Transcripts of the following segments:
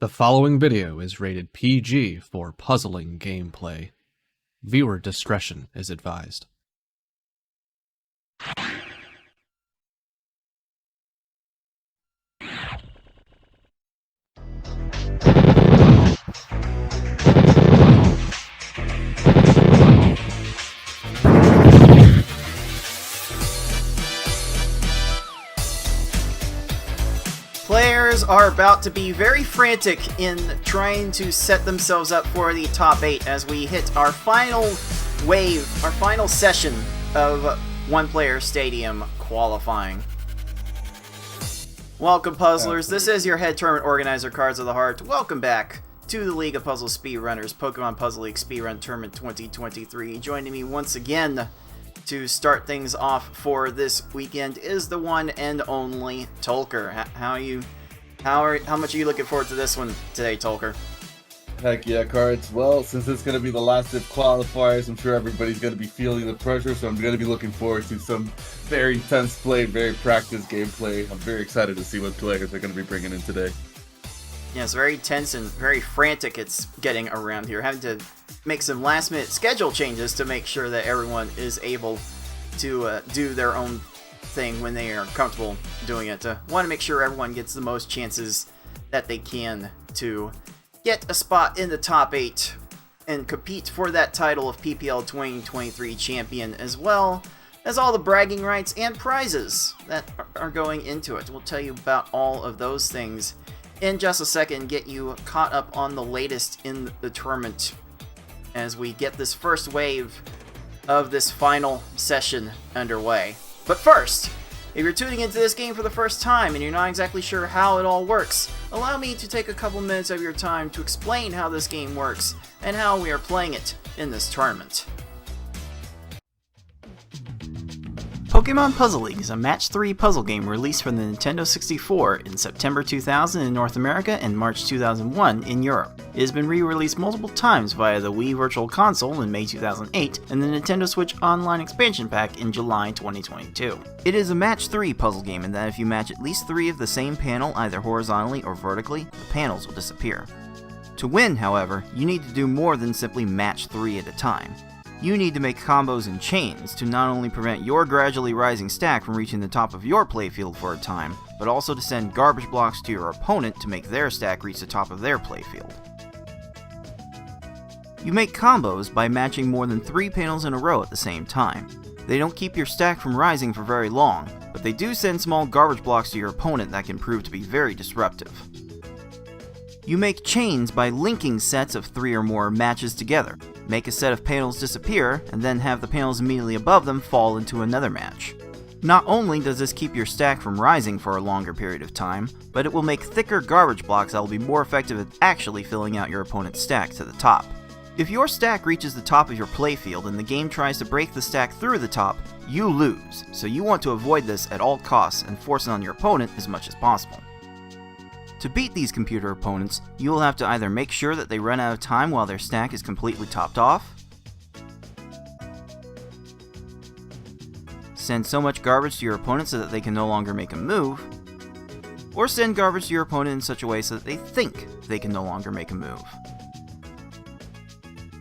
The following video is rated PG for puzzling gameplay. Viewer discretion is advised. Players are about to be very frantic in trying to set themselves up for the top 8 as we hit our final wave, our final session of One Player Stadium qualifying. Welcome, puzzlers. This is your head tournament organizer, Cards of the Heart. Welcome back to the League of Puzzle Speedrunners, Pokemon Puzzle League Speedrun Tournament 2023. Joining me once again to start things off for this weekend is the one and only Tolker. How much are you looking forward to this one today, Tolker? Heck yeah, Cards. Well, since it's going to be the last of qualifiers, I'm sure everybody's going to be feeling the pressure, so I'm going to be looking forward to some very intense play, very practiced gameplay. I'm very excited to see what players are going to be bringing in today. Yeah, it's very tense and very frantic it's getting around here. Having to make some last-minute schedule changes to make sure that everyone is able to do their own thing when they are comfortable doing it. Want to make sure everyone gets the most chances that they can to get a spot in the top 8 and compete for that title of PPL2023 Champion, as well as all the bragging rights and prizes that are going into it. We'll tell you about all of those things in just a second, get you caught up on the latest in the tournament as we get this first wave of this final session underway. But first, if you're tuning into this game for the first time and you're not exactly sure how it all works, allow me to take a couple minutes of your time to explain how this game works and how we are playing it in this tournament. Pokemon Puzzle League is a Match 3 puzzle game released for the Nintendo 64 in September 2000 in North America and March 2001 in Europe. It has been re-released multiple times via the Wii Virtual Console in May 2008 and the Nintendo Switch Online Expansion Pack in July 2022. It is a Match 3 puzzle game in that if you match at least 3 of the same panel either horizontally or vertically, the panels will disappear. To win, however, you need to do more than simply match 3 at a time. You need to make combos and chains to not only prevent your gradually rising stack from reaching the top of your playfield for a time, but also to send garbage blocks to your opponent to make their stack reach the top of their playfield. You make combos by matching more than 3 panels in a row at the same time. They don't keep your stack from rising for very long, but they do send small garbage blocks to your opponent that can prove to be very disruptive. You make chains by linking sets of 3 or more matches together. Make a set of panels disappear, and then have the panels immediately above them fall into another match. Not only does this keep your stack from rising for a longer period of time, but it will make thicker garbage blocks that will be more effective at actually filling out your opponent's stack to the top. If your stack reaches the top of your playfield and the game tries to break the stack through the top, you lose, so you want to avoid this at all costs and force it on your opponent as much as possible. To beat these computer opponents, you will have to either make sure that they run out of time while their stack is completely topped off, send so much garbage to your opponent so that they can no longer make a move, or send garbage to your opponent in such a way so that they think they can no longer make a move.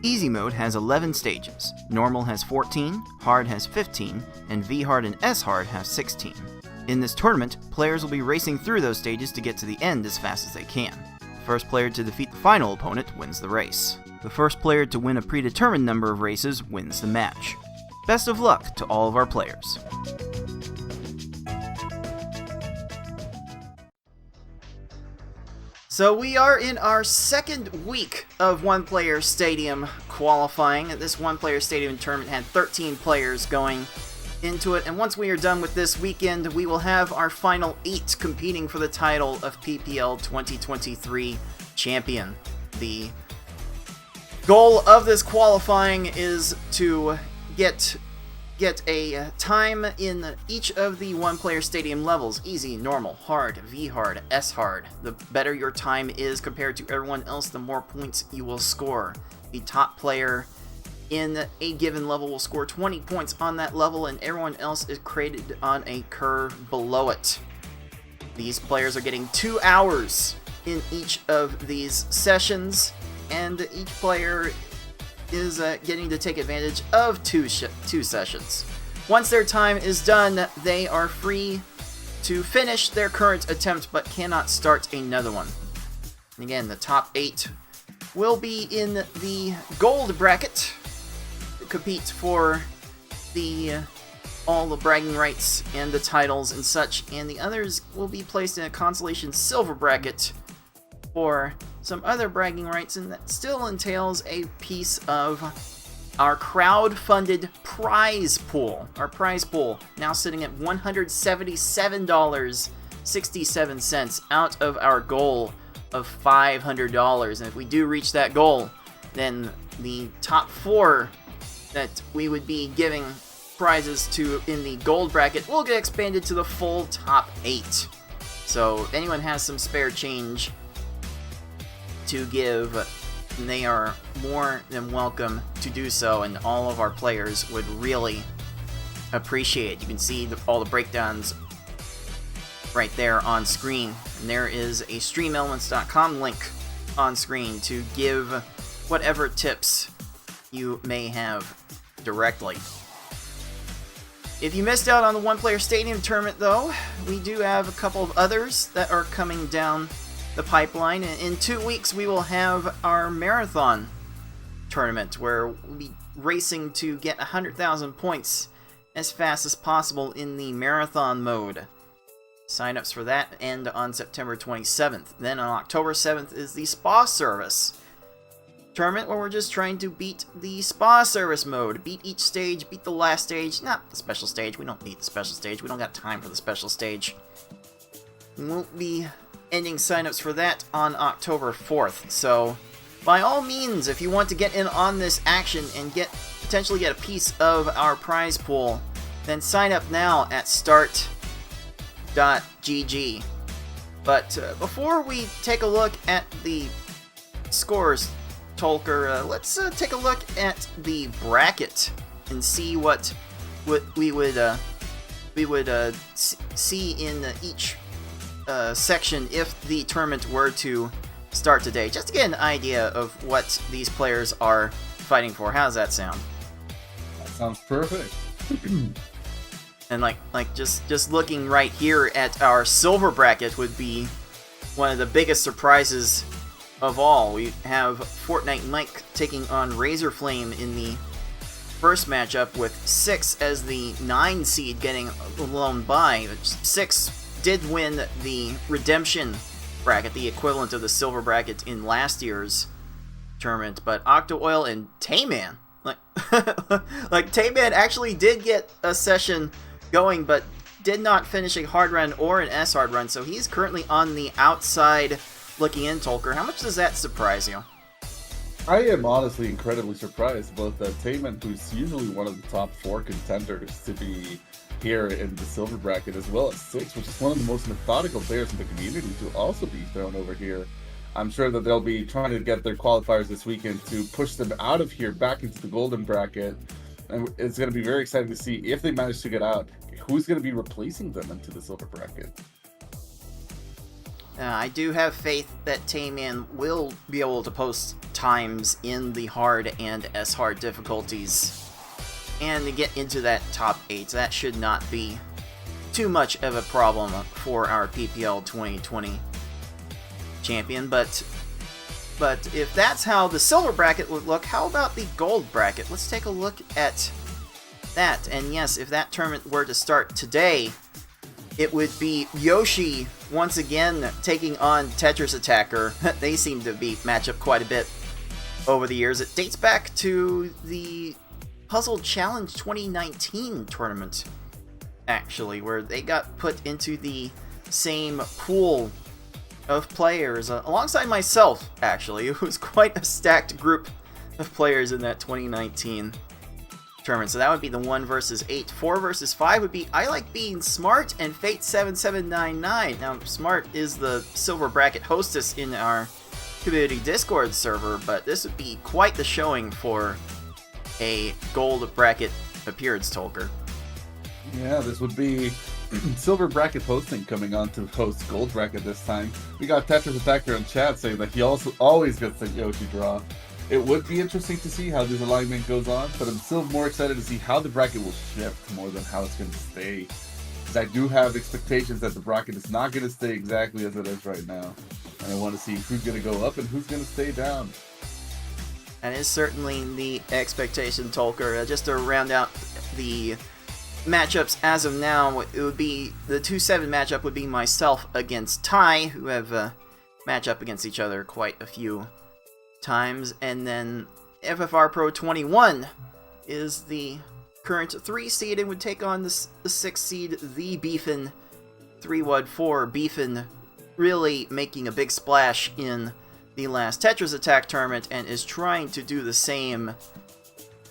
Easy mode has 11 stages, normal has 14, hard has 15, and V-hard and S-hard have 16. In this tournament, players will be racing through those stages to get to the end as fast as they can. The first player to defeat the final opponent wins the race. The first player to win a predetermined number of races wins the match. Best of luck to all of our players. So we are in our second week of One Player Stadium qualifying. This One Player Stadium tournament had 13 players going into it, and once we are done with this weekend, we will have our final 8 competing for the title of PPL 2023 Champion. The goal of this qualifying is to get a time in each of the One Player Stadium levels: easy, normal, hard, V-hard, S-hard. The better your time is compared to everyone else, the more points you will score. The top player in a given level will score 20 points on that level, and everyone else is created on a curve below it. These players are getting 2 hours in each of these sessions, and each player is getting to take advantage of two sessions. Once their time is done, they are free to finish their current attempt but cannot start another one. And again, the top 8 will be in the gold bracket, compete for all the bragging rights and the titles and such, and the others will be placed in a consolation silver bracket for some other bragging rights, and that still entails a piece of our crowd-funded prize pool. Our prize pool now sitting at $177.67 out of our goal of $500. And if we do reach that goal, then the top 4 that we would be giving prizes to in the gold bracket will get expanded to the full top 8. So if anyone has some spare change to give, they are more than welcome to do so, and all of our players would really appreciate it. You can see all the breakdowns right there on screen, and there is a streamelements.com link on screen to give whatever tips you may have directly. If you missed out on the one-player stadium tournament, though, we do have a couple of others that are coming down the pipeline. In 2 weeks, we will have our marathon tournament, where we'll be racing to get 100,000 points as fast as possible in the marathon mode. Sign-ups for that end on September 27th. Then on October 7th is the spa service tournament, where we're just trying to beat the spa service mode. Beat each stage, beat the last stage, not the special stage. We don't beat the special stage. We don't got time for the special stage. We won't be ending signups for that on October 4th. So, by all means, if you want to get in on this action and potentially get a piece of our prize pool, then sign up now at start.gg. But before we take a look at the scores, Tolker, let's take a look at the bracket and see what we would see in each section if the tournament were to start today, just to get an idea of what these players are fighting for. How does that sound? That sounds perfect. And like just looking right here at our silver bracket would be one of the biggest surprises of all. We have Fortnite Mike taking on Razor Flame in the first matchup, with 6 as the 9 seed getting blown by. 6 did win the Redemption bracket, the equivalent of the silver bracket in last year's tournament, but Octo Oil and Tayman, like Tayman actually did get a session going, but did not finish a hard run or an S hard run, so he's currently on the outside looking in. Tolker, how much does that surprise you? I am honestly incredibly surprised about that Tayman, who's usually one of the top 4 contenders to be here in the silver bracket, as well as 6, which is one of the most methodical players in the community, to also be thrown over here. I'm sure that they'll be trying to get their qualifiers this weekend to push them out of here back into the golden bracket, and it's going to be very exciting to see if they manage to get out, who's going to be replacing them into the silver bracket. I do have faith that Tayman will be able to post times in the hard and S-hard difficulties and to get into that top 8. So that should not be too much of a problem for our PPL2023 Champion. But if that's how the silver bracket would look, how about the gold bracket? Let's take a look at that. And yes, if that tournament were to start today, it would be Yoshi once again taking on Tetris Attacker. They seem to match up quite a bit over the years. It dates back to the Puzzle Challenge 2019 tournament, actually, where they got put into the same pool of players alongside myself, actually. It was quite a stacked group of players in that 2019 tournament. So that would be the 1 versus 8. 4 versus 5 would be I Like Being Smart and Fate7799. Now, Smart is the silver bracket hostess in our community Discord server, but this would be quite the showing for a gold bracket appearance, Tolker. Yeah, this would be silver bracket hosting coming on to host gold bracket this time. We got Tetris Attacker in chat saying that he also always gets the Yoshi draw. It would be interesting to see how this alignment goes on, but I'm still more excited to see how the bracket will shift more than how it's going to stay. Because I do have expectations that the bracket is not going to stay exactly as it is right now. And I want to see who's going to go up and who's going to stay down. That is certainly the expectation, Tolker. Just to round out the matchups as of now, it would be the 2-7 matchup would be myself against Ty, who have matched up against each other quite a few times, and then FFR Pro 21 is the current 3 seed and would take on the 6 seed, the Beefin 314. Beefin really making a big splash in the last Tetris Attack tournament and is trying to do the same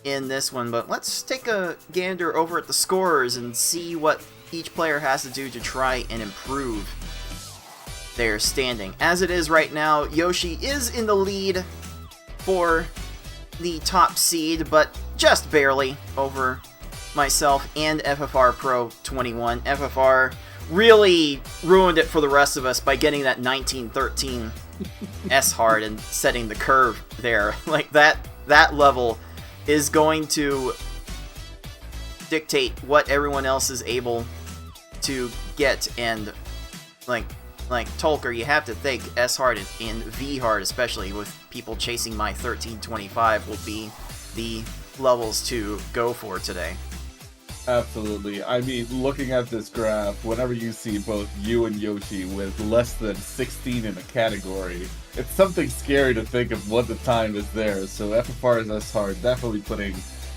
in this one. But let's take a gander over at the scores and see what each player has to do to try and improve their standing. As it is right now, Yoshi is in the lead for the top seed, but just barely over myself and FFR Pro 21. FFR really ruined it for the rest of us by getting that 1913 S hard and setting the curve there. Like that level is going to dictate what everyone else is able to get, and like Tolker, you have to think S hard and V hard, especially with people chasing my 1325, will be the levels to go for today. Absolutely. I mean, looking at this graph, whenever you see both you and Yoshi with less than 16 in a category, it's something scary to think of what the time is there. So FFR is S hard, definitely putting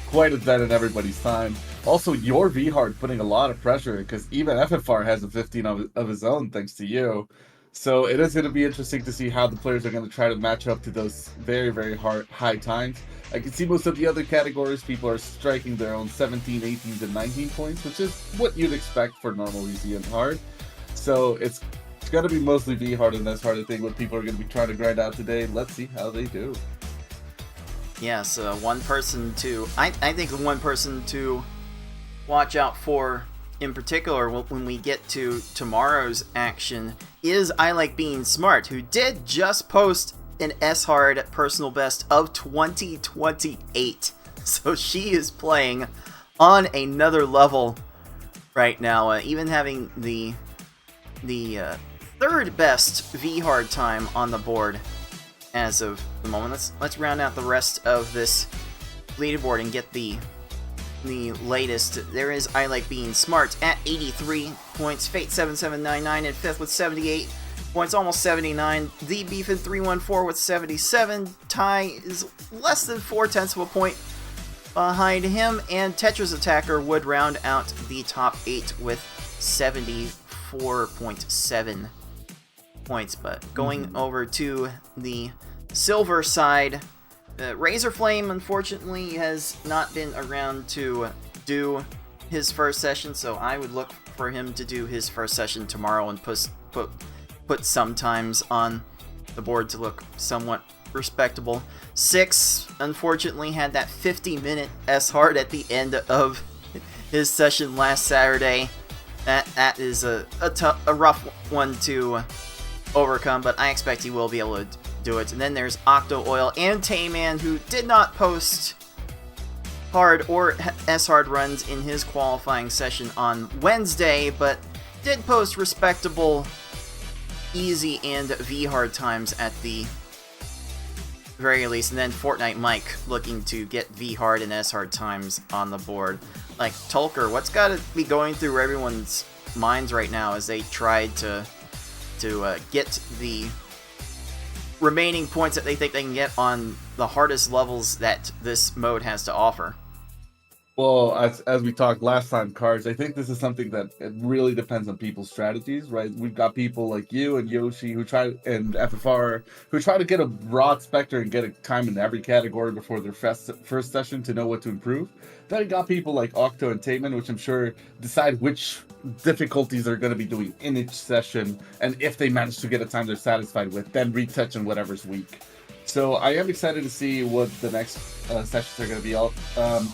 quite a dent in everybody's time. Also, your V hard putting a lot of pressure, because even FFR has a 15 of his own thanks to you. So it is going to be interesting to see how the players are going to try to match up to those very, very high times. I can see most of the other categories, people are striking their own 17, 18, and 19 points, which is what you'd expect for normal easy and hard. So it's going to be mostly V hard and S hard, I think, what people are going to be trying to grind out today. Let's see how they do. Yes, one person to... I think the one person to watch out for in particular when we get to tomorrow's action is I Like Being Smart, who did just post an S-hard personal best of 2028. So she is playing on another level right now, even having the third best V-hard time on the board as of the moment. Let's round out the rest of this leaderboard and get the latest. There is I Like Being Smart at 83 points, Fate7799 in 5th with 78 points, almost 79. The Beefin 314 with 77. Ty is less than 0.4 of a point behind him, and Tetris Attacker would round out the top 8 with 74.7 points. But going over to the silver side, Razor Flame unfortunately has not been around to do his first session, so I would look for him to do his first session tomorrow and put some times on the board to look somewhat respectable. 6 unfortunately had that 50-minute S-hard at the end of his session last Saturday. That is a rough one to overcome, but I expect he will be able to do it. And then there's Octo Oil and Tayman, who did not post hard or S-hard runs in his qualifying session on Wednesday, but did post respectable easy and V-hard times at the very least. And then Fortnite Mike looking to get V-hard and S-hard times on the board. Like, Tolker, what's got to be going through everyone's minds right now as they try to get the remaining points that they think they can get on the hardest levels that this mode has to offer? Well, as we talked last time, Cards, I think this is something that it really depends on people's strategies, right? We've got people like you and Yoshi and FFR who try to get a broad spectrum and get a time in every category before their first session to know what to improve. Then you got people like Octo and Tateman, which I'm sure decide which difficulties they're going to be doing in each session, and if they manage to get a time they're satisfied with, then retouch on whatever's weak. So I am excited to see what the next sessions are going to be.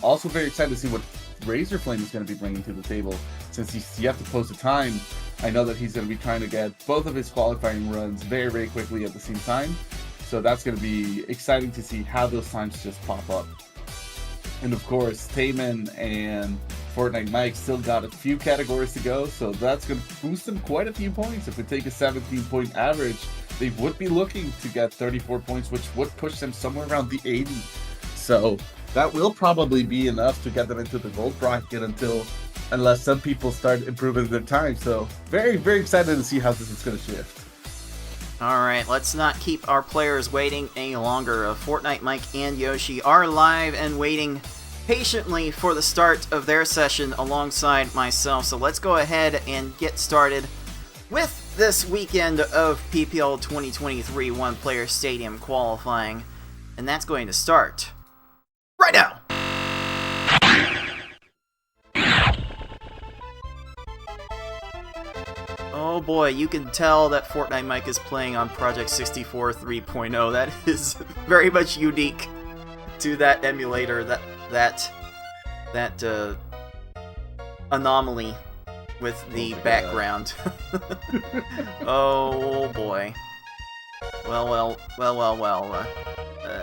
Also very excited to see what Razor Flame is going to be bringing to the table. Since you have to post a time, I know that he's going to be trying to get both of his qualifying runs very, very quickly at the same time. So that's going to be exciting to see how those times just pop up. And of course, Taman and Fortnite Mike still got a few categories to go, so that's going to boost them quite a few points. If we take a 17-point average, they would be looking to get 34 points, which would push them somewhere around the 80. So that will probably be enough to get them into the gold bracket unless some people start improving their time. So very, very excited to see how this is going to shift. Alright, let's not keep our players waiting any longer. Fortnite Mike and Yoshi are live and waiting patiently for the start of their session alongside myself. So let's go ahead and get started with this weekend of PPL 2023 One-Player Stadium qualifying. And that's going to start right now! Oh boy, you can tell that Fortnite Mike is playing on Project 64 3.0. That is very much unique to that emulator, that anomaly with the background. Oh boy. Well.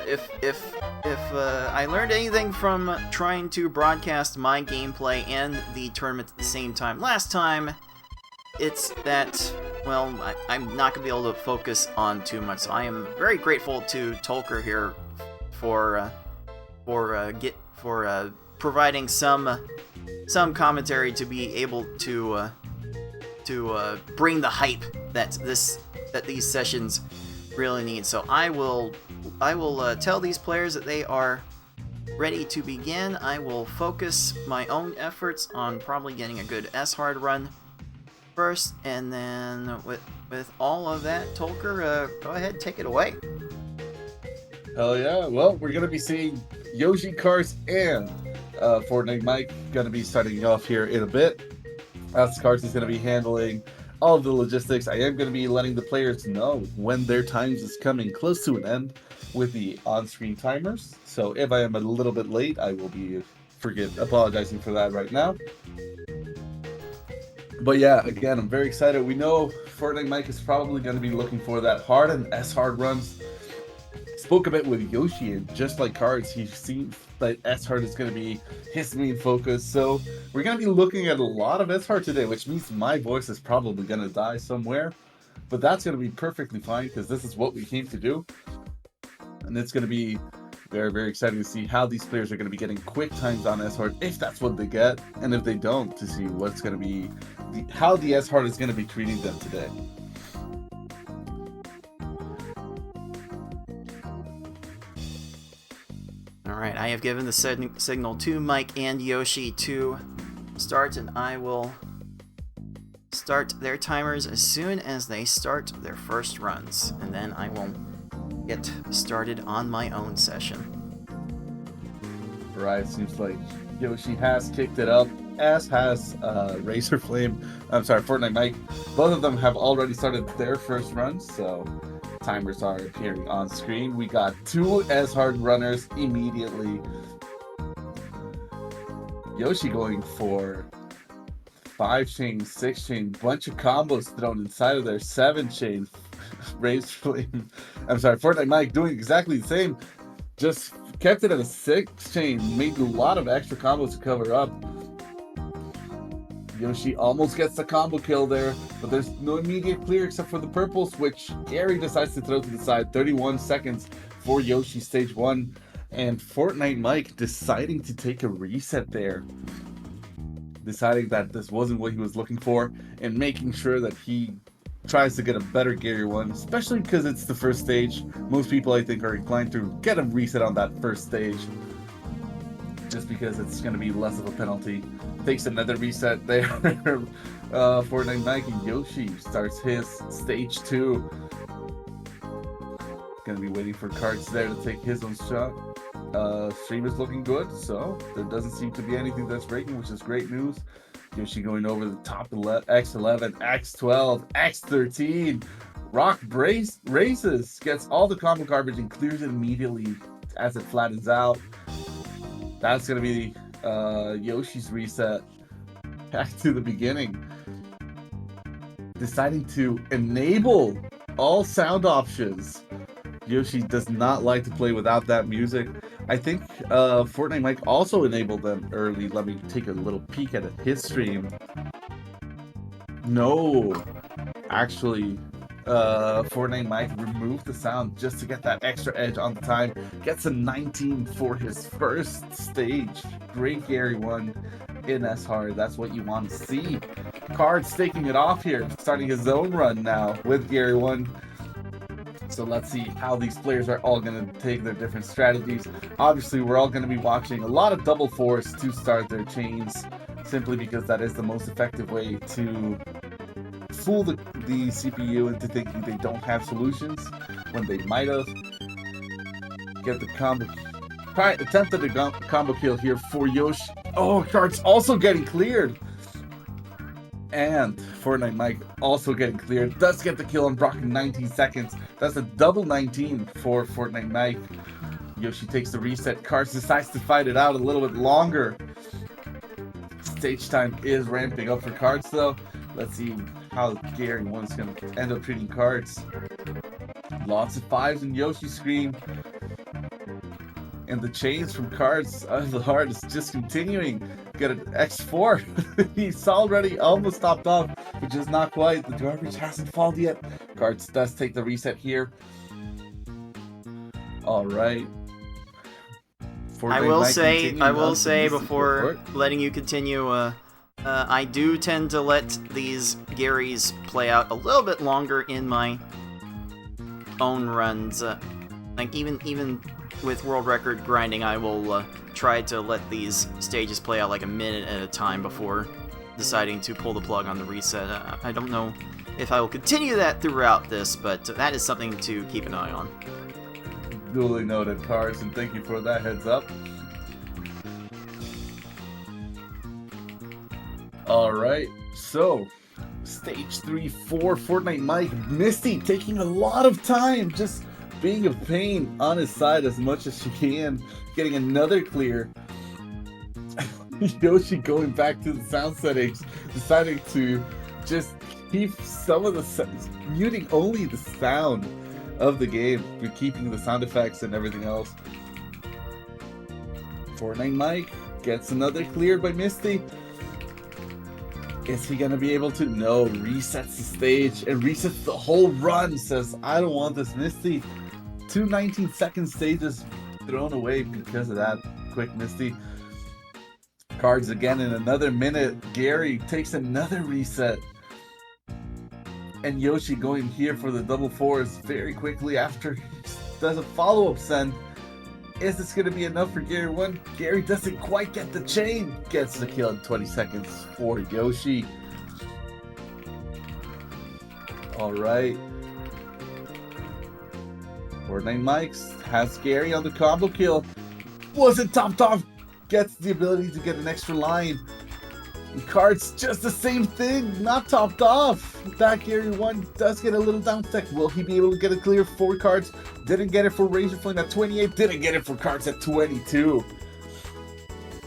If I learned anything from trying to broadcast my gameplay and the tournament at the same time last time, it's that, well, I'm not going to be able to focus on too much. So I am very grateful to Tolker here for providing some commentary to be able to bring the hype that these sessions really need. So I will tell these players that they are ready to begin. I will focus my own efforts on probably getting a good S-Hard run first, and then with all of that, Tolker, go ahead, take it away. Hell yeah. Well, we're going to be seeing Yoshi Karts and Fortnite Mike going to be starting off here in a bit. As Karts is going to be handling all of the logistics. I am going to be letting the players know when their times is coming close to an end with the on-screen timers. So if I am a little bit late, I will be apologizing for that right now. But yeah, again, I'm very excited. We know Fortnite Mike is probably going to be looking for that hard and S-Hard runs. Spoke a bit with Yoshi, and just like Cards, he seems that S-Hard is going to be his main focus. So we're going to be looking at a lot of S-Hard today, which means my voice is probably going to die somewhere. But that's going to be perfectly fine, because this is what we came to do. And it's going to be very, very exciting to see how these players are going to be getting quick times on S-Hard, if that's what they get, and if they don't, to see what's going to be, how the S-Hard is going to be treating them today. Alright, I have given the signal to Mike and Yoshi to start, and I will start their timers as soon as they start their first runs, and then I will get started on my own session. Right, seems like Yoshi has kicked it up, as has Razor Flame. I'm sorry, Fortnite Mike. Both of them have already started their first runs, so timers are appearing on screen. We got two S-Hard runners immediately. Yoshi going for 5-chain, 6-chain, bunch of combos thrown inside of their 7-chain. Razor Flame, I'm sorry, Fortnite Mike doing exactly the same, just kept it at a 6-chain, made a lot of extra combos to cover up. Yoshi almost gets the combo kill there, but there's no immediate clear except for the purples, which Gary decides to throw to the side. 31 seconds for Yoshi stage 1, and Fortnite Mike deciding to take a reset there. Deciding that this wasn't what he was looking for, and making sure that he tries to get a better Gary one, especially because it's the first stage. Most people, I think, are inclined to get a reset on that first stage, just because it's going to be less of a penalty. Takes another reset there. Fortnite Mike and Yoshi starts his stage 2. Going to be waiting for Cards there to take his own shot. Stream is looking good, so there doesn't seem to be anything that's breaking, which is great news. Yoshi going over the top X11, X12, X13. Rock races, gets all the combo garbage and clears it immediately as it flattens out. That's going to be Yoshi's reset back to the beginning, deciding to enable all sound options. Yoshi does not like to play without that music. I think Fortnite Mike also enabled them early. Let me take a little peek at his stream. No, actually, Fortnite Mike removed the sound just to get that extra edge on the time. Gets a 19 for his first stage. Great Gary 1 in S hard. That's what you want to see. Cards taking it off here, starting his own run now with Gary 1. So let's see how these players are all going to take their different strategies. Obviously, we're all going to be watching a lot of double force to start their chains, simply because that is the most effective way to fool the CPU into thinking they don't have solutions when they might have. Get the combo. Attempted a combo kill here for Yoshi. Oh, cards also getting cleared. And Fortnite Mike also getting cleared. Does get the kill on Brock in 19 seconds. That's a double 19 for Fortnite Mike. Yoshi takes the reset. Cards decides to fight it out a little bit longer. Stage time is ramping up for Cards though. Let's see how Gary 1's going to end up treating Cards. Lots of 5s in Yoshi's screen. And the chains from Cards of the Heart is just continuing. Get an X4. He's already almost topped off, which is not quite. The garbage hasn't fallen yet. Cards does take the reset here. All right. I will say before letting you continue, I do tend to let these Garys play out a little bit longer in my own runs. Like even with world record grinding, I will try to let these stages play out like a minute at a time before deciding to pull the plug on the reset. I don't know if I will continue that throughout this, but that is something to keep an eye on. Duly noted, Cards, and thank you for that heads up. Alright, so stage 3 for Fortnite Mike. Misty taking a lot of time, just being a pain on his side as much as she can, getting another clear. Yoshi going back to the sound settings, deciding to just keep some of the muting only the sound of the game, but keeping the sound effects and everything else. Fortnite Mike gets another clear by Misty. Is he gonna be able to? No, resets the stage and resets the whole run. Says, I don't want this Misty. 2 19-second stages thrown away because of that quick Misty. Cards again in another minute. Gary takes another reset. And Yoshi going here for the double 4s very quickly after he does a follow-up send. Is this going to be enough for Gary 1? Gary doesn't quite get the chain. Gets the kill in 20 seconds for Yoshi. Alright. Fortnite Mike's has Gary on the combo kill. Wasn't topped off. Gets the ability to get an extra line. And Cards just the same thing. Not topped off. That Gary 1 does get a little down stack. Will he be able to get a clear for Cards? Didn't get it for Razor Flame at 28. Didn't get it for Cards at 22.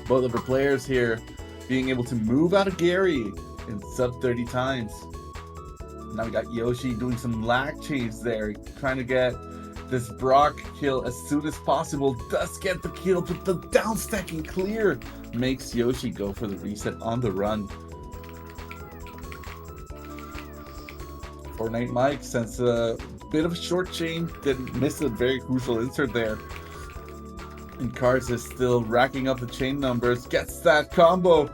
Both of the players here being able to move out of Gary in sub 30 times. Now we got Yoshi doing some lag chains there. Trying to get this Brock kill as soon as possible. Does get the kill, but the down stacking clear makes Yoshi go for the reset on the run. Fortnite Mike sends a bit of a short chain, didn't miss a very crucial insert there. And Cards is still racking up the chain numbers, gets that combo,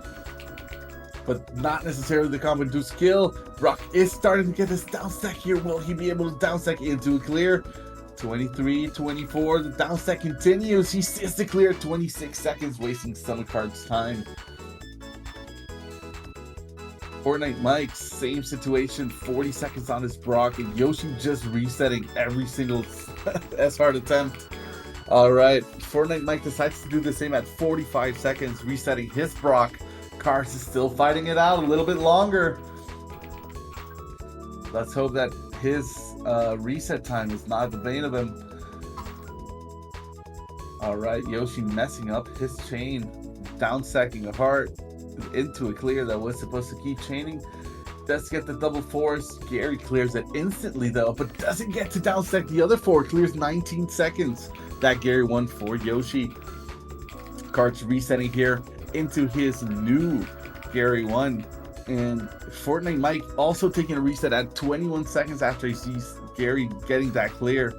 but not necessarily the combo to skill. Brock is starting to get his down stack here. Will he be able to down stack into a clear? 23, 24, the down stack continues. He sees the clear, 26 seconds, wasting some of Cards' time. Fortnite Mike, same situation, 40 seconds on his Brock, and Yoshi just resetting every single S-hard attempt. Alright, Fortnite Mike decides to do the same at 45 seconds, resetting his Brock. Cards is still fighting it out a little bit longer. Let's hope that his reset time is not the bane of him. Alright, Yoshi messing up his chain. down stacking a heart into a clear that was supposed to keep chaining. Does get the double force. Gary clears it instantly though, but doesn't get to down stack the other 4. Clears 19 seconds. That Gary 1 for Yoshi. Cards resetting here into his new Gary 1. And Fortnite Mike also taking a reset at 21 seconds after he sees Gary getting that clear.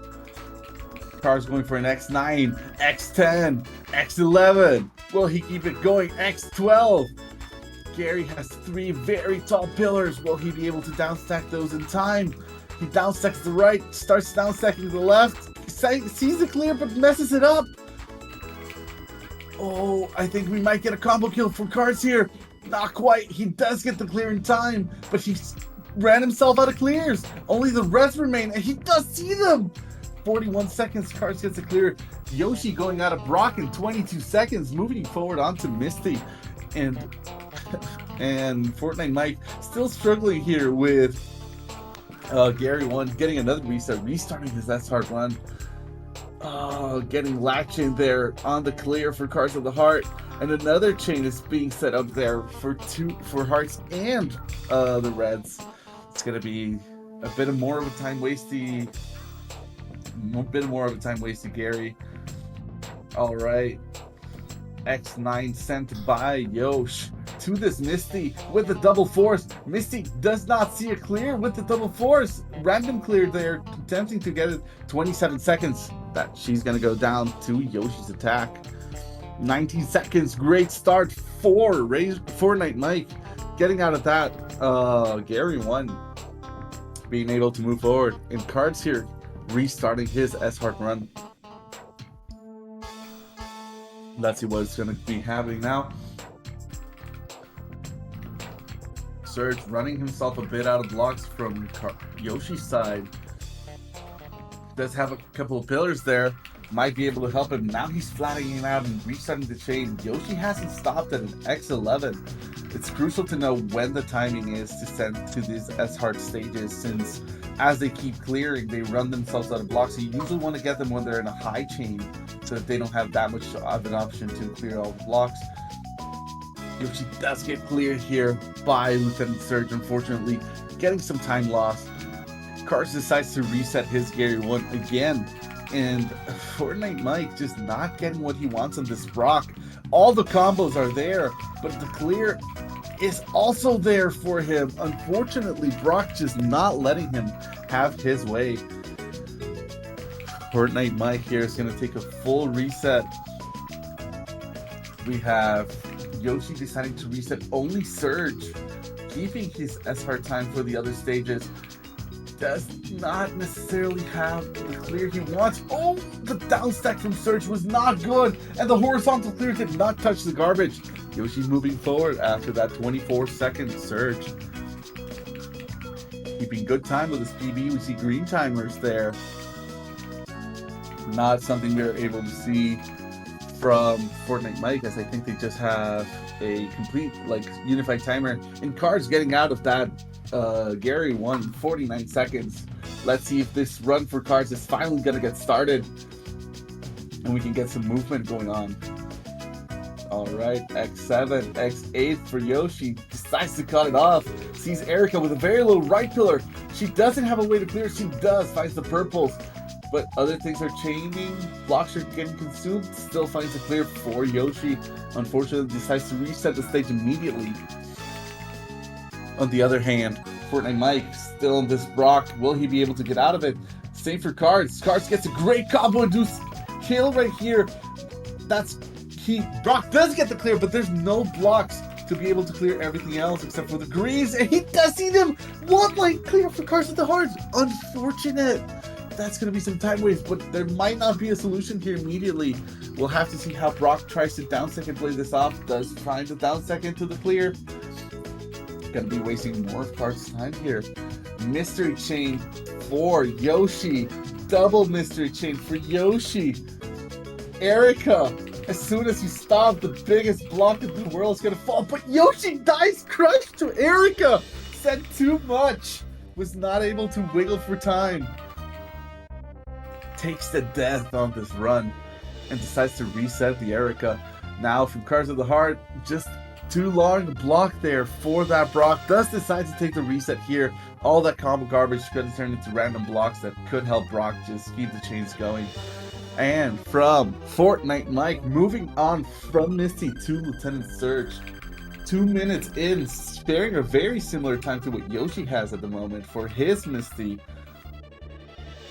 Cards going for an X9, X10, X11. Will he keep it going? X12. Gary has 3 very tall pillars. Will he be able to downstack those in time? He downstacks the right, starts downstacking the left. Sees the clear but messes it up. Oh, I think we might get a combo kill for Cards here. Not quite. He does get the clear in time, but he ran himself out of clears. Only the rest remain, and he does see them. 41 seconds, Cards gets a clear. Yoshi going out of Brock in 22 seconds, moving forward onto Misty. And Fortnite Mike still struggling here with Gary 1 getting another reset, restarting his S-Heart run. Getting latch chain there on the clear for Cards of the Heart. And another chain is being set up there for hearts and the reds. It's gonna be a bit more of a time wasty. Gary. All right, X9 sent by Yosh to this Misty with the double force. Misty does not see a clear with the double force. Random clear there, attempting to get it. 27 seconds. That she's gonna go down to Yoshi's attack. 19 seconds, great start for Fortnite Mike. Getting out of that, Gary 1 being able to move forward. And Cards here restarting his S-Heart run. Let's see what's going to be happening now. Surge running himself a bit out of blocks from Yoshi's side. Does have a couple of pillars there. Might be able to help him. Now he's flattening out and restarting the chain. Yoshi hasn't stopped at an X11. It's crucial to know when the timing is to send to these S-Heart stages, since as they keep clearing, they run themselves out of blocks. So you usually want to get them when they're in a high chain, so that they don't have that much of an option to clear all the blocks. Yoshi does get cleared here by Lieutenant Surge, unfortunately, getting some time lost. Cards decides to reset his Gary 1 again. And Fortnite Mike just not getting what he wants on this Brock. All the combos are there, but the clear is also there for him. Unfortunately, Brock just not letting him have his way. Fortnite Mike here is going to take a full reset. We have Yoshi deciding to reset only Surge, keeping his S-Heart time for the other stages. Does not necessarily have the clear he wants. Oh, the downstack from Surge was not good, and the horizontal clear did not touch the garbage. Yoshi moving forward after that 24-second Surge. Keeping good time with his PB. We see green timers there. Not something we are able to see from Fortnite Mike, as I think they just have a complete unified timer. And Cards getting out of that Gary 1, 49 seconds. Let's see if this run for Cards is finally gonna get started and we can get some movement going on. All right, X7, X8 for Yoshi. Decides to cut it off. Sees Erica with a very low right pillar. She doesn't have a way to clear. She does. Finds the purples. But other things are changing. Blocks are getting consumed. Still finds a clear for Yoshi. Unfortunately, decides to reset the stage immediately. On the other hand, Fortnite Mike still in this Brock. Will he be able to get out of it? Same for Cards. Cards gets a great combo induced kill right here. That's key. Brock does get the clear, but there's no blocks to be able to clear everything else except for the greens. And he does see them. One light clear for Cards with the Hearts. Unfortunate. That's going to be some time waste, but there might not be a solution here immediately. We'll have to see how Brock tries to downstack and play this off. Does find the downstack into the clear. Gonna be wasting more of Cards' time here. Mystery chain for Yoshi. Double mystery chain for Yoshi. Erica, as soon as you stop, the biggest block in the world is gonna fall. But Yoshi dies crushed to Erica. Said too much. Was not able to wiggle for time. Takes the death on this run and decides to reset the Erica. Now from Cards of the Heart, just too long to block there for that Brock. Does decide to take the reset here. All that combo garbage could turn into random blocks that could help Brock just keep the chains going. And from Fortnite Mike, moving on from Misty to Lieutenant Surge. 2 minutes in, sparing a very similar time to what Yoshi has at the moment for his Misty.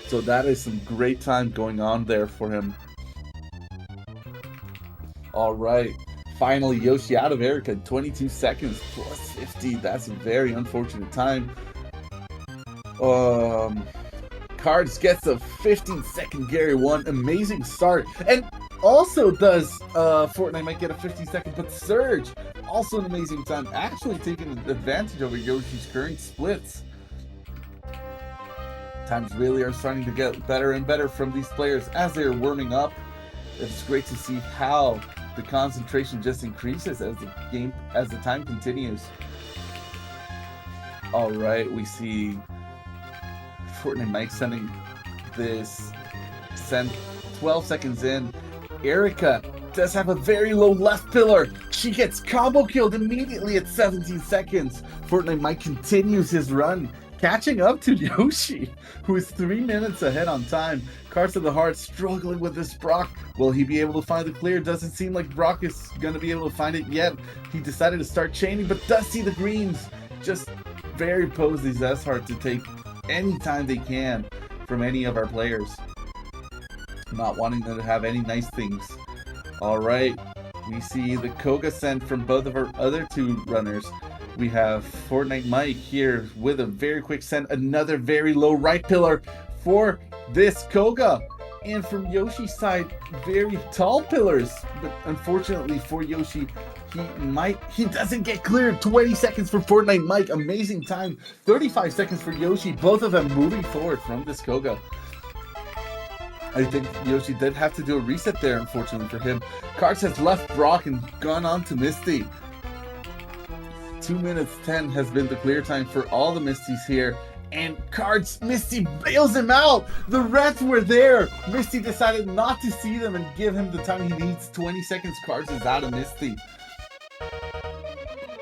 So that is some great time going on there for him. Alright, finally Yoshi out of Erica, 22 seconds plus 50. That's a very unfortunate time. Cards gets a 15-second Gary 1. Amazing start. And also does Fortnite might get a 15-second, but Surge, also an amazing time. Actually taking advantage over Yoshi's current splits. Times really are starting to get better and better from these players as they're warming up. It's great to see how the concentration just increases as the time continues. All right, we see Fortnite Mike sending this 12 seconds in. Erica does have a very low left pillar. She gets combo killed immediately at 17 seconds. Fortnite Mike continues his run, catching up to Yoshi, who is 3 minutes ahead on time. Cards of the Heart struggling with this Brock. Will he be able to find the clear? Doesn't seem like Brock is going to be able to find it yet. He decided to start chaining, but does see the greens. Just very posed these S-Heart to take any time they can from any of our players. Not wanting them to have any nice things. Alright, we see the Koga sent from both of our other two runners. We have Fortnite Mike here with a very quick send. Another very low right pillar for this Koga. And from Yoshi's side, very tall pillars. But unfortunately for Yoshi, he doesn't get cleared. 20 seconds for Fortnite Mike. Amazing time. 35 seconds for Yoshi. Both of them moving forward from this Koga. I think Yoshi did have to do a reset there, unfortunately for him. Cards has left Brock and gone on to Misty. 2 minutes 10 has been the clear time for all the Misties here. And Cards, Misty bails him out. The Reds were there. Misty decided not to see them and give him the time he needs. 20 seconds, Cards is out of Misty.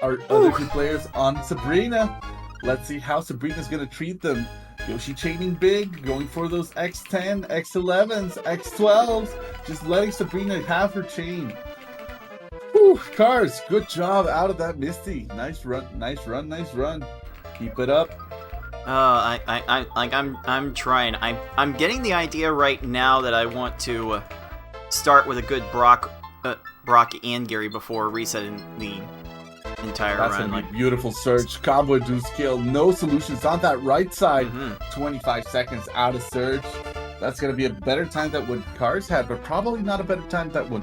Our other two players on Sabrina. Let's see how Sabrina's going to treat them. Yoshi chaining big, going for those X10, X11s, X12s, just letting Sabrina have her chain. Whew, Cars, good job out of that Misty. Nice run, nice run, nice run. Keep it up. I'm trying. I'm getting the idea right now that I want to start with a good Brock and Gary before resetting the entire That's run. Gonna be beautiful Surge, combo induced kill, no solutions on that right side. 25 seconds out of Surge. That's gonna be a better time than what Cars had, but probably not a better time than what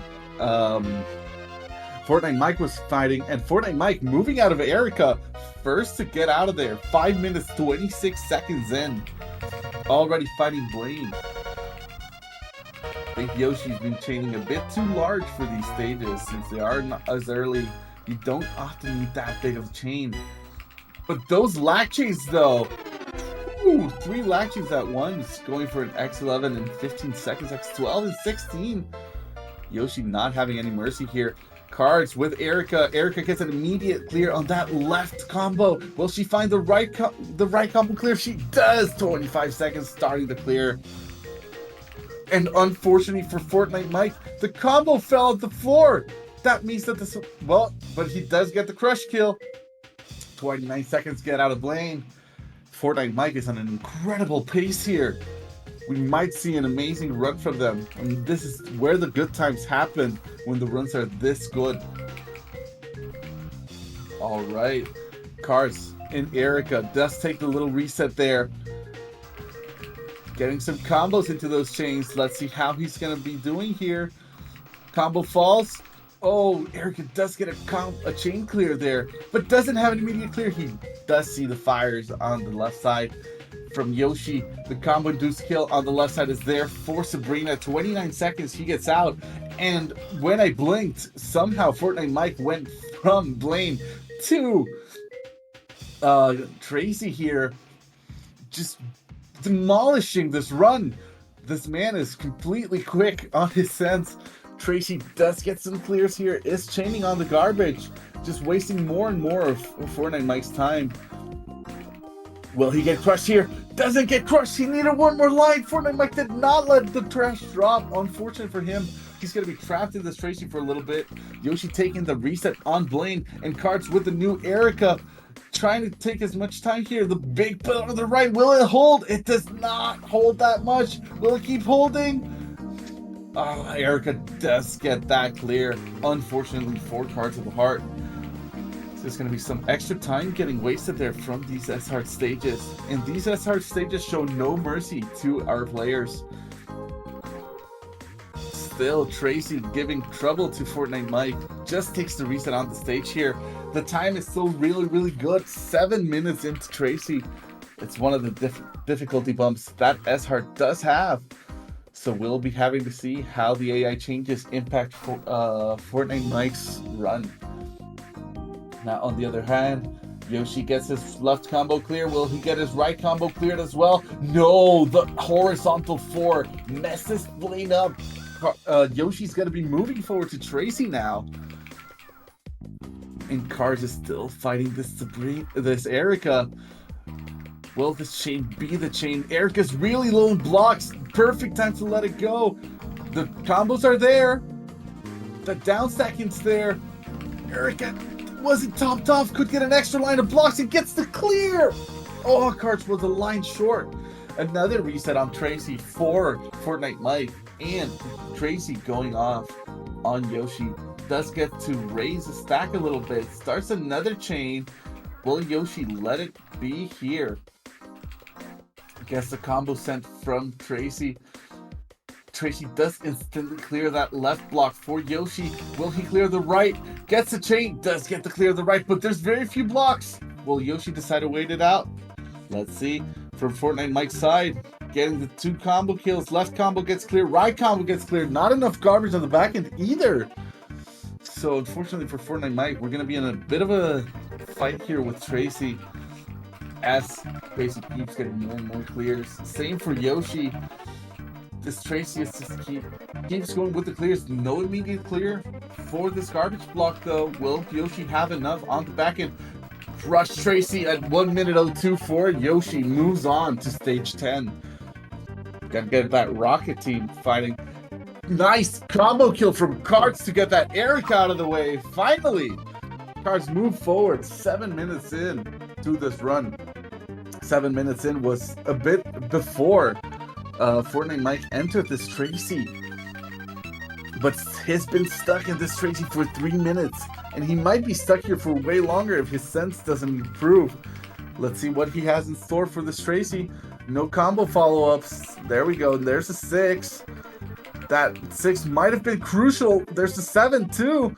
Fortnite Mike was fighting. And Fortnite Mike moving out of Erica, first to get out of there. 5 minutes 26 seconds in, already fighting Blaine. I think Yoshi's been chaining a bit too large for these stages since they are not as early. You don't often need that big of a chain. But those lag chains though, ooh, 3 lag chains at once, going for an X11 in 15 seconds, X12 in 16. Yoshi not having any mercy here. Cards with Erica. Erica gets an immediate clear on that left combo. Will she find the right combo clear? She does. 25 seconds starting to clear. And unfortunately for Fortnite Mike, the combo fell at the floor. That means that this, well, but he does get the crush kill. 29 seconds get out of Blaine. Fortnite Mike is on an incredible pace here. We might see an amazing run from them. I mean, this is where the good times happen, when the runs are this good. All right, Cars and Erica does take the little reset there. Getting some combos into those chains. Let's see how he's going to be doing here. Combo falls. Oh, Erica does get a chain clear there, but doesn't have an immediate clear. He does see the fires on the left side from Yoshi. The combo induced kill on the left side is there for Sabrina. 29 seconds, he gets out. And when I blinked, somehow Fortnite Mike went from Blaine to Tracy here, just demolishing this run. This man is completely quick on his sense. Tracy does get some clears here, is chaining on the garbage, just wasting more and more of Fortnite Mike's time. Will he get crushed here? Doesn't get crushed. He needed one more line. Fortnite Mike did not let the trash drop. Unfortunate for him. He's going to be trapped in this Tracy for a little bit. Yoshi taking the reset on Blaine, and Cards with the new Erica. Trying to take as much time here. The big pillar to the right. Will it hold? It does not hold that much. Will it keep holding? Oh, Erica does get that clear. Unfortunately, 4 cards of the heart. There's going to be some extra time getting wasted there from these S-Heart stages. And these S-Heart stages show no mercy to our players. Still, Tracy giving trouble to Fortnite Mike. Just takes the reset on the stage here. The time is still really, really good. 7 minutes into Tracy. It's one of the difficulty bumps that S-Heart does have. So we'll be having to see how the AI changes impact Fortnite Mike's run. Now, on the other hand, Yoshi gets his left combo clear. Will he get his right combo cleared as well? No, the horizontal 4 messes Blaine up. Yoshi's going to be moving forward to Tracy now. And Cars is still fighting this Erica. Will this chain be the chain? Erica's really low in blocks. Perfect time to let it go. The combos are there. The down stacking's there. Erica wasn't topped off, could get an extra line of blocks and gets the clear. Oh, Cards was a line short. Another reset on Tracy for Fortnite Mike, and Tracy going off on Yoshi. Does get to raise the stack a little bit. Starts another chain. Will Yoshi let it be here? Gets the combo sent from Tracy. Tracy does instantly clear that left block for Yoshi. Will he clear the right? Gets the chain. Does get to clear the right, but there's very few blocks. Will Yoshi decide to wait it out? Let's see. From Fortnite Mike's side, getting the 2 combo kills. Left combo gets clear. Right combo gets clear. Not enough garbage on the back end either. So unfortunately for Fortnite Mike, we're going to be in a bit of a fight here with Tracy, as Tracy keeps getting more and more clears. Same for Yoshi. This Tracy is just keeps going with the clears. No immediate clear for this garbage block though. Will Yoshi have enough on the back end? Crush Tracy at 1 minute 02 Yoshi moves on to stage 10. Gotta get that Rocket team fighting. Nice combo kill from Cards to get that Eric out of the way. Finally, Cards move forward. 7 minutes in to this run. 7 minutes in was a bit before Fortnite Mike entered this Tracy, but he's been stuck in this Tracy for 3 minutes, and he might be stuck here for way longer if his sense doesn't improve. Let's see what he has in store for this Tracy. No combo follow-ups. There we go. There's a 6. That 6 might have been crucial. There's a 7 too.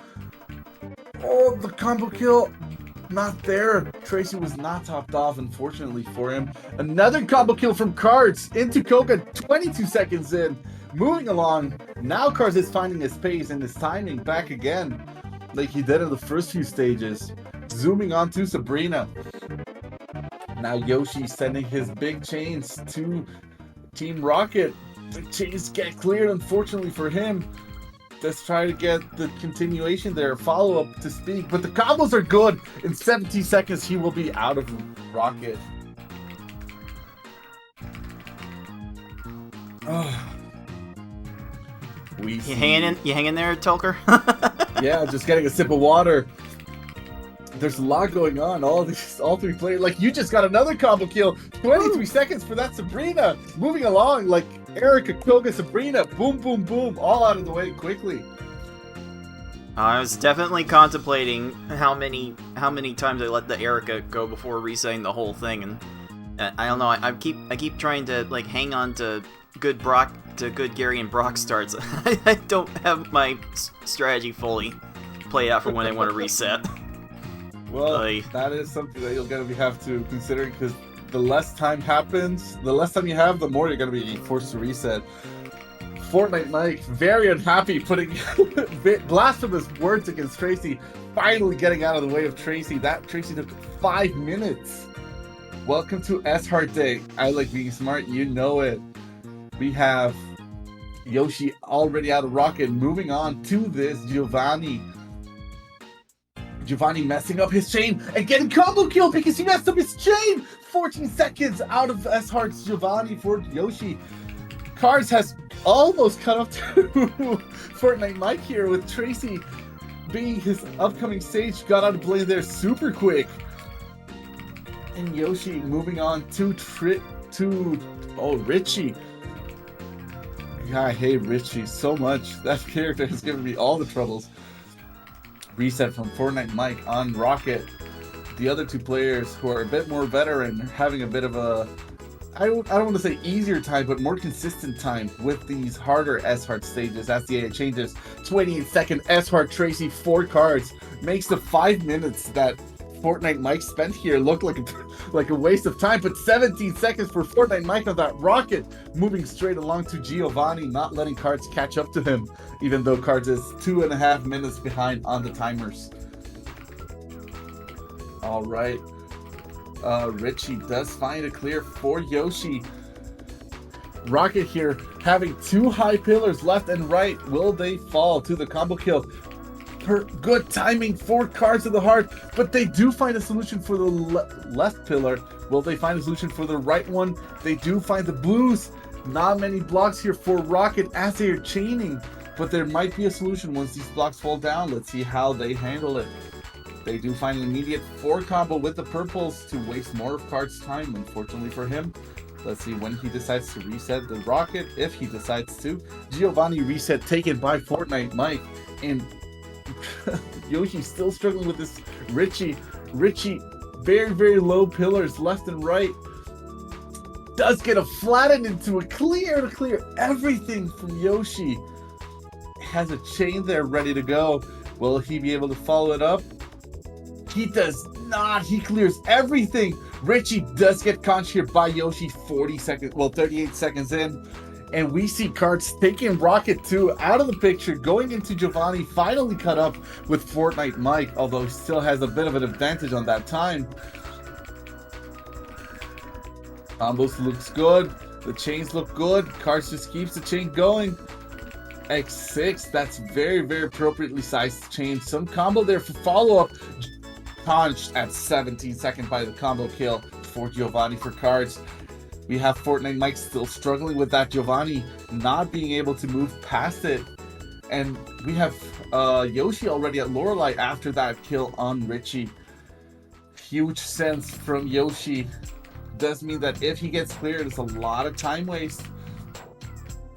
Oh, the combo kill. Not there. Tracy was not topped off, unfortunately for him. Another combo kill from Cards into Coca 22 seconds in. Moving along. Now Cards is finding his pace and his timing back again, like he did in the first few stages. Zooming on to Sabrina. Now Yoshi sending his big chains to Team Rocket. The chains get cleared, unfortunately for him. Let's try to get the continuation there, follow-up to speak, but the combos are good. In 17 seconds, he will be out of Rocket. Oh. You hanging there, Tulker? Yeah, just getting a sip of water. There's a lot going on. All 3 players. Like, you just got another combo kill. 23 seconds for that Sabrina. Moving along like Erica, Koga, Sabrina. Boom, boom, boom. All out of the way quickly. I was definitely contemplating how many times I let the Erica go before resetting the whole thing, and I don't know. I keep trying to like hang on to good Gary and Brock starts. I don't have my strategy fully played out for when I want to reset. Well, that is something that you're going to have to consider, because the less time happens, the less time you have, the more you're going to be forced to reset. Fortnite Mike, very unhappy, putting blasphemous words against Tracy, finally getting out of the way of Tracy. That Tracy took 5 minutes. Welcome to S-Heart Day. I like being smart, you know it. We have Yoshi already out of rocket. Moving on to this, Giovanni. Giovanni messing up his chain and getting combo kill because he messed up his chain. 14 seconds out of S-Heart's Giovanni for Yoshi. Cards has almost cut off to Fortnite Mike here, with Tracy being his upcoming stage. Got out of play there super quick. And Yoshi moving on to Richie. I hate Richie so much. That character has given me all the troubles. Reset from Fortnite Mike on Rocket. The other two players who are a bit more veteran having a bit of a, I don't want to say easier time, but more consistent time with these harder S-Heart stages as the AI changes. 28-second S-Heart Tracy, 4 cards. Makes the 5 minutes that Fortnite Mike spent here look like a waste of time, but 17 seconds for Fortnite Mike on that rocket, moving straight along to Giovanni, not letting cards catch up to him, even though cards is 2.5 minutes behind on the timers. All right, Richie does find a clear for Yoshi. Rocket here having 2 high pillars left and right. Will they fall to the combo kill? Good timing for Cards of the Heart, but they do find a solution for the left pillar. Will they find a solution for the right one? They do find the blues. Not many blocks here for Rocket as they are chaining, but there might be a solution once these blocks fall down. Let's see how they handle it. They do find an immediate 4 combo with the purples to waste more of Card's time, unfortunately for him. Let's see when he decides to reset the Rocket, if he decides to. Giovanni reset taken by Fortnite Mike, and Yoshi still struggling with this Richie. Richie, very, very low pillars left and right. Does get a flattened into a clear to clear everything from Yoshi. Has a chain there ready to go. Will he be able to follow it up? He does not. He clears everything. Richie does get caught here by Yoshi 38 seconds in. And we see Cards taking Rocket 2 out of the picture, going into Giovanni, finally cut up with Fortnite Mike, although he still has a bit of an advantage on that time. Combos looks good. The chains look good. Cards just keeps the chain going. X6, that's very, very appropriately sized chain. Some combo there for follow-up. Punched at 17 seconds by the combo kill for Giovanni for Cards. We have Fortnite Mike still struggling with that Giovanni, not being able to move past it. And we have Yoshi already at Lorelei after that kill on Richie. Huge sense from Yoshi. Does mean that if he gets cleared, it's a lot of time waste.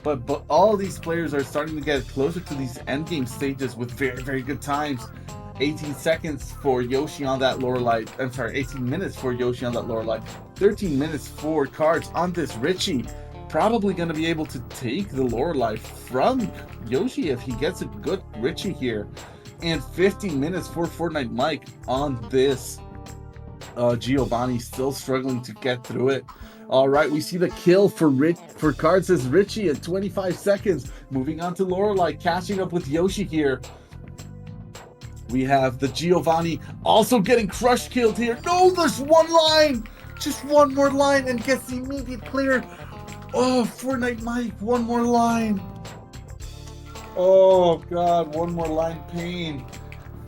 But all these players are starting to get closer to these endgame stages with very, very good times. 18 seconds for Yoshi on that Lorelei. I'm sorry, 18 minutes for Yoshi on that Lorelei. 13 minutes for Cards on this Richie. Probably going to be able to take the Lorelei from Yoshi if he gets a good Richie here. And 15 minutes for Fortnite Mike on this Giovanni, still struggling to get through it. All right, we see the kill for Cards as Richie at 25 seconds. Moving on to Lorelei, catching up with Yoshi here. We have the Giovanni also getting crush killed here. No, there's one line. Just one more line and gets the immediate clear. Oh, Fortnite Mike, one more line. Oh, God, one more line pain.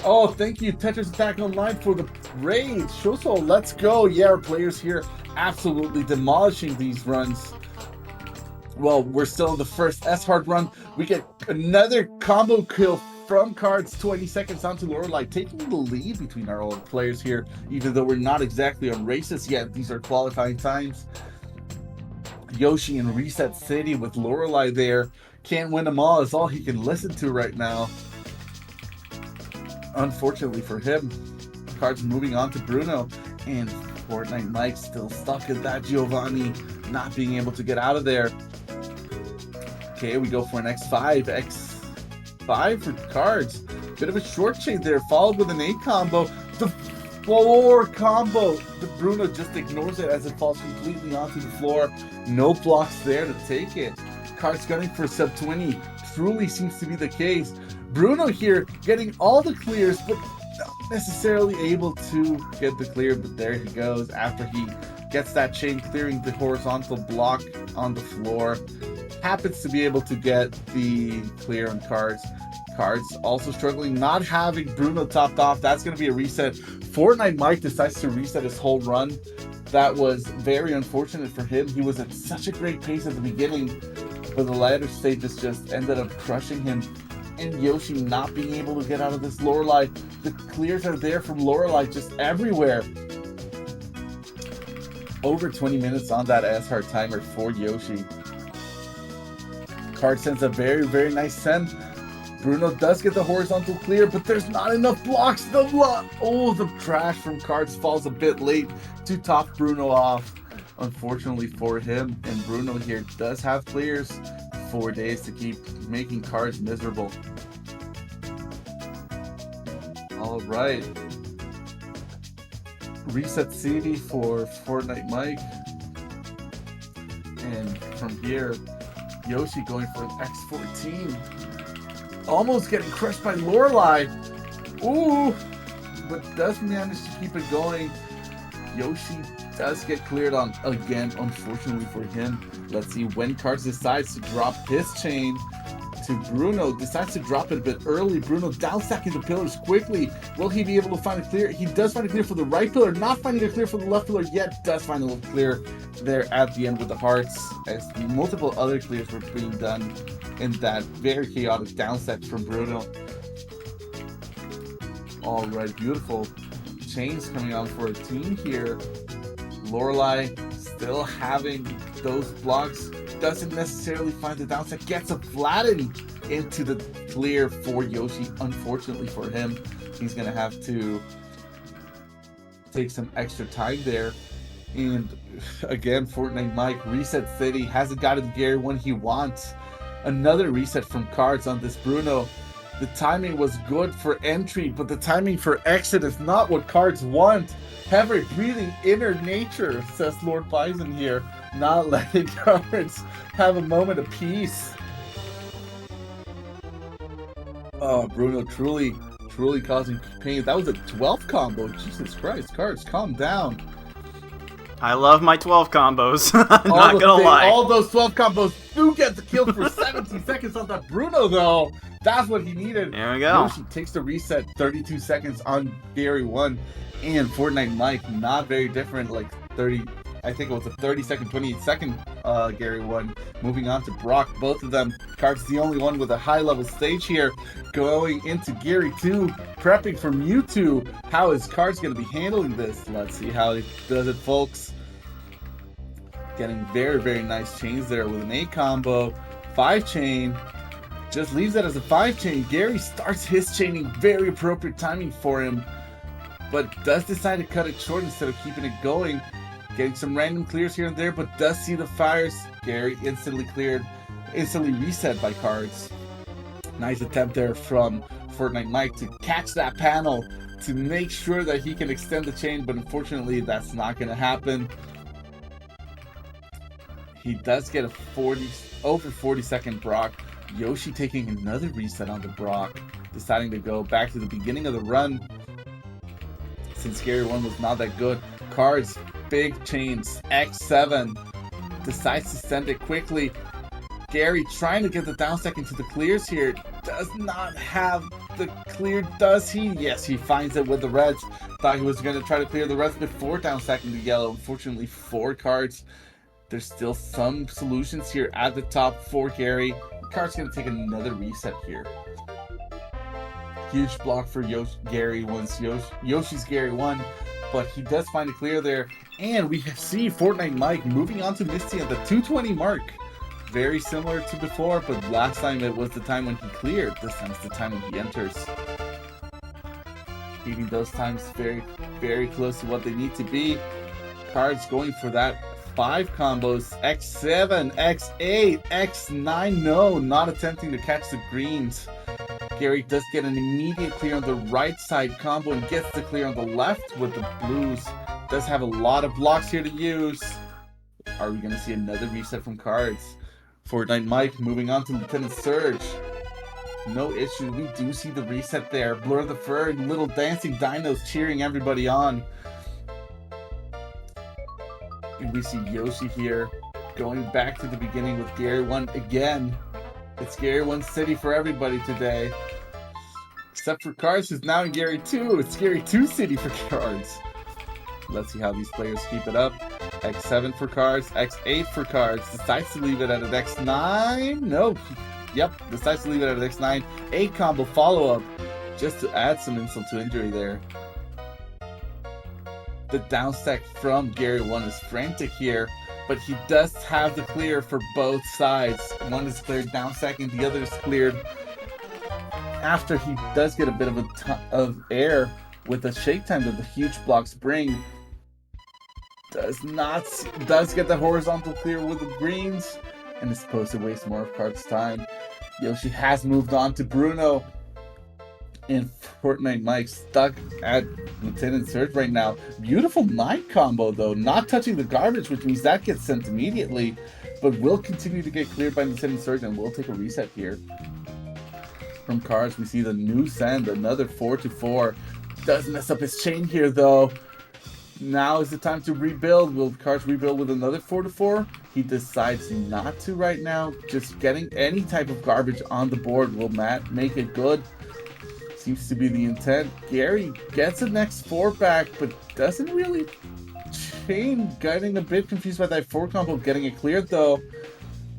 Oh, thank you, Tetris Attack Online, for the raid. Shoso, let's go. Yeah, our players here absolutely demolishing these runs. Well, we're still in the first S-Hard run. We get another combo kill from Cards, 20 seconds onto Lorelei, taking the lead between our own players here, even though we're not exactly on races yet. These are qualifying times. Yoshi in Reset City with Lorelei there. Can't win them all is all he can listen to right now. Unfortunately for him. Cards moving on to Bruno, and Fortnite Mike still stuck at that Giovanni, not being able to get out of there. Okay, we go for an X5. X5 for Cards. Bit of a short chain there, followed with an 8 combo. The floor combo. The Bruno just ignores it as it falls completely onto the floor. No blocks there to take it. Cards gunning for sub 20. Truly seems to be the case. Bruno here getting all the clears, but not necessarily able to get the clear. But there he goes after he gets that chain, clearing the horizontal block on the floor. happens to be able to get the clear on Cards. Cards also struggling, not having Bruno topped off. That's going to be a reset. Fortnite Mike decides to reset his whole run. That was very unfortunate for him. He was at such a great pace at the beginning, but the later stages just ended up crushing him. And Yoshi not being able to get out of this Lorelei. The clears are there from Lorelei just everywhere. Over 20 minutes on that S-Hard timer for Yoshi. Card sends a very, very nice send. Bruno does get the horizontal clear, but there's not enough blocks. The trash from Cards falls a bit late to top Bruno off. Unfortunately for him, and Bruno here does have clears. 4 days to keep making Cards miserable. All right. Reset City for Fortnite Mike. And from here, Yoshi going for an X14. Almost getting crushed by Lorelei. Ooh, but does manage to keep it going. Yoshi does get cleared on again, unfortunately for him. Let's see when Cards decides to drop his chain to Bruno. Decides to drop it a bit early. Bruno down stacking the pillars quickly. Will he be able to find a clear? He does find a clear for the right pillar. Not finding a clear for the left pillar yet. Does find a little clear there at the end with the hearts, as multiple other clears were being done in that very chaotic downset from Bruno. Alright, beautiful chains coming on for a team here. Lorelei still having those blocks, doesn't necessarily find the downset, gets a flatten into the clear for Yoshi. Unfortunately for him, he's gonna have to take some extra time there. And again, Fortnite Mike, Reset City, hasn't gotten the Gary one he wants. Another reset from Cards on this Bruno. The timing was good for entry, but the timing for exit is not what Cards want. Heavy breathing inner nature, says Lord Bison here. Not letting Cards have a moment of peace. Oh, Bruno truly causing pain. That was a 12 combo. Jesus Christ, Cards, calm down. I love my 12 combos. I'm not gonna lie. All those 12 combos do get the kill for 17 seconds on that Bruno, though. That's what he needed. There we go. Yoshi takes the reset, 32 seconds on Gary 1. And Fortnite Mike, not very different, like 30, I think it was a 30-second, 28-second Gary 1. Moving on to Brock, both of them. Cards the only one with a high-level stage here. Going into Gary 2, prepping for Mewtwo. How is Cards going to be handling this? Let's see how he does it, folks. Getting very, very nice chains there with an 8 combo. 5 chain. Just leaves it as a 5 chain. Gary starts his chaining, very appropriate timing for him, but does decide to cut it short instead of keeping it going. Getting some random clears here and there, but does see the fires. Gary instantly cleared, instantly reset by Cards. Nice attempt there from Fortnite Mike to catch that panel to make sure that he can extend the chain, but unfortunately that's not going to happen. He does get a over 40-second Brock. Yoshi taking another reset on the Brock, deciding to go back to the beginning of the run. Since Gary 1 was not that good. Cards, big chains, X7, decides to send it quickly. Gary trying to get the down second to the clears here. Does not have the clear, does he? Yes, he finds it with the reds. Thought he was going to try to clear the reds before down second to yellow. Unfortunately for Cards, there's still some solutions here at the top for Gary. Cards going to take another reset here. Huge block for Gary once Yoshi's Gary 1, but he does find a clear there. And we see Fortnite Mike moving on to Misty at the 220 mark. Very similar to before, but last time it was the time when he cleared. This time it's the time when he enters. Keeping those times very, very close to what they need to be. Cards going for that 5 combos, X7, X8, X9, no, not attempting to catch the greens. Gary does get an immediate clear on the right side combo and gets the clear on the left with the blues. Does have a lot of blocks here to use. Are we going to see another reset from Cards? Fortnite Mike moving on to Lieutenant Surge. No issue, we do see the reset there. Blur the Fur, little dancing dinos cheering everybody on. And we see Yoshi here going back to the beginning with Gary 1 again. It's Gary 1 City for everybody today. Except for Cards, who's now in Gary 2. It's Gary 2 City for Cards. Let's see how these players keep it up. X7 for Cards, X8 for Cards. Decides to leave it at an X9. No. Yep, decides to leave it at an X9. 8 combo follow-up. Just to add some insult to injury there. The down stack from Gary 1 is frantic here, but he does have the clear for both sides. One is cleared down stack and the other is cleared after he does get a bit of air with the shake time that the huge blocks bring. Does get the horizontal clear with the greens and is supposed to waste more of Cards' time. Yoshi has moved on to Bruno. And Fortnite Mike stuck at Lieutenant Surge right now. Beautiful 9 combo though, not touching the garbage, which means that gets sent immediately, but will continue to get cleared by Lieutenant Surge and will take a reset here. From Cards, we see the new send, another 4-4. Does mess up his chain here though. Now is the time to rebuild. Will Cards rebuild with another 4-4? He decides not to right now. Just getting any type of garbage on the board will make it good. Seems to be the intent. Gary gets the next 4 back, but doesn't really chain. Getting a bit confused by that 4 combo, getting it cleared though.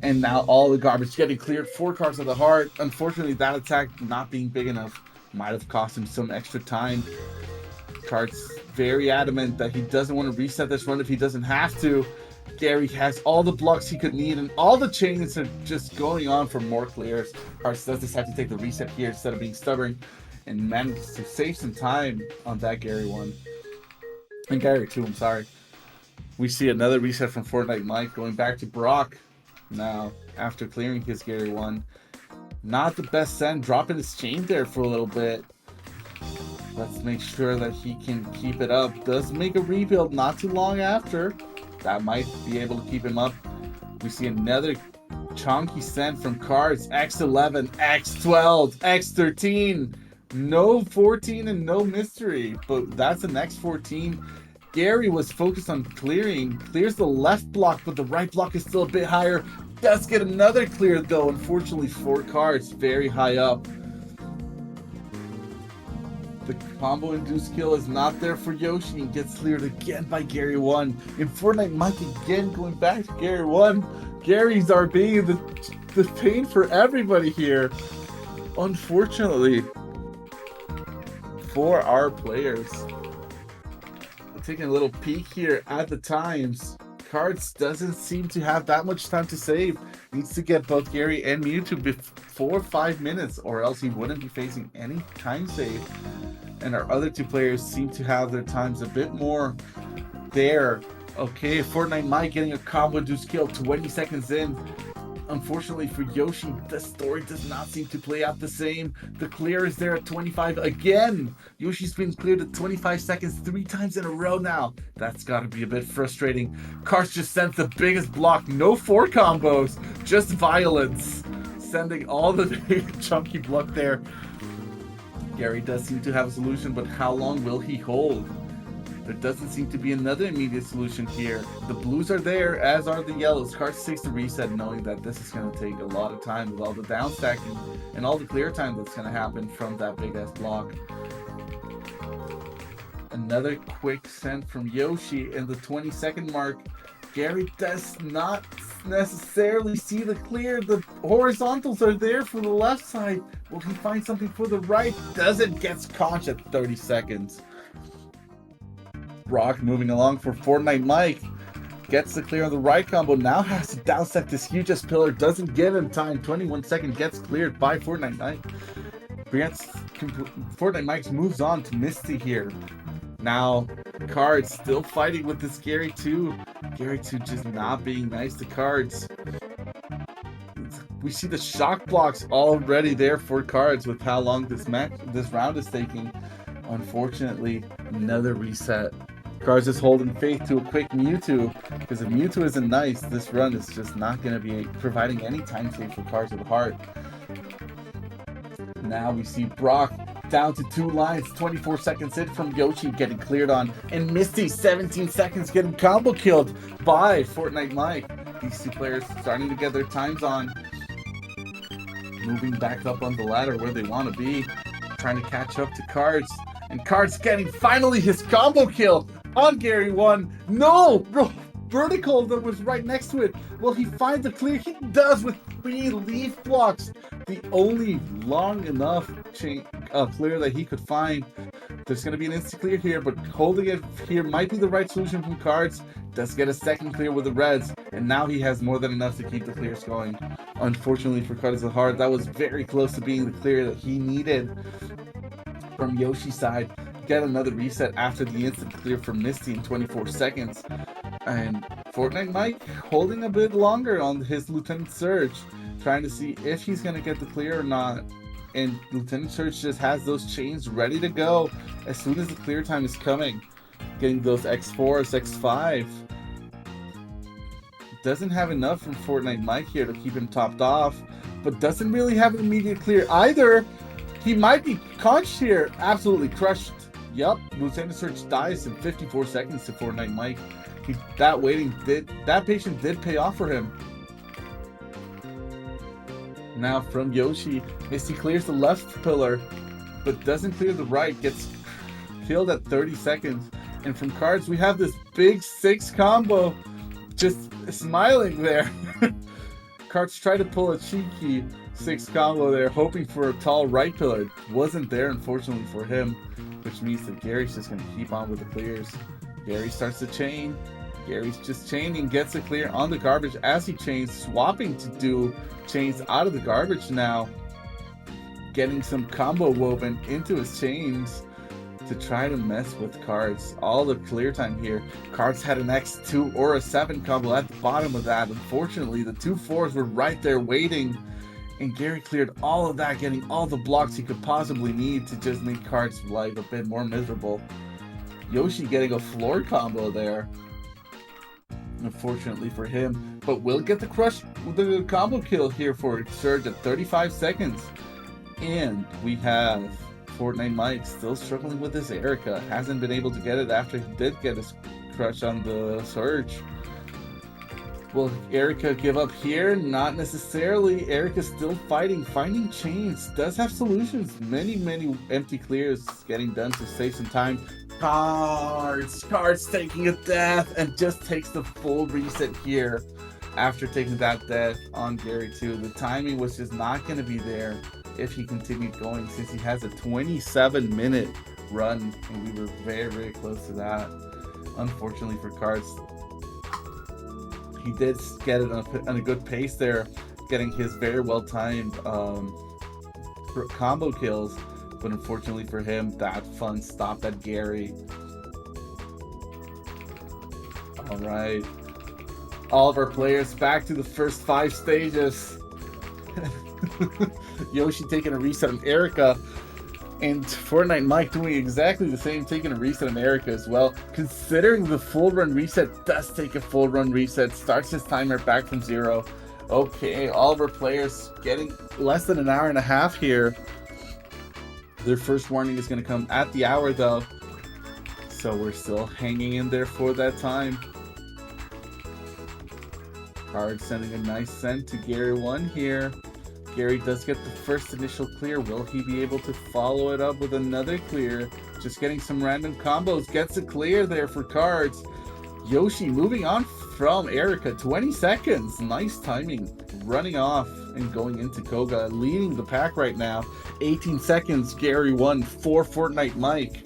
And now all the garbage getting cleared. 4 Cards of the heart. Unfortunately, that attack not being big enough might have cost him some extra time. Cards very adamant that he doesn't want to reset this run if he doesn't have to. Gary has all the blocks he could need, and all the chains are just going on for more clears. Cards does decide to take the reset here instead of being stubborn, and manages to save some time on that Gary 1. And Gary 2, I'm sorry. We see another reset from Fortnite Mike going back to Brock now after clearing his Gary 1. Not the best send, dropping his chain there for a little bit. Let's make sure that he can keep it up. Does make a rebuild not too long after. That might be able to keep him up. We see another chunky send from Cards. X11, X12, X13. No 14 and no mystery, but that's an X14. Gary was focused on clearing. Clears the left block, but the right block is still a bit higher. Does get another clear though. Unfortunately, 4 Cards very high up. The combo induced kill is not there for Yoshi and gets cleared again by Gary 1. And Fortnite Mike again going back to Gary 1. Gary's RB, the pain for everybody here. Unfortunately, for our players. Taking a little peek here at the times. Cards doesn't seem to have that much time to save. Needs to get both Gary and Mewtwo before 5 minutes, or else he wouldn't be facing any time save. And our other 2 players seem to have their times a bit more there. Okay, Fortnite Mike getting a combo induced kill 20 seconds in. Unfortunately for Yoshi, the story does not seem to play out the same. The clear is there at 25 again. Yoshi's been cleared at 25 seconds 3 times in a row now. That's got to be a bit frustrating. Karst just sends the biggest block. No 4 combos, just violence. Sending all the big chunky block there. Gary does seem to have a solution, but how long will he hold? There doesn't seem to be another immediate solution here. The blues are there, as are the yellows. Karst takes the reset, knowing that this is going to take a lot of time with all the down stacking and all the clear time that's going to happen from that big ass block. Another quick send from Yoshi in the 20-second mark. Gary does not necessarily see the clear. The horizontals are there for the left side. Will he find something for the right? Doesn't. Gets caught at 30 seconds. Brock moving along for Fortnite Mike. Gets the clear on the right combo. Now has to downstack this huge ass pillar. Doesn't give him time. 21 seconds gets cleared by Fortnite Mike. Fortnite Mike moves on to Misty here. Now, Cards still fighting with this Gary 2. Gary 2 just not being nice to Cards. We see the shock blocks already there for Cards with how long this round is taking. Unfortunately, another reset. Cards is holding faith to a quick Mewtwo, because if Mewtwo isn't nice, this run is just not going to be providing any time save for Cards of the Heart. Now we see Brock down to 2 lines, 24 seconds in from Yoshi getting cleared on, and Misty 17 seconds getting combo killed by Fortnite Mike. These two players starting to get their times on. Moving back up on the ladder where they want to be. Trying to catch up to Cards. And Cards getting finally his combo kill on Gary 1. No! Bro, vertical that was right next to it. Will he find the clear? He does with 3 leaf blocks. The only long enough clear that he could find. There's going to be an instant clear here, but holding it here might be the right solution from Cards. Does get a second clear with the reds, and now he has more than enough to keep the clears going. Unfortunately for Cards of Heart, that was very close to being the clear that he needed. From Yoshi's side, get another reset after the instant clear from Misty in 24 seconds. And Fortnite Mike holding a bit longer on his Lieutenant Surge, trying to see if he's going to get the clear or not. And Lieutenant Surge just has those chains ready to go as soon as the clear time is coming. Getting those X4s, X5. Doesn't have enough from Fortnite Mike here to keep him topped off, but doesn't really have an immediate clear either. He might be conched here. Absolutely crushed. Yup, Lieutenant Surge dies in 54 seconds to Fortnite Mike. That patience did pay off for him. Now from Yoshi, Misty clears the left pillar, but doesn't clear the right, gets killed at 30 seconds. And from Cards, we have this big 6 combo, just smiling there. Cards tried to pull a cheeky 6 combo there, hoping for a tall right pillar. It wasn't there, unfortunately for him, which means that Gary's just going to keep on with the clears. Gary starts to chain. Gary's just chaining, gets a clear on the garbage as he chains, swapping to do chains out of the garbage now. Getting some combo woven into his chains to try to mess with Cards. All the clear time here. Cards had an X2 or a 7 combo at the bottom of that. Unfortunately, the 2 4s were right there waiting. And Gary cleared all of that, getting all the blocks he could possibly need to just make Cards' life a bit more miserable. Yoshi getting a floor combo there. Unfortunately for him, but will get the combo kill here for Surge at 35 seconds. And we have Fortnite Mike still struggling with his Erica. Hasn't been able to get it after he did get his crush on the Surge. Will Erica give up here? Not necessarily. Erica's still fighting, finding chains. Does have solutions. Many empty clears getting done to save some time. Cards taking a death and just takes the full reset here after taking that death on Gary 2. The timing was just not going to be there if he continued going, since he has a 27-minute run, and we were very close to that. Unfortunately for Cards, he did get it on a good pace there, getting his very well-timed combo kills. But unfortunately for him, that fun stopped at Gary. Alright. All of our players back to the first 5 stages. Yoshi taking a reset on Erica. And Fortnite Mike doing exactly the same, taking a reset on Erica as well. Considering the full run reset does take a full run reset. Starts his timer back from 0. Okay, all of our players getting less than an hour and a half here. Their first warning is going to come at the hour though, so we're still hanging in there for that time. Card sending a nice send to Gary 1 here. Gary does get the first initial clear. Will he be able to follow it up with another clear? Just getting some random combos. Gets a clear there for Cards. Yoshi moving on from Erica. 20 seconds. Nice timing. Running off and going into Koga. Leading the pack right now. 18 seconds. Gary 1 for Fortnite Mike.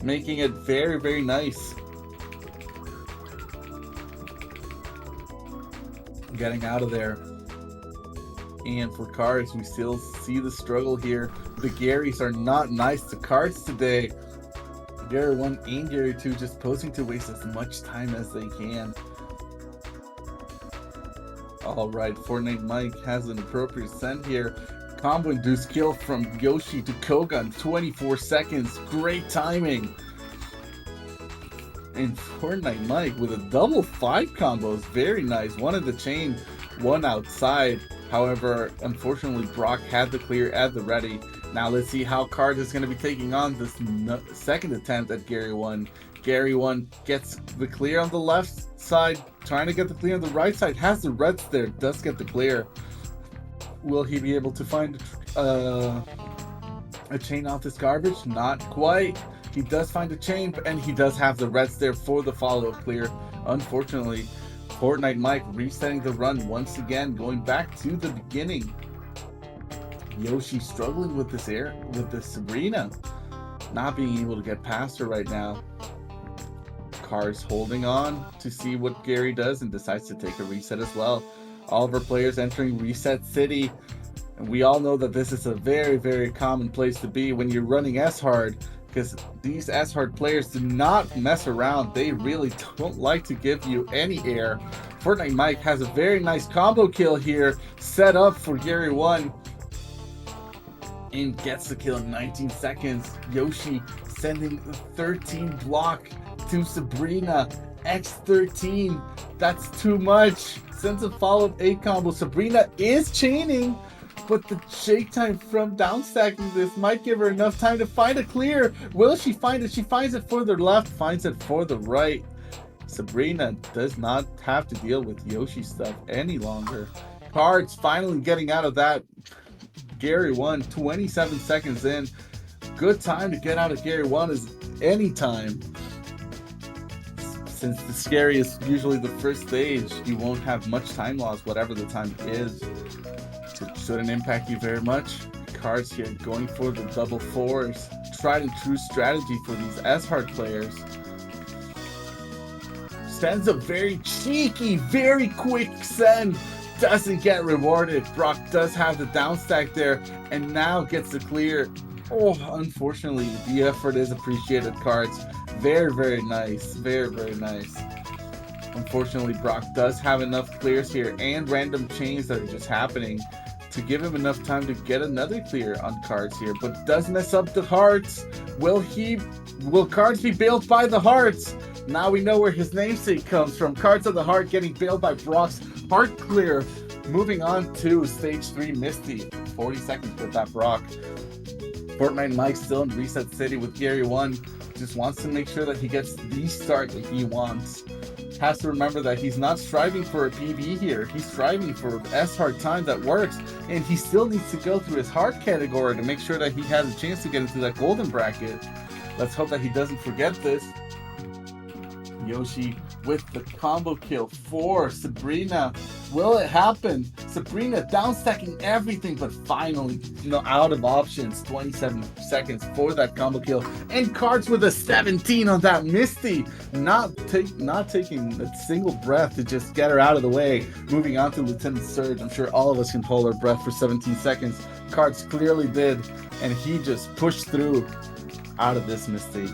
Making it very nice. Getting out of there. And for Cards, we still see the struggle here. The Garys are not nice to Cards today. Gary 1 and Gary 2 just posing to waste as much time as they can. Alright, Fortnite Mike has an appropriate send here. Combo induced kill from Yoshi to Koga in 24 seconds. Great timing. And Fortnite Mike with a double 5 combos. Very nice. One in the chain, one outside. However, unfortunately, Brock had the clear at the ready. Now let's see how Cards is going to be taking on this second attempt at Gary 1. Gary 1 gets the clear on the left side, trying to get the clear on the right side. Has the reds there. Does get the clear. Will he be able to find a chain off this garbage? Not quite. He does find a chain, and he does have the reds there for the follow-up clear. Unfortunately, Fortnite Mike resetting the run once again, going back to the beginning. Yoshi struggling with this Sabrina, not being able to get past her right now. Cars holding on to see what Gary does and decides to take a reset as well. All of our players entering Reset City. And we all know that this is a very, very common place to be when you're running S-Hard, because these S-Hard players do not mess around. They really don't like to give you any air. Fortnite Mike has a very nice combo kill here, set up for Gary 1. And gets the kill in 19 seconds. Yoshi sending the 13 block to Sabrina. X13. That's too much. Sends a follow-up 8 combo. Sabrina is chaining, but the shake time from downstacking this might give her enough time to find a clear. Will she find it? She finds it for the left, finds it for the right. Sabrina does not have to deal with Yoshi stuff any longer. Cards finally getting out of that. Gary 1, 27 seconds in. Good time to get out of Gary 1 is any time. Since the scary is usually the first stage, you won't have much time loss, whatever the time is. It shouldn't impact you very much. Cards here going for the double fours. Tried and true strategy for these S-Hard players. Sends a very cheeky, very quick send. Doesn't get rewarded. Brock does have the downstack there and now gets the clear. Oh, unfortunately, the effort is appreciated, Cards. Very, very nice. Very, very nice. Unfortunately, Brock does have enough clears here and random chains that are just happening to give him enough time to get another clear on Cards here, but does mess up the hearts. Will Cards be bailed by the hearts? Now we know where his namesake comes from. Cards of the Heart getting bailed by Brock's heart clear. Moving on to stage 3, Misty. 40 seconds with that Brock. Fortnite Mike still in Reset City with Gary 1. Just wants to make sure that he gets the start that he wants. Has to remember that he's not striving for a PB here. He's striving for S-Hard time that works. And he still needs to go through his hard category to make sure that he has a chance to get into that golden bracket. Let's hope that he doesn't forget this. Yoshi with the combo kill for Sabrina. Will it happen? Sabrina downstacking everything, but finally out of options. 27 seconds for that combo kill. And Cards with a 17 on that Misty. Not taking a single breath to just get her out of the way. Moving on to Lieutenant Surge. I'm sure all of us can hold our breath for 17 seconds. Cards clearly did. And he just pushed through out of this Misty.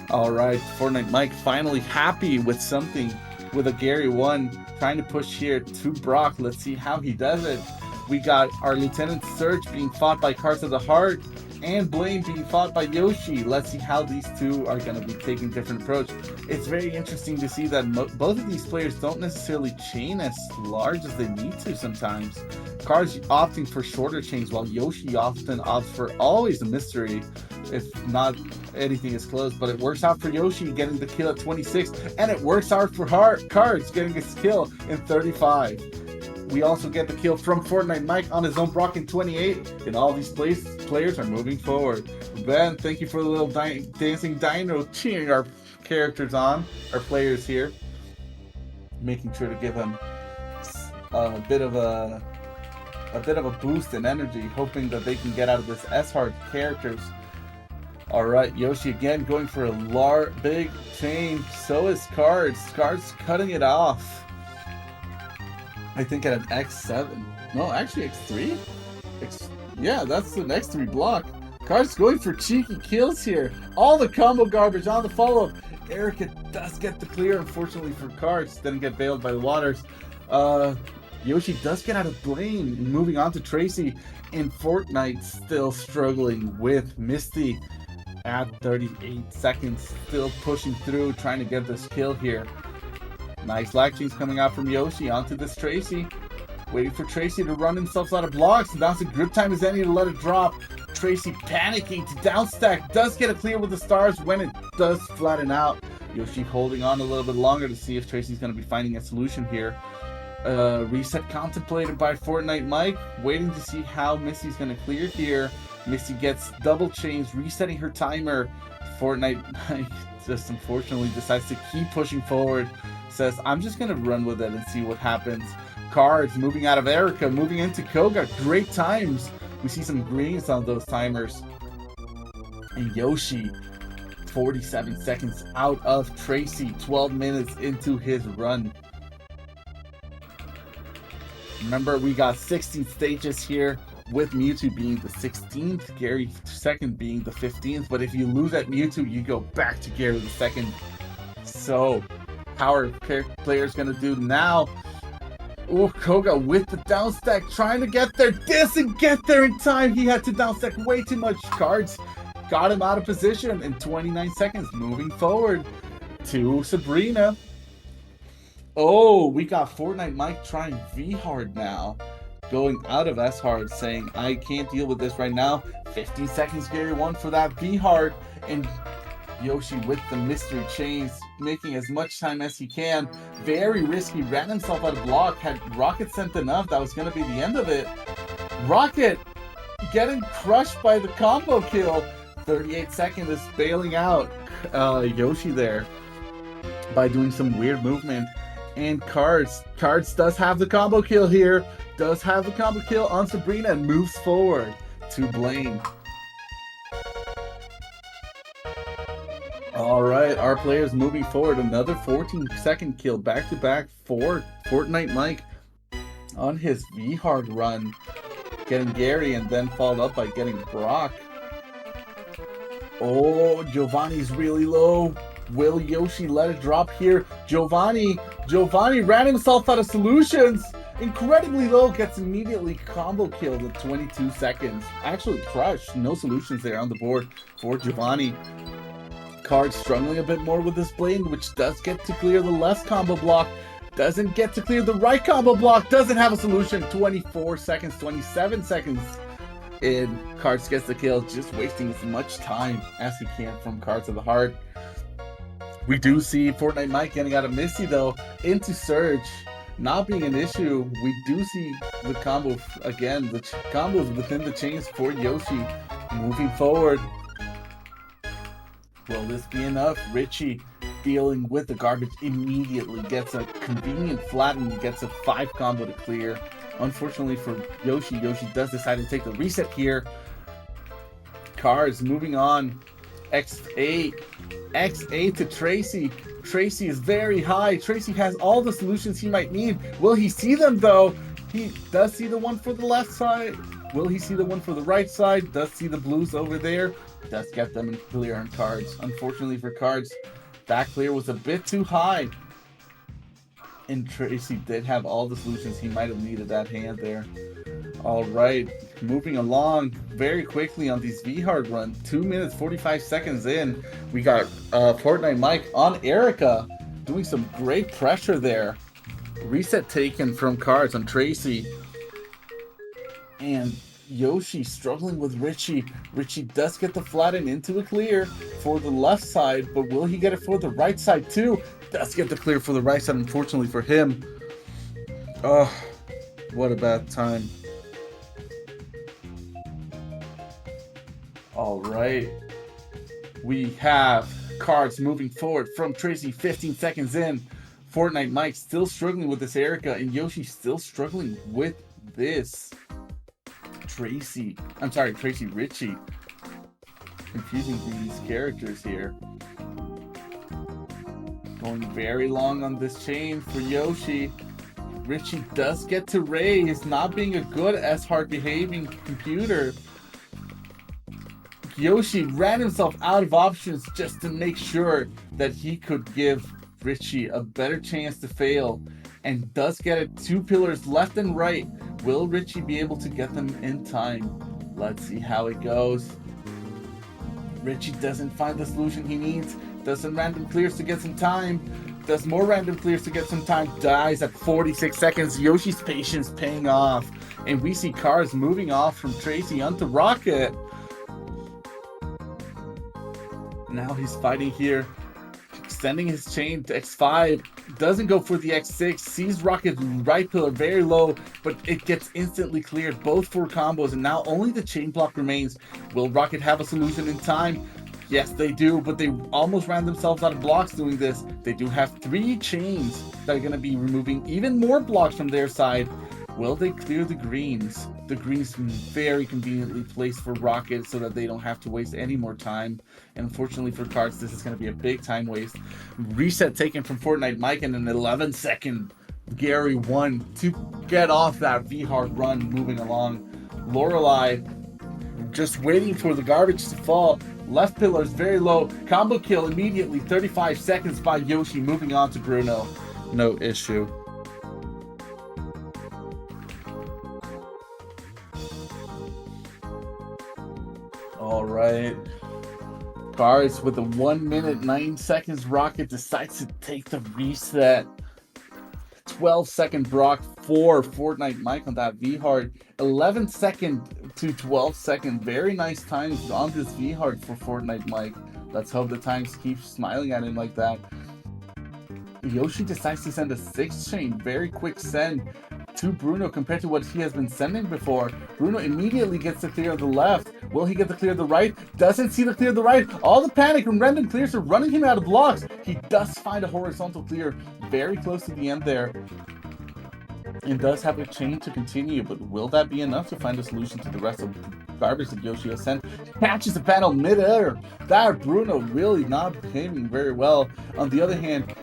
Alright, Fortnite Mike finally happy with something with a Gary 1 trying to push here to Brock. Let's see how he does it. We got our Lieutenant Surge being fought by Cards of the Heart and Blaine being fought by Yoshi. Let's see how these two are going to be taking different approach. It's very interesting to see that both of these players don't necessarily chain as large as they need to sometimes. Cards opting for shorter chains while Yoshi often opts for always a mystery. If not, anything is close, but it works out for Yoshi getting the kill at 26, and it works out for Cards getting his kill in 35. We also get the kill from Fortnite Mike on his own Brock in 28, and all these players are moving forward. Ben, thank you for the little dancing dino cheering our characters on, our players here, making sure to give them a bit of a boost in energy, hoping that they can get out of this S-Hard characters. Alright, Yoshi again going for a big chain. So is Cards. Cards cutting it off. I think at an X7. No, actually X3? Yeah, that's the X3 block. Cards going for cheeky kills here. All the combo garbage on the follow-up. Erica does get the clear, unfortunately for Cards. Didn't get bailed by the waters. Yoshi does get out of Blaine. Moving on to Tracy. And Fortnite still struggling with Misty. At 38 seconds, still pushing through, trying to get this kill here. Nice lag chains coming out from Yoshi onto this Tracy. Waiting for Tracy to run himself out of blocks. That's a good time as any to let it drop. Tracy panicking to downstack. Does get a clear with the stars when it does flatten out. Yoshi holding on a little bit longer to see if Tracy's going to be finding a solution here. Reset contemplated by Fortnite Mike, waiting to see how Misty's going to clear here. Misty gets double chains, resetting her timer. Fortnite Mike just unfortunately decides to keep pushing forward. Says, I'm just going to run with it and see what happens. Cards moving out of Erica, moving into Koga. Great times. We see some greens on those timers. And Yoshi, 47 seconds out of Tracy, 12 minutes into his run. Remember, we got 16 stages here, with Mewtwo being the 16th, Gary second being the 15th. But if you lose at Mewtwo, you go back to Gary the second. So, how are players going to do now? Oh, Koga with the down stack, trying to get there. Doesn't get there in time. He had to down stack way too much. Cards got him out of position in 29 seconds. Moving forward to Sabrina. Oh, we got Fortnite Mike trying V-Hard now. Going out of S-Hard, saying, I can't deal with this right now. 15 seconds, Gary won for that V-Hard. And Yoshi with the mystery chains, making as much time as he can. Very risky, ran himself out of block. Had Rocket sent enough, that was going to be the end of it. Rocket getting crushed by the combo kill. 38 seconds is bailing out Yoshi there by doing some weird movement. And Cards does have the combo kill here. Does have the combo kill on Sabrina and moves forward to Blaine. Alright, our players moving forward. Another 14-second kill back-to-back for Fortnite Mike on his V-Hard run. Getting Gary and then followed up by getting Brock. Oh, Giovanni's really low. Will Yoshi let it drop here? Giovanni ran himself out of solutions. Incredibly low, gets immediately combo killed at 22 seconds. Actually crushed. No solutions there on the board for Giovanni. Card struggling a bit more with this Blaine, which does get to clear the left combo block. Doesn't get to clear the right combo block. Doesn't have a solution. 24 seconds, 27 seconds. And Cards gets the kill, just wasting as much time as he can from Cards of the Heart. We do see Fortnite Mike getting out of Misty though, into Surge. Not being an issue. We do see the combo again, the combos within the chains for Yoshi. Moving forward. Will this be enough? Richie dealing with the garbage immediately. Gets a convenient flatten, gets a 5 combo to clear. Unfortunately for Yoshi, Yoshi does decide to take the reset here. Cards moving on. X8 to Tracy. Tracy is very high. Tracy has all the solutions he might need. Will he see them though? He does see the one for the left side. Will he see the one for the right side? Does see the blues over there. Does get them in clear on Cards. Unfortunately for Cards, that clear was a bit too high. And Tracy did have all the solutions he might have needed that hand there. Alright, moving along very quickly on these V-Hard run. 2 minutes, 45 seconds in. We got Fortnite Mike on Erica doing some great pressure there. Reset taken from Cards on Tracy. And Yoshi struggling with Richie. Richie does get the flatten into a clear for the left side, but will he get it for the right side too? Does get the clear for the right side, unfortunately for him. Oh, what a bad time. Alright. We have Cards moving forward from Tracy, 15 seconds in. Fortnite Mike still struggling with this Erica, and Yoshi still struggling with this Tracy Richie. Confusing these characters here. Going very long on this chain for Yoshi. Richie does get to raise, not being a good S-Hard behaving computer. Yoshi ran himself out of options just to make sure that he could give Richie a better chance to fail, and does get it 2 pillars left and right. Will Richie be able to get them in time? Let's see how it goes. Richie doesn't find the solution he needs. Does some random clears to get some time. Does more random clears to get some time. Dies at 46 seconds. Yoshi's patience paying off. And we see Cards moving off from Tracy onto Rocket. Now he's fighting here. sending his chain to X5, doesn't go for the X6, sees Rocket's right pillar very low, but it gets instantly cleared, both for combos, and now only the chain block remains. Will Rocket have a solution in time? Yes, they do, but they almost ran themselves out of blocks doing this. They do have 3 chains that are going to be removing even more blocks from their side. Will they clear the greens? The greens very conveniently placed for Rocket so that they don't have to waste any more time. And unfortunately for Cards, this is going to be a big time waste. Reset taken from Fortnite Mike and an 11-second Gary 1 to get off that V-Hard run moving along. Lorelei just waiting for the garbage to fall. Left pillar is very low. Combo kill immediately. 35 seconds by Yoshi. Moving on to Bruno. No issue. All right. Cards with a 1 minute 9 seconds. Rocket decides to take the reset. 12-second Brock for Fortnite Mike on that V-Hard. 11-second to 12-second. Very nice times on this V-Hard for Fortnite Mike. Let's hope the times keep smiling at him like that. Yoshi decides to send a 6 chain. Very quick send to Bruno compared to what he has been sending before. Bruno immediately gets the clear on the left. Will he get the clear on the right? Doesn't see the clear on the right. All the panic and random clears are running him out of blocks. He does find a horizontal clear very close to the end there. And does have a chain to continue, but will that be enough to find a solution to the rest of the garbage that Yoshi has sent? Catches the panel mid-air. That Bruno really not behaving very well. On the other hand,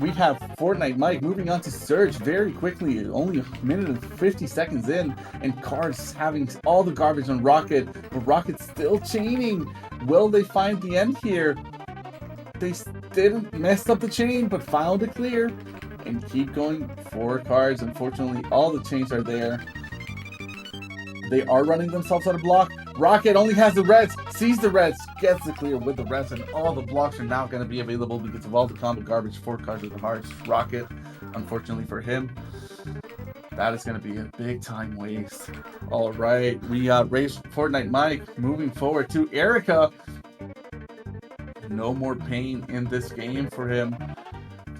we have Fortnite Mike moving on to Surge very quickly, only a minute and 50 seconds in, and Cards having all the garbage on Rocket, but Rocket's still chaining. Will they find the end here? They didn't mess up the chain, but found a clear and keep going for Cards. Unfortunately, all the chains are there. They are running themselves out of block. Rocket only has the reds, sees the reds, gets the clear with the reds, and all the blocks are now going to be available because of all the combo garbage for Cards with the hearts. Rocket, unfortunately for him, that is going to be a big time waste. All right, we race Fortnite Mike moving forward to Erica. No more pain in this game for him.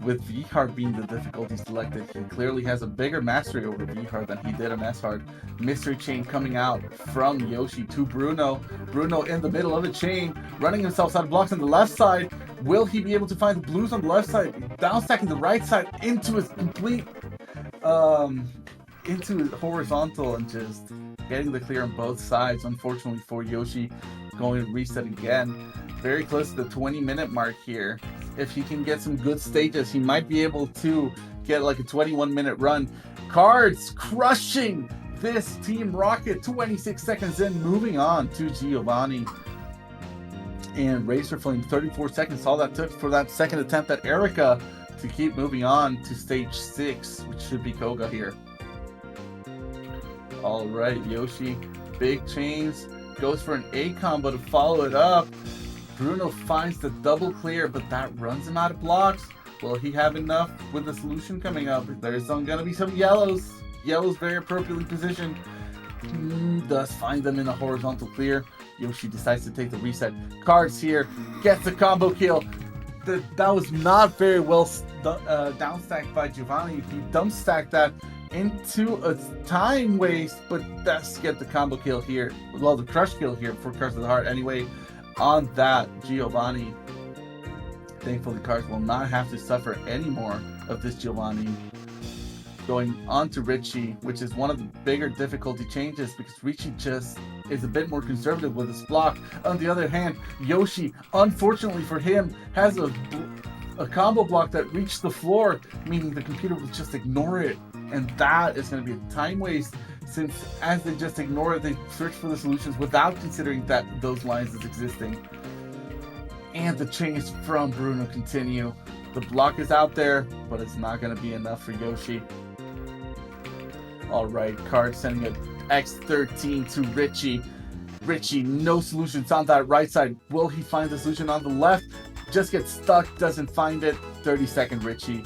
With V-Hard being the difficulty selected, he clearly has a bigger mastery over V-Hard than he did on S-Hard. Mystery chain coming out from Yoshi to Bruno. Bruno in the middle of the chain, running himself out of blocks on the left side. Will he be able to find the blues on the left side? Down stacking the right side into his complete, into his horizontal and just getting the clear on both sides. Unfortunately for Yoshi, going to reset again. Very close to the 20-minute mark here. If he can get some good stages, he might be able to get like a 21-minute run. Cards crushing this Team Rocket. 26 seconds in, moving on to Giovanni. And Racer Flame, 34 seconds. All that took for that second attempt at Erica to keep moving on to stage 6, which should be Koga here. All right, Yoshi, big chains, goes for an A combo to follow it up. Bruno finds the double clear, but that runs him out of blocks. Will he have enough with the solution coming up? There's going to be some yellows. Yellows very appropriately positioned. Does find them in a horizontal clear. Yoshi decides to take the reset. Cards here, gets the combo kill. That was not very well down stacked by Giovanni. He dump stacked that into a time waste, but does get the combo kill here. Well, the crush kill here for Curse of the Heart anyway. On that, Giovanni. Thankfully, Cards will not have to suffer any more of this Giovanni. Going on to Richie, which is one of the bigger difficulty changes because Richie just is a bit more conservative with his block. On the other hand, Yoshi, unfortunately for him, has a combo block that reached the floor, meaning the computer will just ignore it. And that is going to be a time waste, since as they just ignore it, they search for the solutions without considering that those lines is existing. And the chains from Bruno continue. The block is out there, but it's not going to be enough for Yoshi. All right, Card sending an X13 to Richie. Richie, no solutions on that right side. Will he find the solution on the left? Just gets stuck, doesn't find it. 30-second Richie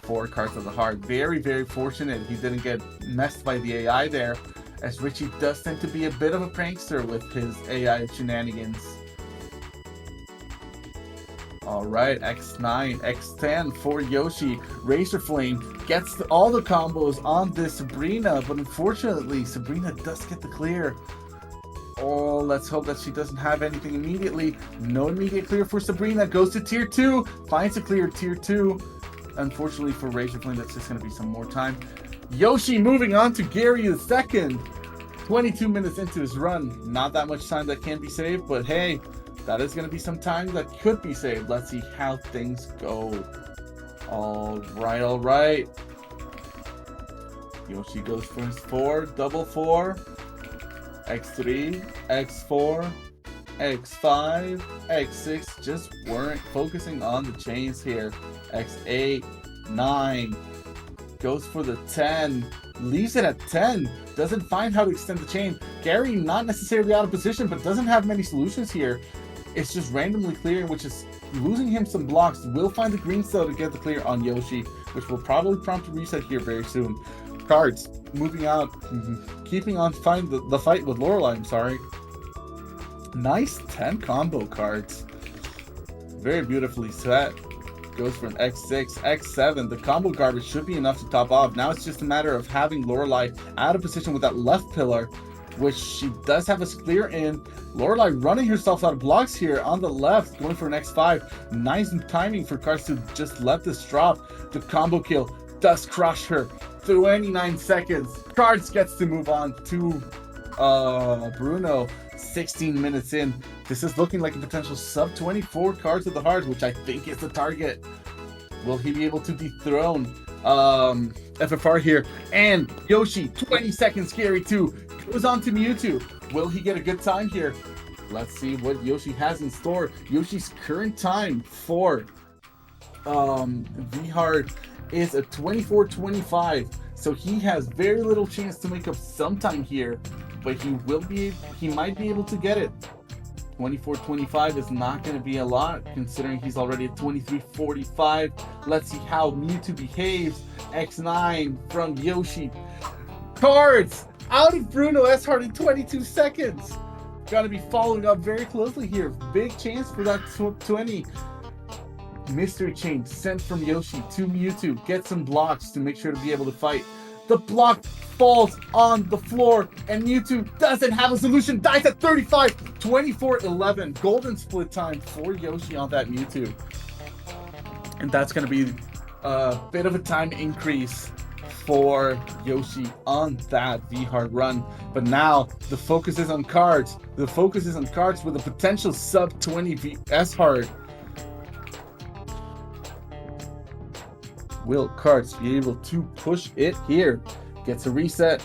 for Cards of the Heart. Very, very fortunate he didn't get messed by the AI there, as Richie does tend to be a bit of a prankster with his AI shenanigans. All right, X9, X10 for Yoshi. Razor Flame gets all the combos on this Sabrina, but unfortunately, Sabrina does get the clear. Oh, let's hope that she doesn't have anything immediately. No immediate clear for Sabrina. Goes to tier 2. Finds a clear tier 2. Unfortunately for Razor Flame, that's just going to be some more time. Yoshi moving on to Gary the second. 22 minutes into his run. Not that much time that can be saved, but hey, that is going to be some time that could be saved. Let's see how things go. All right. Yoshi goes for his 4, double 4. X3, X4, X5, X6, just weren't focusing on the chains here. X8, 9, goes for the 10, leaves it at 10, doesn't find how to extend the chain. Gary not necessarily out of position, but doesn't have many solutions here. It's just randomly clearing, which is losing him some blocks. Will find the green cell to get the clear on Yoshi, which will probably prompt a reset here very soon. Cards moving out, keeping on fighting the fight with Lorelei. I'm sorry. Nice 10 combo cards, very beautifully set. Goes for an X6, X7. The combo garbage should be enough to top off. Now it's just a matter of having Lorelei out of position with that left pillar, which she does have a clear in. Lorelei running herself out of blocks here on the left, going for an X5. Nice timing for Cards to just let this drop. The combo kill does crush her. 29 seconds. Cards gets to move on to Bruno. 16 minutes in. This is looking like a potential sub 24 Cards of the Heart, which I think is the target. Will he be able to dethrone FFR here? And Yoshi, 20 seconds, Gary 2, goes on to Mewtwo. Will he get a good time here? Let's see what Yoshi has in store. Yoshi's current time for V-Hard is a 24:25, so he has very little chance to make up some time here, but he might be able to get it. 24:25 is not going to be a lot considering he's already at 23:45. Let's see how Mewtwo behaves. X9 from Yoshi. Cards out of Bruno S-Hard in 22 seconds. Gotta be following up very closely here. Big chance for that 20. Mystery chain sent from Yoshi to Mewtwo. Get some blocks to make sure to be able to fight. The block falls on the floor and Mewtwo doesn't have a solution. Dies at 35. 24-11. Golden split time for Yoshi on that Mewtwo. And that's going to be a bit of a time increase for Yoshi on that V-Hard run. But now the focus is on Cards. The focus is on Cards with a potential sub 20 S-Hard. Will Cards be able to push it here? Gets a reset.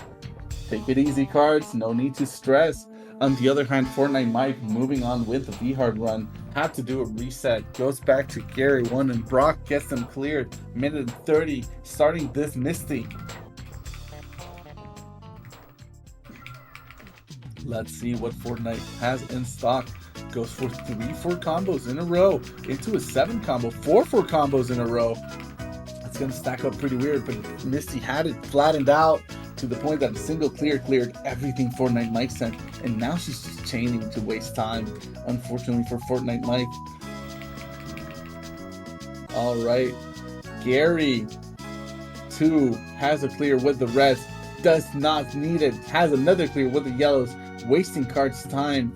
Take it easy, Cards. No need to stress. On the other hand, Fortnite Mike moving on with the V-Hard run. Had to do a reset. Goes back to Gary 1 and Brock gets them cleared. Minute and 30 starting this Misty. Let's see what Fortnite has in stock. Goes for 3-4 combos in a row. Into a 7 combo. 4-4 combos in a row. Going to stack up pretty weird, but Misty had it flattened out to the point that a single clear cleared everything Fortnite Mike sent, and now she's just chaining to waste time, unfortunately for Fortnite Mike. All right, Gary 2 has a clear with the reds, does not need it, has another clear with the yellows, wasting Cards time.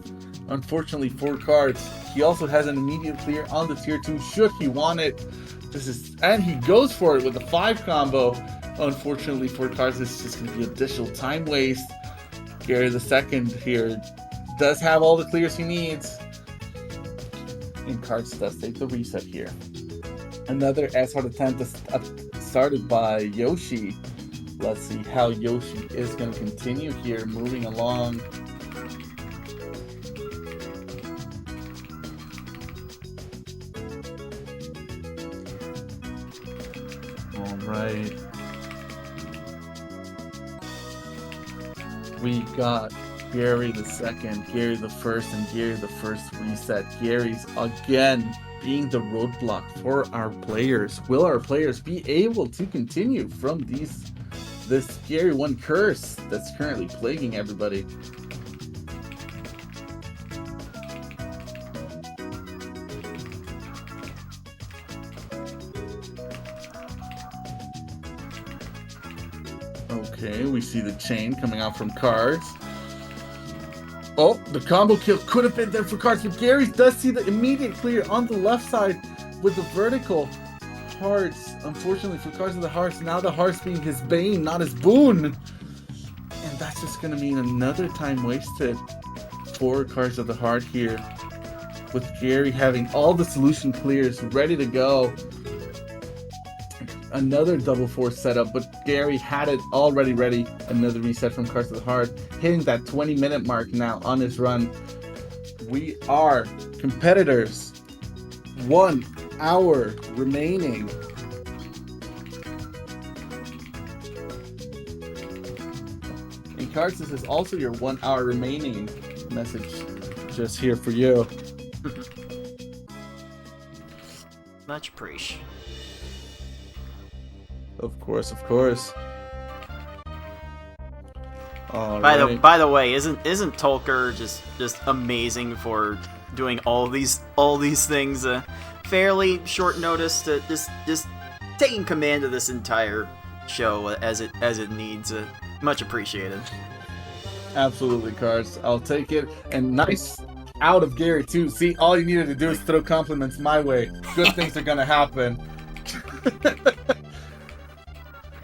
Unfortunately for Cards, he also has an immediate clear on the tier 2 should he want it. And he goes for it with a 5 combo. Unfortunately for Cards, this is just going to be additional time waste. Gary the second here does have all the clears he needs. And Cards does take the reset here. Another S-Hard attempt started by Yoshi. Let's see how Yoshi is going to continue here, moving along. Right. We got Gary the second, Gary the first, and Gary the first reset. Gary's again being the roadblock for our players. Will our players be able to continue from this Gary 1 curse that's currently plaguing everybody? Okay, we see the chain coming out from cards. Oh, the combo kill could have been there for cards, but Gary does see the immediate clear on the left side with the vertical. Hearts, unfortunately for cards of the hearts, now the hearts being his bane, not his boon. And that's just going to mean another time wasted for cards of the heart here. With Gary having all the solution clears ready to go. Another double force setup, but Gary had it already ready. Another reset from cards of the heart, hitting that 20-minute mark now on his run. We are competitors. 1 hour remaining. And cards, this is also your 1 hour remaining message just here for you. Much appreciated. Of course, of course. By the way, isn't Tolker just amazing for doing all these things fairly short notice to just taking command of this entire show as it needs. Much appreciated. Absolutely, cards. I'll take it. And nice out of Gary too. See, all you needed to do is throw compliments my way. Good things are gonna happen.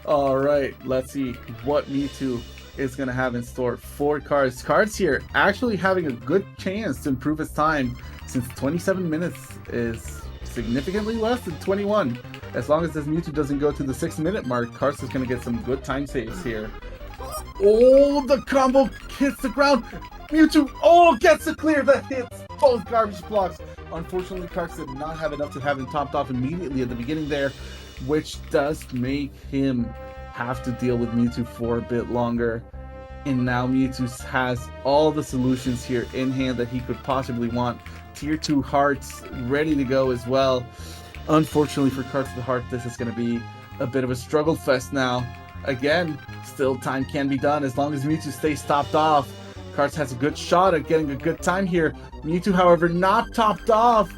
All right, let's see what Mewtwo is going to have in store for cards. Cards here actually having a good chance to improve his time, since 27 minutes is significantly less than 21. As long as this Mewtwo doesn't go to the 6-minute mark, Cards is going to get some good time saves here. Oh, the combo hits the ground. Mewtwo, gets a clear that hits both garbage blocks. Unfortunately, Cards did not have enough to have him topped off immediately at the beginning there, which does make him have to deal with Mewtwo for a bit longer. And now Mewtwo has all the solutions here in hand that he could possibly want. Tier 2 hearts ready to go as well. Unfortunately for Cards of the Heart, this is going to be a bit of a struggle fest now. Again, still time can be done as long as Mewtwo stays topped off. Cards has a good shot at getting a good time here. Mewtwo, however, not topped off.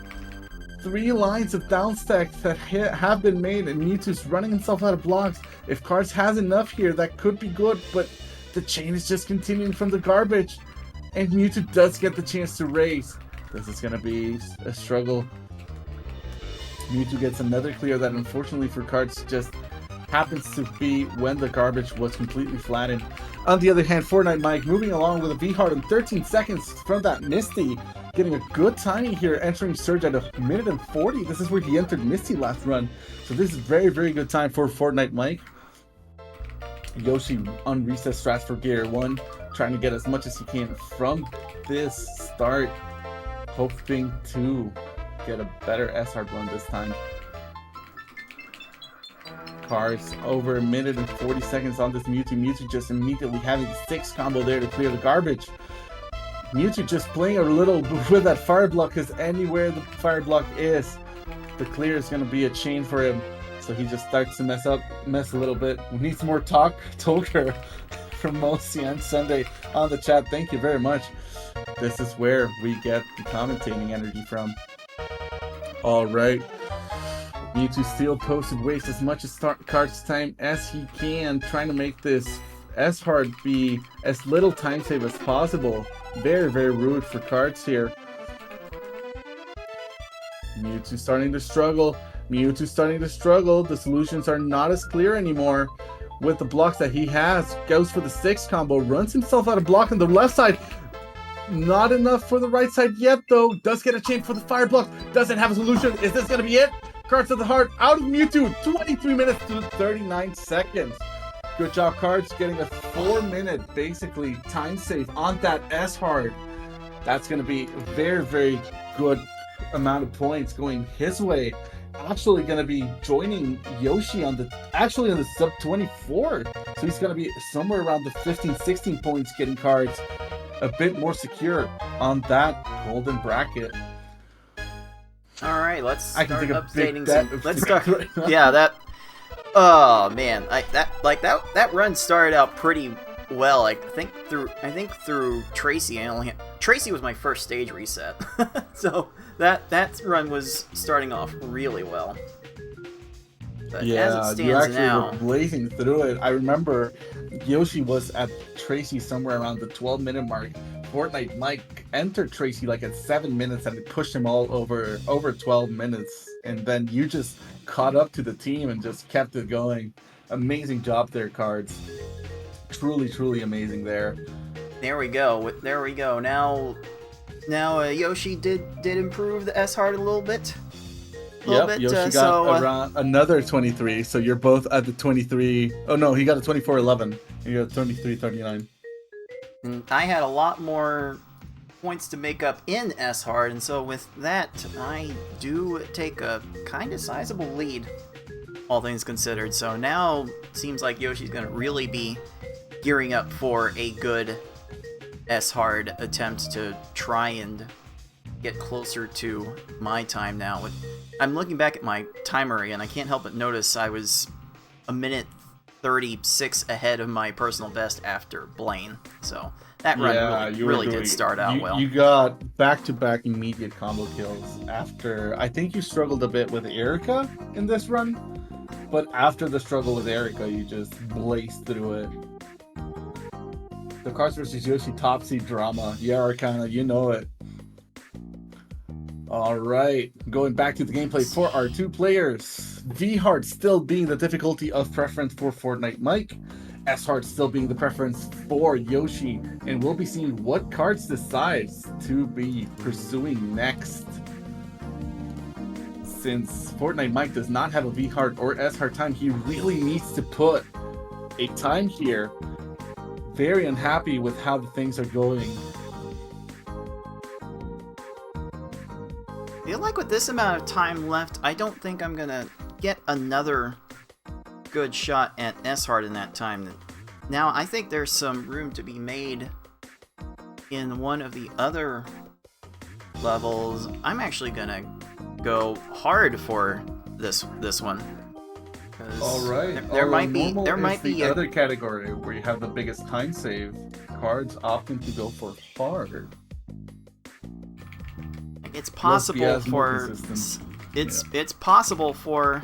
3 lines of down stacks that have been made, and Mewtwo's running himself out of blocks. If Cards has enough here, that could be good, but the chain is just continuing from the garbage, and Mewtwo does get the chance to race. This is going to be a struggle. Mewtwo gets another clear that unfortunately for Cards just happens to be when the garbage was completely flattened. On the other hand, Fortnite Mike moving along with a V-Heart in 13 seconds from that Misty. Getting a good timing here, entering Surge at 1:40. This is where he entered Misty last run. So this is very, very good time for Fortnite Mike. Yoshi on reset strats for Gear 1. Trying to get as much as he can from this start. Hoping to get a better S-Hard run this time. Cards over 1:40 on this Mewtwo. Mewtwo just immediately having the 6 combo there to clear the garbage. Mewtwo just playing a little with that fire block, because anywhere the fire block is, the clear is going to be a chain for him. So he just starts to mess a little bit. We need some more Tolker from Mosi and Sunday on the chat. Thank you very much. This is where we get the commentating energy from. All right. Mewtwo still posted waste as much as Cards time as he can, trying to make this S-Hard be as little time save as possible. Very, very rude for Cards here. Mewtwo starting to struggle. The solutions are not as clear anymore with the blocks that he has. Goes for the 6 combo, runs himself out of block on the left side. Not enough for the right side yet, though. Does get a chain for the fire block. Doesn't have a solution. Is this going to be it? Cards of the Heart out of Mewtwo. 23 minutes to 39 seconds. Good job, Cards, getting a 4-minute, basically, time save on that S-Hard. That's going to be a very, very good amount of points going his way. Actually going to be joining Yoshi on the sub 24. So he's going to be somewhere around the 15-16 points, getting Cards a bit more secure on that golden bracket. All right, let's start updating some. Let's start. Yeah, that. Oh man, that run started out pretty well. I think through Tracy, Tracy was my first stage reset, so that run was starting off really well. But Yeah, as it you stands actually now, were blazing through it. I remember Yoshi was at Tracy somewhere around the 12-minute mark. Fortnite Mike entered Tracy like at 7 minutes and it pushed him all over 12 minutes. And then you just caught up to the team and just kept it going. Amazing job there, Cards. Truly, truly amazing there. there we go. There we go. Now Yoshi did improve the S hard a little bit. Yep, Yoshi got around another 23, so you're both at the 23. Oh no, he got a 24-11, and you're at 23-39. And I had a lot more points to make up in S hard, and so with that, I do take a kind of sizable lead, all things considered. So now it seems like Yoshi's going to really be gearing up for a good S hard attempt to try and get closer to my time now. I'm looking back at my timer and I can't help but notice I was a minute 36 ahead of my personal best after Blaine. So that run really did start out well. You got back-to-back immediate combo kills after. I think you struggled a bit with Erica in this run, but after the struggle with Erica, you just blazed through it. The Cards vs. Yoshi top seed drama. Yeah, Arcana, you know it. Alright, going back to the gameplay for our two players. V-Hard still being the difficulty of preference for Fortnite Mike. S-Hard still being the preference for Yoshi. And we'll be seeing what Cards decides to be pursuing next. Since Fortnite Mike does not have a V-Hard or S-Hard time, he really needs to put a time here. Very unhappy with how the things are going. I feel like with this amount of time left, I don't think I'm gonna get another good shot at S-Hard in that time. Now, I think there's some room to be made in one of the other levels. I'm actually gonna go hard for this one. All right. There might be the other category where you have the biggest time save. Cards opting to go for hard. It's possible for it's possible for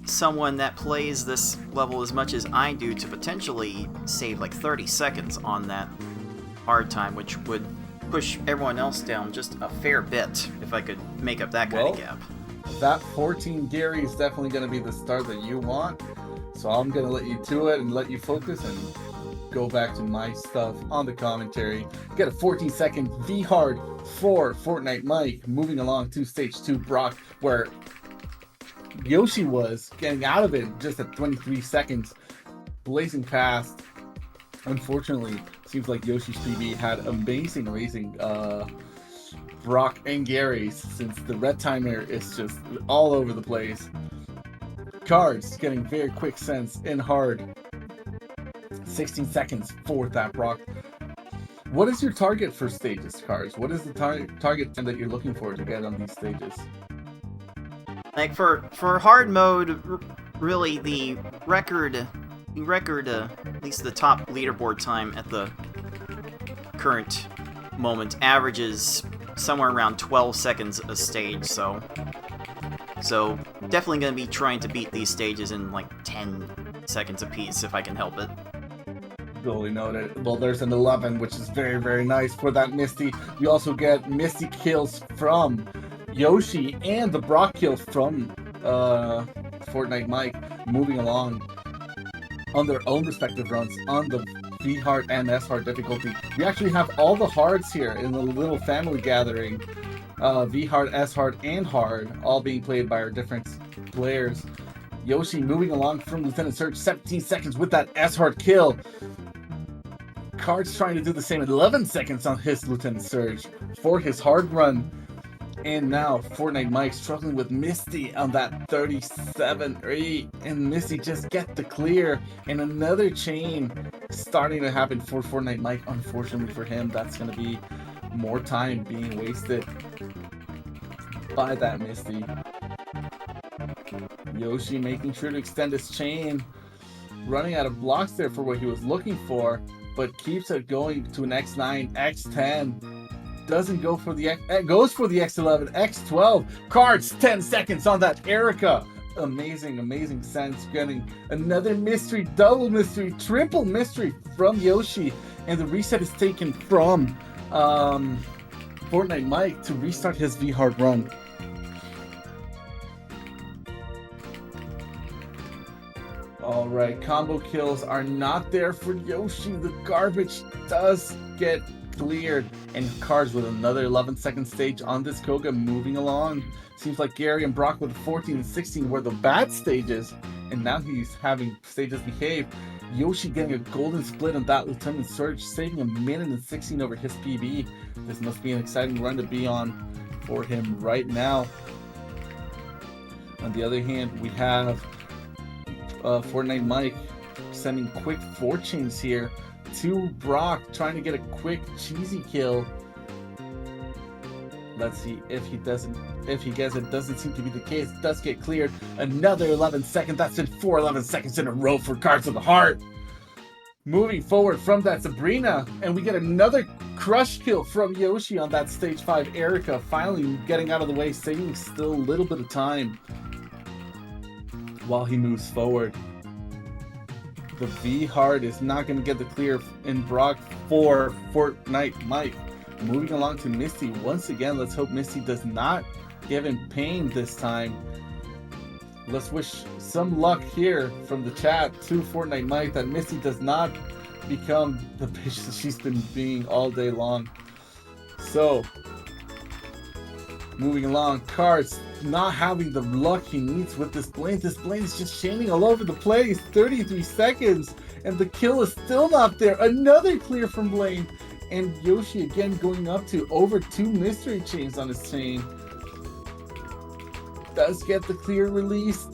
someone that plays this level as much as I do to potentially save like 30 seconds on that hard time, which would push everyone else down just a fair bit if I could make up that kind of gap. That 14 Gary is definitely going to be the start that you want, so I'm going to let you to it and let you focus and go back to my stuff on the commentary. Get a 14-second V-Hard for Fortnite Mike, moving along to stage 2 Brock, where Yoshi was getting out of it just at 23 seconds, blazing past. Unfortunately, seems like Yoshi's PB had amazing Brock and Gary's, since the red timer is just all over the place. Cards getting very quick sense in hard. 16 seconds for that Brock. What is your target for stages, Cards? What is the target time that you're looking for to get on these stages? Like for hard mode, really the record, at least the top leaderboard time at the current moment averages somewhere around 12 seconds a stage, so definitely going to be trying to beat these stages in like 10 seconds apiece if I can help it. Totally noted. Well, there's an 11, which is very, very nice for that Misty. We also get Misty kills from Yoshi and the Brock kill from Fortnite Mike, moving along on their own respective runs on the V-Hard and S-Hard difficulty. We actually have all the hards here in the little family gathering. V-Hard, S-Hard, and Hard, all being played by our different players. Yoshi moving along from Lieutenant Surge, 17 seconds with that S-Hard kill. Cards trying to do the same at 11 seconds on his Lieutenant Surge for his hard run. And now Fortnite Mike struggling with Misty on that 37-8, and Misty just get the clear, and another chain starting to happen for Fortnite Mike. Unfortunately for him, that's going to be more time being wasted by that Misty. Yoshi making sure to extend his chain, running out of blocks there for what he was looking for, but keeps it going to an X9, X10. doesn't go for the goes for the X11, X12. Cards 10 seconds on that Erica. Amazing sense. Getting another mystery, double mystery, triple mystery from Yoshi, and the reset is taken from Fortnite Mike to restart his V-Hard run. All right, combo kills are not there for Yoshi. The garbage does get cleared, and Cards with another 11-second stage on this Koga. Moving along, seems like Gary and Brock with 14 and 16 were the bad stages, and now he's having stages behave. Yoshi getting a golden split on that Lieutenant Surge, saving a minute and 16 over his PB. This must be an exciting run to be on for him right now. On the other hand, we have Fortnite Mike sending quick 4 chains here to Brock, trying to get a quick cheesy kill. Let's see if he doesn't. If he gets it, doesn't seem to be the case. Does get cleared. Another 11 seconds. That's been 4 11 seconds in a row for Cards of the Heart. Moving forward from that, Sabrina, and we get another crush kill from Yoshi on that stage 5 Erica, finally getting out of the way, saving still a little bit of time while he moves forward. The V-Hard is not going to get the clear in Brock for Fortnite Mike. Moving along to Misty. Once again, let's hope Misty does not give him pain this time. Let's wish some luck here from the chat to Fortnite Mike that Misty does not become the bitch that she's been being all day long. So, moving along, Cards not having the luck he needs with this Blaine. This Blaine is just chaining all over the place. 33 seconds, and the kill is still not there. Another clear from Blaine. And Yoshi again going up to over 2 mystery chains on his chain. Does get the clear release.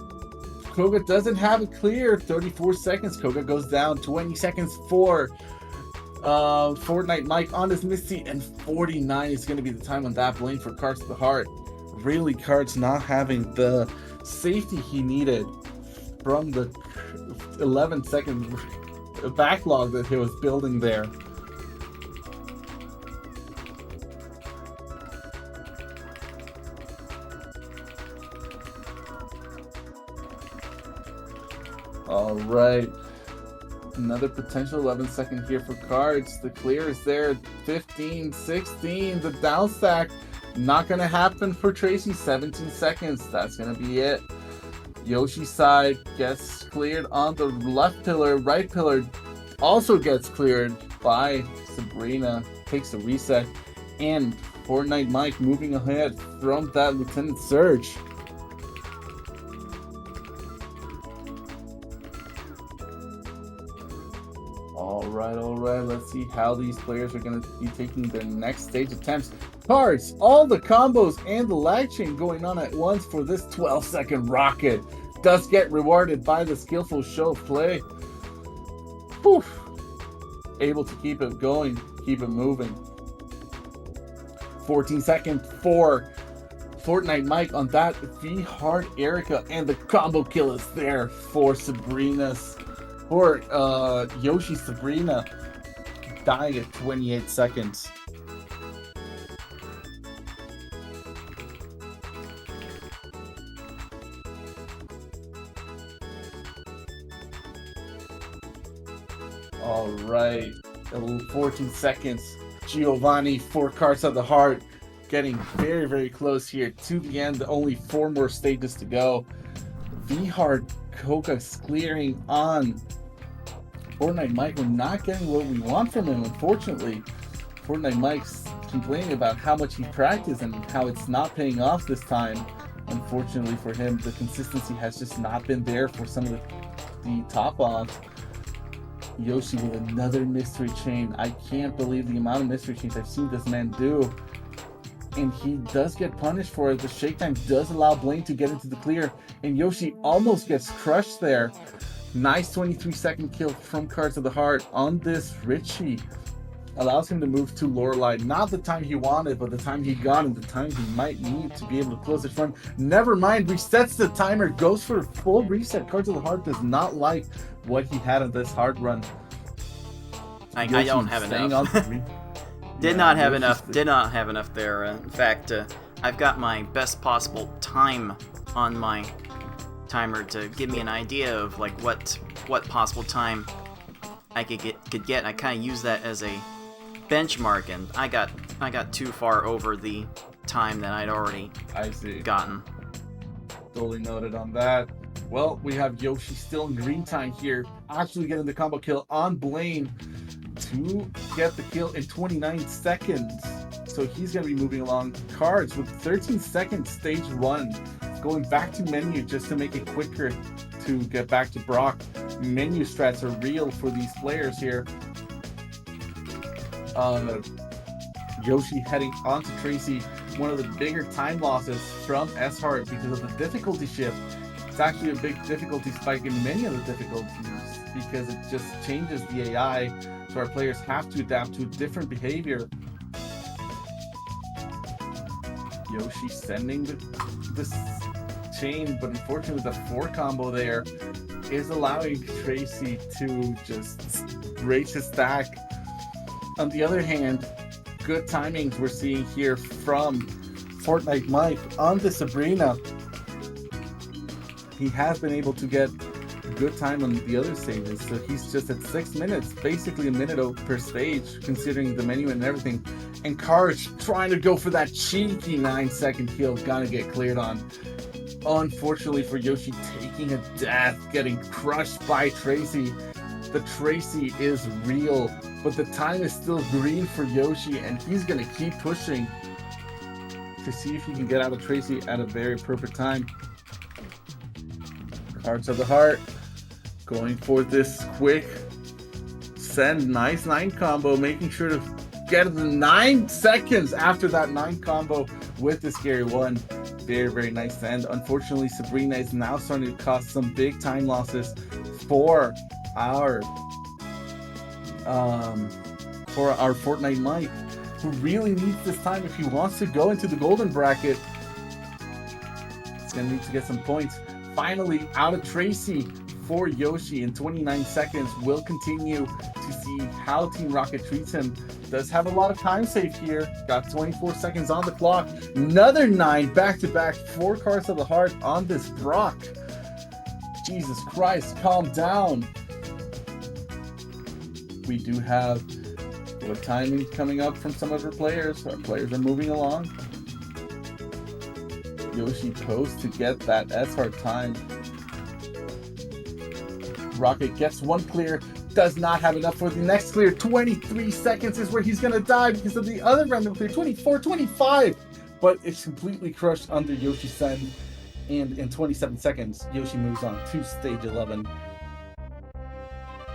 Koga doesn't have it clear. 34 seconds. Koga goes down. 20 seconds for Fortnite Mike on his Misty. And 49 is going to be the time on that Blaine for Cards of the Heart. Really, Cards not having the safety he needed from the 11-second backlog that he was building there. All right, another potential 11-second here for Cards. The clear is there. 15, 16, the down stack. Not going to happen for Tracy. 17 seconds. That's going to be it. Yoshi's side gets cleared on the left pillar. Right pillar also gets cleared by Sabrina. Takes a reset. And Fortnite Mike moving ahead from that Lieutenant Surge. All right. Let's see how these players are going to be taking their next stage attempts. Cards, all the combos and the lag chain going on at once for this 12-second rocket. Does get rewarded by the skillful show of play. Whew. Able to keep it going, keep it moving. 14 seconds for Fortnite Mike on that V-Hard Erica, and the combo kill is there for Sabrina's. For Yoshi Sabrina dying at 28 seconds. All right, 14 seconds. Giovanni for Cards of the Heart getting very close here to the end. Only 4 more stages to go. V-Hard Koga's clearing on Fortnite Mike. We're not getting what we want from him, unfortunately. Fortnite Mike's complaining about how much he practiced and how it's not paying off this time. Unfortunately for him, the consistency has just not been there for some of the top-offs. Yoshi with another mystery chain. I can't believe the amount of mystery chains I've seen this man do. And he does get punished for it. The shake time does allow Blaine to get into the clear, and Yoshi almost gets crushed there. Nice 23-second kill from Cards of the Heart on this Richie. Allows him to move to Lorelei. Not the time he wanted, but the time he got and the time he might need to be able to close it from. Never mind, resets the timer, goes for a full reset. Cards of the Heart does not like what he had on this hard run. I don't have enough. Did not have enough. Did not have enough there. In fact, I've got my best possible time on my timer to give me an idea of like what possible time I could get. I kind of use that as a benchmark, and I got too far over the time that I'd already gotten. Totally noted on that. Well, we have Yoshi still in green time here, actually getting the combo kill on Blaine to get the kill in 29 seconds. So he's going to be moving along. Cards with 13 seconds, stage 1. Going back to menu just to make it quicker to get back to Brock. Menu strats are real for these players here. Yoshi heading onto Tracy. One of the bigger time losses from S-Hard because of the difficulty shift. It's actually a big difficulty spike in many of the difficulties because it just changes the AI, so our players have to adapt to different behavior. Yoshi sending this chain, but unfortunately the 4 combo there is allowing Tracy to just raise his stack. On the other hand, good timings we're seeing here from Fortnite Mike on the Sabrina. He has been able to get good time on the other stages, so he's just at 6 minutes, basically a minute per stage, considering the menu and everything. And Karch trying to go for that cheeky 9-second kill, gonna get cleared on. Unfortunately for Yoshi, taking a death, getting crushed by Tracy. The Tracy is real, but the time is still green for Yoshi, and he's gonna keep pushing to see if he can get out of Tracy at a very perfect time. Cards of the Heart going for this quick send. Nice 9 combo, making sure to get the 9 seconds after that 9 combo with the scary one. Very, very nice send. Unfortunately, Sabrina is now starting to cause some big time losses for our Fortnite Mike, who really needs this time if he wants to go into the golden bracket. He's gonna need to get some points. Finally, out of Tracy for Yoshi in 29 seconds. We'll continue to see how Team Rocket treats him. Does have a lot of time saved here. Got 24 seconds on the clock. Another 9 back-to-back. 4 Cards of the Heart on this Brock. Jesus Christ, calm down. We do have good timing coming up from some of our players. Our players are moving along. Yoshi posts to get that S-Hard time. Rocket gets 1 clear, does not have enough for the next clear. 23 seconds is where he's gonna die because of the other random clear. 24, 25, but it's completely crushed under Yoshi's send. And in 27 seconds, Yoshi moves on to stage 11.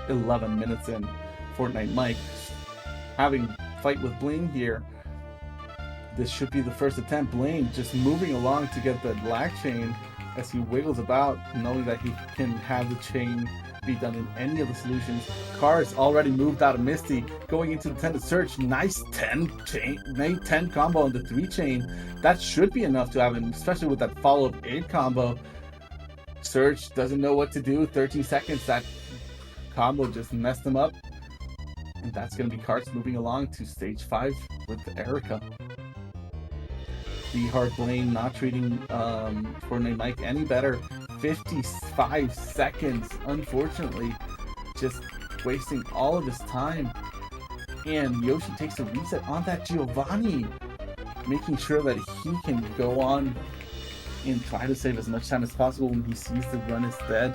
11 minutes in. Fortnite Mike having fight with Blaine here. This should be the first attempt. Blaine just moving along to get the lag chain as he wiggles about, knowing that he can have the chain be done in any of the solutions. Cars already moved out of Misty, going into the 10 to search. Nice 10 combo on the 3 chain. That should be enough to have him, especially with that follow-up 8 combo. Surge doesn't know what to do. 13 seconds, that combo just messed him up. And that's going to be Carts moving along to stage 5 with Erica. The Hard Blaine not treating Fortnite Mike any better. 55 seconds, unfortunately, just wasting all of his time. And Yoshi takes a reset on that Giovanni, making sure that he can go on and try to save as much time as possible when he sees the run is dead,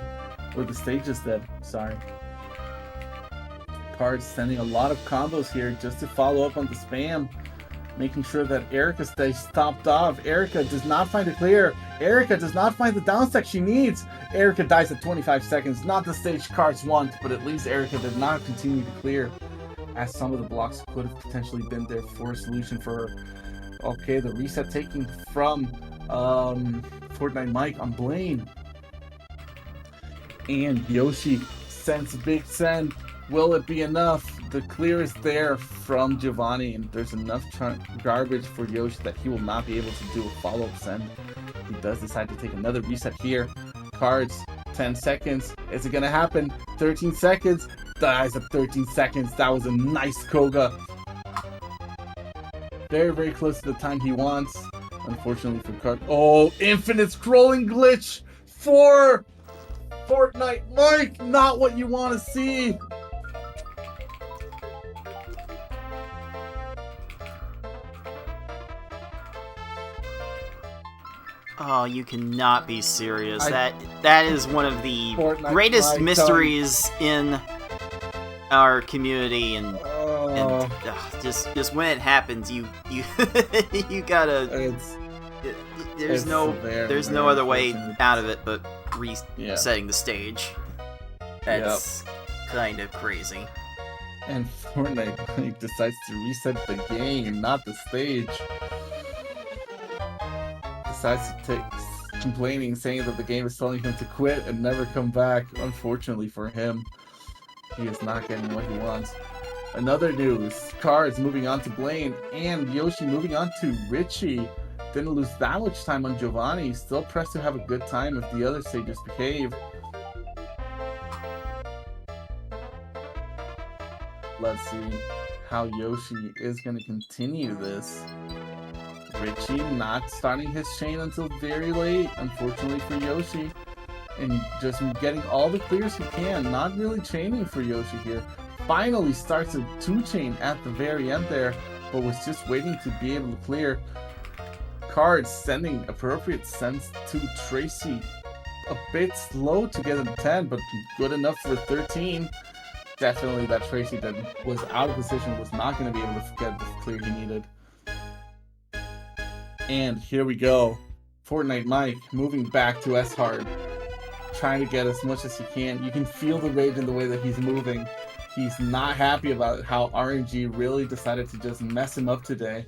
or the stage is dead, sorry. Cards sending a lot of combos here just to follow up on the spam, making sure that Erica stays topped off. Erica does not find a clear. Erica does not find the downstack she needs. Erica dies at 25 seconds. Not the stage Cards want, but at least Erica did not continue to clear, as some of the blocks could have potentially been there for a solution for her. Okay, the reset taking from Fortnite Mike on Blaine. And Yoshi sends a big send. Will it be enough? The clear is there from Giovanni, and there's enough garbage for Yoshi that he will not be able to do a follow-up send. He does decide to take another reset here. Cards, 10 seconds. Is it going to happen? 13 seconds. Dies at 13 seconds. That was a nice Koga. Very, very close to the time he wants. Unfortunately for Card. Oh, infinite scrolling glitch for Fortnite Mike. Not what you want to see. Oh, you cannot be serious. That is one of the Fortnite greatest Mike mysteries in our community, and just when it happens, you you gotta. There's no other way out of it but resetting the stage. That's kind of crazy. And Fortnite Mike decides to reset the game, not the stage. Decides to take complaining, saying that the game is telling him to quit and never come back. Unfortunately for him, he is not getting what he wants. Another news, Cards moving on to Blaine and Yoshi moving on to Richie. Didn't lose that much time on Giovanni. Still pressed to have a good time if the other stages behave. Let's see how Yoshi is going to continue this. Richie not starting his chain until very late, unfortunately for Yoshi. And just getting all the clears he can, not really chaining for Yoshi here. Finally starts a 2-chain at the very end there, but was just waiting to be able to clear. Cards sending appropriate sends to Tracy. A bit slow to get a 10, but good enough for 13. Definitely that Tracy that was out of position was not going to be able to get the clear he needed. And here we go. Fortnite Mike moving back to S-Hard. Trying to get as much as he can. You can feel the rage in the way that he's moving. He's not happy about how RNG really decided to just mess him up today.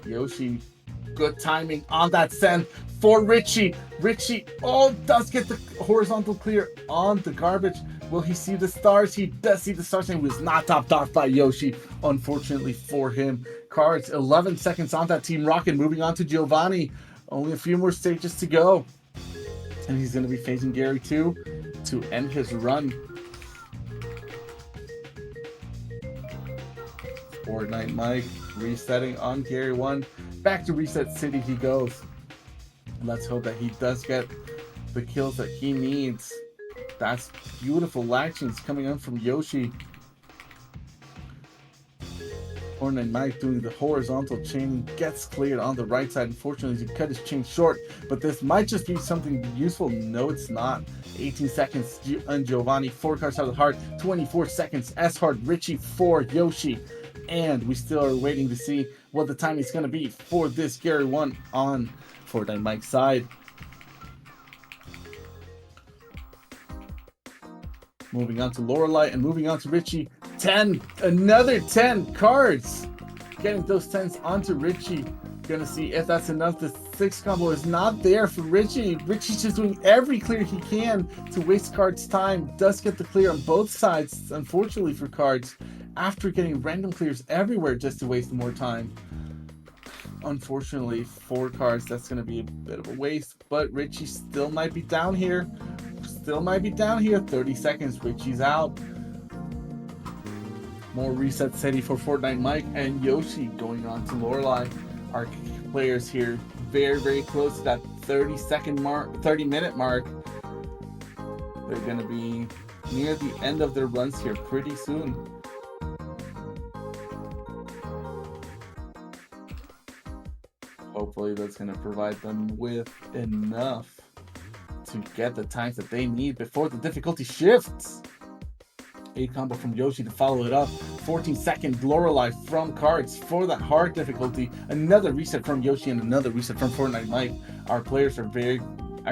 Yoshi, good timing on that send for Richie. Richie, does get the horizontal clear on the garbage. Will he see the stars? He does see the stars, and he was not topped off by Yoshi, unfortunately for him. Cards, 11 seconds on that Team Rocket, moving on to Giovanni. Only a few more stages to go. And he's going to be facing Gary 2 to end his run. Fortnite Mike resetting on Gary 1. Back to Reset City he goes. Let's hope that he does get the kills that he needs. That's beautiful latchings coming in from Yoshi. Fortnite Mike doing the horizontal chaining, gets cleared on the right side. Unfortunately, he cut his chain short, but this might just be something useful. No, it's not. 18 seconds on Giovanni, 4 cards out of the heart. 24 seconds, S-Hard, Richie for Yoshi. And we still are waiting to see what the time is going to be for this Gary 1 on Fortnite Mike's side. Moving on to Lorelei and moving on to Richie. 10, another 10 cards. Getting those 10s onto Richie. Gonna see if that's enough. The 6 combo is not there for Richie. Richie's just doing every clear he can to waste Cards' time. Does get the clear on both sides, unfortunately for Cards, after getting random clears everywhere just to waste more time. Unfortunately for Cards, that's gonna be a bit of a waste, but Richie still might be down here. 30 seconds, Richie's out. More Reset City for Fortnite Mike and Yoshi going on to Lorelei. Our players here very, very close to that 30-minute mark. They're going to be near the end of their runs here pretty soon. Hopefully that's going to provide them with enough to get the times that they need before the difficulty shifts. 8 combo from Yoshi to follow it up. 14-second Lorelei from Cards for that hard difficulty. Another reset from Yoshi and another reset from Fortnite Mike. Our players are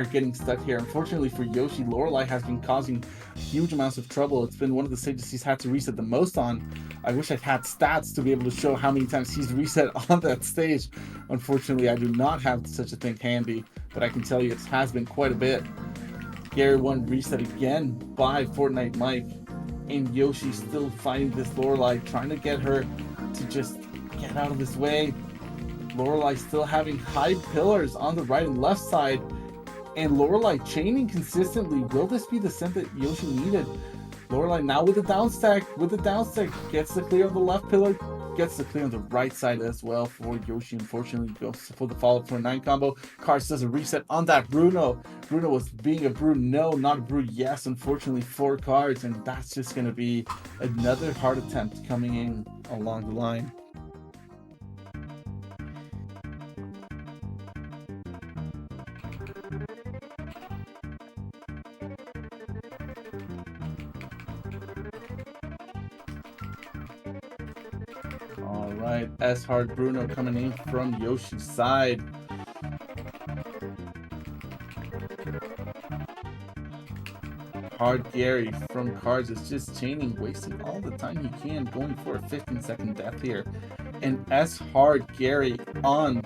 getting stuck here. Unfortunately for Yoshi, Lorelei has been causing huge amounts of trouble. It's been one of the stages he's had to reset the most on. I wish I had stats to be able to show how many times he's reset on that stage. Unfortunately, I do not have such a thing handy, but I can tell you it has been quite a bit. Gary 1 reset again by Fortnite Mike. And Yoshi still fighting this Lorelei, trying to get her to just get out of his way. Lorelei still having high pillars on the right and left side. And Lorelei chaining consistently. Will this be the scent that Yoshi needed? Lorelai now with the down stack, gets the clear on the left pillar, gets the clear on the right side as well for Yoshi. Unfortunately, goes for the follow-up for a 9 combo. Cards does a reset on that Bruno. Bruno was being a Bruno, not a Bru yes, unfortunately, 4 cards, and that's just going to be another hard attempt coming in along the line. Alright, S Hard Bruno coming in from Yoshi's side. Hard Gary from cards is just chaining, wasting all the time he can, going for a 15-second death here. And S Hard Gary on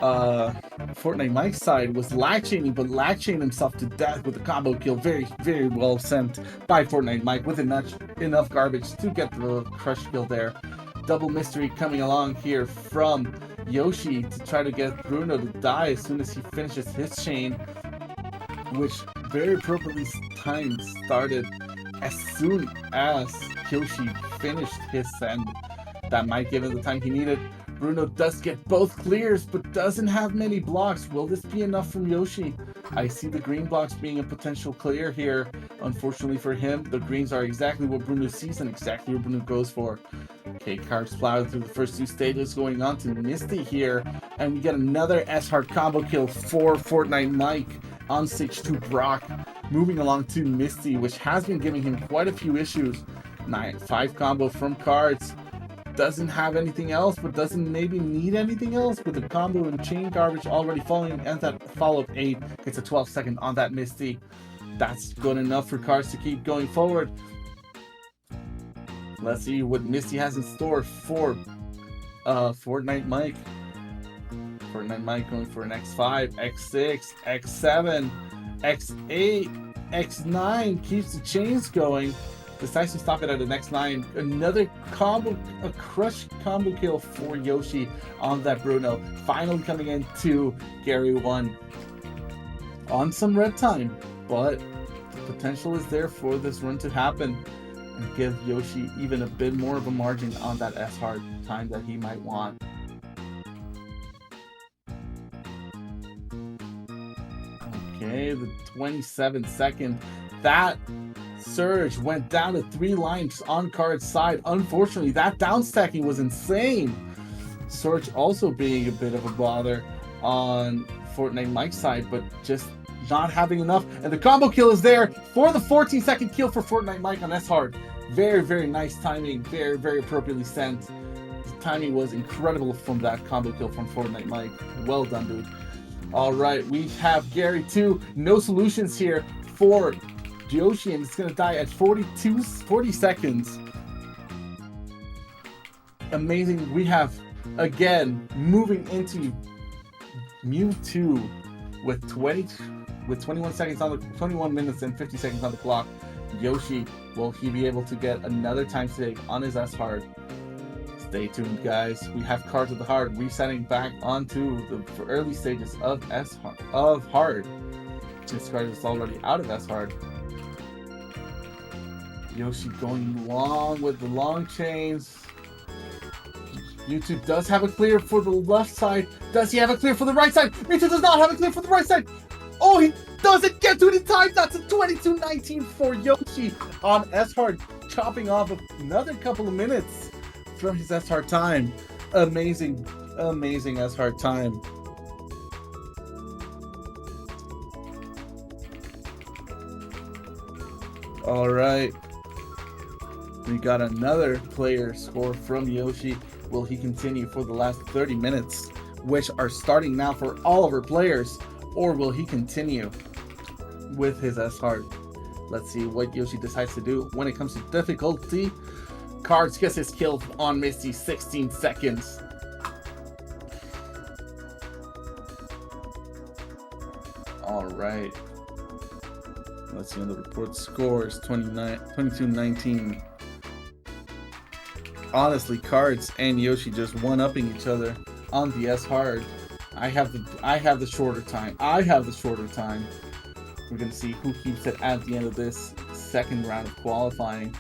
Fortnite Mike's side was lag chaining, but lag chained himself to death with a combo kill. Very, very well sent by Fortnite Mike with enough garbage to get the crush kill there. Double mystery coming along here from Yoshi to try to get Bruno to die as soon as he finishes his chain, which very appropriately timed started as soon as Yoshi finished his send. That might give him the time he needed. Bruno does get both clears, but doesn't have many blocks. Will this be enough from Yoshi? I see the green blocks being a potential clear here. Unfortunately for him, the greens are exactly what Bruno sees and exactly what Bruno goes for. Okay, cards plowed through the first 2 stages, going on to Misty here. And we get another S-Hard combo kill for Fortnite Mike on stage 2 Brock. Moving along to Misty, which has been giving him quite a few issues. 5 combo from cards. Doesn't have anything else, but doesn't maybe need anything else with the combo and chain garbage already falling, and that follow-up 8 gets a 12-second on that Misty. That's good enough for cards to keep going forward. Let's see what Misty has in store for Fortnite Mike. Fortnite Mike going for an X5, X6, X7, X8, X9, keeps the chains going. Decides to stop it at the next 9. Another combo, a crush combo kill for Yoshi on that Bruno. Finally coming into Gary 1 on some red time, but the potential is there for this run to happen and give Yoshi even a bit more of a margin on that S-Hard time that he might want. Okay, the 27-second. That surge went down to 3 lines on card's side. Unfortunately, that down stacking was insane. Surge also being a bit of a bother on Fortnite Mike's side, but just not having enough. And the combo kill is there for the 14-second kill for Fortnite Mike on S-Hard. Very, very nice timing. Very, very appropriately sent. The timing was incredible from that combo kill from Fortnite Mike. Well done, dude. All right, we have Gary 2. No solutions here for Yoshi, and it's going to die at 40 seconds. Amazing. We have, again, moving into Mewtwo with 21 seconds on the 21 minutes and 50 seconds on the clock. Yoshi, will he be able to get another time save on his S-Hard? Stay tuned, guys. We have Cards of the Heart resetting back onto the early stages of Hard. This card is already out of S-Hard. Yoshi going long with the long chains. Mewtwo does have a clear for the left side. Does he have a clear for the right side? Mewtwo does not have a clear for the right side. Oh, he doesn't get to it in time. That's a 22-19 for Yoshi on S-Hard, chopping off another couple of minutes from his S-Hard time. Amazing, amazing S-Hard time. All right. We got another player score from Yoshi. Will he continue for the last 30 minutes, which are starting now for all of our players, or will he continue with his S-Hard? Let's see what Yoshi decides to do when it comes to difficulty. Cards gets his kill on Misty, 16 seconds. All right. Let's see on the report scores, 22-19. Honestly, Cards and Yoshi just one-upping each other on the S-Hard. I have the shorter time. We're gonna see who keeps it at the end of this second round of qualifying.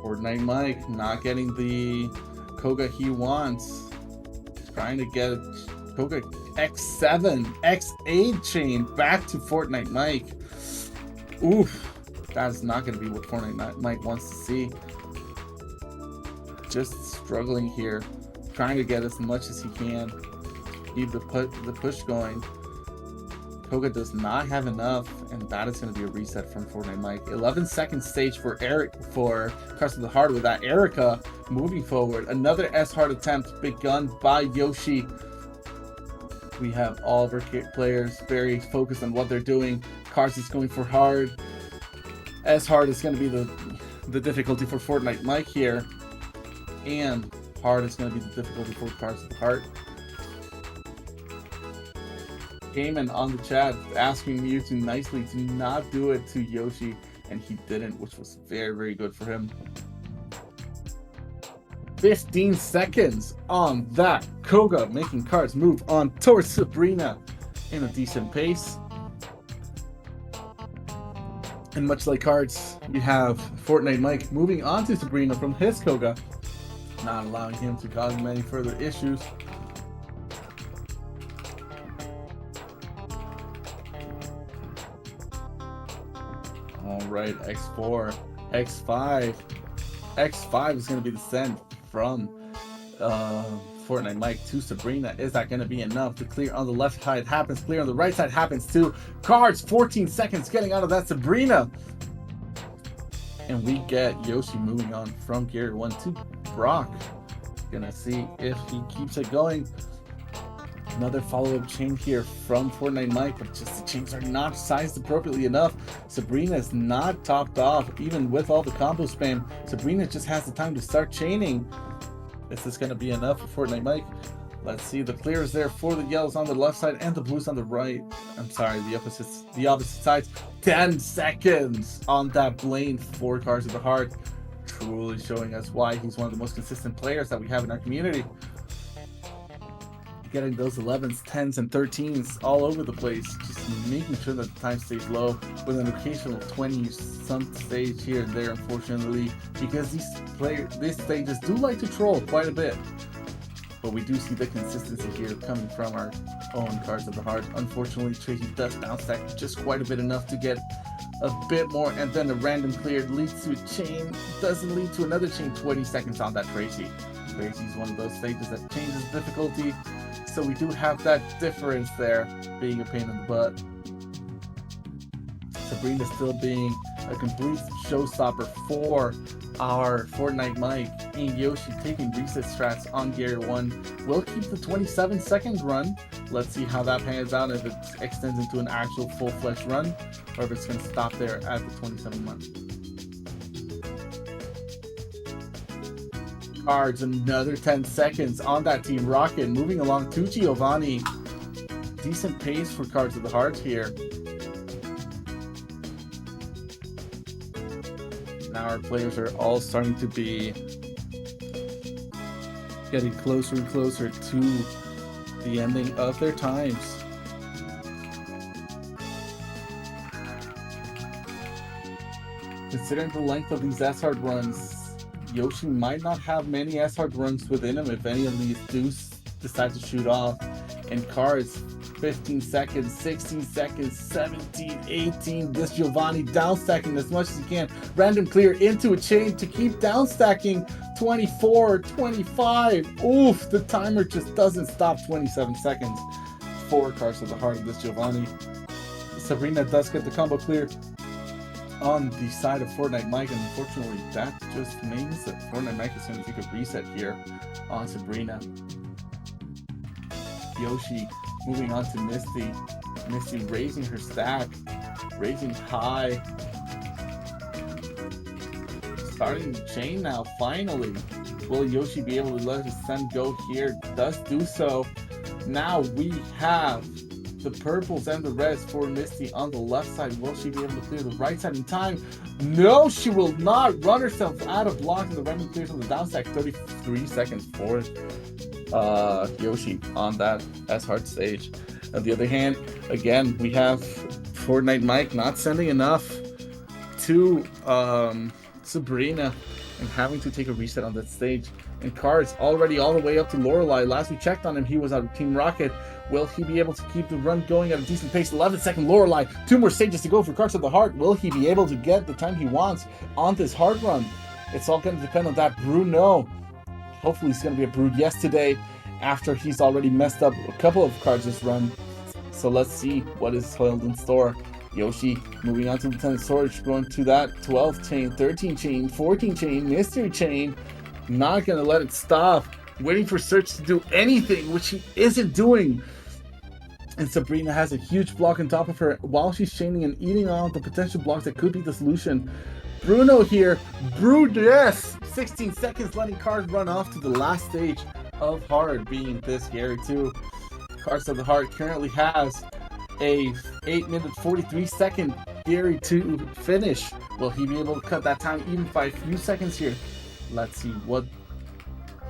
Fortnite Mike not getting the Koga he wants. Trying to get Koga X7, X8 chain back to Fortnite Mike. Oof, that is not going to be what Fortnite Mike wants to see. Just struggling here, trying to get as much as he can. Keep the push going. Koga does not have enough, and that is going to be a reset from Fortnite Mike. 11-second stage for Cars of the Heart with that Erica moving forward. Another S-Hard attempt begun by Yoshi. We have all of our players very focused on what they're doing. Cars is going for hard. S-Hard is going to be the difficulty for Fortnite Mike here. And hard is going to be the difficulty for Cars of the Heart. Gaiman on the chat asking Mewtwo nicely to not do it to Yoshi, and he didn't, which was very, very good for him. 15 seconds on that. Koga making Cars move on towards Sabrina in a decent pace. And much like Cards, we have Fortnite Mike moving on to Sabrina from his Koga, not allowing him to cause many further issues. Alright, X4, X5. X5 is going to be the send from Fortnite Mike to Sabrina. Is that going to be enough to clear on the left side? Happens. Clear on the right side happens too. Cards, 14 seconds getting out of that Sabrina. And we get Yoshi moving on from Gear 1 to Brock. Gonna see if he keeps it going. Another follow-up chain here from Fortnite Mike, but just the chains are not sized appropriately enough. Sabrina is not topped off, even with all the combo spam. Sabrina just has the time to start chaining. Is this gonna be enough for Fortnite Mike? Let's see. The clear is there for the yellows on the left side and the blues on the right. I'm sorry, the opposite sides. 10 seconds on that Blaine for Cars of the Heart. Truly showing us why he's one of the most consistent players that we have in our community. Getting those 11s, 10s, and 13s all over the place, just making sure that the time stays low with an occasional 20-some stage here and there, unfortunately, because these stages do like to troll quite a bit. But we do see the consistency here coming from our own Cars of the Heart. Unfortunately, Tracy does bounce back just quite a bit, enough to get a bit more, and then a random clear leads to a chain, doesn't lead to another chain. 20 seconds on that Tracy. Tracy's one of those stages that changes difficulty. So we do have that difference there, being a pain in the butt. Sabrina still being a complete showstopper for our Fortnite Mike, and Yoshi taking reset strats on Gear 1 will keep the 27-second run. Let's see how that pans out, if it extends into an actual full-fledged run, or if it's going to stop there at the 27 months. Cards, another 10 seconds on that Team Rocket, moving along to Giovanni. Decent pace for Cards of the Heart here. Now our players are all starting to be getting closer and closer to the ending of their times. Considering the length of these S-Hard runs, Yoshi might not have many S-Hard runs within him if any of these do decide to shoot off. And Cards, 15 seconds, 16 seconds, 17, 18. This Giovanni down stacking as much as he can. Random clear into a chain to keep down stacking. 24, 25. Oof, the timer just doesn't stop. 27 seconds for Cars of the Heart of this Giovanni. Sabrina does get the combo clear on the side of Fortnite Mike, and unfortunately that just means that Fortnite Mike is going to take a reset here on Sabrina. Yoshi moving on to Misty. Misty raising her stack, raising high. Starting the chain now, finally. Will Yoshi be able to let his son go here? Does do so. Now we have the purples and the reds for Misty on the left side. Will she be able to clear the right side in time? No, she will not. Run herself out of block, and the random clears on the down stack. 33 seconds for Yoshi on that S-Hard stage. On the other hand, again, we have Fortnite Mike not sending enough to Sabrina and having to take a reset on that stage. And Cards already all the way up to Lorelei. Last we checked on him, he was on Team Rocket. Will he be able to keep the run going at a decent pace? 11-second Lorelei. 2 more stages to go for Cards of the Heart. Will he be able to get the time he wants on this hard run? It's all going to depend on that. Bruno. Hopefully it's going to be a Brood yes today after he's already messed up a couple of cards this run. So let's see what is held in store. Yoshi moving on to the 10 storage, going to that 12 chain, 13 chain, 14 chain, mystery chain. Not going to let it stop. Waiting for Search to do anything, which he isn't doing. And Sabrina has a huge block on top of her while she's chaining and eating on the potential blocks that could be the solution. Bruno here, Brood yes! 16 seconds letting Cards run off to the last stage of hard, being this Gary 2. Cards of the Heart currently has a 8-minute 43-second Gary 2 finish. Will he be able to cut that time even by a few seconds here? Let's see what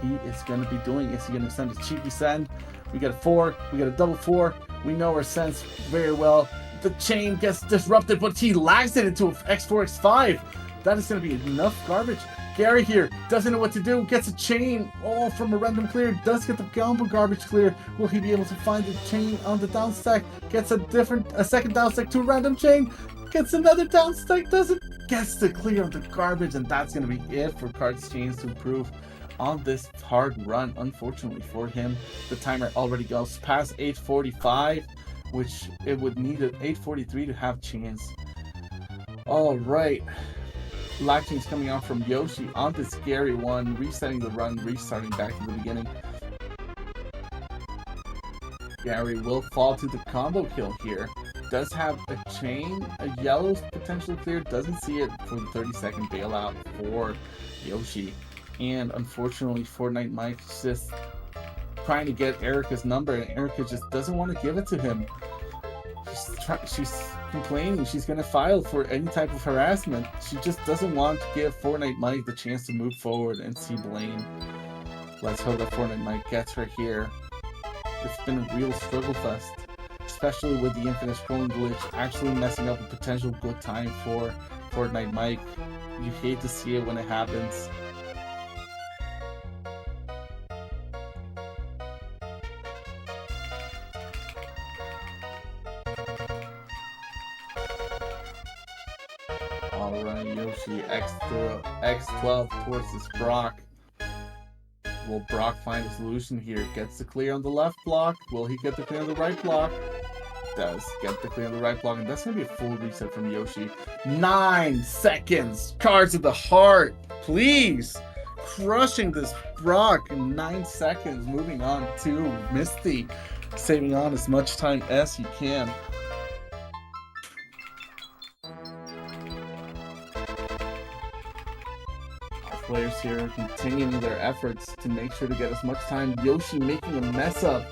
he is going to be doing. Is he going to send a cheeky send? We got a 4, we got a double 4. We know our sense very well. The chain gets disrupted, but he lags it into X4, X5. That is going to be enough garbage. Gary here doesn't know what to do. Gets a chain all from a random clear. Does get the combo garbage clear. Will he be able to find the chain on the down stack? Gets a second down stack to a random chain. Gets another down stack. Doesn't. Gets the clear of the garbage, and that's going to be it for Cards chains to improve on this hard run. Unfortunately for him, the timer already goes past 8:45, which it would need an 8:43 to have chance. All right. Lag change coming out from Yoshi on this scary one, resetting the run, restarting back to the beginning. Gary will fall to the combo kill here. Does have a chain, a yellow potential clear, doesn't see it for the 30-second bailout for Yoshi. And unfortunately, Fortnite Mike's just trying to get Erica's number, and Erica just doesn't want to give it to him. She's complaining she's going to file for any type of harassment. She just doesn't want to give Fortnite Mike the chance to move forward and see blame. Let's hope that Fortnite Mike gets her here. It's been a real struggle fest, especially with the infinite scrolling glitch actually messing up a potential good time for Fortnite Mike. You hate to see it when it happens. Alright, Yoshi X12 towards this Brock. Will Brock find a solution here? Gets the clear on the left block. Will he get the clear on the right block? Does get the clear on the right block, and that's going to be a full reset from Yoshi. 9 seconds! Cards of the Heart, please! Crushing this Brock in 9 seconds. Moving on to Misty. Saving on as much time as he can. Players here continuing their efforts to make sure to get as much time. Yoshi making a mess up,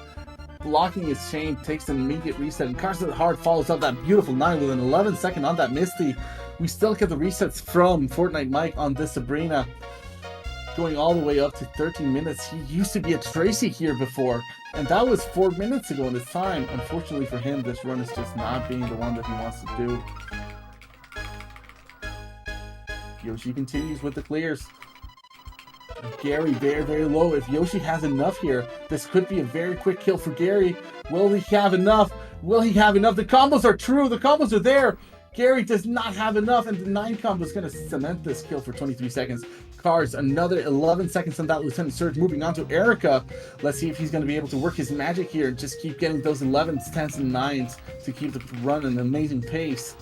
blocking his chain, takes an immediate reset, and Cards of the Heart follows up that beautiful 9 with an 11-second on that Misty. We still get the resets from Fortnite Mike on this Sabrina, going all the way up to 13 minutes. He used to be a Tracy here before, and that was 4 minutes ago in this time. Unfortunately for him, this run is just not being the one that he wants to do. Yoshi continues with the clears. Gary very, very low. If Yoshi has enough here, this could be a very quick kill for Gary. Will he have enough? Will he have enough? The combos are true. The combos are there. Gary does not have enough, and the 9 combo is going to cement this kill for 23 seconds. Cards, another 11 seconds on that Lieutenant Surge. Moving on to Erica. Let's see if he's going to be able to work his magic here and just keep getting those 11s, 10s, and 9s to keep the run at an amazing pace.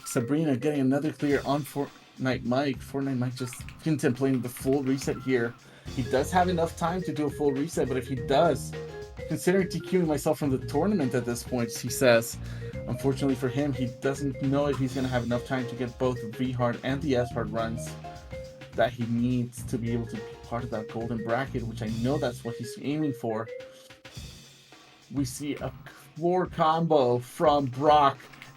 Sabrina getting another clear on Fortnite Mike. Fortnite Mike just contemplating the full reset here. He does have enough time to do a full reset, but if he does, considering DQing myself from the tournament at this point, he says, unfortunately for him, he doesn't know if he's going to have enough time to get both the V-Hard and the S-Hard runs that he needs to be able to be part of that golden bracket, which I know that's what he's aiming for. We see a 4 combo from Brock,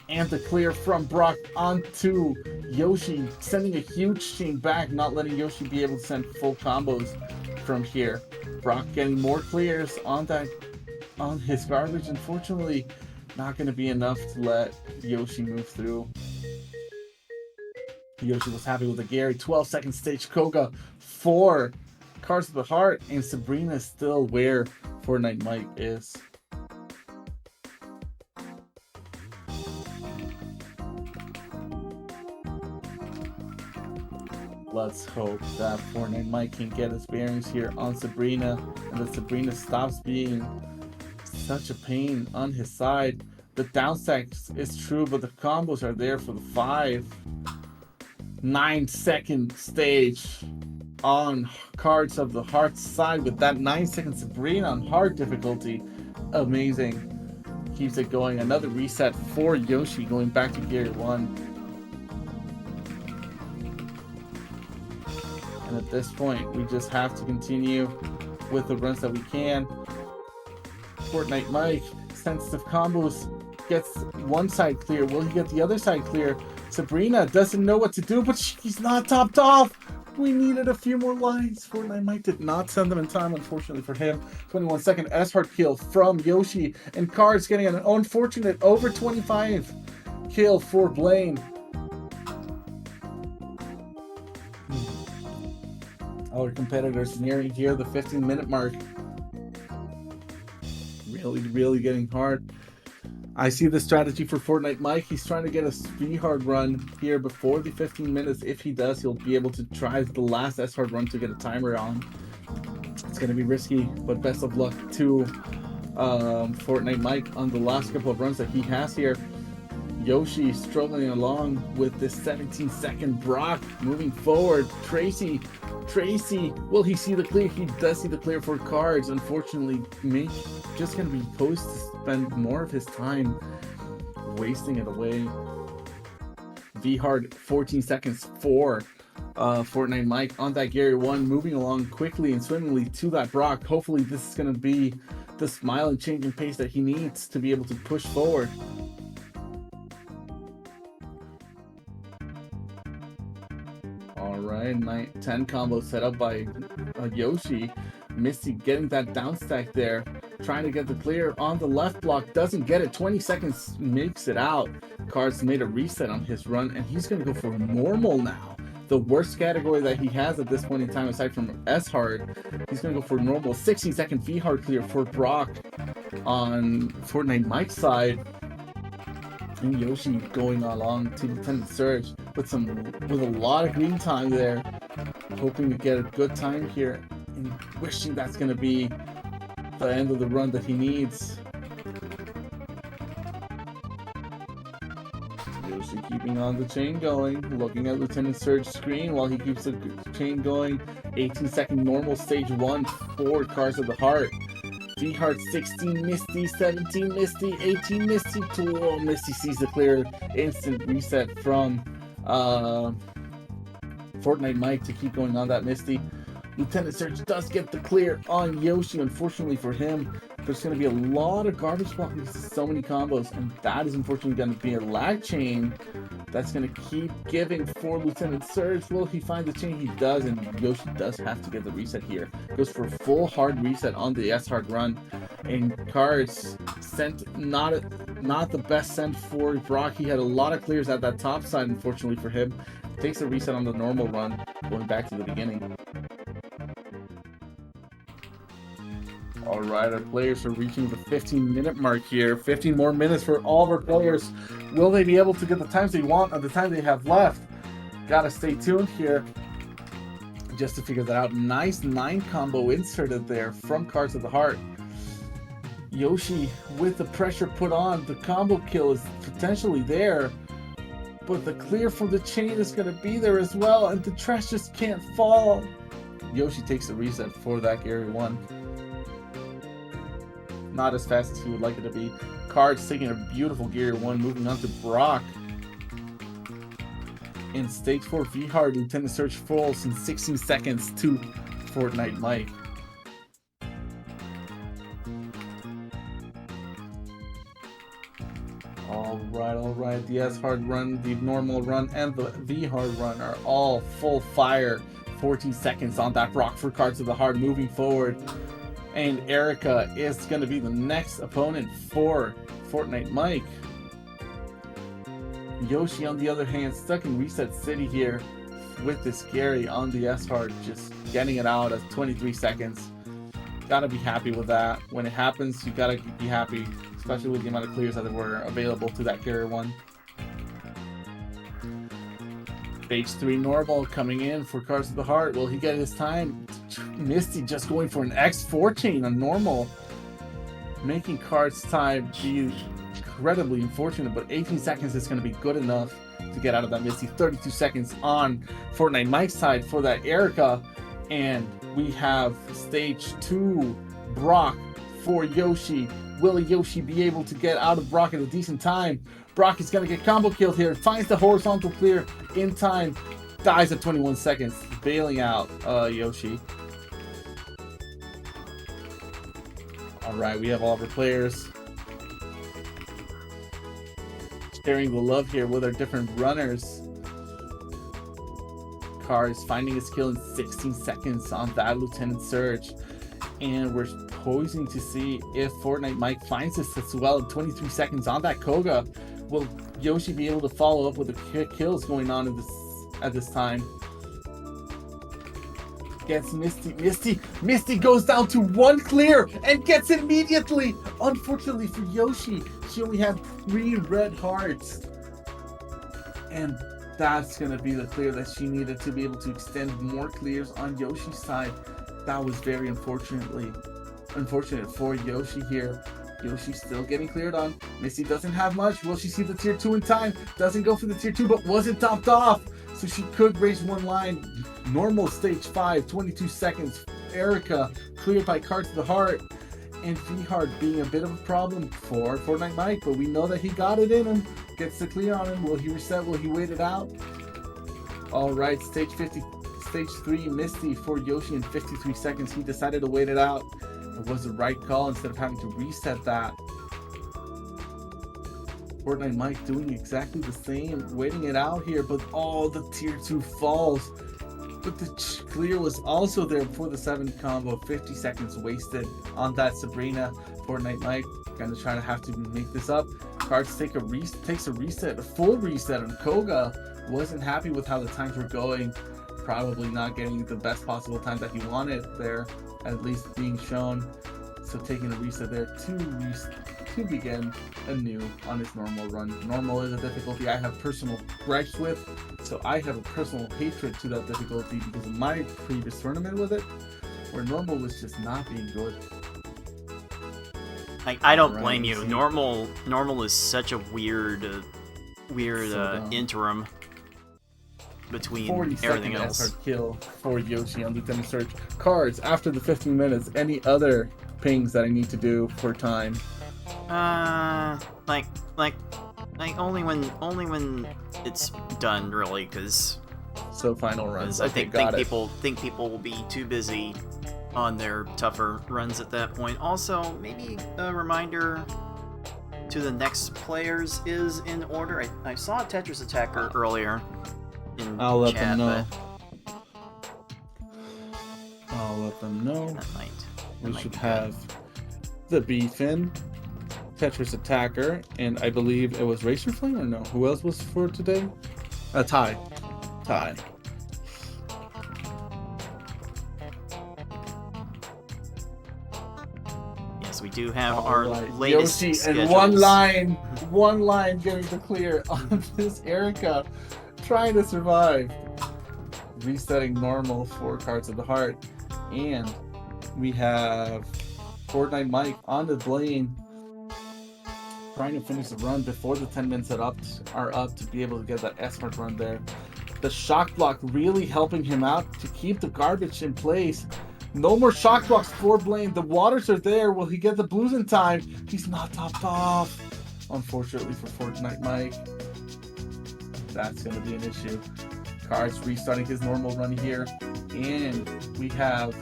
and the clear from Brock onto Yoshi, sending a huge chain back, not letting Yoshi be able to send full combos from here. Brock getting more clears on that on his garbage. Unfortunately, not going to be enough to let Yoshi move through. Yoshi was happy with the Gary. 12-second stage Koga. 4 Cards of the Heart. And Sabrina is still where Fortnite Mike is. Let's hope that Fortnite Mike can get his bearings here on Sabrina, and that Sabrina stops being such a pain on his side. The downstack is true, but the combos are there for the 9-second stage on Cards of the Heart side with that 9-second Sabrina on hard difficulty. Amazing. Keeps it going. Another reset for Yoshi going back to Gear 1. And at this point, we just have to continue with the runs that we can. Fortnite Mike, sensitive combos, gets one side clear. Will he get the other side clear? Sabrina doesn't know what to do, but she's not topped off. We needed a few more lines. Fortnite Mike did not send them in time, unfortunately for him. 21-second S-Hard kill from Yoshi. And Cards getting an unfortunate over 25 kill for Blaine. Our competitors nearing here the 15-minute mark. Really getting hard. I see the strategy for Fortnite Mike. He's trying to get a V-Hard run here before the 15 minutes. If he does, he'll be able to try the last S-Hard run to get a timer on. It's going to be risky, but best of luck to Fortnite Mike on the last couple of runs that he has here. Yoshi struggling along with this 17-second Brock moving forward. Tracy, will he see the clear? He does see the clear for Cards. Unfortunately, Mink just going to be posed to spend more of his time wasting it away. V-Hard 14 seconds for Fortnite Mike on that Gary 1, moving along quickly and swimmingly to that Brock. Hopefully this is going to be the smile and changing pace that he needs to be able to push forward. Alright, 10 combo set up by Yoshi. Misty getting that down stack there, trying to get the clear on the left block, doesn't get it. 20 seconds makes it out. Cards made a reset on his run, and he's going to go for normal now. The worst category that he has at this point in time, aside from S-Hard. He's going to go for normal. 60-second V-Hard clear for Brock on Fortnite Mike's side. And Yoshi going along to Lieutenant Surge with a lot of green time there, hoping to get a good time here and wishing that's going to be the end of the run that he needs. Yoshi keeping on the chain going, looking at Lieutenant Surge's screen while he keeps the chain going. 18-second normal stage 1 for Cards of the Heart. V-Hard 16 Misty, 17 Misty, 18 Misty, 12 Misty sees the clear. Instant reset from Fortnite Mike to keep going on that Misty. Lieutenant Surge does get the clear on Yoshi. Unfortunately for him, there's going to be a lot of garbage blocking because there's so many combos, and that is unfortunately going to be a lag chain that's going to keep giving for Lieutenant Surge. Will he find the chain? He does, and Yoshi does have to get the reset here. Goes for a full hard reset on the S-Hard run, and Cards sent not the best send for Brock. He had a lot of clears at that top side, unfortunately for him. Takes a reset on the normal run, going back to the beginning. Alright, our players are reaching the 15-minute mark here. 15 more minutes for all of our players. Will they be able to get the times they want at the time they have left? Gotta stay tuned here just to figure that out. Nice 9 combo inserted there from Cards of the Heart. Yoshi with the pressure put on. The combo kill is potentially there, but the clear from the chain is going to be there as well, and the trash just can't fall. Yoshi takes the reset for that Gary 1. Not as fast as he would like it to be. Cards taking a beautiful Gear 1, moving on to Brock. In stage 4, V-Hard, Lieutenant Surge falls in 16 seconds to Fortnite Mike. Alright, the S-Hard run, the normal run, and the V-Hard run are all full fire. 14 seconds on that Brock for Cards of the Heart, moving forward. And Erica is going to be the next opponent for Fortnite Mike. Yoshi, on the other hand, stuck in Reset City here with this Gary on the S-Hard, just getting it out at 23 seconds. Gotta be happy with that. When it happens, you gotta be happy, especially with the amount of clears that were available to that Gary one. Stage 3 normal coming in for Cards of the Heart. Will he get his time? Misty just going for an X4 chain on normal, making Card's time be incredibly unfortunate, but 18 seconds is going to be good enough to get out of that Misty. 32 seconds on Fortnite Mike's side for that Erica, and we have stage 2 Brock for Yoshi. Will Yoshi be able to get out of Brock in a decent time? Brock is going to get combo killed here, finds the horizontal clear in time, dies at 21 seconds, bailing out Yoshi. Alright, we have all of our players sharing the love here with our different runners. Car is finding his kill in 16 seconds on that Lieutenant Surge. And we're poising to see if Fortnite Mike finds this as well in 23 seconds on that Koga. Will Yoshi be able to follow up with the kills going on in at this time? Gets Misty. Misty goes down to 1 clear and gets it immediately. Unfortunately for Yoshi, she only had 3 red hearts. And that's going to be the clear that she needed to be able to extend more clears on Yoshi's side. That was very unfortunate for Yoshi here. Yoshi's still getting cleared on. Misty doesn't have much. Will she see the tier 2 in time? Doesn't go for the tier 2, but wasn't topped off. So she could raise 1 line. Normal stage 5, 22 seconds. Erica cleared by Cards of the Heart. And V-Hard being a bit of a problem for Fortnite Mike, but we know that he got it in him. Gets the clear on him. Will he reset? Will he wait it out? Alright, stage 3 Misty for Yoshi in 53 seconds. He decided to wait it out. It was the right call instead of having to reset that. Fortnite Mike doing exactly the same, waiting it out here, but the tier 2 falls. But the clear was also there for the 7 combo. 50 seconds wasted on that Sabrina. Fortnite Mike gonna try to have to make this up. Cards takes a full reset on Koga. Wasn't happy with how the times were going. Probably not getting the best possible time that he wanted there, at least being shown. So taking a reset there to begin anew on his normal run. Normal is a difficulty I have personal gripes with, so I have a personal hatred to that difficulty because of my previous tournament with it, where normal was just not being good. I don't blame you. Normal is such a weird interim between everything else. S-Hard kill for Yoshi on Lieutenant Surge. Cards after the 15 minutes. Any other pings that I need to do for time? Like only when it's done, really, because final runs. I think people will be too busy on their tougher runs at that point. Also, maybe a reminder to the next players is in order. I saw a Tetris Attacker earlier in I'll let chat, them know. I'll let them know. We should have the Beefin, Tetris Attacker, and I believe it was Racer Flame, or no? Who else was for today? Ty. Yes, we do have our latest Yoshi schedules. And one line getting the clear on this Erica, trying to survive. Resetting normal for Cards of the Heart, and we have Fortnite Mike on the lane, trying to finish the run before the 10 minutes are up to be able to get that S-Mark run there. The shock block really helping him out to keep the garbage in place. No more shock blocks for Blaine. The waters are there. Will he get the blues in time? He's not topped off. Unfortunately for Fortnite Mike, that's going to be an issue. Cards restarting his normal run here. And we have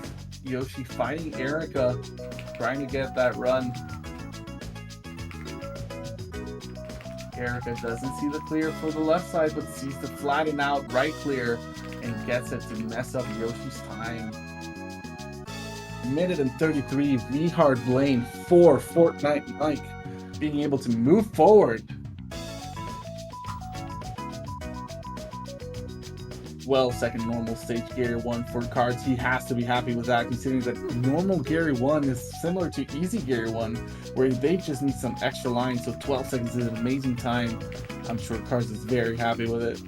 Yoshi fighting Erica, trying to get that run. Erica doesn't see the clear for the left side, but sees the flatten out right clear and gets it to mess up Yoshi's time. minute and 33, V-Hard Blaine for Fortnite Mike being able to move forward. Well, second normal stage Gary 1 for cards. He has to be happy with that, considering that normal Gary 1 is similar to easy Gary 1, where they just need some extra lines. So 12 seconds is an amazing time. I'm sure Cards is very happy with it.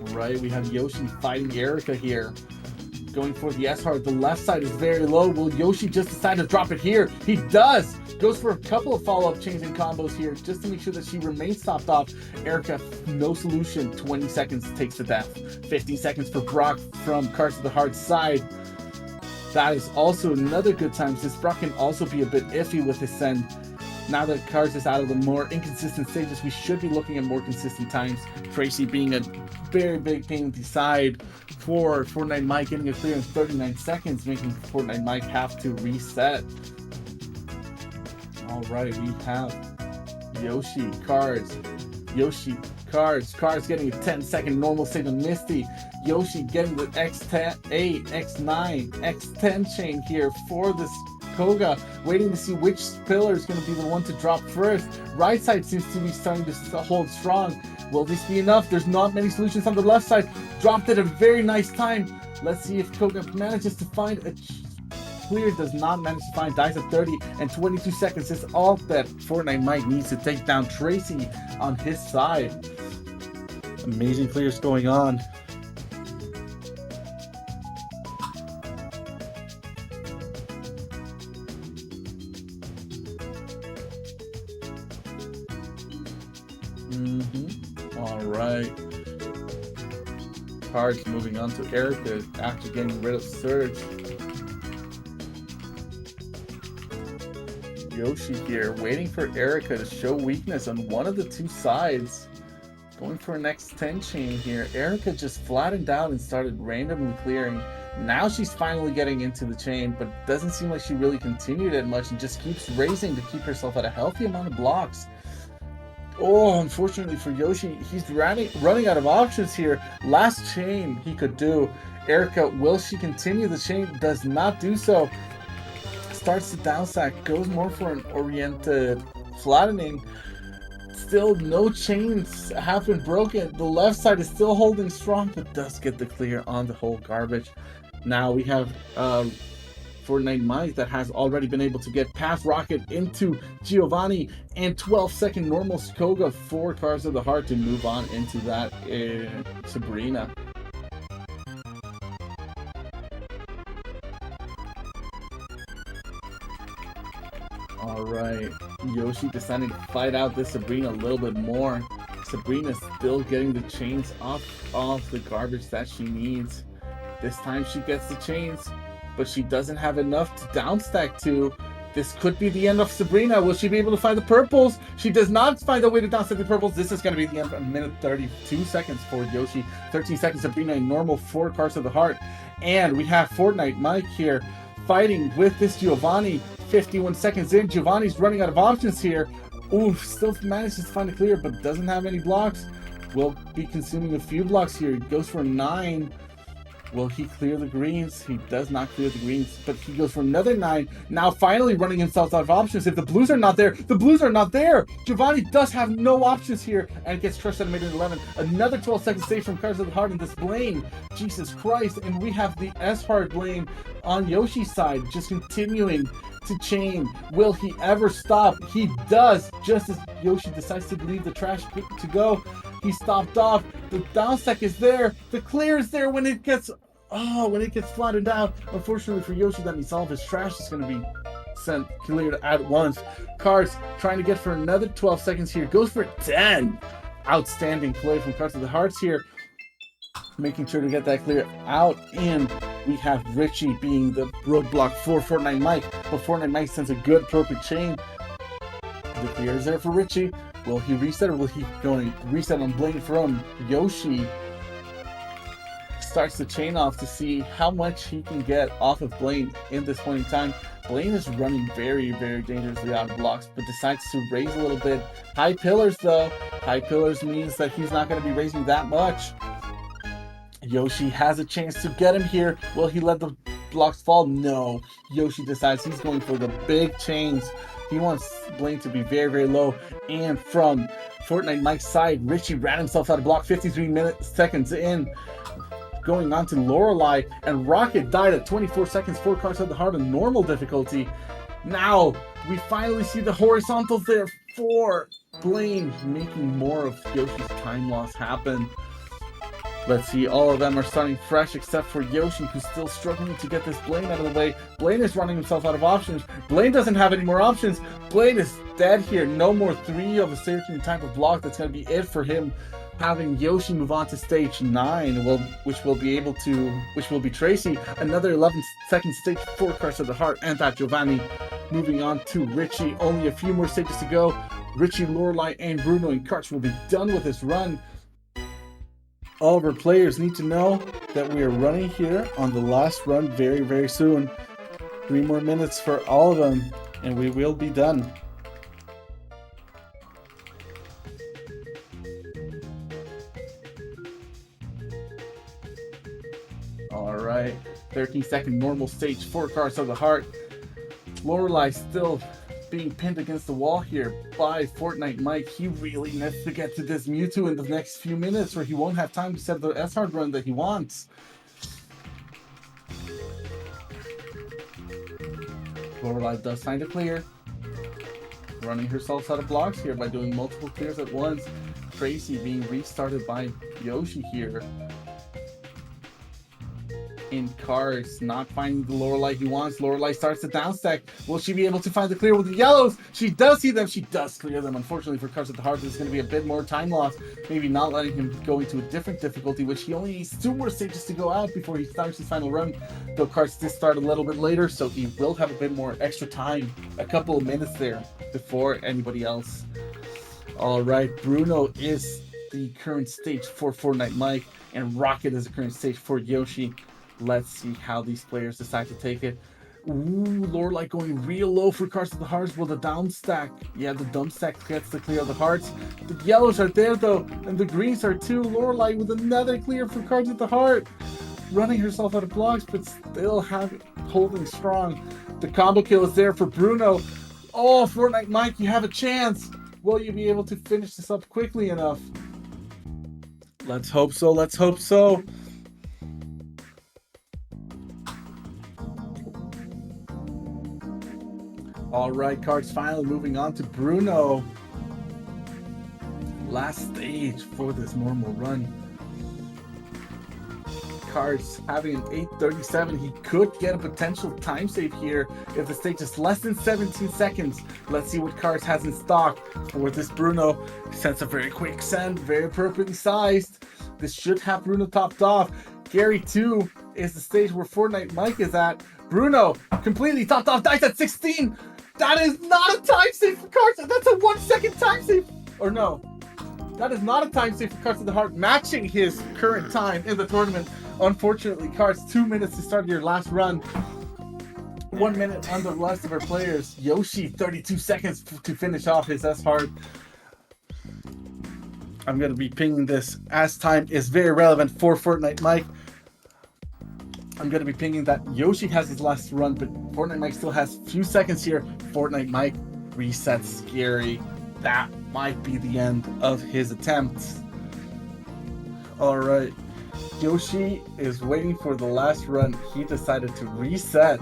Alright, we have Yoshi fighting Erica here. Going for the S-Hard. The left side is very low. Will Yoshi just decide to drop it here? He does! Goes for a couple of follow-up chains and combos here just to make sure that she remains stopped off. Erica, no solution. 20 seconds takes the death. 15 seconds for Brock from Cards to the Heart side. That is also another good time, since Brock can also be a bit iffy with his send. Now that Cards is out of the more inconsistent stages, we should be looking at more consistent times. Tracy being a very big pain in the side for Fortnite Mike, getting a clear in 39 seconds, making Fortnite Mike have to reset. Alright, we have Yoshi, Cards, Yoshi, Cards, Cards getting a 10-second normal save on Misty, Yoshi getting the X10, 8, X9, X10 chain here for this Koga, waiting to see which pillar is going to be the one to drop first. Right side seems to be starting to hold strong. Will this be enough? There's not many solutions on the left side. Dropped it at a very nice time. Let's see if Koga manages to find a clear. Does not manage to find. Dies at 30 and 22 seconds is all that Fortnite Mike needs to take down Tracy on his side. Amazing clears going on. All right. Cards moving on to Erica after getting rid of Surge. Yoshi here, waiting for Erica to show weakness on one of the two sides. Going for an X10 chain here. Erica just flattened out and started randomly clearing. Now she's finally getting into the chain, but doesn't seem like she really continued it much and just keeps raising to keep herself at a healthy amount of blocks. Oh, unfortunately for Yoshi, he's running out of options here. Last chain he could do. Erica, will she continue the chain? Does not do so. Starts to down stack, goes more for an oriented flattening. Still no chains have been broken. The left side is still holding strong, but does get the clear on the whole garbage. Now we have Fortnite Mike that has already been able to get past Rocket into Giovanni, and 12-second normal Koga for Cards of the Heart to move on into that Sabrina. Alright, Yoshi deciding to fight out this Sabrina a little bit more. Sabrina's still getting the chains off the garbage that she needs. This time she gets the chains, but she doesn't have enough to downstack to. This could be the end of Sabrina. Will she be able to find the purples? She does not find a way to downstack the purples. This is going to be the end of a minute 32 seconds for Yoshi. 13 seconds Sabrina in normal 4 Cards of the Heart. And we have Fortnite Mike here fighting with this Giovanni. 51 seconds in. Giovanni's running out of options here. Ooh, still manages to find a clear, but doesn't have any blocks. Will be consuming a few blocks here. He goes for 9. Will he clear the greens? He does not clear the greens, but he goes for another 9. Now finally running himself out of options. If the blues are not there, the blues are not there. Giovanni does have no options here and gets crushed at a minute 11. Another 12 seconds save from Cards of the Heart in this Blaine. Jesus Christ. And we have the S-Hard Blaine on Yoshi's side, just continuing to chain. Will he ever stop? He does, just as Yoshi decides to leave the trash to go. He stopped off. The downstack is there. The clear is there when it gets flattened out. Unfortunately for Yoshi, that means all of his trash is going to be cleared at once. Cards trying to get for another 12 seconds here. Goes for 10. Outstanding play from Cards of the Hearts here, making sure to get that clear out. And we have Richie being the roadblock for Fortnite Mike, but Fortnite Mike sends a good perfect chain. The clear is there for Richie. Will he reset, or will he going to reset on Blaine from Yoshi? Starts the chain off to see how much he can get off of Blaine in this point in time. Blaine is running very, very dangerously out of blocks, but decides to raise a little bit. High pillars though. High pillars means that he's not going to be raising that much. Yoshi has a chance to get him here. Will he let the blocks fall? No. Yoshi decides he's going for the big change. He wants Blaine to be very, very low. And from Fortnite Mike's side, Richie ran himself out of block 53 seconds in. Going on to Lorelei, and Rocket died at 24 seconds, 4 cards at the heart on normal difficulty. Now, we finally see the horizontals there for Blaine, making more of Yoshi's time loss happen. Let's see, all of them are starting fresh except for Yoshi, who's still struggling to get this Blaine out of the way. Blaine is running himself out of options. Blaine doesn't have any more options. Blaine is dead here. No more 3 of a certain type of block. That's going to be it for him. Having Yoshi move on to stage 9, which will be Tracy. Another 11-second stage, 4 cards of the heart, and that Giovanni. Moving on to Richie. Only a few more stages to go. Richie, Lorelei, and Bruno and Karch will be done with this run. All of our players need to know that we are running here on the last run very, very soon. 3 more minutes for all of them, and we will be done. Alright, 13-second normal stage, 4 cards of the heart. Lorelei still being pinned against the wall here by Fortnite Mike. He really needs to get to this Mewtwo in the next few minutes, or he won't have time to set the S-Hard run that he wants. Lorelei does find a clear. Running herself out of blocks here by doing multiple clears at once. Tracy being restarted by Yoshi here. In cars, not finding the Lorelei he wants. Lorelei starts the down stack. Will she be able to find the clear with the yellows? She does see them. She does clear them. Unfortunately for Cars at the Heart, there's going to be a bit more time loss. Maybe not letting him go into a different difficulty, which he only needs 2 more stages to go out before he starts his final run. Though Cars did start a little bit later, so he will have a bit more extra time. A couple of minutes there before anybody else. Alright, Bruno is the current stage for Fortnite Mike, and Rocket is the current stage for Yoshi. Let's see how these players decide to take it. Ooh, Lorelei going real low for Cards of the Hearts. Will the down stack? Yeah, the dump stack gets the clear of the hearts. The yellows are there though, and the greens are too. Lorelei with another clear for Cards of the Heart. Running herself out of blocks, but still holding strong. The combo kill is there for Bruno. Oh, Fortnite Mike, you have a chance. Will you be able to finish this up quickly enough? Let's hope so. Let's hope so. Alright, Cards finally moving on to Bruno. Last stage for this normal run. Cards having an 8:37. He could get a potential time save here if the stage is less than 17 seconds. Let's see what Cards has in stock for this Bruno. Sends a very quick send, very appropriately sized. This should have Bruno topped off. Gary 2 is the stage where Fortnite Mike is at. Bruno completely topped off, dice at 16. That is not a time save for Cards. That's a 1 second time save. Or no, that is not a time save for Cards of the Heart, matching his current time in the tournament. Unfortunately, Cards, 2 minutes to start your last run. 1 minute on the rest of our players. Yoshi, 32 seconds to finish off his S-Hard. I'm going to be pinging this as time is very relevant for Fortnite Mike. I'm going to be pinging that Yoshi has his last run, but Fortnite Mike still has a few seconds here. Fortnite Mike resets Gary. That might be the end of his attempts. Alright. Yoshi is waiting for the last run. He decided to reset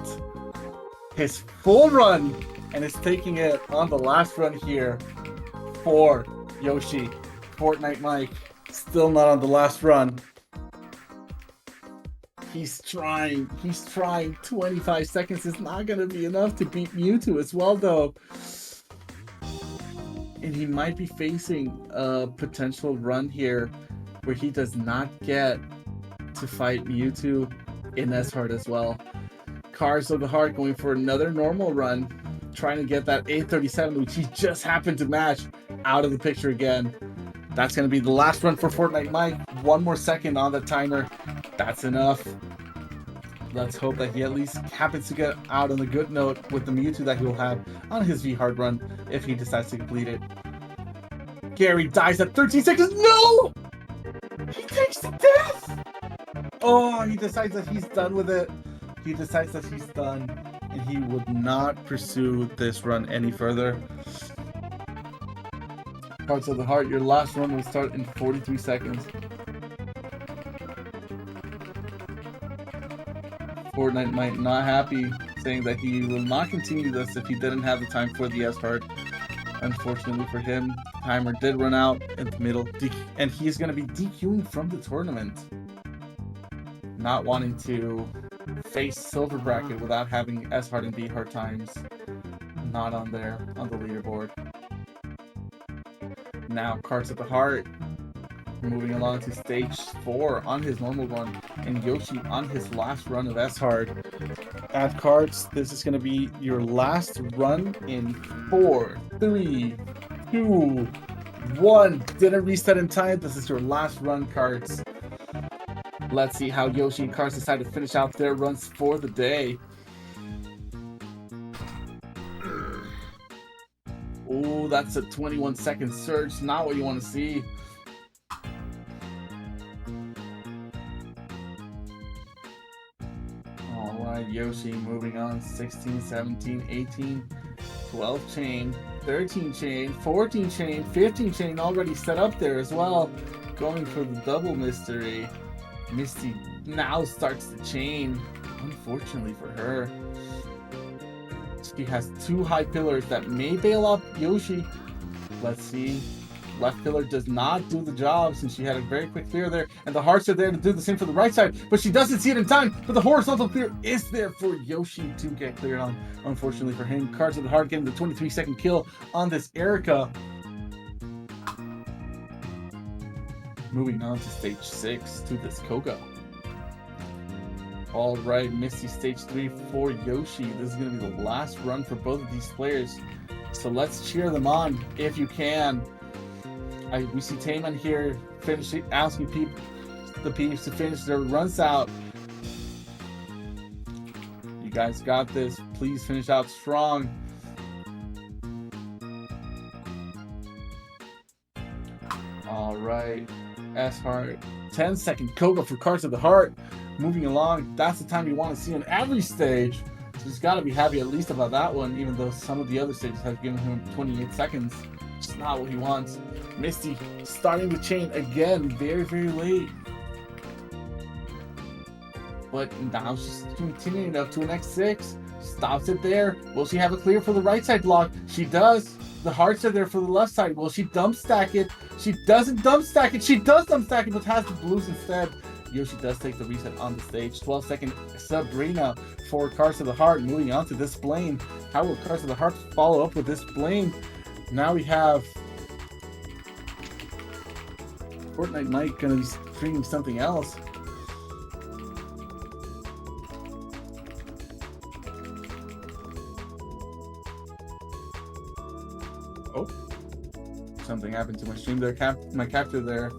his full run and is taking it on the last run here for Yoshi. Fortnite Mike still not on the last run. He's trying. 25 seconds is not going to be enough to beat Mewtwo as well, though. And he might be facing a potential run here where he does not get to fight Mewtwo in S-Hard as well. Cars of the Heart going for another normal run, trying to get that 8:37, which he just happened to match, out of the picture again. That's going to be the last run for Fortnite Mike. 1 more second on the timer. That's enough. Let's hope that he at least happens to get out on a good note with the Mewtwo that he'll have on his V-Hard run if he decides to complete it. Gary dies at 13 seconds. No! He takes the death! Oh, he decides that he's done with it. he decides that he's done and he would not pursue this run any further. Cards of the Heart, your last run will start in 43 seconds. Fortnite might not happy, saying that he will not continue this if he didn't have the time for the S-Heart. Unfortunately for him, timer did run out in the middle, and he's going to be DQing from the tournament. Not wanting to face Silver Bracket without having S-Heart and D-Heart times not on there on the leaderboard. Now, Cards of the Heart moving along to stage 4 on his normal run, and Yoshi on his last run of S-Heart. At Cards, this is going to be your last run in 4, 3, 2, 1. Didn't reset in time. This is your last run, Cards. Let's see how Yoshi and Cards decide to finish out their runs for the day. Oh, that's a 21-second surge. Not what you want to see. Alright, Yoshi moving on. 16, 17, 18, 12 chain, 13 chain, 14 chain, 15 chain already set up there as well. Going for the double mystery. Misty now starts the chain, unfortunately for her. She has 2 high pillars that may bail up Yoshi. Let's see. Left pillar does not do the job since she had a very quick clear there. And the hearts are there to do the same for the right side. But she doesn't see it in time. But the horizontal clear is there for Yoshi to get cleared on. Unfortunately for him, Cards of the Heart getting the 23-second kill on this Erica. Moving on to stage 6 to this Koga. Alright, Misty stage 3 for Yoshi. This is going to be the last run for both of these players. So let's cheer them on if you can. We see Taman here asking the peeps to finish their runs out. You guys got this. Please finish out strong. Alright. S-Heart. 10-second Koga for Cards of the Heart. Moving along. That's the time you want to see on every stage. So he's got to be happy at least about that one, even though some of the other stages have given him 28 seconds. It's not what he wants. Misty starting the chain again, very, very late. But now she's continuing up to an X6. Stops it there. Will she have a clear for the right side block? She does. The hearts are there for the left side. Will she dump stack it? She doesn't dump stack it. She does dump stack it, but has the blues instead. Yoshi does take the reset on the stage. 12-second Sabrina for Cards of the Heart. Moving on to this Blaine. How will Cards of the Heart follow up with this Blaine? Now we have Fortnite Mike gonna be streaming something else. Oh, something happened to my stream there. My capture there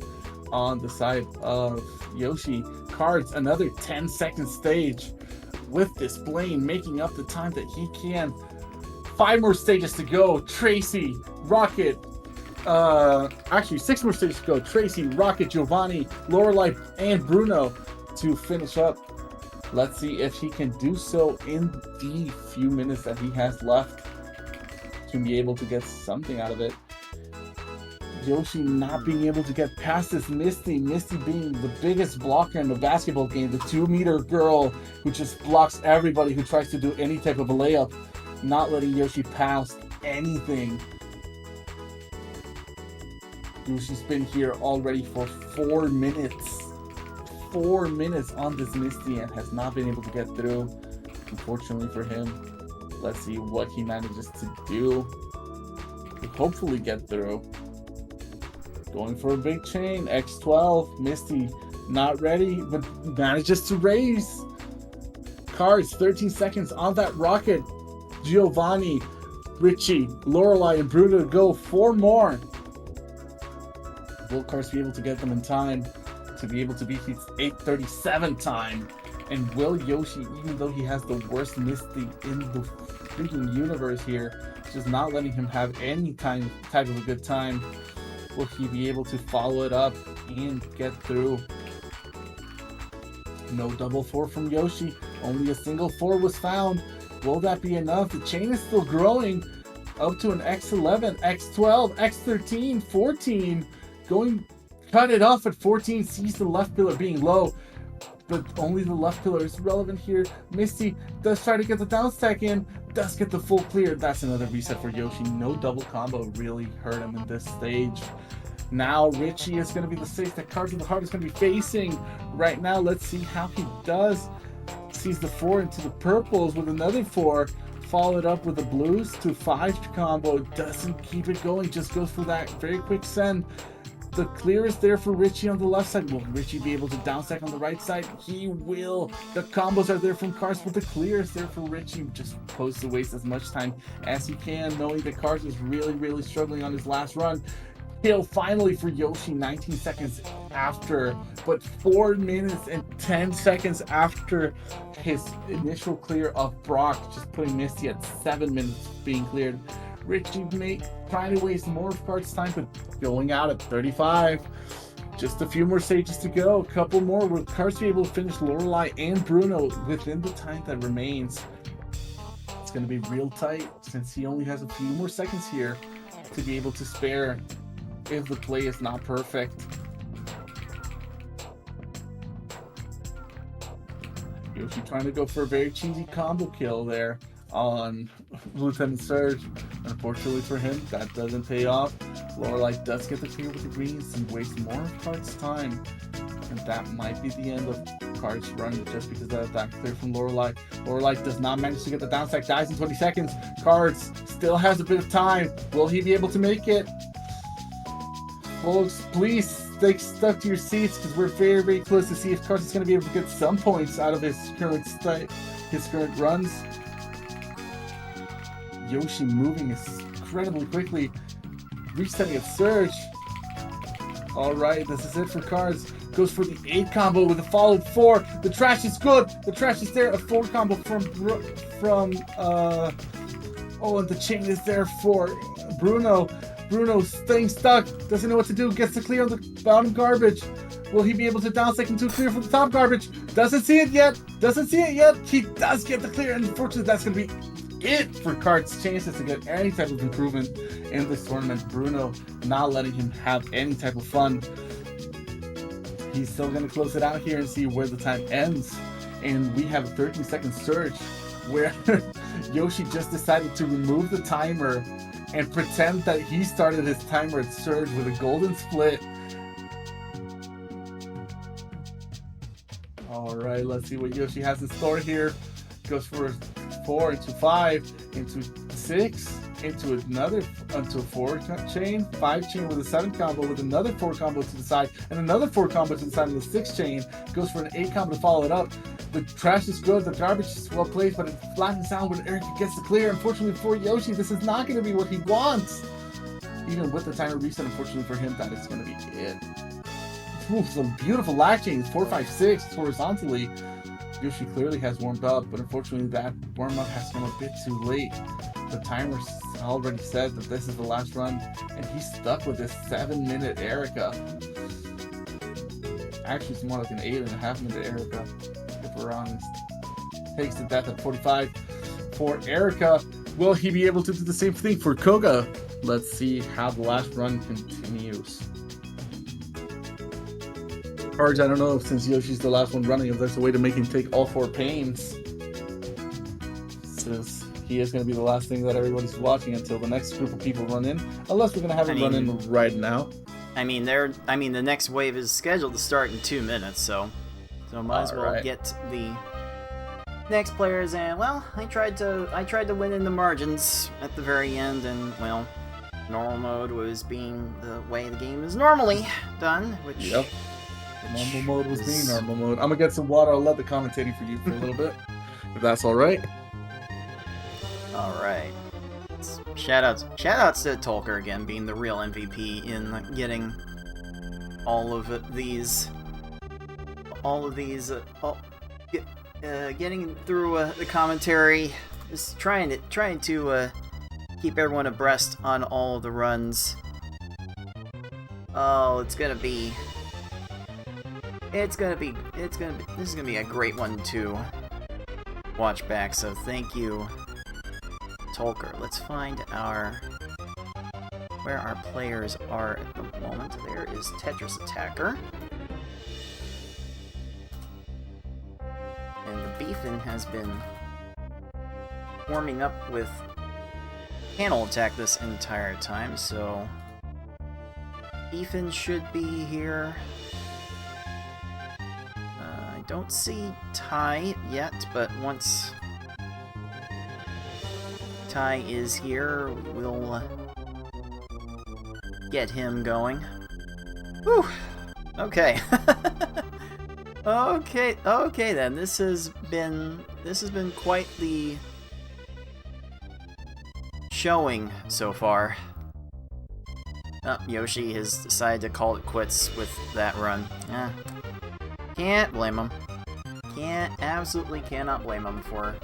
on the side of Yoshi. Cards, another 10-second stage with this Blaine making up the time that he can. 5 more stages to go. Tracy, Rocket, actually 6 more stages to go. Tracy, Rocket, Giovanni, Lorelai, and Bruno to finish up. Let's see if he can do so in the few minutes that he has left to be able to get something out of it. Yoshi not being able to get past this Misty. Misty being the biggest blocker in the basketball game. The 2-meter girl who just blocks everybody who tries to do any type of a layup. Not letting Yoshi pass anything. Yoshi's been here already for 4 minutes. 4 minutes on this Misty and has not been able to get through. Unfortunately for him. Let's see what he manages to do to hopefully get through. Going for a big chain. X12. Misty not ready, but manages to raise. Cards, 13 seconds on that Rocket. Giovanni, Richie, Lorelai, and Bruno to go. 4 more. Will Cards be able to get them in time to be able to beat his 8:37 time? And will Yoshi, even though he has the worst Misty in the freaking universe here, just not letting him have any type of a good time, will he be able to follow it up and get through? No double 4 from Yoshi. Only a single 4 was found. Will that be enough? The chain is still growing up to an X11, X12, X13, 14. Cut it off at 14, sees the left pillar being low, but only the left pillar is relevant here. Misty does try to get the down stack in, does get the full clear. That's another reset for Yoshi. No double combo really hurt him in this stage. Now Richie is going to be the stage that Cards of the Heart is going to be facing right now. Let's see how he does. Sees the 4 into the purples with another 4. Followed up with the blues to 5 combo. Doesn't keep it going, just goes for that very quick send. The clear is there for Richie on the left side. Will Richie be able to downstack on the right side? He will. The combos are there from Cars, but the clear is there for Richie. Just supposed to waste as much time as he can, knowing that Cars is really struggling on his last run. Kill finally for Yoshi 19 seconds after, but 4 minutes and 10 seconds after his initial clear of Brock, just putting Misty at 7 minutes being cleared. Richie trying to waste more of Cart's time, but going out at 35. Just a few more stages to go. A couple more. Will Cart be able to finish Lorelei and Bruno within the time that remains? It's going to be real tight since he only has a few more seconds here to be able to spare if the play is not perfect. Yoshi trying to go for a very cheesy combo kill there on Lieutenant Surge. Unfortunately for him, that doesn't pay off. Lorelei does get the clear with the greens and wastes more of Cart's time. And that might be the end of Cart's run just because of that clear from Lorelei. Lorelei does not manage to get the downstack, dies in 20 seconds. Cards still has a bit of time. Will he be able to make it? Folks, please stay stuck to your seats because we're very close to see if Cards is going to be able to get some points out of his current runs. Yoshi moving incredibly quickly, resetting at Surge. Alright, this is it for Cards. Goes for the 8 combo with a followed 4. The trash is good. The trash is there. A 4 combo and the chain is there for Bruno. Bruno staying stuck. Doesn't know what to do. Gets the clear on the bottom garbage. Will he be able to downstack into a clear for the top garbage? Doesn't see it yet. He does get the clear. And unfortunately, that's going to be it for Cart's chances to get any type of improvement in this tournament. Bruno not letting him have any type of fun. He's still going to close it out here and see where the time ends. And we have a 13-second surge where Yoshi just decided to remove the timer and pretend that he started his timer at Surge with a golden split. Alright, let's see what Yoshi has in store here. Goes for 4 into 5 into 6 into a 4 chain, 5 chain with a 7 combo with another 4 combo to the side and another 4 combo to the side of the 6 chain. Goes for an 8 combo to follow it up. The trash is good, the garbage is well placed, but it flattens out when Eric gets the clear. Unfortunately for Yoshi, this is not going to be what he wants. Even with the timer reset, unfortunately for him, that is going to be it. Ooh, some beautiful lag chains, 4, 5, 6 horizontally. Yoshi clearly has warmed up, but unfortunately that warm-up has come a bit too late. The timer already said that this is the last run, and he's stuck with this 7-minute Erica. Actually, it's more like an 8.5-minute Erica, if we're honest. Takes the death at 45 for Erica. Will he be able to do the same thing for Koga? Let's see how the last run continues. Cards, I don't know if since Yoshi's the last one running, if there's a way to make him take all 4 pains. Since he is going to be the last thing that everybody's watching until the next group of people run in. Unless we're going to have him run in right now. The next wave is scheduled to start in 2 minutes, so might as well get the next players in. Well, I tried to win in the margins at the very end, and well, normal mode was being the way the game is normally done, which. Yep. Normal mode was being normal mode. I'm gonna get some water. I'll let the commentating for you for a little bit, if that's all right. All right. Shoutouts to Tolker again, being the real MVP in getting getting through the commentary. Just trying to keep everyone abreast on all of the runs. Oh, this is gonna be a great one to watch back, so thank you, Tolker. Let's find where our players are at the moment. There is Tetris Attacker. And the Beefin has been warming up with Panel Attack this entire time, so Beefin should be here. I don't see Ty yet, but once Ty is here, we'll get him going. Whew! Okay. Okay then. This has been quite the showing so far. Oh, Yoshi has decided to call it quits with that run. Yeah. Can't blame him. Absolutely cannot blame him for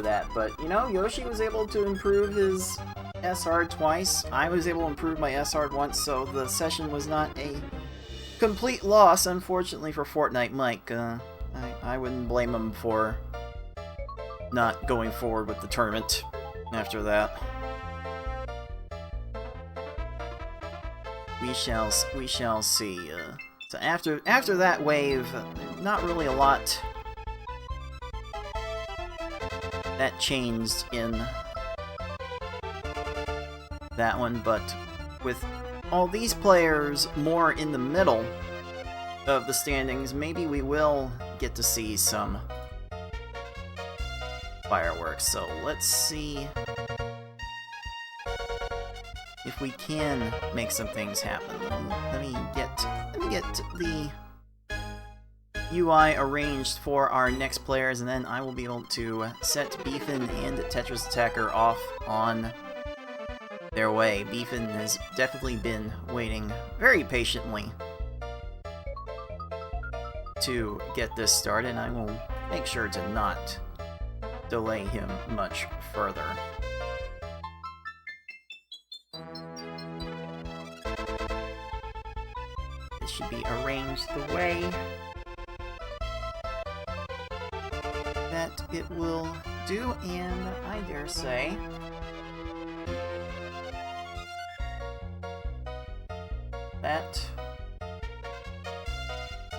that. But, you know, Yoshi was able to improve his S-hard twice. I was able to improve my S-hard once, so the session was not a complete loss, unfortunately, for Fortnite Mike. I wouldn't blame him for not going forward with the tournament after that. We shall see. So after that wave, not really a lot that changed in that one, but with all these players more in the middle of the standings, maybe we will get to see some fireworks. So let's see if we can make some things happen. Let me get the UI arranged for our next players, and then I will be able to set Beefin and Tetris Attacker off on their way. Beefin has definitely been waiting very patiently to get this started, and I will make sure to not delay him much further. It should be arranged the way that it will do, and I dare say that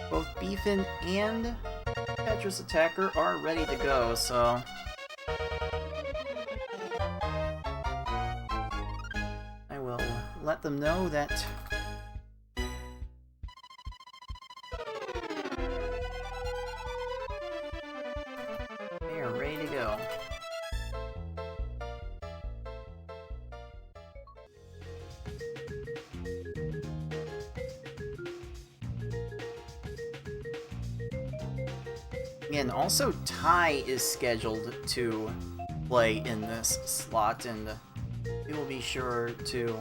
both Beefin and Tetris Attacker are ready to go, so I will let them know that they are ready to go. And also, Ty is scheduled to play in this slot, and we will be sure to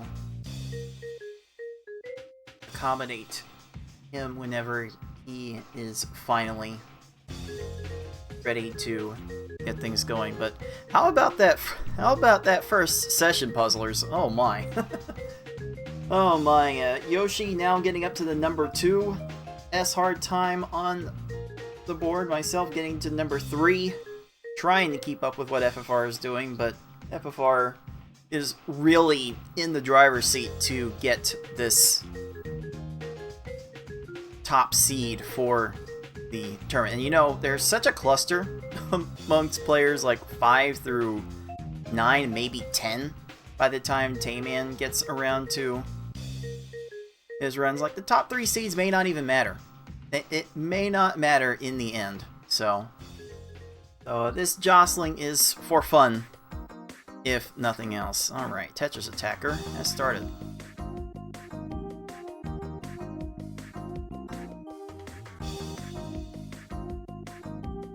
accommodate him whenever he is finally ready to get things going. But how about that? How about that first session, puzzlers? Oh my! Oh my! Yoshi now getting up to the number 2 S-hard time on the board, myself getting to number 3, trying to keep up with what FFR is doing, but FFR is really in the driver's seat to get this top seed for the tournament. And you know, there's such a cluster amongst players like 5 through 9, maybe 10 by the time Tayman gets around to his runs. Like, the top 3 seeds may not even matter. It may not matter in the end, so this jostling is for fun, if nothing else. Alright, Tetris Attacker has started.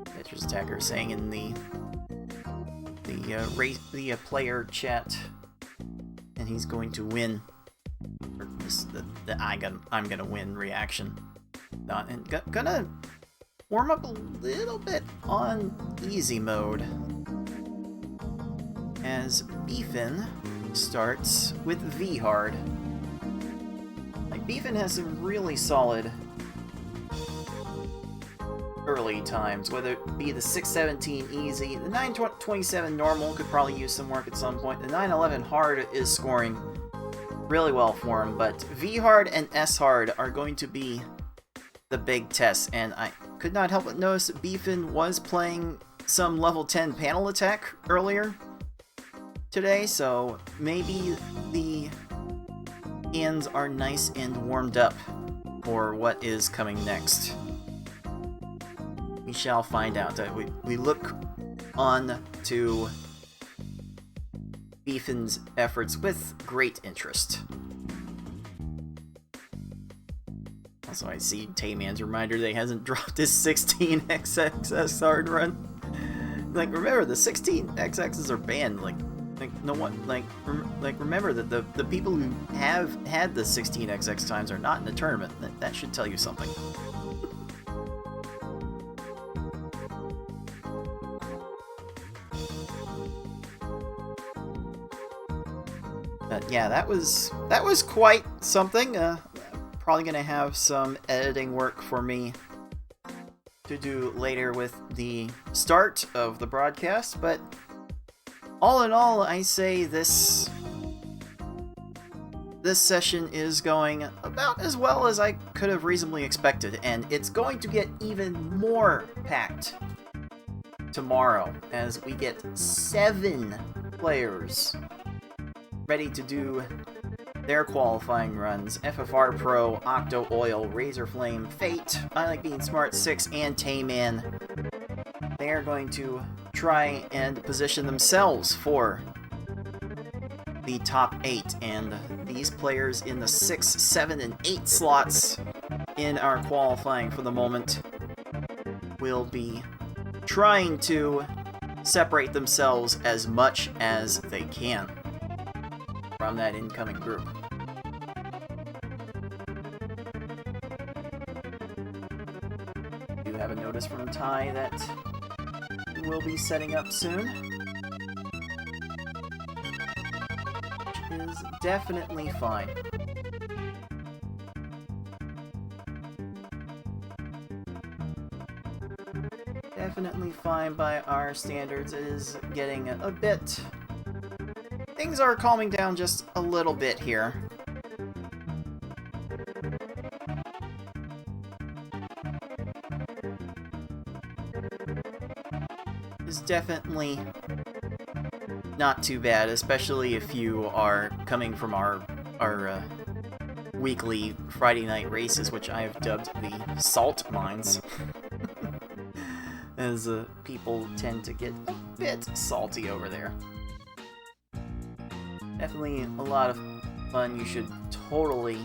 Tetris Attacker saying in the player chat, and he's going to win. Or the I'm gonna win reaction. And gonna warm up a little bit on easy mode as Beefin starts with V-hard. Like, Beefin has some really solid early times, whether it be the 617 easy, the 927 normal could probably use some work at some point. The 911 hard is scoring really well for him, but V hard and S hard are going to be the big tests, and I could not help but notice that Beefin was playing some level 10 panel attack earlier today, so maybe the hands are nice and warmed up for what is coming next. We shall find out. We look on to Beefin's efforts with great interest. Also, I see Tayman's reminder that he hasn't dropped his 16xx hard run. Like, remember, the 16xx's are banned. Like no one, remember that the people who have had the 16xx times are not in the tournament. That should tell you something. But yeah, that was quite something. Probably gonna have some editing work for me to do later with the start of the broadcast, but all in all, I say this session is going about as well as I could have reasonably expected, and it's going to get even more packed tomorrow as we get 7 players ready to do their qualifying runs. FFR Pro, Octo Oil, Razor Flame, Fate, I Like Being Smart 6, and Tayman. They are going to try and position themselves for the top 8, and these players in the 6, 7, and 8 slots in our qualifying for the moment will be trying to separate themselves as much as they can from that incoming group. I do have a notice from Ty that we'll be setting up soon, which is definitely fine. Definitely fine by our standards. It is getting a bit... Things are calming down just a little bit here. It's definitely not too bad, especially if you are coming from our weekly Friday night races, which I have dubbed the salt mines. As people tend to get a bit salty over there. Definitely a lot of fun. You should totally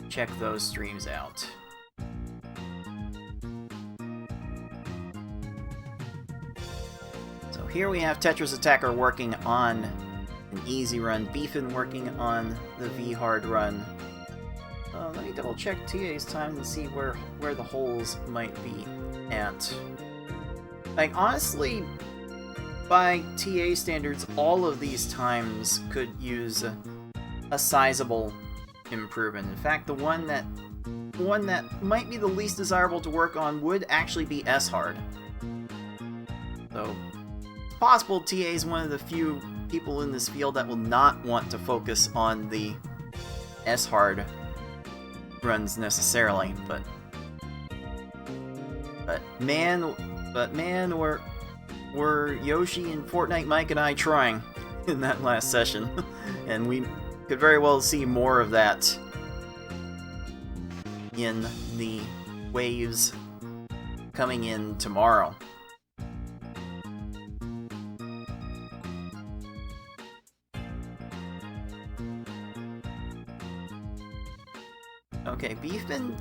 check those streams out. So here we have Tetris Attacker working on an easy run, Beefin working on the V-hard run. Let me double check TA's time and see where the holes might be at. Like, honestly, by TA standards, all of these times could use a sizable improvement. In fact, the one that might be the least desirable to work on would actually be S-hard. So, it's possible TA is one of the few people in this field that will not want to focus on the S-hard runs necessarily, but man, were Yoshi and Fortnite Mike and I trying in that last session, and we could very well see more of that in the waves coming in tomorrow. Okay, Beefin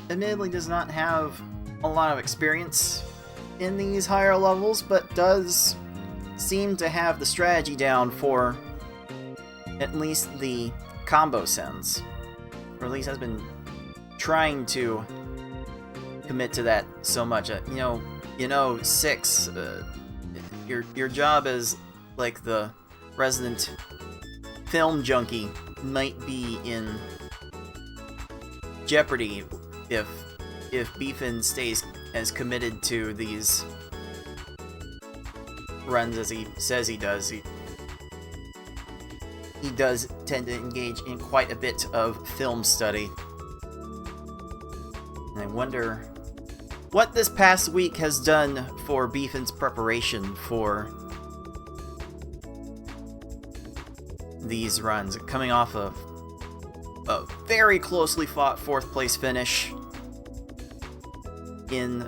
admittedly does not have a lot of experience in these higher levels, but does seem to have the strategy down for at least the combo sends. Or at least has been trying to commit to that so much. You know, 6, your job as, like, the resident film junkie might be in jeopardy if Beefin stays as committed to these runs as he says he does. He does tend to engage in quite a bit of film study. And I wonder what this past week has done for Beefin's preparation for these runs. Coming off of a very closely fought 4th place finish in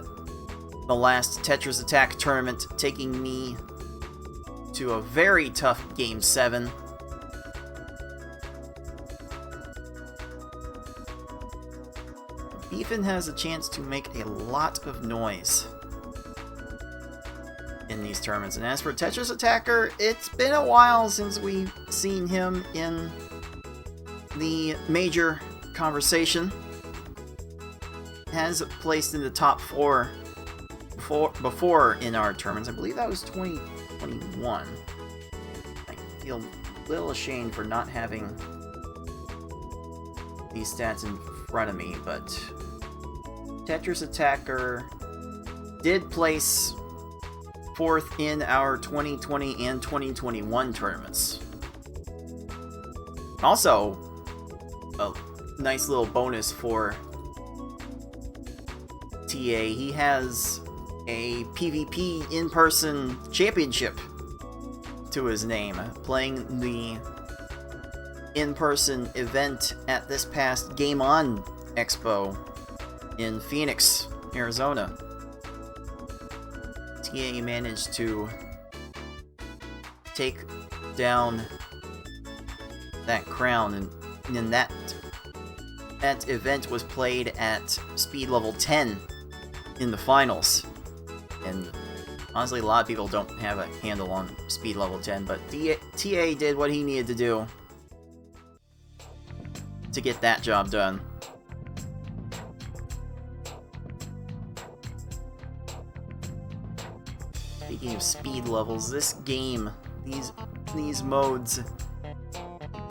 the last Tetris Attack tournament, taking me to a very tough Game 7. Beefin has a chance to make a lot of noise in these tournaments. And as for Tetris Attacker, it's been a while since we've seen him in the major conversation. Has placed in the top 4 before in our tournaments. I believe that was 2021. I feel a little ashamed for not having these stats in front of me, but Tetris Attacker did place 4th in our 2020 and 2021 tournaments. Also, a nice little bonus for TA, he has a PvP in-person championship to his name, playing the in-person event at this past Game On Expo in Phoenix, Arizona. TA managed to take down that crown, and then that event was played at speed level 10 in the finals. And honestly, a lot of people don't have a handle on speed level 10, but TA did what he needed to do to get that job done. Speaking of speed levels, this game, these modes,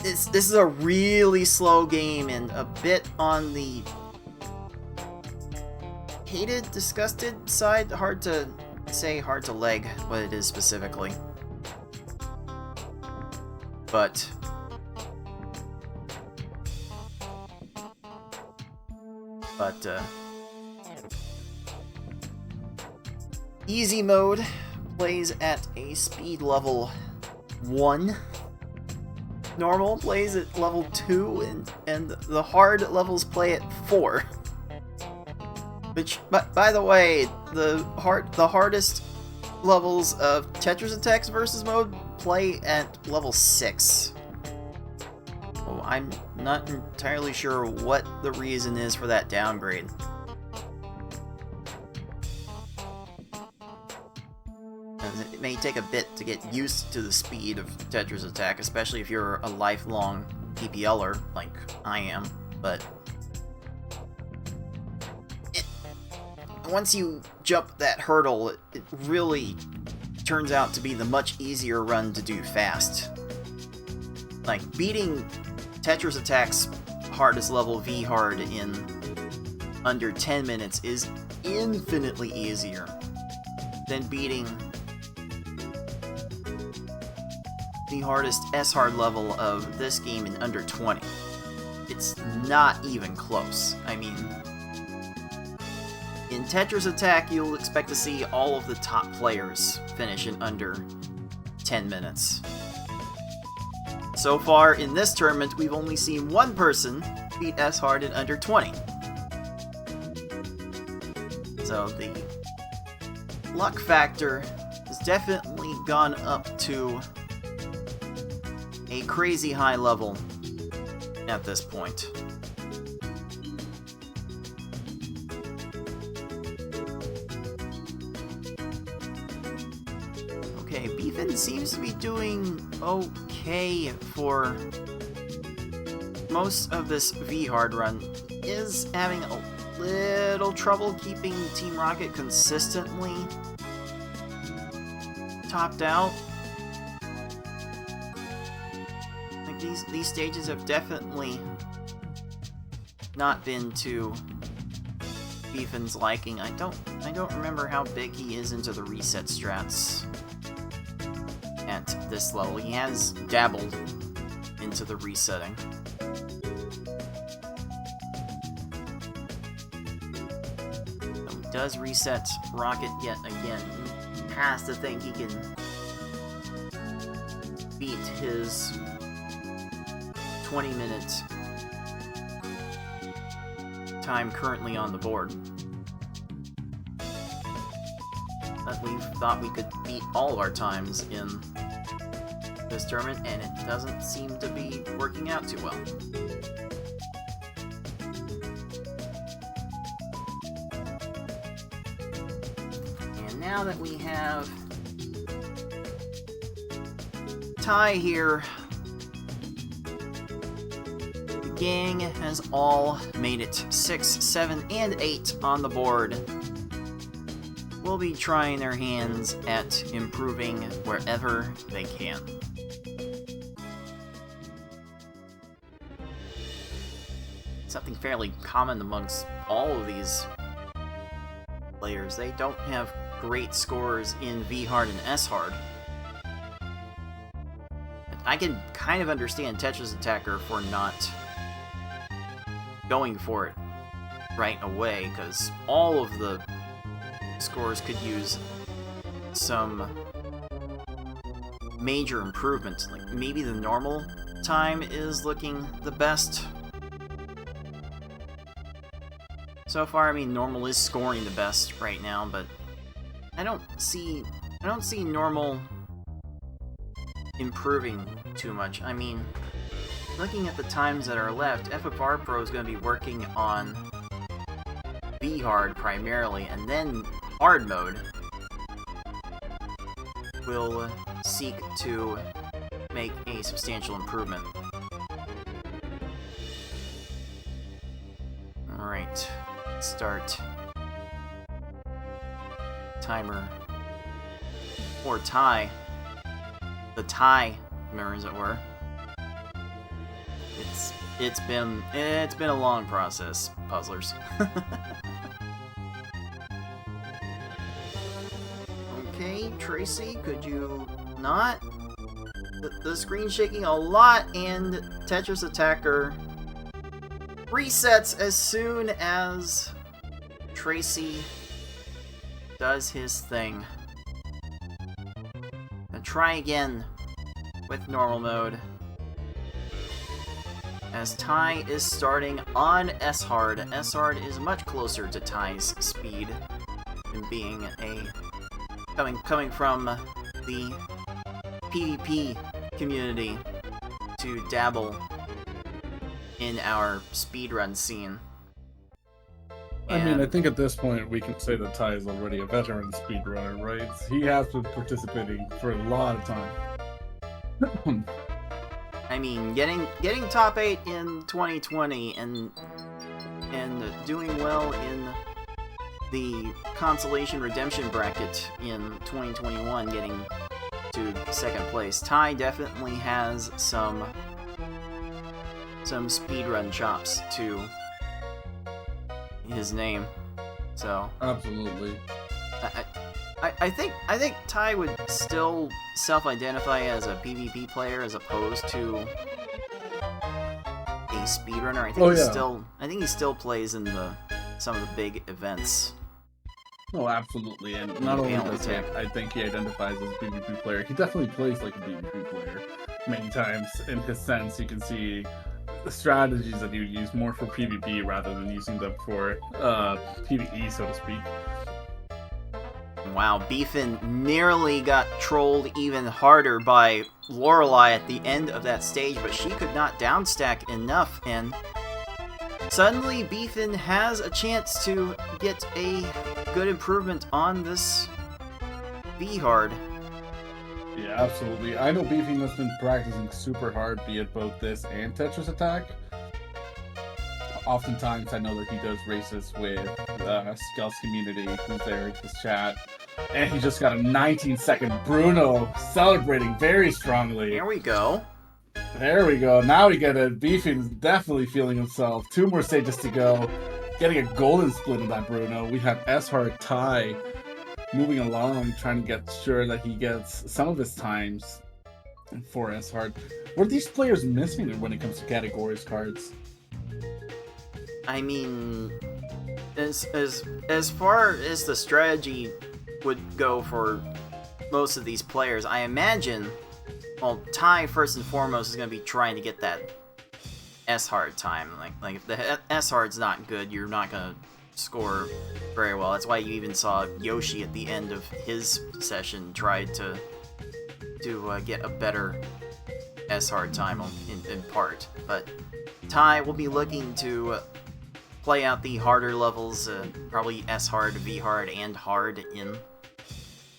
this is a really slow game and a bit on the hated, disgusted side. Hard to say, hard to leg what it is specifically. But easy mode plays at a speed level 1. Normal plays at level 2, and the hard levels play at 4. Which, by the way, the hardest levels of Tetris Attacks versus mode play at level 6. Oh, I'm not entirely sure what the reason is for that downgrade. It may take a bit to get used to the speed of Tetris Attack, especially if you're a lifelong PPLer like I am, but once you jump that hurdle, it really turns out to be the much easier run to do fast. Like, beating Tetris Attack's hardest level, V hard, in under 10 minutes is infinitely easier than beating the hardest S-hard level of this game in under 20. It's not even close. I mean, in Tetris Attack, you'll expect to see all of the top players finish in under 10 minutes. So far in this tournament, we've only seen one person beat S-hard in under 20. So the luck factor has definitely gone up to a crazy high level at this point. Okay, Beefin seems to be doing okay for most of this V-hard run. Is having a little trouble keeping Team Rocket consistently topped out. Like, these stages have definitely not been to Beefin's liking. I don't remember how big he is into the reset strats at this level. He has dabbled into the resetting. So he does reset Rocket yet again. He has to think he can beat his 20-minute time currently on the board. But we thought we could beat all of our times in this tournament, and it doesn't seem to be working out too well. And now that we have Ty here, the gang has all made it 6, 7, and 8 on the board. Will be trying their hands at improving wherever they can. Something fairly common amongst all of these players. They don't have great scores in V-Hard and S-Hard. I can kind of understand Tetris Attacker for not going for it right away, because all of the scores could use some major improvement. Like, maybe the normal time is looking the best. So far, I mean, normal is scoring the best right now, but I don't see normal improving too much. I mean, looking at the times that are left, FFR Pro is going to be working on V-Hard primarily, and then Hard Mode will seek to make a substantial improvement. Alright, start timer, or tie. The timer, as it were. It's been a long process, puzzlers. Okay, Tracy, could you not? The screen's shaking a lot, and Tetris Attacker resets as soon as Tracy does his thing. And try again with normal mode, as Ty is starting on S-Hard. S-Hard is much closer to Ty's speed in being coming from the PvP community to dabble in our speedrun scene. I mean, I think at this point we can say that Ty is already a veteran speedrunner, right? He has been participating for a lot of time. I mean, getting top 8 in 2020 and doing well in the consolation redemption bracket in 2021, getting to second place. Ty definitely has some speedrun chops to his name, so Absolutely. I think Ty would still self-identify as a PvP player as opposed to a speedrunner. I think he still plays in some of the big events. Oh, absolutely. And not only does I think he identifies as a PvP player, he definitely plays like a PvP player. Many times, in his sense, you can see the strategies that he would use more for PvP rather than using them for PvE, so to speak. Wow, Beefin nearly got trolled even harder by Lorelei at the end of that stage, but she could not downstack enough, and suddenly Beefin has a chance to get a good improvement on this V-Hard. Yeah, absolutely. I know Beefing has been practicing super hard, be it both this and Tetris Attack. Oftentimes, I know that he does races with Skells Community, who's there in his chat. And he just got a 19-second Bruno, celebrating very strongly. Here we go. There we go. Now we get it. Beefing's definitely feeling himself. 2 more stages to go. getting a golden split in that Bruno. We have S-Hard Ty moving along, trying to get sure that he gets some of his times for S-Hard. What are these players missing when it comes to categories cards? I mean, as far as the strategy would go for most of these players, I imagine, well, Ty first and foremost is going to be trying to get that S-Hard time. Like if the S-Hard's not good, you're not going to score very well. That's why you even saw Yoshi at the end of his session tried to get a better S-Hard time in part. But Ty will be looking to play out the harder levels, probably S-Hard, V-Hard, and Hard in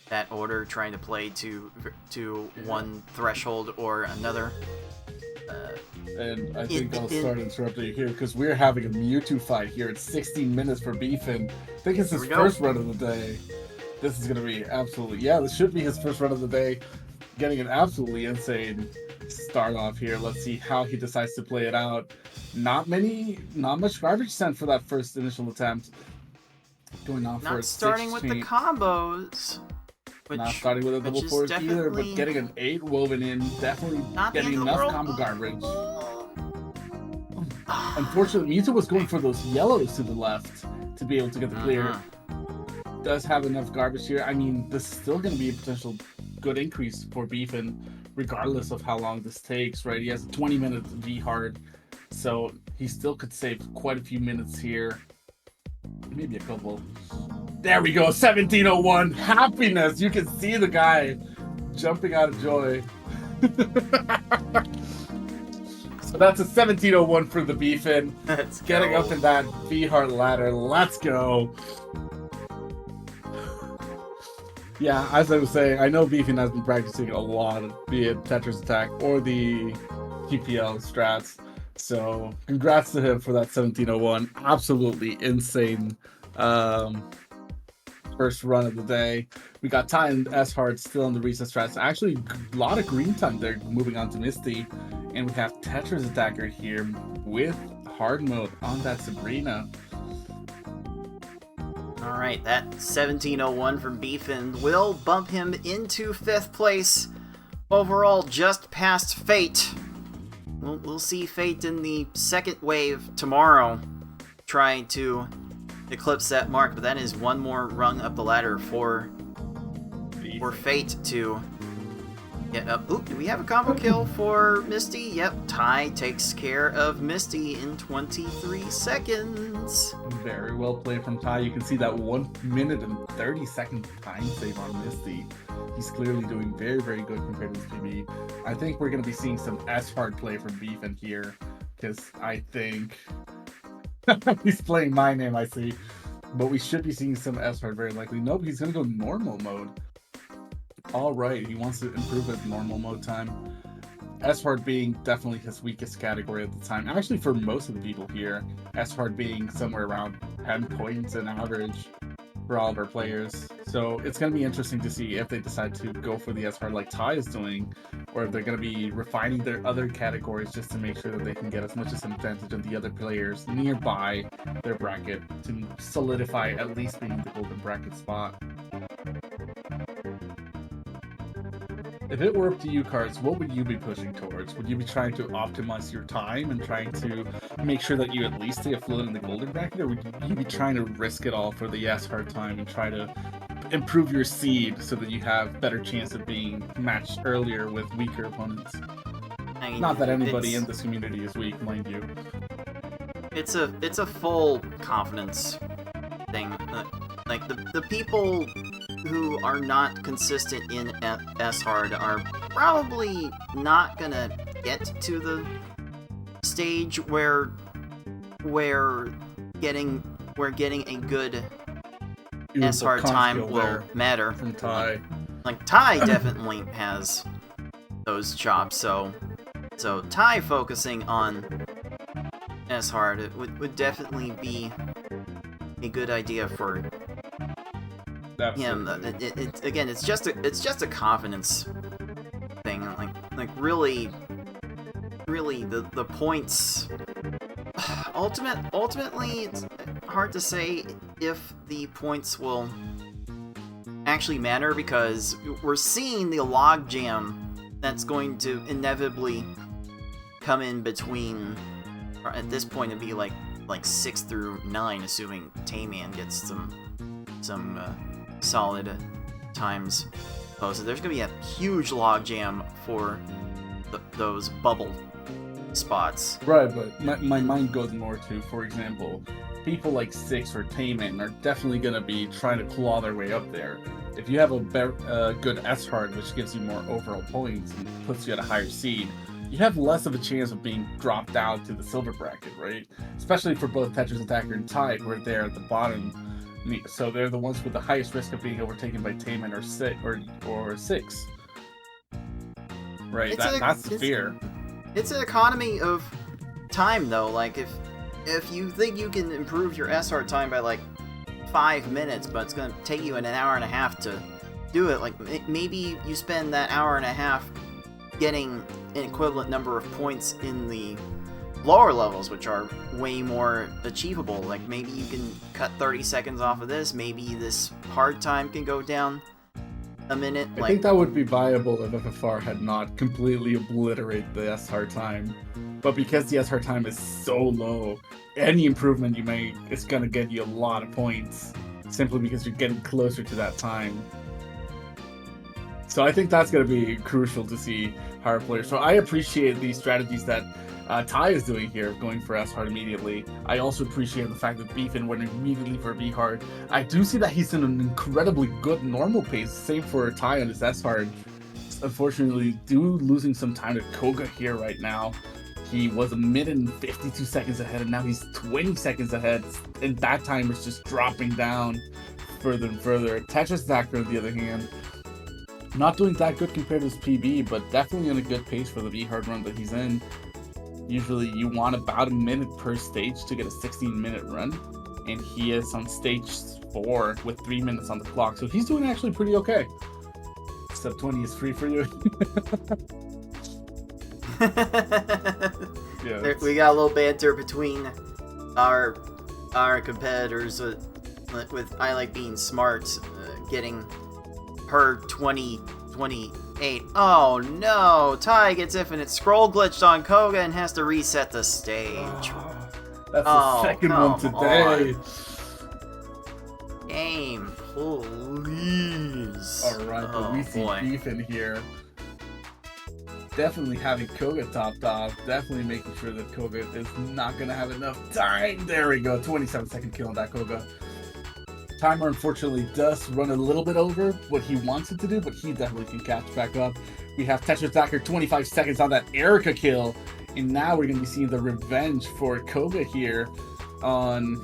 that order, trying to play to one threshold or another. And I think I'll start interrupting you here because we're having a Mewtwo fight here. It's 16 minutes for Beefin. I think it's his first run of the day. This is going to be absolutely... Yeah, this should be his first run of the day. Getting an absolutely insane start off here. Let's see how he decides to play it out. Not much garbage sent for that first initial attempt. Going off for a starting with the combos. Not starting with a double forward either, but getting an 8 woven in, definitely getting enough combo garbage. Unfortunately, Mewtwo was going for those yellows to the left to be able to get the clear. Does have enough garbage here. I mean, this is still going to be a potential good increase for Beefin, regardless of how long this takes, right? He has a 20-minute V-Hard, so he still could save quite a few minutes here. Maybe a couple. There we go, 1701. Happiness. You can see the guy jumping out of joy. So that's a 1701 for the Beefin. Let's getting go. up in that V-Hard ladder. Let's go. Yeah, as I was saying, I know Beefin has been practicing a lot, be it Tetris Attack or the PPL strats. So congrats to him for that 1701. Absolutely insane first run of the day. We got Ty and S-Hard still in the recent strats. Actually, a lot of green time there moving on to Misty. And we have Tetris Attacker here with hard mode on that Sabrina. Alright, that 1701 from Beefin will bump him into 5th place. Overall, just past Fate. We'll see Fate in the second wave tomorrow, trying to eclipse that mark, but that is one more rung up the ladder for Fate to get up. Ooh, do we have a combo kill for Misty? Yep, Ty takes care of Misty in 23 seconds. Very well played from Ty. You can see that 1 minute and 30-second time save on Misty. He's clearly doing very, very good compared to his PB. I think we're going to be seeing some S-Hard play from Beefin here, because I think he's playing my name, I see. But we should be seeing some S-Hard very likely. Nope, he's going to go normal mode. Alright, he wants to improve his normal mode time. S-Hard being definitely his weakest category at the time. Actually, for most of the people here, S-Hard being somewhere around 10 points in average for all of our players. So it's going to be interesting to see if they decide to go for the S-Hard like Ty is doing, or if they're going to be refining their other categories just to make sure that they can get as much as an advantage of the other players nearby their bracket to solidify at least being the golden bracket spot. If it were up to you, Cards, what would you be pushing towards? Would you be trying to optimize your time and trying to make sure that you at least stay afloat in the golden bracket, or would you be trying to risk it all for the S-Hard time and try to improve your seed so that you have better chance of being matched earlier with weaker opponents? I mean, not that anybody in this community is weak, mind you. It's a full confidence thing. Like the people who are not consistent in S-Hard are probably not gonna get to the stage where getting a good S-Hard time will matter. From Ty. Like Ty definitely has those chops, so Ty focusing on S-Hard would definitely be a good idea for him. Again, it's just a confidence thing. Like really the points. Ultimately, hard to say if the points will actually matter, because we're seeing the logjam that's going to inevitably come in between, or at this point it'd be like 6 through 9, assuming Tayman gets some solid times posted. There's gonna be a huge logjam for those bubble spots. Right, but my mind goes more to, for example, people like Six or Tayman are definitely going to be trying to claw their way up there. If you have a good S-Hard, which gives you more overall points and puts you at a higher seed, you have less of a chance of being dropped down to the silver bracket, right? Especially for both Tetris Attacker and Tide, who are there at the bottom. So they're the ones with the highest risk of being overtaken by Tayman or Six. Right, that's the fear. It's an economy of time, though. Like, if you think you can improve your SR time by like 5 minutes, but it's going to take you an hour and a half to do it, like maybe you spend that hour and a half getting an equivalent number of points in the lower levels, which are way more achievable. Like, maybe you can cut 30 seconds off of this. Maybe this hard time can go down a minute. I think that would be viable if FFR had not completely obliterated the S-Hard time. But because the S-Hard time is so low, any improvement you make is going to get you a lot of points, simply because you're getting closer to that time. So I think that's going to be crucial to see higher players. So I appreciate the strategies that Ty is doing here, going for S-Hard immediately. I also appreciate the fact that Beefin went immediately for V-Hard. I do see that he's in an incredibly good normal pace. Same for Ty on his S-Hard. Unfortunately, losing some time to Koga here right now. He was 1 minute and 52 seconds ahead, and now he's 20 seconds ahead. And that time is just dropping down further and further. Tetris Attacker, on the other hand, not doing that good compared to his PB, but definitely in a good pace for the V-Hard run that he's in. Usually you want about 1 minute per stage to get a 16-minute run, and he is on stage 4 with 3 minutes on the clock, so he's doing actually pretty okay. Step 20 is free for you. Yeah, we got a little banter between our competitors with I Like Being Smart getting her 2028. Oh no! Ty gets infinite scroll glitched on Koga and has to reset the stage. That's the second one today. Game, please. Alright, but we see Beef in here. Definitely having Koga topped off. Definitely making sure that Koga is not going to have enough time. There we go. 27-second kill on that Koga. Timer unfortunately does run a little bit over what he wants it to do, but he definitely can catch back up. We have Tetris Attacker 25 seconds on that Erica kill, and now we're going to be seeing the revenge for Koga here on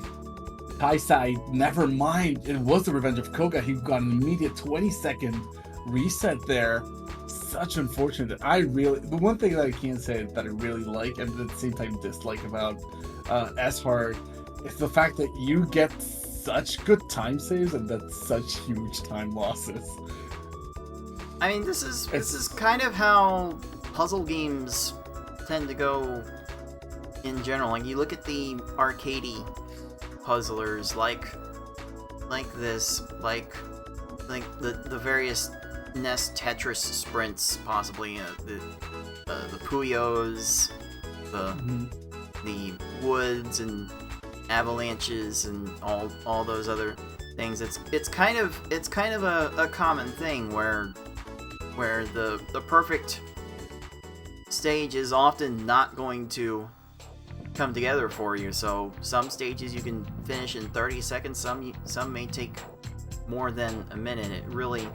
Ty's side. Never mind, it was the revenge of Koga. He got an immediate 20-second reset there. Such unfortunate. The one thing that I can say that I really like, and at the same time dislike about S-Hard, is the fact that you get such good time saves and that's such huge time losses. I mean, this is kind of how puzzle games tend to go in general. Like, you look at the arcadey puzzlers like this, like the various NES Tetris sprints, possibly the Puyos, the Woods and Avalanches and all those other things. It's kind of a common thing where the perfect stage is often not going to come together for you. So some stages you can finish in 30 seconds, some may take more than a minute. It really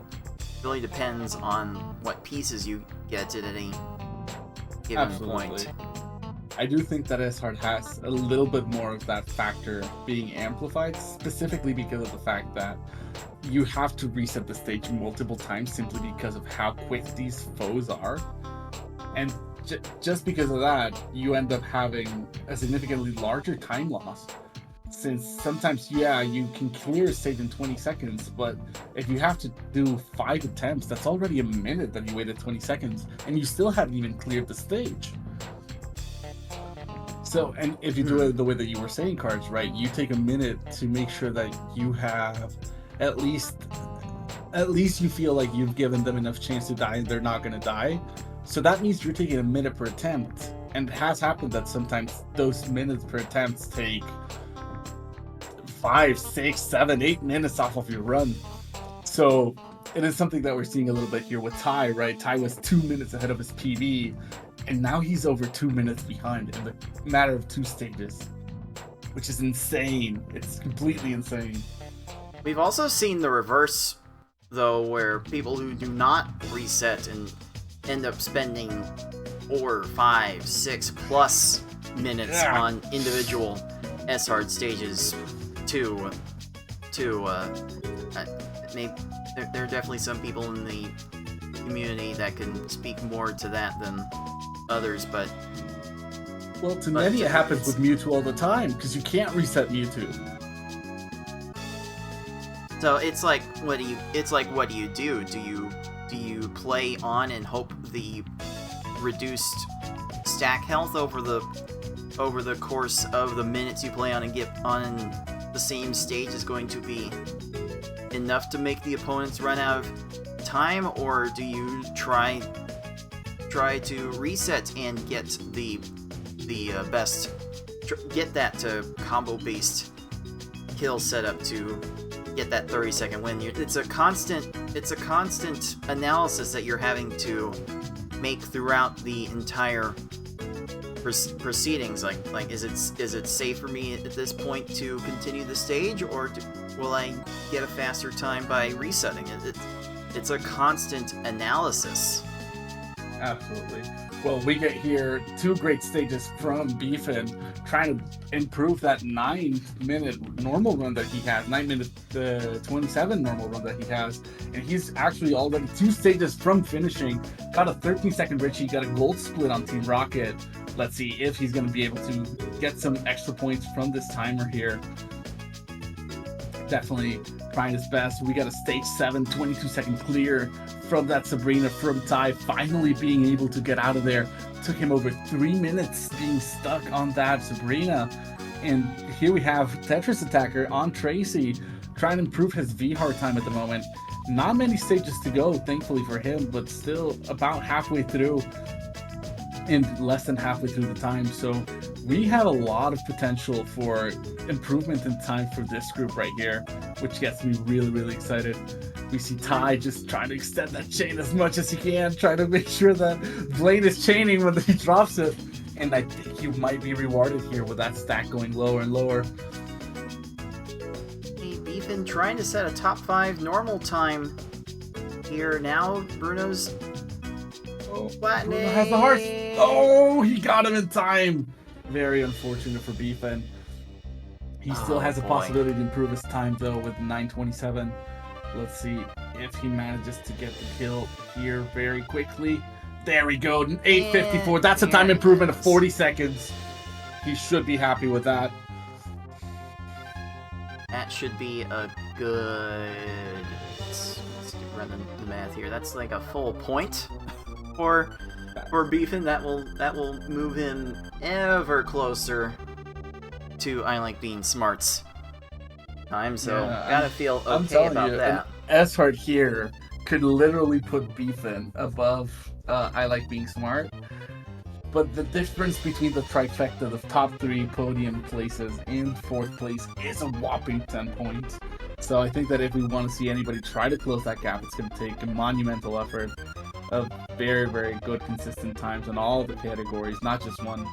depends on what pieces you get at any given point. I do think that S-Hard has a little bit more of that factor being amplified, specifically because of the fact that you have to reset the stage multiple times simply because of how quick these foes are. And just because of that, you end up having a significantly larger time loss. Since sometimes, yeah, you can clear a stage in 20 seconds, but if you have to do 5 attempts, that's already a minute that you waited 20 seconds, and you still haven't even cleared the stage. So, and if you do it the way that you were saying, Cards, right, you take a minute to make sure that you have at least you feel like you've given them enough chance to die and they're not going to die. So that means you're taking a minute per attempt. And it has happened that sometimes those minutes per attempts take 5, 6, 7, 8 minutes off of your run. So it is something that we're seeing a little bit here with Ty, right? Ty was 2 minutes ahead of his PB, and now he's over 2 minutes behind in the matter of 2 stages, which is insane. It's completely insane. We've also seen the reverse, though, where people who do not reset and end up spending 4, 5, 6 plus minutes on individual S-hard stages maybe there are definitely some people in the community that can speak more to that than others, but to many it happens with Mewtwo all the time because you can't reset Mewtwo. So it's like, what do you do? Do you play on and hope the reduced stack health over the course of the minutes you play on and get on the same stage is going to be enough to make the opponents run out of time, or do you try to reset and get the best, get that combo based kill setup to get that 30-second win? It's a constant analysis that you're having to make throughout the entire proceedings. Like is it safe for me at this point to continue the stage, or will I get a faster time by resetting it? It's a constant analysis. Absolutely. Well, we get here 2 great stages from Beefin, trying to improve that 9-minute normal run that he has, 9-minute 27 normal run that he has, and he's actually already 2 stages from finishing. Got a 13-second Richie, got a gold split on Team Rocket. Let's see if he's going to be able to get some extra points from this timer here. Definitely trying his best. We got a stage 7 22-second clear from that Sabrina from Ty, finally being able to get out of there. Took him over 3 minutes being stuck on that Sabrina. And here we have Tetris Attacker on Tracy, trying to improve his V-hard time at the moment. Not many stages to go, thankfully for him, but still about halfway through, and less than halfway through the time. So we have a lot of potential for improvement in time for this group right here, which gets me really, really excited. We see Ty just trying to extend that chain as much as he can, trying to make sure that Blaine is chaining when he drops it. And I think you might be rewarded here with that stack going lower and lower. We've been trying to set a top 5 normal time here. Now Bruno's flattening. Bruno has the hearts. Oh, he got him in time. Very unfortunate for Beefin. He still has a possibility to improve his time though with 9:27. Let's see if he manages to get the kill here very quickly. There we go, 8:54. That's a time improvement of 40 seconds. He should be happy with that. That should be a good... Let's run the math here. That's like a full point for Beefin. That will move him ever closer to I Like Being Smart's time. So gotta feel okay about that. S-Hard here could literally put Beefin above I Like Being Smart. But the difference between the trifecta, the top 3 podium places and 4th place, is a whopping 10 points. So I think that if we want to see anybody try to close that gap, it's going to take a monumental effort of very, very good, consistent times in all of the categories, not just one.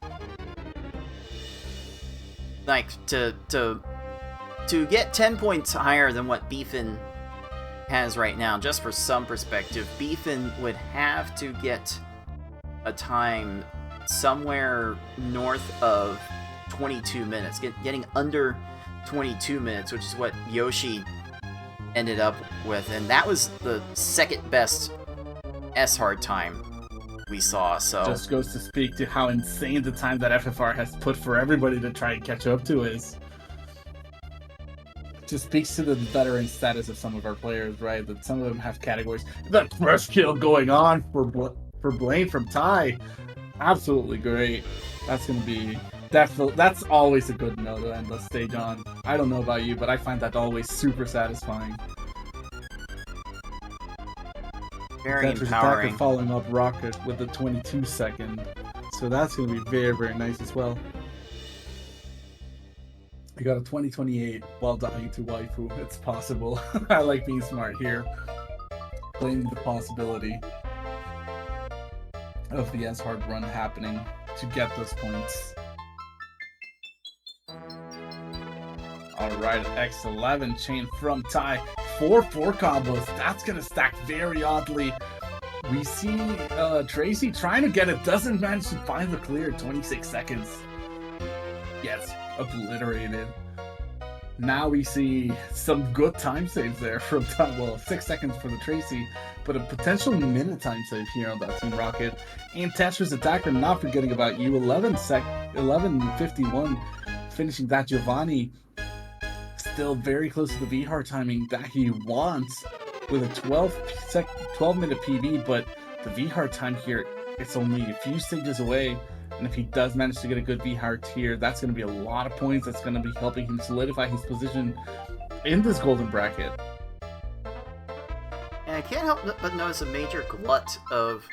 Like, to get 10 points higher than what Beefin has right now, just for some perspective, Beefin would have to get a time somewhere north of 22 minutes, getting under 22 minutes, which is what Yoshi ended up with, and that was the second best S-Hard time we saw. So just goes to speak to how insane the time that FFR has put for everybody to try and catch up to is. Just speaks to the veteran status of some of our players, right? That some of them have categories. That first kill going on for Blaine from Ty, absolutely great. That's going to be That's always a good note to end the stage on. I don't know about you, but I find that always super satisfying. Very Tetris empowering. Attacker following up Rocket with the 22 second. So that's going to be very, very nice as well. You got a 2028 while dying to waifu. It's possible. I like being smart here. Playing the possibility of the S-Hard run happening to get those points. Alright, X11 chain from Tai. 4-4 combos. That's going to stack very oddly. We see Tracy trying to get it. Doesn't manage to find the clear. 26 seconds. Yes, obliterated. Now we see some good time saves there from time. Well, 6 seconds for the Tracy, but a potential minute time save here on that Team Rocket. And Tetris Attacker, not forgetting about you. 11:51, finishing that Giovanni. Still very close to the V-Hard timing that he wants with a 12-minute PB, but the V-Hard time here, it's only a few stages away. And if he does manage to get a good V-Hard here, that's going to be a lot of points. That's going to be helping him solidify his position in this golden bracket. And I can't help but notice a major glut of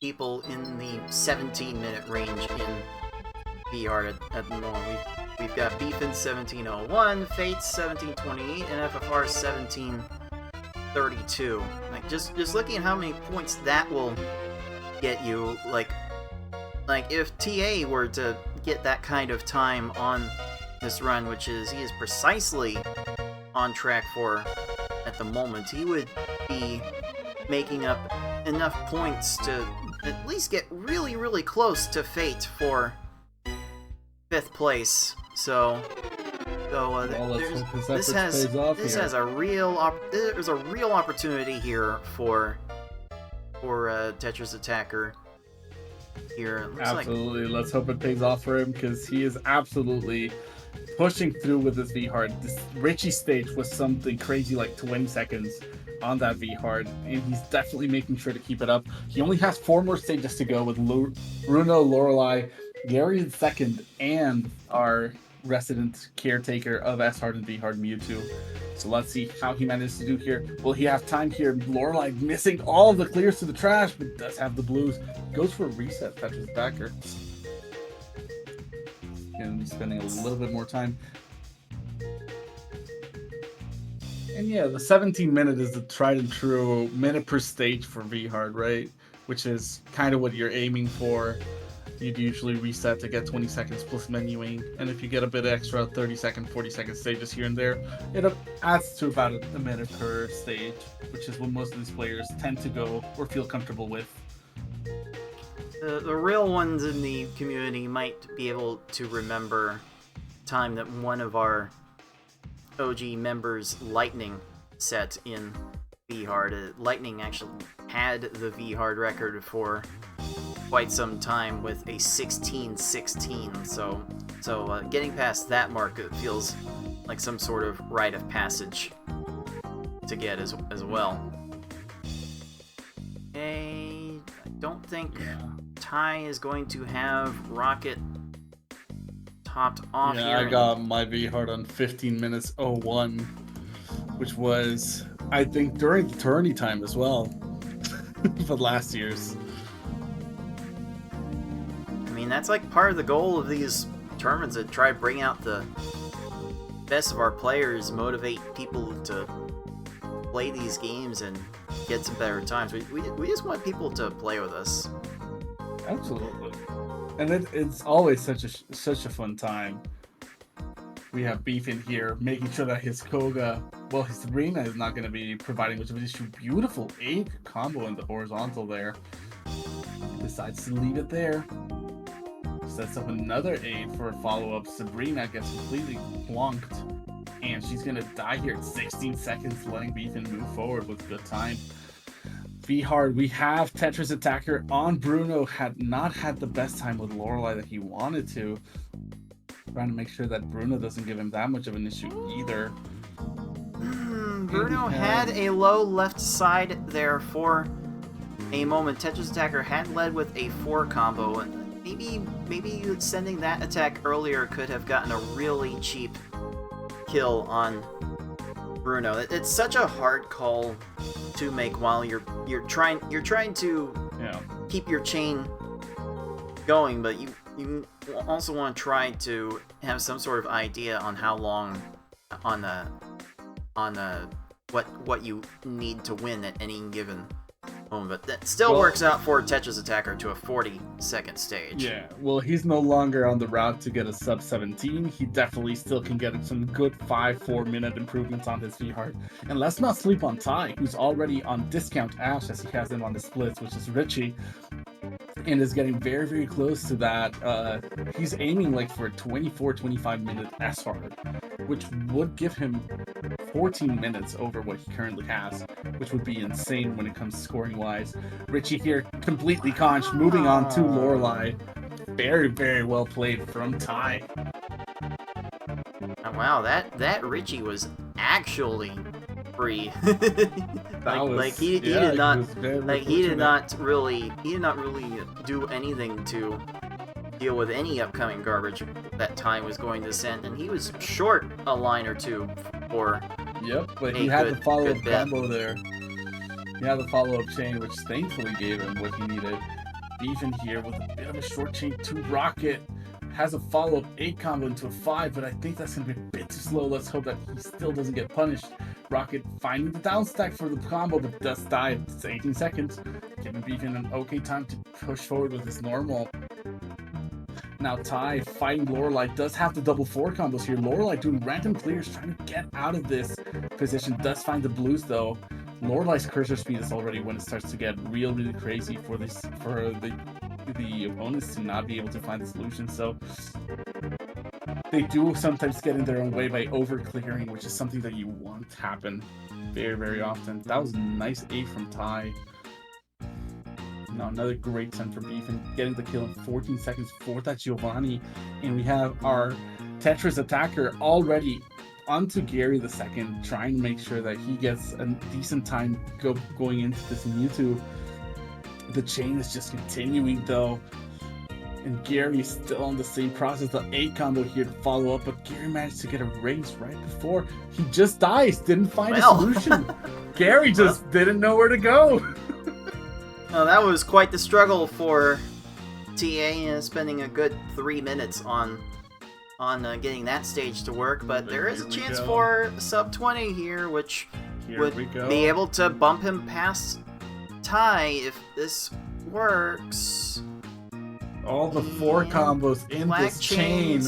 people in the 17-minute range in VR at the moment. We've got Beefin 1701, Fates 1728, and FFR 1732. Like just looking at how many points that will get you, like if TA were to get that kind of time on this run, which he is precisely on track for at the moment, he would be making up enough points to at least get really, really close to Fate for 5th place. So there's a real opportunity here for Tetris Attacker. Here, absolutely. Let's hope it pays off for him, because he is absolutely pushing through with this V-Hard. This Richie stage was something crazy, like 20 seconds on that V-Hard, and he's definitely making sure to keep it up. He only has 4 more stages to go with Bruno, Lorelei, Gary in second, and our resident caretaker of S-Hard and V-Hard, Mewtwo. So let's see how he manages to do here. Will he have time here? Lorelei missing all of the clears to the trash, but does have the blues. Goes for a reset, Tetris Attacker. Gonna be spending a little bit more time. And yeah, the 17-minute is the tried and true minute per stage for V-Hard, right? Which is kind of what you're aiming for. You'd usually reset to get 20 seconds plus menuing, and if you get a bit extra 30-second, 40-second stages here and there, it adds to about a minute per stage, which is what most of these players tend to go or feel comfortable with. The real ones in the community might be able to remember time that one of our OG members, Lightning, set in V-Hard. Lightning actually had the V-Hard record for quite some time with a 16-16, so getting past that mark, it feels like some sort of rite of passage to get as well. I don't think Ty is going to have Rocket topped off here. Yeah, I got my V-Hard on 15 minutes 01, which was, I think, during the tourney time as well, for last year's. I mean, that's like part of the goal of these tournaments, to try to bring out the best of our players, motivate people to play these games and get some better times. We just want people to play with us. Absolutely. And it's always such a fun time. We have Beef in here, making sure that his Koga, well, his Sabrina is not going to be providing much of an issue. Beautiful 8 combo in the horizontal there. Decides to leave it there. Sets up another 8 for a follow-up. Sabrina gets completely plonked, and she's going to die here at 16 seconds, letting Beefin move forward with good time. V-Hard, we have Tetris Attacker on Bruno. Had not had the best time with Lorelei that he wanted to. Trying to make sure that Bruno doesn't give him that much of an issue either. Bruno had a low left side there for a moment. Tetris Attacker had led with a 4 combo, and maybe sending that attack earlier could have gotten a really cheap kill on Bruno. It's such a hard call to make while you're trying to keep your chain going, but you also want to try to have some sort of idea on how long on what you need to win at any given moment. But that still works out for Tetris Attacker to a 40-second stage. Yeah, well, he's no longer on the route to get a sub 17. He definitely still can get some good 5-4 minute improvements on his VHeart. And let's not sleep on Ty, who's already on discount Ash as he has him on the splits, which is Richie, and is getting very, very close to that. He's aiming like for a 24-25 minute S-Hard, which would give him 14 minutes over what he currently has, which would be insane when it comes scoring wise. Richie here completely conched, moving on to Lorelei. Very, very well played from Ty. Oh, wow, that Richie was actually free. He did not really do anything to deal with any upcoming garbage that Ty was going to send, and he was short a line or two for. Yep, but he had the follow-up combo there. He had the follow-up chain, which thankfully gave him what he needed. Even here with a bit of a short chain to Rocket. Has a follow-up 8 combo into a 5, but I think that's going to be a bit too slow. Let's hope that he still doesn't get punished. Rocket finding the down stack for the combo, but does die. It's 18 seconds. Giving Beacon an okay time to push forward with his normal. Now Ty fighting Lorelei does have the double 4 combos here. Lorelei doing random clears, trying to get out of this position. Does find the blues though. Lorelei's cursor speed is already when it starts to get really crazy for the opponents to not be able to find the solution. So they do sometimes get in their own way by over clearing, which is something that you want to happen very often. That was a nice A from Ty. Now another great send for Beef and getting the kill in 14 seconds for that Giovanni. And we have our Tetris Attacker already onto Gary the second, trying to make sure that he gets a decent time going into this Mewtwo. The chain is just continuing though, and Gary is still on the same process. The 8 combo here to follow up, but Gary managed to get a raise right before he just dies. Didn't find a solution. Gary just didn't know where to go. Well, that was quite the struggle for TA, spending a good 3 minutes on getting that stage to work, but there is a chance for sub 20 here, which would be able to bump him past Ty if this works. All the 4 combos in this chain.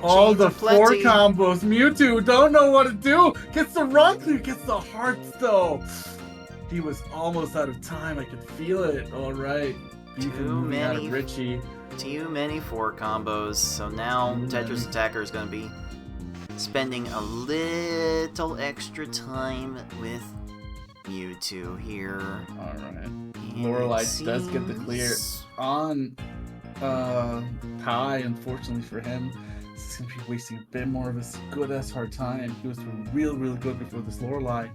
All the 4 combos. Mewtwo don't know what to do. Gets the run clear, gets the hearts though. He was almost out of time. I could feel it. All right. Too many Richie. Too many 4 combos. So now Tetris Attacker is going to be spending a little extra time with Mewtwo here. Alright. Lorelei does get the clear on Ty, unfortunately for him. This is going to be wasting a bit more of his good hard time. He was doing really good before this Lorelei.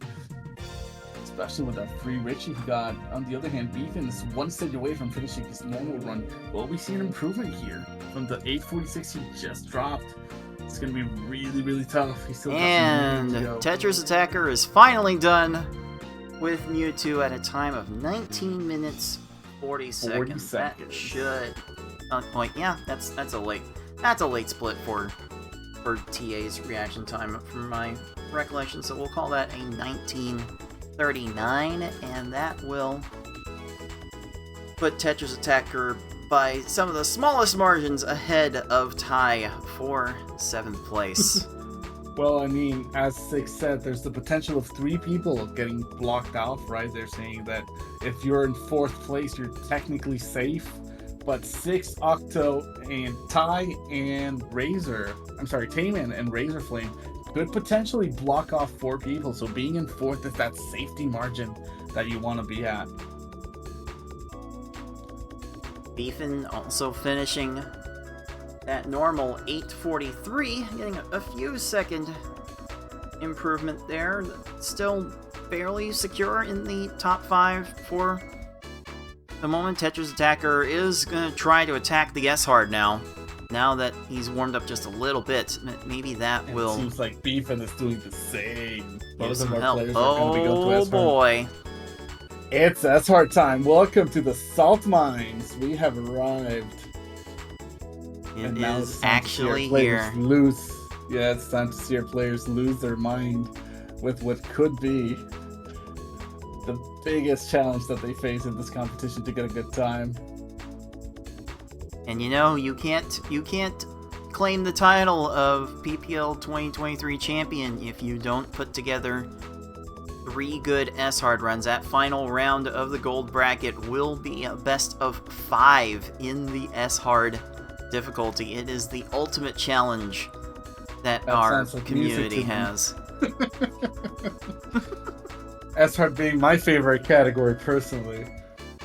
Especially with that free Richie he got. On the other hand, Beacon is 1 stage away from finishing his normal run. Will we see an improvement here from the 846 he just dropped? It's going to be really tough. He still and Tetris Attacker is finally done with Mewtwo at a time of 19 minutes 40 seconds. That should point. Yeah, that's a late split for TA's reaction time from my recollection. So we'll call that a 19:39, and that will put Tetris Attacker by some of the smallest margins ahead of Ty for 7th place. Well, I mean, as Six said, there's the potential of 3 people getting blocked out, right? They're saying that if you're in 4th place, you're technically safe. But 6, Octo, and Ty and Taman and Razorflame could potentially block off 4 people. So being in 4th is that safety margin that you want to be at. Beefin also finishing that normal 8:43, getting a few second improvement there. Still fairly secure in the top 5 for the moment, Tetris Attacker is going to try to attack the S-Hard now. Now that he's warmed up just a little bit, maybe that And will... It seems like Beefin is doing the same. Both some of our help. players are going to be going to Oh S-Hard. boy. It's S-Hard time. Welcome to the Salt Mines. We have arrived. It now is it's time to see our actually players here. Lose. Yeah, it's time to see our players lose their mind with what could be the biggest challenge that they face in this competition to get a good time. And you know, you can't claim the title of PPL2023 Champion if you don't put together 3 good S-Hard runs. That final round of the gold bracket will be a best of 5 in the S-Hard difficulty. It is the ultimate challenge that our sounds like community music to me. has. S-Hard being my favorite category personally.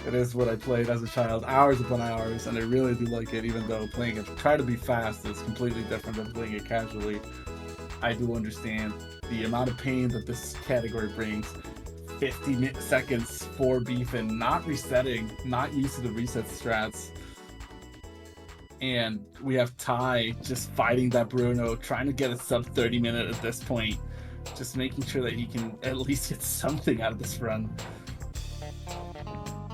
It is what I played as a child, hours upon hours, and I really do like it, even though playing it, try to be fast, is completely different than playing it casually. I do understand the amount of pain that this category brings. 50 seconds for Beefin, not resetting, not used to the reset strats. And we have Ty just fighting that Bruno, trying to get a sub 30 minute at this point. Just making sure that he can at least get something out of this run.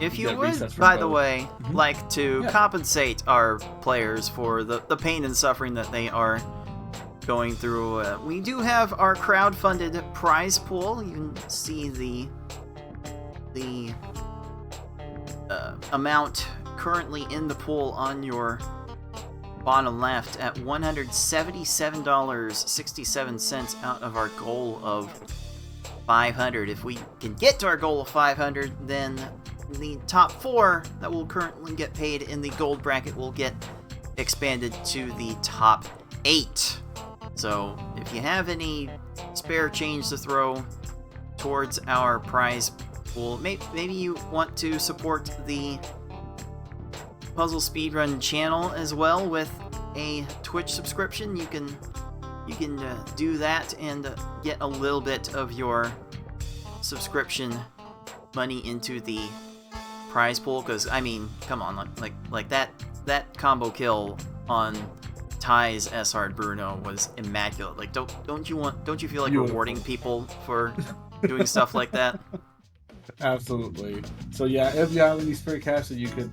If you Get would, resets from by the both. way, like to Yeah. compensate our players for the pain and suffering that they are going through, we do have our crowd-funded prize pool. You can see the amount currently in the pool on your bottom left at $177.67 out of our goal of 500. If we can get to our goal of 500, then the top 4 that will currently get paid in the gold bracket will get expanded to the top 8. So if you have any spare change to throw towards our prize pool, maybe you want to support the Puzzle Speedrun channel as well with a Twitch subscription, you can do that and get a little bit of your subscription money into the prize pool. Because I mean, come on, like that combo kill on Ty's S-Hard Bruno was immaculate. Like, don't you feel like Beautiful. rewarding people for doing stuff like that? Absolutely. So yeah, if you have any spare cash that you could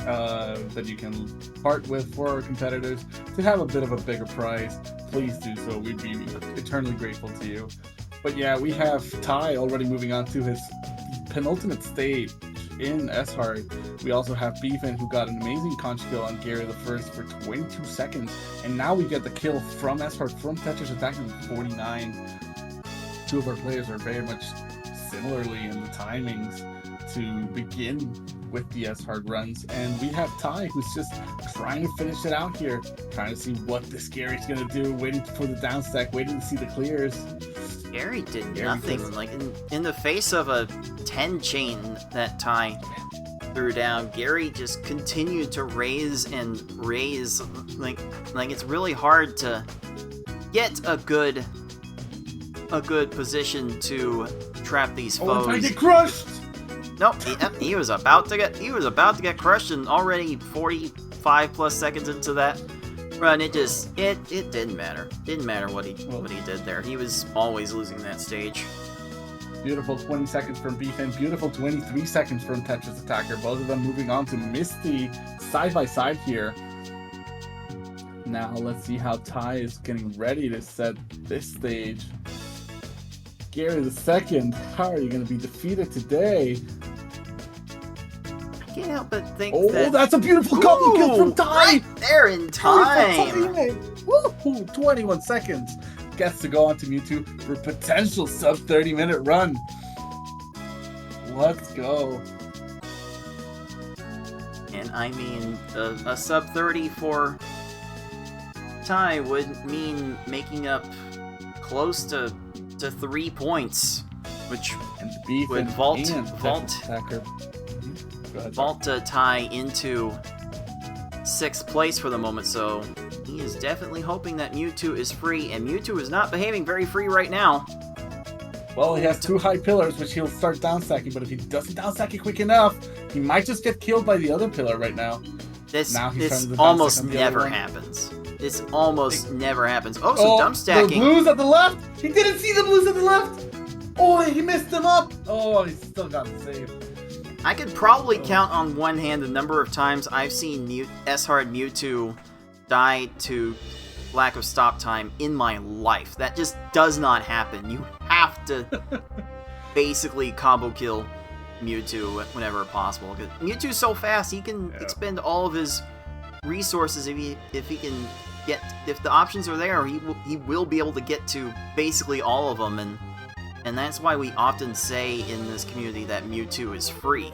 that you can part with for our competitors to have a bit of a bigger prize, please do so. We'd be eternally grateful to you. But yeah, we have Ty already moving on to his penultimate stage in S-Hard. We also have Beefin, who got an amazing conch kill on Gary the First for 22 seconds, and now we get the kill from S-Hard from Tetris Attacker with 49. 2 of our players are very much similarly in the timings to begin with the S-Hard runs, and we have Ty, who's just trying to finish it out here, trying to see what this Gary's gonna do, waiting for the down stack, waiting to see the clears. Gary did Gary nothing. does- Like in the face of a 10 chain that Ty threw down, Gary just continued to raise and raise. Like it's really hard to get a good position to trap these Oh, if I foes. get crushed! Nope, he was about to get crushed, and already 45 plus seconds into that run, it didn't matter. Didn't matter what he did there. He was always losing that stage. Beautiful 20 seconds from Beefin, beautiful 23 seconds from Tetris Attacker. Both of them moving on to Misty side by side here. Now let's see how Ty is getting ready to set this stage. Gary the Second, how are you going to be defeated today? I can't help but think Oh, that... that's a beautiful combo kill from Ty! Right there in time! Woo! 21 seconds. Gets to go on to Mewtwo for a potential sub 30 minute run. Let's go. And I mean, a sub 30 for Ty would mean making up close to 3 points, which And Beef would and vault Tetris Attacker. Go ahead, vault Ty into 6th place for the moment, so he is definitely hoping that Mewtwo is free, and Mewtwo is not behaving very free right now. Well, he has 2 high pillars, which he'll start downstacking, but if he doesn't downstack it quick enough, He might just get killed by the other pillar right now. This Now he's trying to almost bounce on the other never one. happens. This almost never happens. Oh, some dump The stacking. blues at the left. He didn't see the blues at the left. Oh, he missed them up. Oh, he still got saved. I could probably count on one hand the number of times I've seen S-Hard Mewtwo die to lack of stop time in my life. That just does not happen. You have to basically combo kill Mewtwo whenever possible. 'Cause Mewtwo's so fast, he can expend all of his resources if he can get, if the options are there, he will be able to get to basically all of them, and that's why we often say in this community that Mewtwo is free,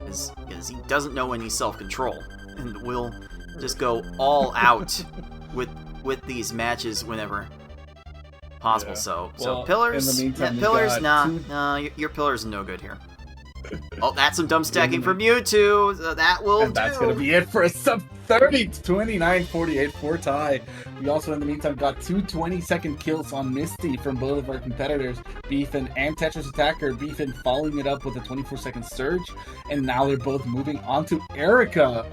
is because he doesn't know any self-control and will just go all out with these matches whenever possible. Yeah. So Well, pillars, in the meantime, we pillars, got nah, your pillars are no good here. Oh, that's some dumb stacking from Mewtwo. So that will And that's going to be it for a sub 30, 29-48 for tie. We also, in the meantime, got 2 20-second kills on Misty from both of our competitors, Beefin and Tetris Attacker. Beefin following it up with a 24-second surge, and now they're both moving on to Erica.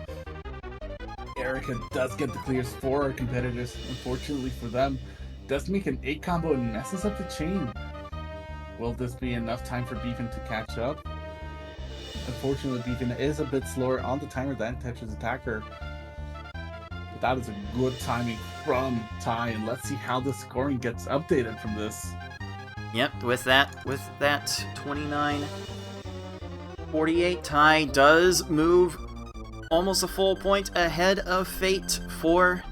Erica does get the clears for our competitors. Unfortunately for them, does make an 8 combo and messes up the chain. Will this be enough time for Beefin to catch up? Unfortunately, Beefin is a bit slower on the timer than Tetris Attacker. But that is a good timing from Ty, and let's see how the scoring gets updated from this. Yep, with that 29-48, Ty does move almost a full point ahead of Fate for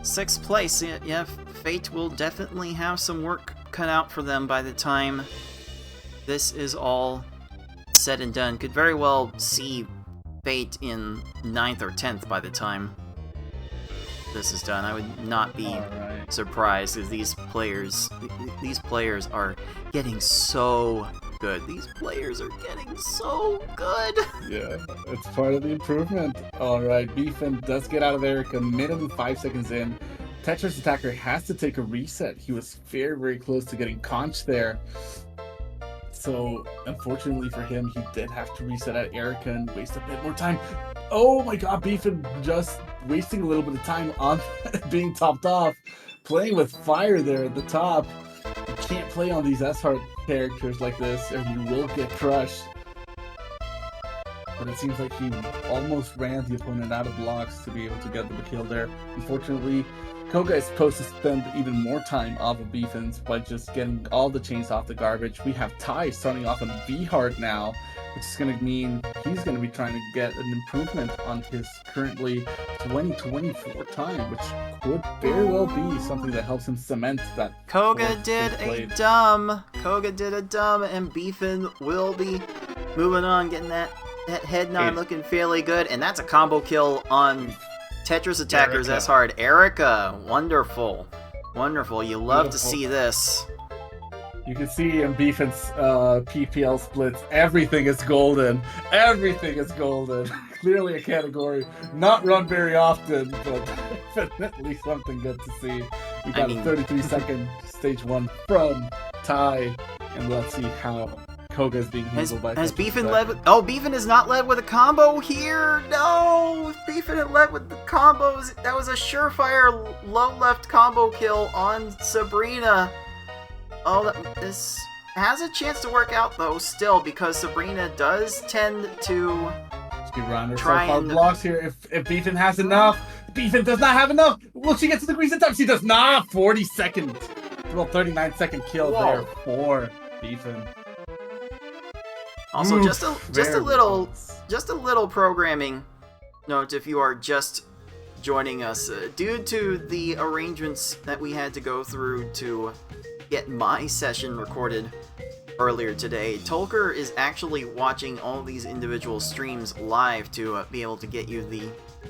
6th place. Yeah, Fate will definitely have some work cut out for them by the time this is all said and done. Could very well see Fate in 9th or 10th by the time this is done. I would not be Alright. surprised, because these players are getting so good. These players are getting so good. Yeah, it's part of the improvement. Alright, Beefin does get out of Erica minimum 5 seconds in. Tetris Attacker has to take a reset. He was very, very close to getting conched there. So, unfortunately for him, he did have to reset at Erica and waste a bit more time. Oh my god, Beefin just wasting a little bit of time on being topped off. Playing with fire there at the top. You can't play on these S-Hard characters like this, or you will get crushed. But it seems like he almost ran the opponent out of blocks to be able to get the kill there. Unfortunately, Koga is supposed to spend even more time off of Beefins by just getting all the chains off the garbage. We have Ty starting off on V-Hard now, which is going to mean he's going to be trying to get an improvement on his currently 2024 time, which could very well be something that helps him cement that. Koga did a dumb, and Beefin will be moving on, getting that head nod looking fairly good, and that's a combo kill on Tetris Attacker's Erica. S-Hard. Erica, wonderful. Wonderful, you love to Beautiful. see this. You can see in Beefin's PPL splits, everything is golden. Everything is golden. Clearly a category not run very often, but definitely something good to see. We got a 33-second stage 1 from Ty, and let's see how Koga is being handled by Has Tetris Beefin Attacker. led with... Oh, Beefin is not led with a combo here! No! If Beefin had led with the combos, that was a surefire low left combo kill on Sabrina. Oh, this has a chance to work out, though, still, because Sabrina does tend to... Speedrunner Try so far and- blocks here. If Beefin has enough, Beefin does not have enough. Will she get to the grease in time? She does not. 40-second, well, 39-second kill Whoa. there for Beefin. Also, Oof, just a very little close. programming note if you are just joining us. Due to the arrangements that we had to go through to get my session recorded earlier today, Tolker is actually watching all these individual streams live to be able to get you the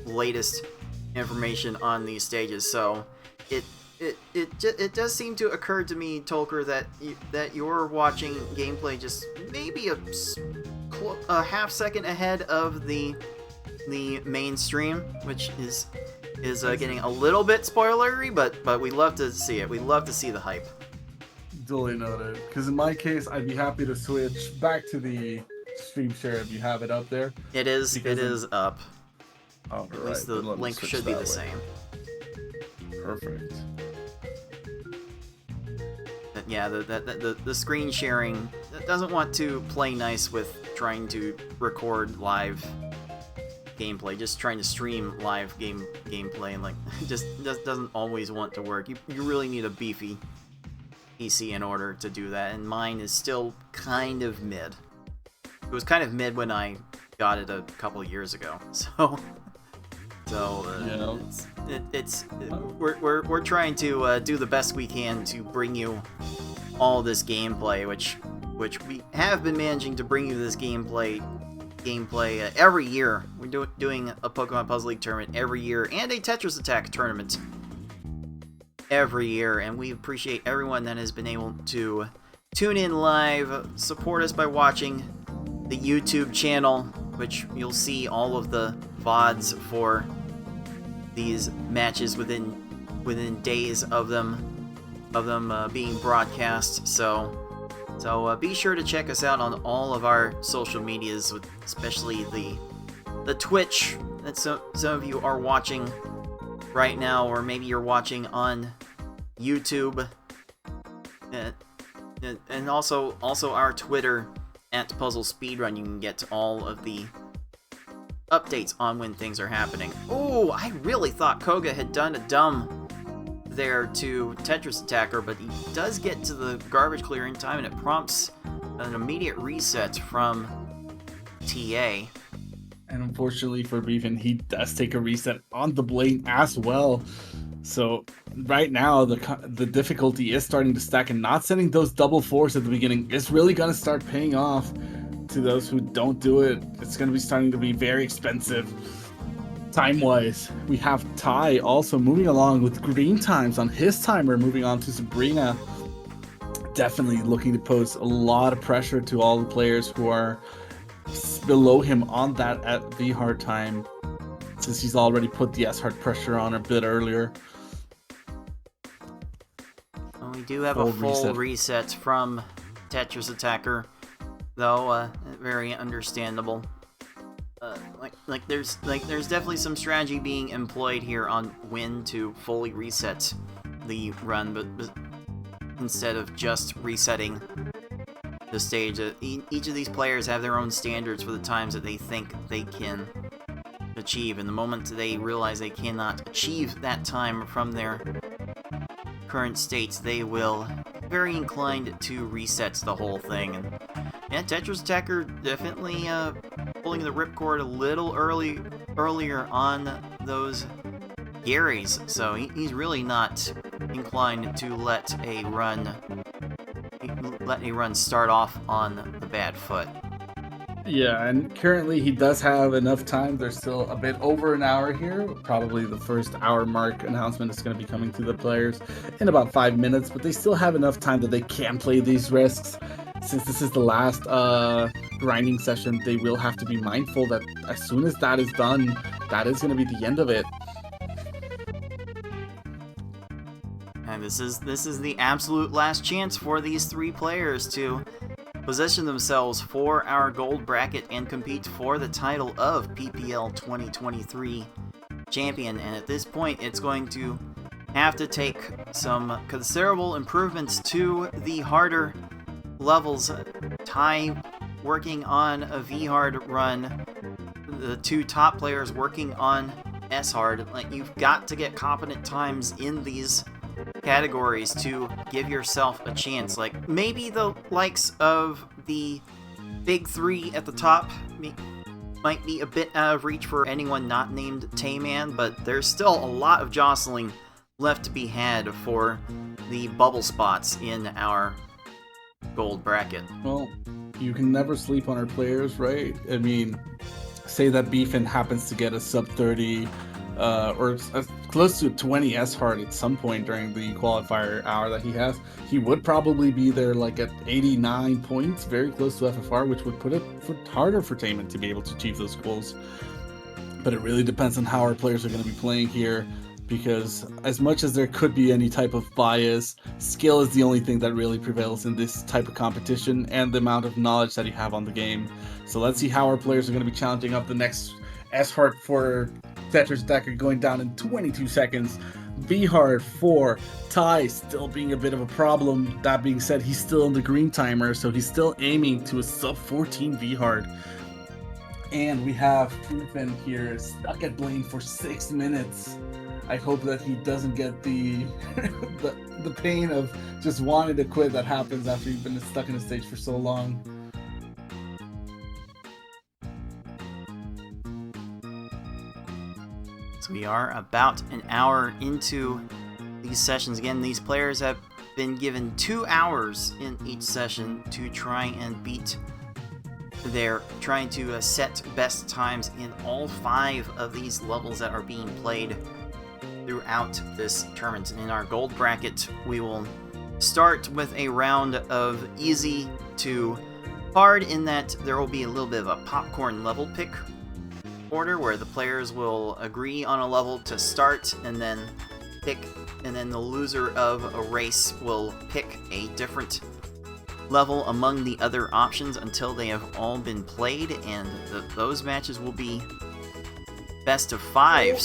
latest information on these stages. So it does seem to occur to me, Tolker, that you're watching gameplay just maybe a half second ahead of the main stream, which is getting a little bit spoilery, but we love to see it. We love to see the hype. Duly noted. Because in my case, I'd be happy to switch back to the stream share if you have it up there. It is. Because It is up. All At least the link should be the same. Perfect. But yeah, the screen sharing doesn't want to play nice with trying to record live gameplay, just trying to stream live gameplay, and like just doesn't always want to work. You really need a beefy PC in order to do that, and mine is still kind of mid. It was kind of mid when I got it a couple of years ago, so we're trying to do the best we can to bring you all this gameplay, which we have been managing to bring you this gameplay every year. We're doing a Pokemon Puzzle League tournament every year and a Tetris Attack tournament every year, and we appreciate everyone that has been able to tune in live, support us by watching the YouTube channel, which you'll see all of the VODs for these matches within days of them being broadcast. So be sure to check us out on all of our social medias, especially the Twitch that some of you are watching right now, or maybe you're watching on YouTube, and also our Twitter at Puzzle Speedrun. You can get all of the updates on when things are happening. Oh, I really thought Koga had done a dumb there to Tetris Attacker, but he does get to the garbage clear in time, and it prompts an immediate reset from TA. And unfortunately for Beefin, he does take a reset on the blade as well. So right now, the difficulty is starting to stack, and not setting those double fours at the beginning is really going to start paying off to those who don't do it. It's going to be starting to be very expensive. Time-wise, we have Ty also moving along with green times on his timer, moving on to Sabrina. Definitely looking to pose a lot of pressure to all the players who are below him on that at V hard time, since he's already put the S hard pressure on a bit earlier. Well, we do have a full reset from Tetris Attacker, though very understandable. There's definitely some strategy being employed here on when to fully reset the run, but instead of just resetting the stage, each of these players have their own standards for the times that they think they can achieve, and the moment they realize they cannot achieve that time from their current states, they will be very inclined to reset the whole thing. And yeah, Tetris Attacker definitely pulling the ripcord a little earlier on those Garys, so he's really not inclined to let a run start off on the bad foot. Yeah, and currently he does have enough time. There's still a bit over an hour here. Probably the first hour mark announcement is going to be coming to the players in about 5 minutes, but they still have enough time that they can play these risks. Since this is the last grinding session, they will have to be mindful that as soon as that is done, that is going to be the end of it. And this is the absolute last chance for these three players to position themselves for our gold bracket and compete for the title of PPL2023 Champion. And at this point, it's going to have to take some considerable improvements to the harder levels. Ty working on a V-hard run, the two top players working on S-hard. Like, you've got to get competent times in these categories to give yourself a chance. Like, maybe the likes of the big three at the top might be a bit out of reach for anyone not named Tayman, but there's still a lot of jostling left to be had for the bubble spots in our gold bracket. Well, you can never sleep on our players, right? I mean, say that Beefin happens to get a sub 30 or close to 20 S hard at some point during the qualifier hour that he has, he would probably be there like at 89 points, very close to FFR, which would put it harder for Taman to be able to achieve those goals. But it really depends on how our players are going to be playing here. because as much as there could be any type of bias, skill is the only thing that really prevails in this type of competition, and the amount of knowledge that you have on the game. So let's see how our players are going to be challenging up the next S-Hard for Tetris Attacker, going down in 22 seconds. V-Hard for Ty still being a bit of a problem. That being said, he's still in the green timer, so he's still aiming to a sub 14 V-Hard. And we have Ethan here stuck at Blaine for 6 minutes. I hope that he doesn't get the the pain of just wanting to quit that happens after you've been stuck in a stage for so long. So we are about an hour into these sessions. Again, these players have been given 2 hours in each session to try and beat. They're trying to set best times in all 5 of these levels that are being played throughout this tournament. In our gold bracket, we will start with a round of easy to hard, in that there will be a little bit of a popcorn level pick order where the players will agree on a level to start and then pick, and then the loser of a race will pick a different level among the other options until they have all been played, and those matches will be best of 5.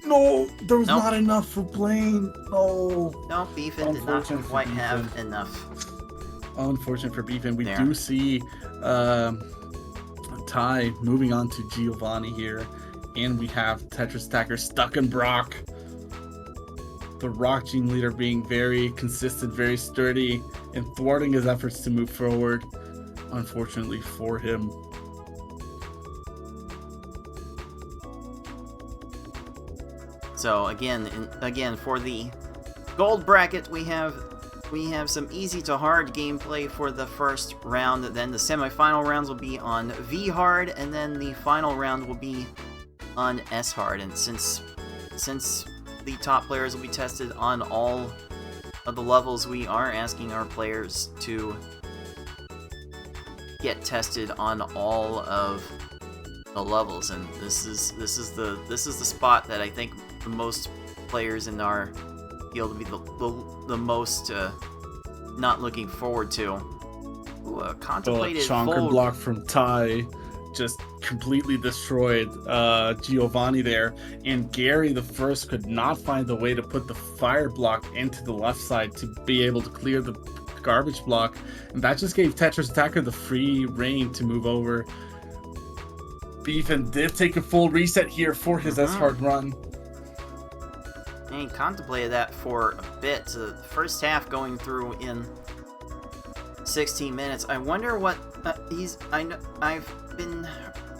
No, there was not enough for Blaine. No, Beefin did not quite have enough. Unfortunate for Beefin. We do see Ty moving on to Giovanni here, and we have Tetris Attacker stuck in Brock. The Rock Gene Leader being very consistent, very sturdy, and thwarting his efforts to move forward, unfortunately for him. So again for the gold bracket, we have some easy to hard gameplay for the first round. Then the semifinal rounds will be on V hard, and then the final round will be on S hard. And since the top players will be tested on all of the levels, we are asking our players to get tested on all of the levels, and this is the spot that I think the most players in our field will be the most not looking forward to. Ooh, a contemplated chonker block from Ty just completely destroyed Giovanni there, and Gary the First could not find the way to put the fire block into the left side to be able to clear the garbage block, and that just gave Tetris Attacker the free reign to move over. Beefin did take a full reset here for his S-Hard run. And he contemplated that for a bit. So the first half going through in 16 minutes. I wonder what I've been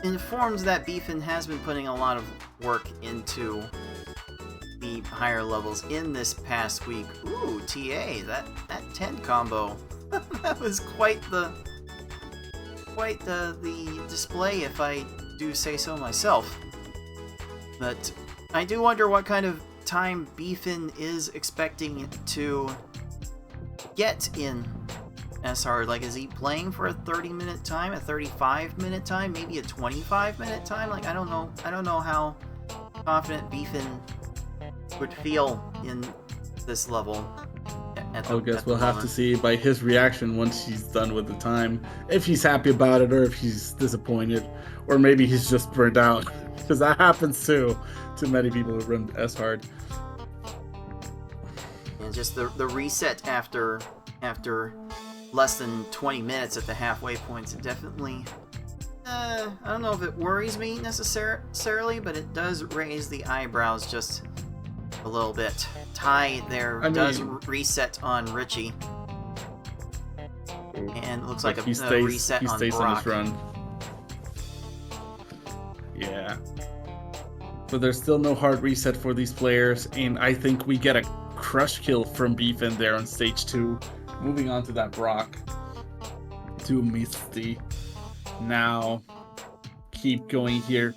informed that Beefin has been putting a lot of work into the higher levels in this past week. Ooh, TA, that 10 combo. That was quite the display, if I do say so myself. But I do wonder what kind of time Beefin is expecting to get in S-Hard. Like, is he playing for a 30-minute time, a 35-minute time, maybe a 25-minute time? Like, I don't know how confident Beefin would feel in this level. I guess we'll have to see by his reaction once he's done with the time, if he's happy about it or if he's disappointed, or maybe he's just burnt out, because that happens too to many people who run S-Hard. And just the reset after less than 20 minutes at the halfway points, it definitely I don't know if it worries me necessarily, but it does raise the eyebrows just a little bit. Ty there does reset on Richie, and it looks like a reset on Brock. On his run. Yeah. But there's still no hard reset for these players, and I think we get a crush kill from Beefin there on stage 2. Moving on to that Brock. To Misty. Now, keep going here.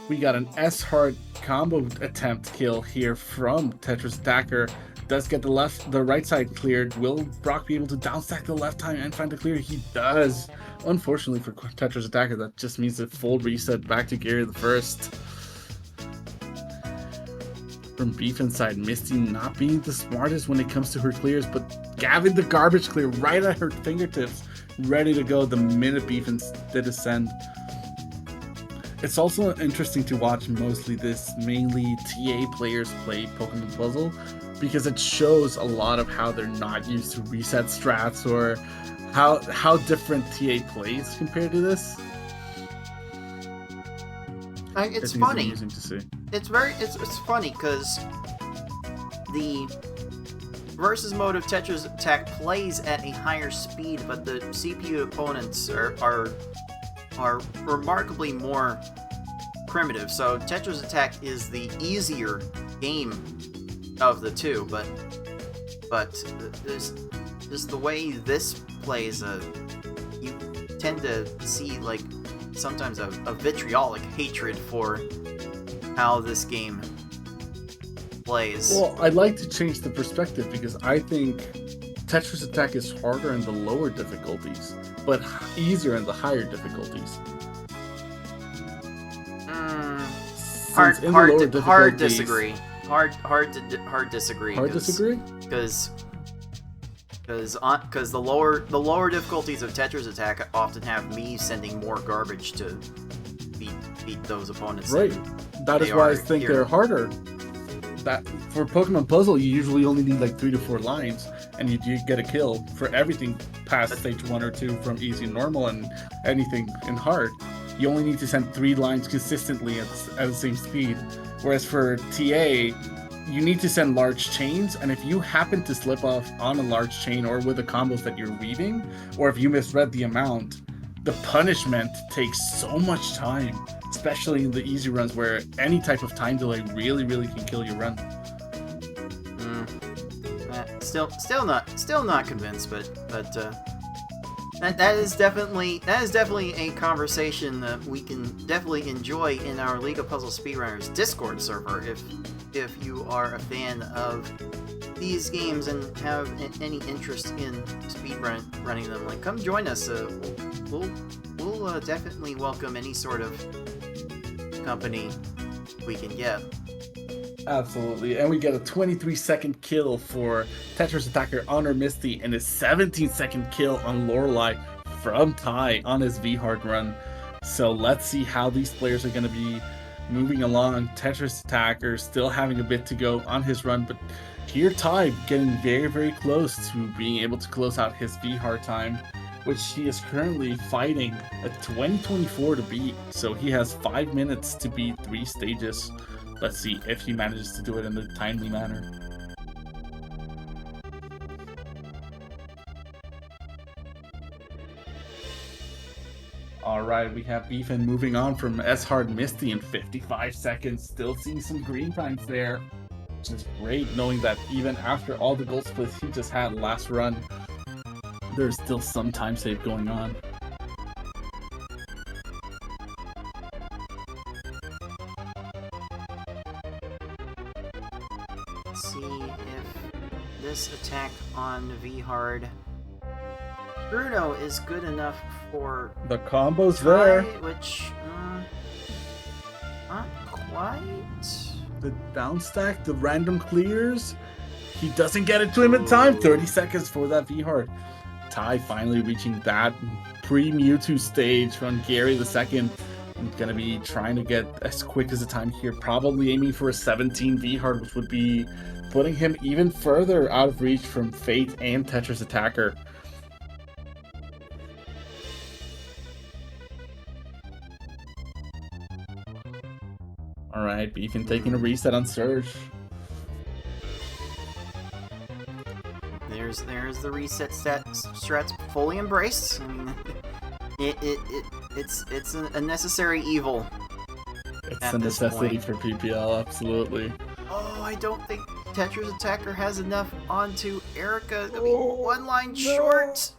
We got an S-Hard combo attempt kill here from Tetris Attacker. Does get the right side cleared. Will Brock be able to down stack the left time and find the clear? He does. Unfortunately for Tetris Attacker, that just means a full reset back to Gary the First. from Beef inside. Misty not being the smartest when it comes to her clears, but having the garbage clear right at her fingertips, ready to go the minute Beef did ascend. It's also interesting to watch mostly this mainly TA players play Pokemon Puzzle, because it shows a lot of how they're not used to reset strats, or how different TA plays compared to this. It's funny. It's amusing to see. It's funny because the versus mode of Tetris Attack plays at a higher speed, but the CPU opponents are remarkably more primitive. So Tetris Attack is the easier game of the two, but there's just the way this plays, you tend to see like sometimes a vitriolic hatred for how this game plays. Well, I'd like to change the perspective, because I think Tetris Attack is harder in the lower difficulties, but easier in the higher difficulties. Hard disagree. Hard disagree. Hard disagree? Because the lower difficulties of Tetris Attack often have me sending more garbage to beat those opponents. Right. That is why I think they're harder. That for Pokemon Puzzle, you usually only need like 3 to 4 lines, and you get a kill for everything past stage 1 or 2 from easy, normal, and anything in hard. You only need to send 3 lines consistently at the same speed. Whereas for TA, you need to send large chains, and if you happen to slip off on a large chain or with the combos that you're weaving, or if you misread the amount, the punishment takes so much time, especially in the easy runs where any type of time delay really can kill your run. Still not convinced, but that is definitely a conversation that we can definitely enjoy in our League of Puzzle Speedrunners Discord server. If you are a fan of these games and have any interest in running them, like, come join us. We'll definitely welcome any sort of company we can get. Absolutely, and we get a 23-second kill for Tetris Attacker Honor Misty, and a 17-second kill on Lorelei from Ty on his V-Hard run. So let's see how these players are going to be moving along. Tetris Attacker still having a bit to go on his run, but here Ty getting very close to being able to close out his V-Hard time, which he is currently fighting a 2024 to beat. So he has 5 minutes to beat 3 stages. Let's see if he manages to do it in a timely manner. Alright, we have Beefin moving on from S-Hard Misty in 55 seconds. Still seeing some green times there, which is great, knowing that even after all the gold splits he just had last run, there's still some time save going on. Let's see if this attack on V-Hard Bruno is good enough for The combo's Ty, there. which not quite. The down stack, the random clears. He doesn't get it to him in time. 30 seconds for that V-Hard. Ty finally reaching that pre-Mewtwo stage on Gary II. He's going to be trying to get as quick as a time here. Probably aiming for a 17 V-Hard, which would be putting him even further out of reach from Fate and Tetris Attacker. Alright, Beefin taking a reset on Surge. There's the reset strats fully embraced. I mean, it's a necessary evil. It's a necessity for PPL, absolutely. Oh, I don't think Tetris Attacker has enough onto Erica. I mean, one line short.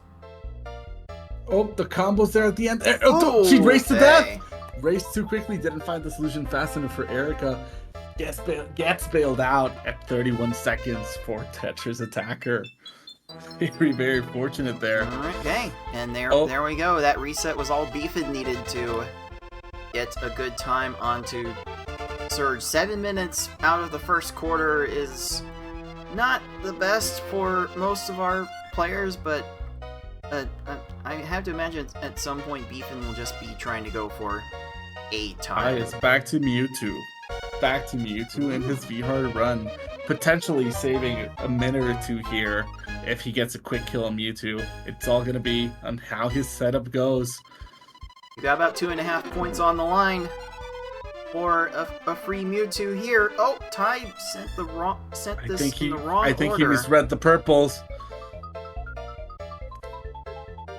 Oh, the combo's there at the end. She raced to death! Raced too quickly, didn't find the solution fast enough for Erica. Gets bailed out at 31 seconds for Tetris Attacker. Very fortunate there. Okay, and there we go. That reset was all Beefin needed to get a good time onto surge. 7 minutes out of the first quarter is not the best for most of our players, but I have to imagine at some point Beefin will just be trying to go for a time. It's back to Mewtwo. Back to Mewtwo in his V-Hard run. Potentially saving a minute or two here if he gets a quick kill on Mewtwo. It's all going to be on how his setup goes. You got about 2.5 points on the line for a free Mewtwo here. Oh, Ty sent this in the wrong order. I think he misread the purples.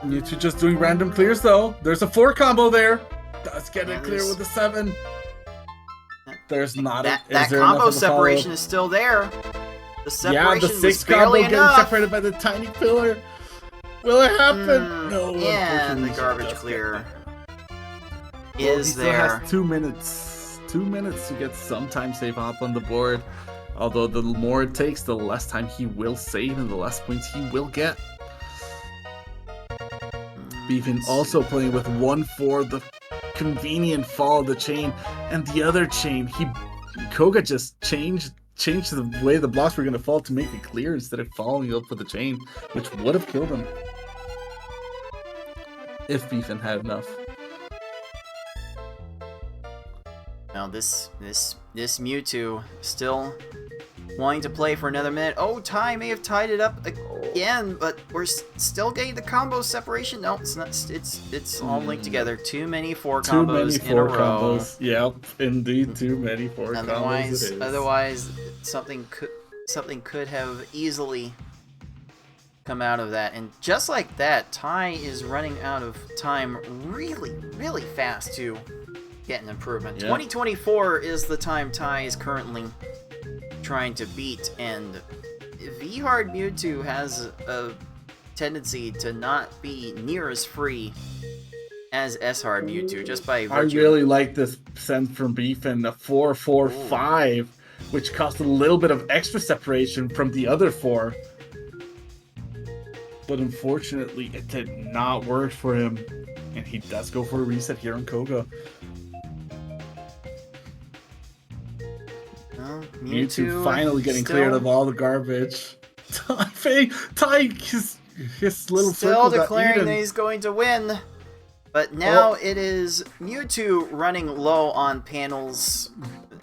Mewtwo just doing random clears though. There's a 4 combo there. Does get it clear with the 7. There's not that combo separation is still there. The separation the 6 combo getting separated by the tiny pillar. Will it happen? No. And the garbage clear is he there. Still has 2 minutes. 2 minutes to get some time save up on the board. Although the more it takes, the less time he will save and the less points he will get. Beefin also playing with 1 for the convenient fall of the chain, and the other chain, Koga just changed the way the blocks were going to fall to make it clear instead of following up with the chain, which would have killed him if Beefin had enough. Now this Mewtwo still wanting to play for another minute. Oh, Ty may have tied it up again, but we're still getting the combo separation. No, it's not. It's all linked together. Too many 4 combos in a row. Yep, indeed, too many 4 combos. Otherwise, something could have easily come out of that. And just like that, Ty is running out of time really, really fast to get an improvement. Yep. 2024 is the time Ty is currently trying to beat, and V-Hard Mewtwo has a tendency to not be near as free as S-Hard Mewtwo, just by virtue. I really like this send from Beefin, a 4-4-5, which cost a little bit of extra separation from the other 4. But unfortunately, it did not work for him, and he does go for a reset here on Koga. Mewtwo finally getting cleared of all the garbage. Ty his little still declaring that he's going to win. But now it is Mewtwo running low on panels.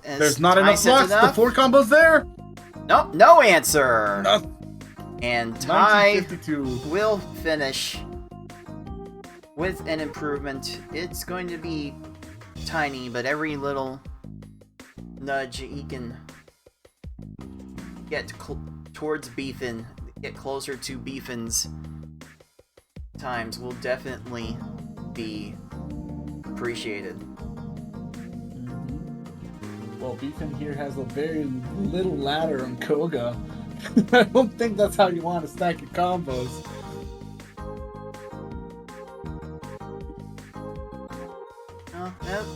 There's not enough blocks. The 4 combos there. Nope, no answer. And Ty 1952. will finish with an improvement. It's going to be tiny, but every little nudge he can get towards Beefin, get closer to Beefin's times will definitely be appreciated. Well, Beefin here has a very little ladder on Koga. I don't think that's how you want to stack your combos.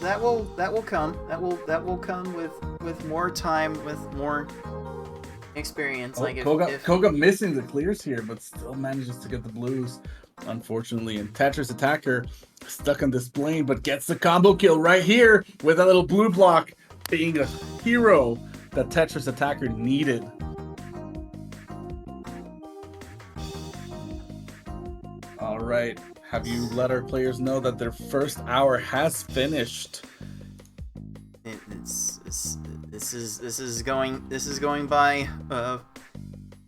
That will come. That will come with more time, with more experience. Like Koga missing the clears here, but still manages to get the blues, unfortunately. And Tetris Attacker stuck on this plane, but gets the combo kill right here with a little blue block, being a hero that Tetris Attacker needed. All right, have you let our players know that their first hour has finished? This is going by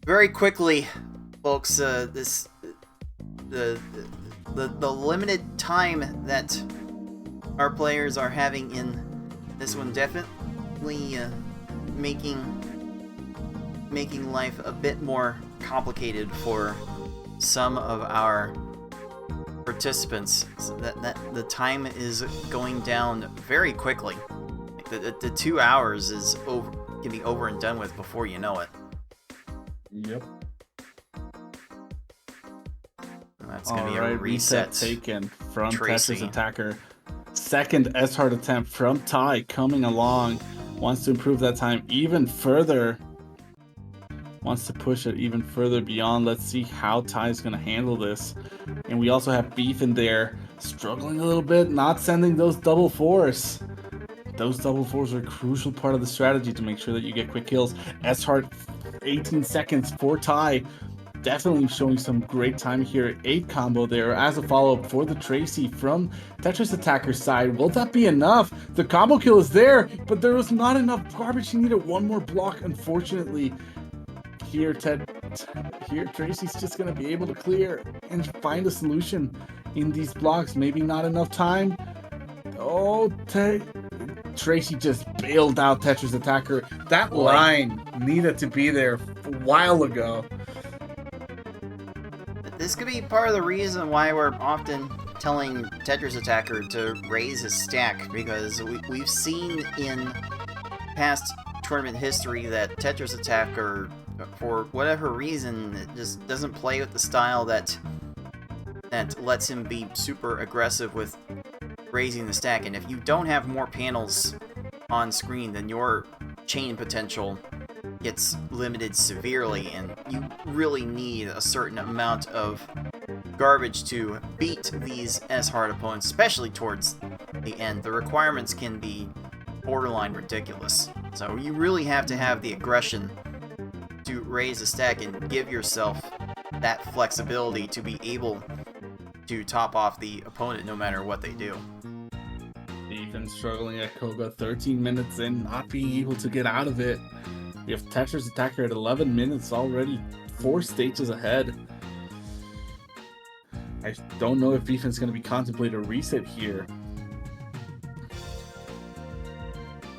very quickly, folks. The limited time that our players are having in this one definitely making life a bit more complicated for some of our participants. So that the time is going down very quickly. The 2 hours can be over and done with before you know it. Yep. That's gonna be a reset taken from Tetris Attacker. Second S-Hard attempt from Ty coming along. Wants to improve that time even further. Wants to push it even further beyond. Let's see how Ty's gonna handle this. And we also have Beef in there, struggling a little bit, not sending those double 4s. those double fours are a crucial part of the strategy to make sure that you get quick kills. S-Hard, 18 seconds for Ty. Definitely showing some great time here. 8 combo there as a follow-up for the Tracy from Tetris Attacker's side. Will that be enough? The combo kill is there, but there was not enough garbage. He needed one more block, unfortunately. Here, Tracy's just going to be able to clear and find a solution in these blocks. Maybe not enough time. Oh, Tracy just bailed out Tetris Attacker. That line needed to be there a while ago. This could be part of the reason why we're often telling Tetris Attacker to raise his stack, because we've seen in past tournament history that Tetris Attacker, for whatever reason, it just doesn't play with the style that lets him be super aggressive with raising the stack. And if you don't have more panels on screen, then your chain potential gets limited severely, and you really need a certain amount of garbage to beat these S-Hard opponents, especially towards the end. The requirements can be borderline ridiculous, so you really have to have the aggression to raise a stack and give yourself that flexibility to be able to top off the opponent no matter what they do. Even struggling at Koga, 13 minutes in, not being able to get out of it. We have Tetris Attacker at 11 minutes already, 4 stages ahead. I don't know if Beefin's going to be contemplating a reset here.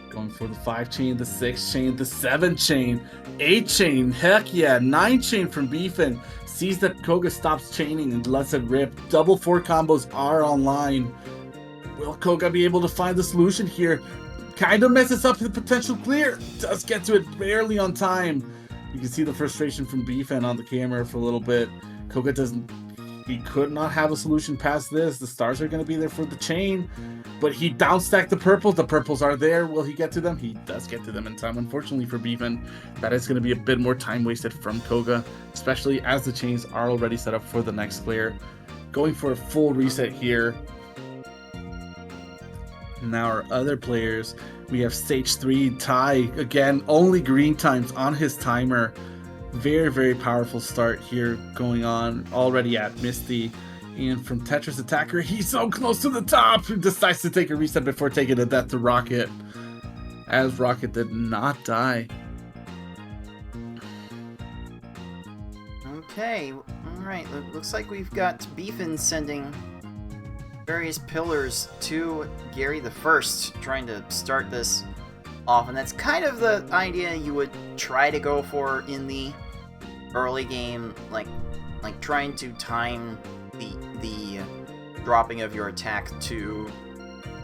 Going for the 5 chain, the 6 chain, the 7 chain, 8 chain, heck yeah, 9 chain from Beefin. Sees that Koga stops chaining and lets it rip. Double 4 combos are online. Will Koga be able to find the solution here? Kind of messes up the potential clear. Does get to it barely on time. You can see the frustration from Beefin on the camera for a little bit. Koga he could not have a solution past this. The stars are going to be there for the chain, but he downstacked the purples. The purples are there. Will he get to them? He does get to them in time. Unfortunately for Beefin, that is going to be a bit more time wasted from Koga, especially as the chains are already set up for the next clear. Going for a full reset here. Now our other players, we have stage 3, Ty, again, only green times on his timer. Very, very powerful start here going on already at Misty. And from Tetris Attacker, he's so close to the top, he decides to take a reset before taking a death to Rocket, as Rocket did not die. Okay, alright, looks like we've got Beefin sending various pillars to Gary the First, trying to start this off, and that's kind of the idea you would try to go for in the early game, like trying to time the dropping of your attack to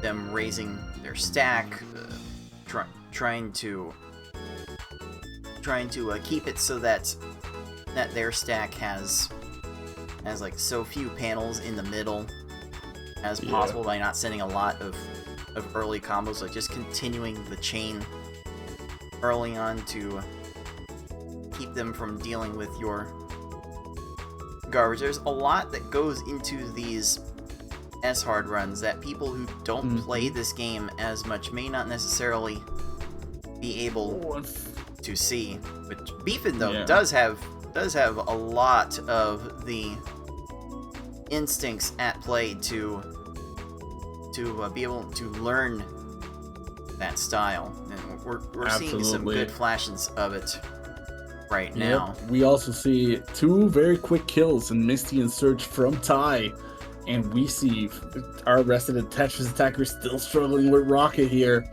them raising their stack, trying to keep it so that their stack has like so few panels in the middle as possible, by not sending a lot of early combos, like just continuing the chain early on to keep them from dealing with your garbage. There's a lot that goes into these S-Hard runs that people who don't play this game as much may not necessarily be able to see. But Beefin, though, does have a lot of the instincts at play to be able to learn that style, and we're seeing some good flashes of it right now. We also see 2 very quick kills in Misty and Surge from Ty, and we see our resident Tetris Attacker still struggling with Rocket here,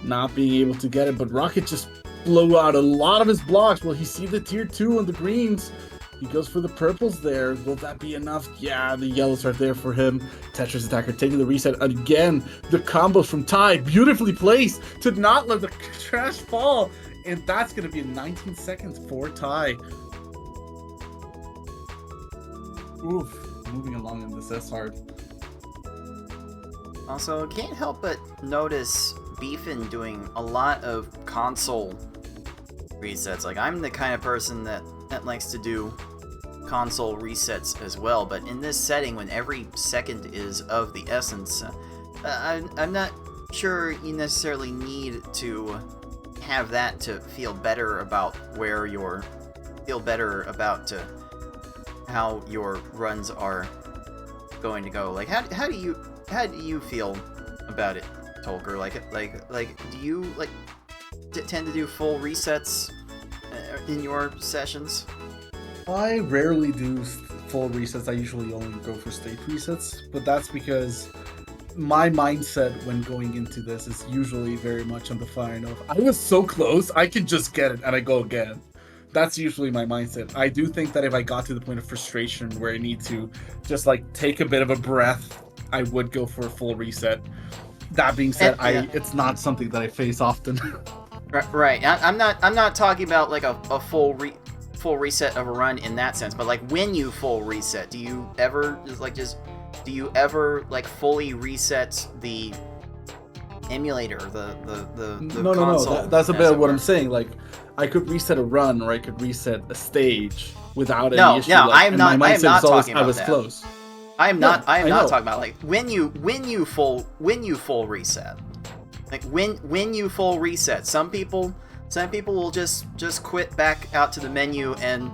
not being able to get it, but Rocket just blew out a lot of his blocks. Will he see the tier 2 on the greens? He goes for the purples there. Will that be enough? Yeah, the yellows are there for him. Tetris Attacker taking the reset again. The combos from Ty, beautifully placed to not let the trash fall. And that's going to be 19 seconds for Ty. Oof, moving along in this S-Hard. Also, can't help but notice Beefin doing a lot of console resets. Like, I'm the kind of person that likes to do console resets as well, but in this setting, when every second is of the essence, I'm not sure you necessarily need to have that to feel better about how your runs are going to go. Like, how do you feel about it, Tolker? Like do you tend to do full resets in your sessions? I rarely do full resets. I usually only go for stage resets, but that's because my mindset when going into this is usually very much on the fine of, I was so close, I can just get it, and I go again. That's usually my mindset. I do think that if I got to the point of frustration where I need to just like take a bit of a breath, I would go for a full reset. That being said, it's not something that I face often. Right. I'm not talking about like a full reset of a run in that sense, but like when you full reset, do you ever fully reset the emulator, the no, console? No, that's a bit of what I'm saying. Like, I could reset a run, or I could reset a stage without any issue. No, like, I am not talking about I was that. Close. I am not talking about like when you full reset. Like when you full reset, some people will just quit back out to the menu and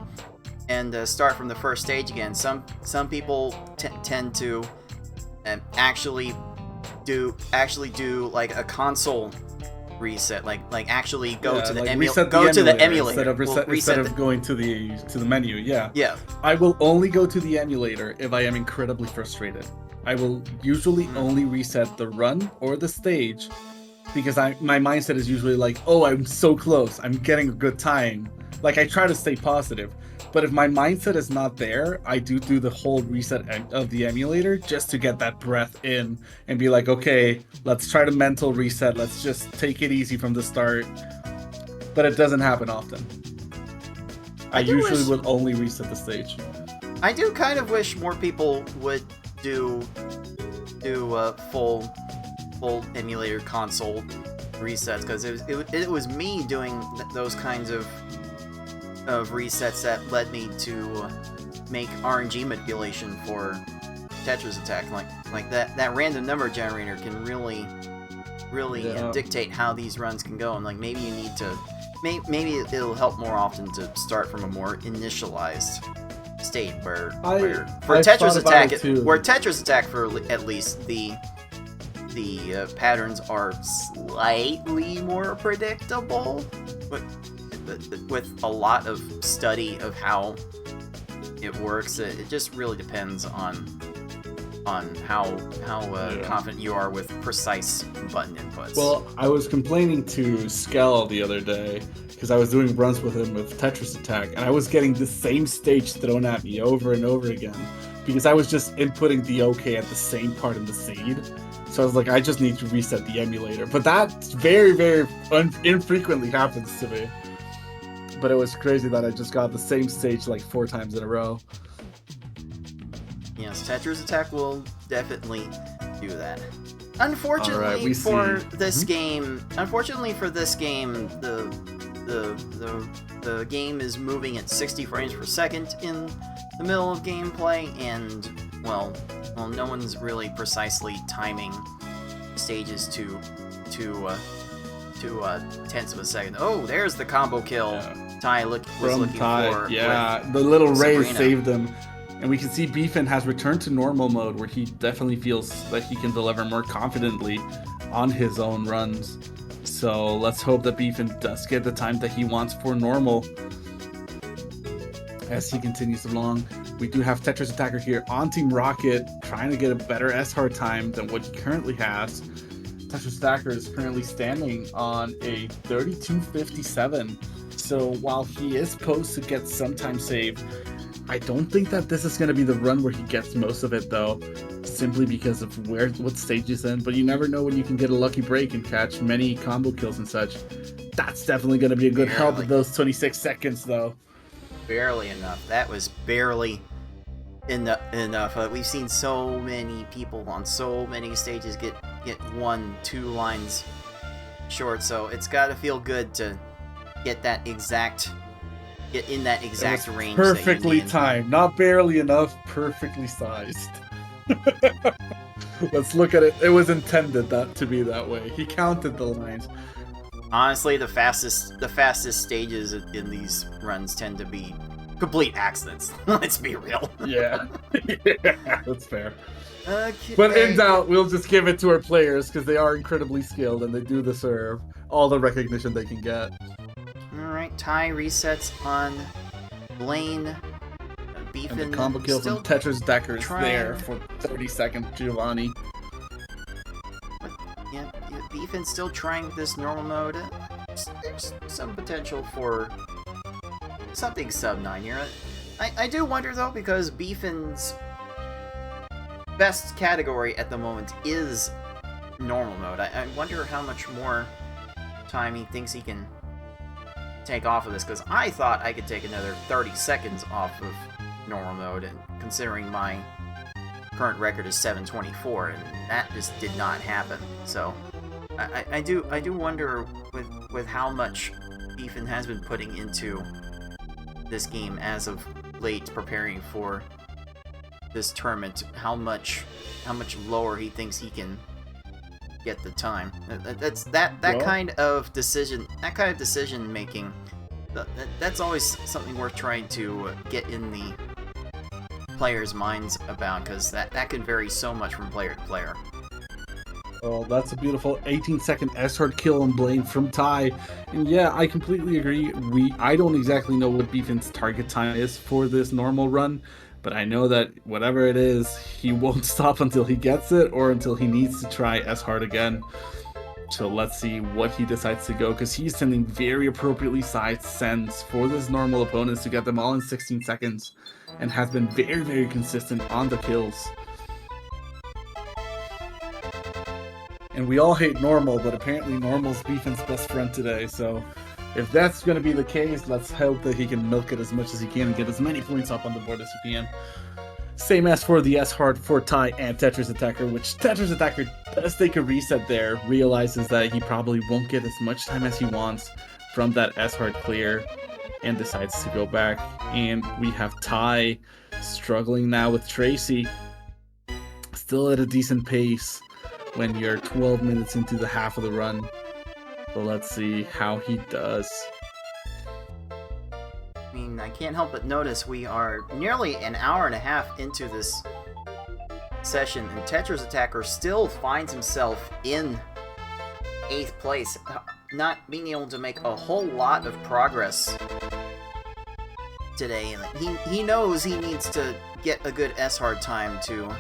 start from the first stage again. Some people tend to actually do like a console reset, like actually go to the emulator instead of going to the menu. Yeah. I will only go to the emulator if I am incredibly frustrated. I will usually only reset the run or the stage because my mindset is usually like, oh, I'm so close, I'm getting a good time. Like, I try to stay positive. But if my mindset is not there, I do the whole reset of the emulator just to get that breath in and be like, okay, let's try to mental reset. Let's just take it easy from the start. But it doesn't happen often. I usually will only reset the stage. I do kind of wish more people would do full emulator console resets, because it was me doing those kinds of resets that led me to make RNG manipulation for Tetris Attack. Like that random number generator can really dictate how these runs can go, and like maybe you need to maybe it'll help more often to start from a more initialized state where Tetris Attack for at least the patterns are slightly more predictable, but with a lot of study of how it works, it just really depends on how confident you are with precise button inputs. Well, I was complaining to Skell the other day because I was doing runs with him with Tetris Attack, and I was getting the same stage thrown at me over and over again because I was just inputting the OK at the same part in the seed. So I was like, I just need to reset the emulator. But that very, very infrequently happens to me. But it was crazy that I just got the same stage like 4 times in a row. Yes, Tetris Attack will definitely do that. Unfortunately for this game, the game is moving at 60 frames per second in the middle of gameplay, and well, no one's really precisely timing stages to tenths of a second. Oh, there's the combo kill. Yeah. Ty was looking for. Yeah, the little raise saved him. And we can see Beefin has returned to normal mode, where he definitely feels that he can deliver more confidently on his own runs. So let's hope that Beefin does get the time that he wants for normal as he continues along. We do have Tetris Attacker here on Team Rocket, trying to get a better S-hard time than what he currently has. Tetris Attacker is currently standing on a 32.57. So while he is supposed to get some time saved, I don't think that this is going to be the run where he gets most of it, though, simply because of what stage he's in. But you never know when you can get a lucky break and catch many combo kills and such. That's definitely going to be a good help with those 26 seconds, though. Barely enough. That was barely enough. We've seen so many people on so many stages get 1-2 lines short, so it's got to feel good to get in that exact range. Perfectly timed, not barely enough, perfectly sized. Let's look at it. It was intended to be that way. He counted the lines. Honestly, the fastest stages in these runs tend to be complete accidents. Let's be real. Yeah. Yeah, that's fair. Okay. But in doubt, we'll just give it to our players because they are incredibly skilled and they do deserve all the recognition they can get. Alright, Ty resets on Blaine. Beefin And the combo kill still from Tetris Decker is trying. there for 30-second Giovanni. Yeah, Beefin's still trying this normal mode. There's some potential for something sub 9 here. I do wonder though, because Beefin's best category at the moment is normal mode. I wonder how much more time he thinks he can take off of this, because I thought I could take another 30 seconds off of normal mode, and considering my current record is 7:24, and that just did not happen. So I do wonder with how much Beefin has been putting into this game as of late, preparing for this tournament, how much lower he thinks he can get the time. That kind of decision making. That's always something worth trying to get in the players' minds about, because that can vary so much from player to player. Oh, that's a beautiful 18-second S-hard kill on Blaine from Ty. And yeah, I completely agree. I don't exactly know what Beefin's target time is for this normal run, but I know that whatever it is, he won't stop until he gets it or until he needs to try S-hard again. So let's see what he decides to go, because he's sending very appropriately sized sends for his normal opponents to get them all in 16 seconds, and has been very, very consistent on the kills. And we all hate normal, but apparently normal's Beefin's best friend today, so if that's going to be the case, let's hope that he can milk it as much as he can and get as many points up on the board as he can. Same as for the S-hard for Ty and Tetris Attacker, which Tetris Attacker does take a reset there, realizes that he probably won't get as much time as he wants from that S-hard clear, and decides to go back. And we have Ty struggling now with Tracy, still at a decent pace when you're 12 minutes into the half of the run. So let's see how he does. I mean, I can't help but notice we are nearly an hour and a half into this session, and Tetris Attacker still finds himself in 8th place, not being able to make a whole lot of progress today. He knows he needs to get a good S-hard time to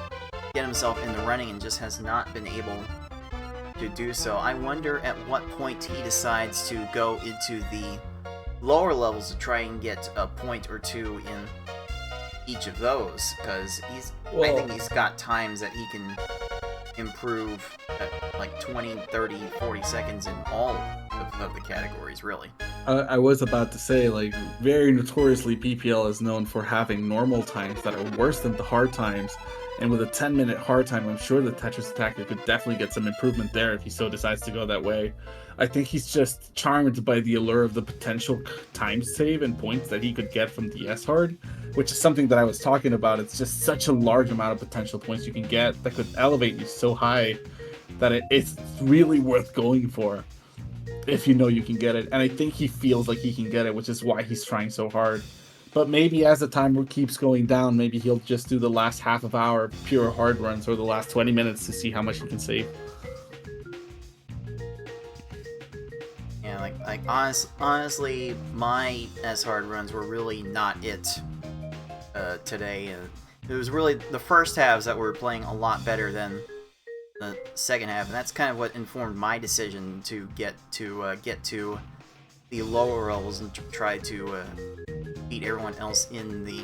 get himself in the running, and just has not been able to do so. I wonder at what point he decides to go into the lower levels to try and get a point or two in each of those, because I think he's got times that he can improve at like 20, 30, 40 seconds in all of the categories, really. I was about to say, like, very notoriously PPL is known for having normal times that are worse than the hard times, and with a 10-minute hard time, I'm sure the Tetris Attacker could definitely get some improvement there if he so decides to go that way. I think he's just charmed by the allure of the potential time save and points that he could get from the S-hard, which is something that I was talking about. It's just such a large amount of potential points you can get that could elevate you so high that it's really worth going for if you know you can get it. And I think he feels like he can get it, which is why he's trying so hard. But maybe as the timer keeps going down, maybe he'll just do the last half of hour pure hard runs, or the last 20 minutes to see how much he can save. Yeah, like honestly, my S-hard runs were really not it today. It was really the first halves that were playing a lot better than the second half, and that's kind of what informed my decision to get to the lower levels and try to beat everyone else in the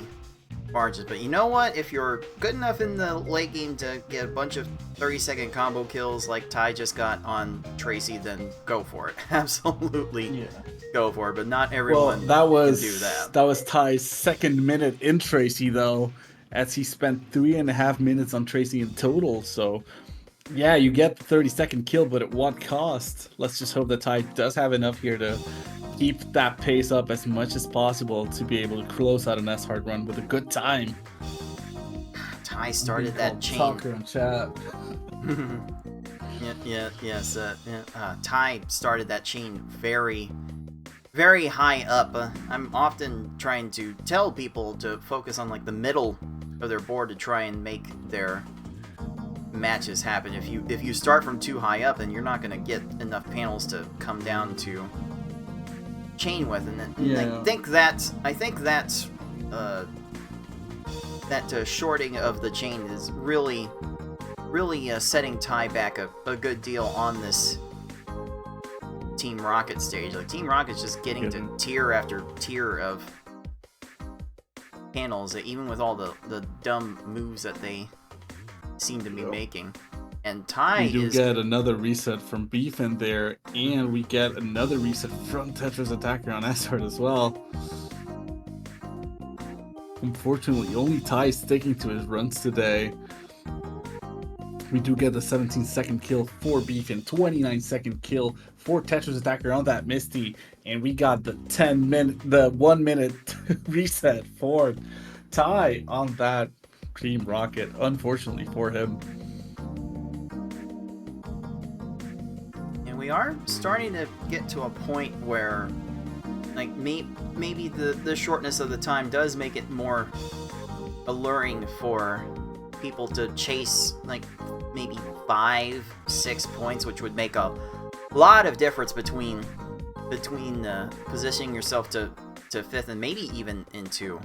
margins. But you know what? If you're good enough in the late game to get a bunch of 30-second combo kills like Ty just got on Tracy, then go for it. Absolutely go for it. But not everyone can do that. That was Ty's second minute in Tracy, though, as he spent 3.5 minutes on Tracy in total. So yeah, you get the 30-second kill, but at what cost? Let's just hope that Ty does have enough here to keep that pace up as much as possible to be able to close out an S-hard run with a good time. Ty started that chain. Talker in chat. Yes. Ty started that chain very, very high up. I'm often trying to tell people to focus on like the middle of their board to try and make their matches happen. If you start from too high up, then you're not going to get enough panels to come down to chain with. And I think that shorting of the chain is really setting Ty back a good deal on this Team Rocket stage. Like Team Rocket's just getting to tier after tier of panels, even with all the dumb moves that they seem to be making. And Ty we do get another reset from Beef in there, and we get another reset from Tetris Attacker on S-Hard as well. Unfortunately, only Ty sticking to his runs today. We do get the 17-second kill for Beef and 29-second kill for Tetris Attacker on that Misty, and we got the 1 minute reset for Ty on that Team Rocket, unfortunately for him. And we are starting to get to a point where, like, maybe the shortness of the time does make it more alluring for people to chase, like, maybe 5-6 points, which would make a lot of difference between positioning yourself to 5th and maybe even into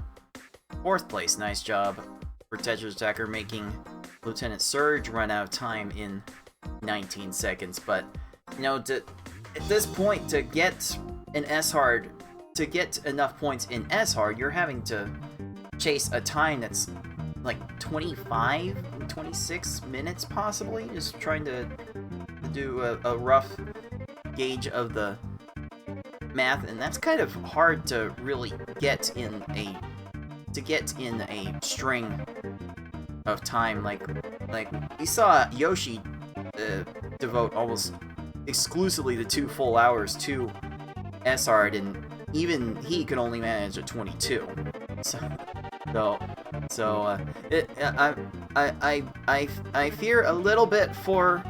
4th place. Nice job for Tetris Attacker making Lieutenant Surge run out of time in 19 seconds. But, you know, at this point, to get an S-Hard, to get enough points in S-Hard, you're having to chase a time that's like 25, 26 minutes possibly, just trying to do a rough gauge of the math, and that's kind of hard to really get in a string of time. Like we saw Yoshi devote almost exclusively the 2 full hours to S-Hard, and even he could only manage a 22. So I fear a little bit for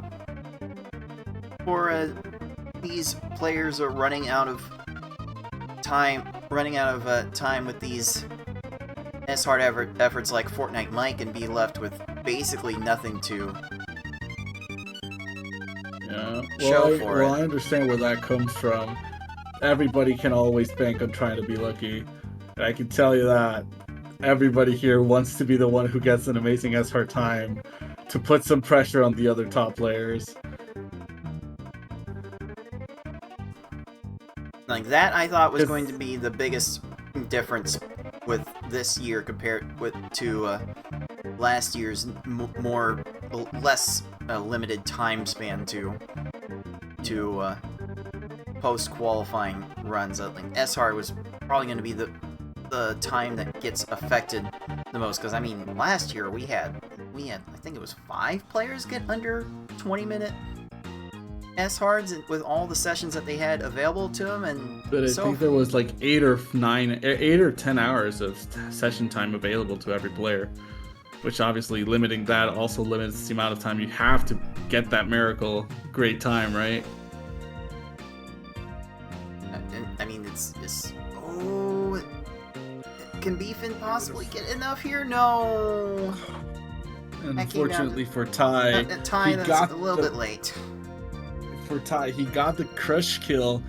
these players are running out of time with these S-Hard efforts like Fortnite Mike, and be left with basically nothing to show for it. Well, I understand where that comes from. Everybody can always bank on trying to be lucky. And I can tell you that everybody here wants to be the one who gets an amazing S-Hard time to put some pressure on the other top players. Like that, I thought was going to be the biggest difference with this year compared to last year's less limited time span to post qualifying runs. I think S-Hard was probably going to be the time that gets affected the most, because I mean last year we had I think it was 5 players get under 20-minute S-Hards with all the sessions that they had available to them, but I think there was like 8 or 10 hours of session time available to every player, which obviously limiting that also limits the amount of time you have to get that miracle great time, right? I mean, it's can Beefin possibly get enough here? No. Unfortunately for Ty, he got a little bit late. For Ty, he got the crush kill,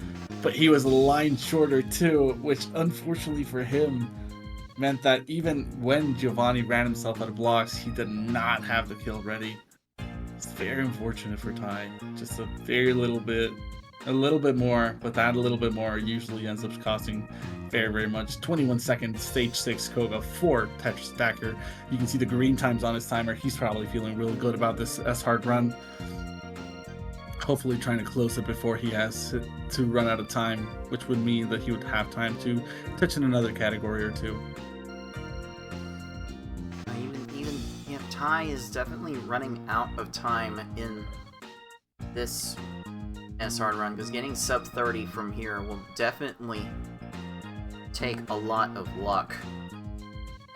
but he was a line shorter too, which unfortunately for him meant that even when Giovanni ran himself out of blocks, he did not have the kill ready. It's very unfortunate for Ty. Just a little bit more, but that a little bit more usually ends up costing very, very much. 21 second stage 6 Koga for Tetris Attacker. You can see the green times on his timer. He's probably feeling really good about this S-Hard run. Hopefully trying to close it before he has to run out of time, which would mean that he would have time to touch in another category or two. Even Ty is definitely running out of time in this S-Hard run, because getting sub 30 from here will definitely take a lot of luck.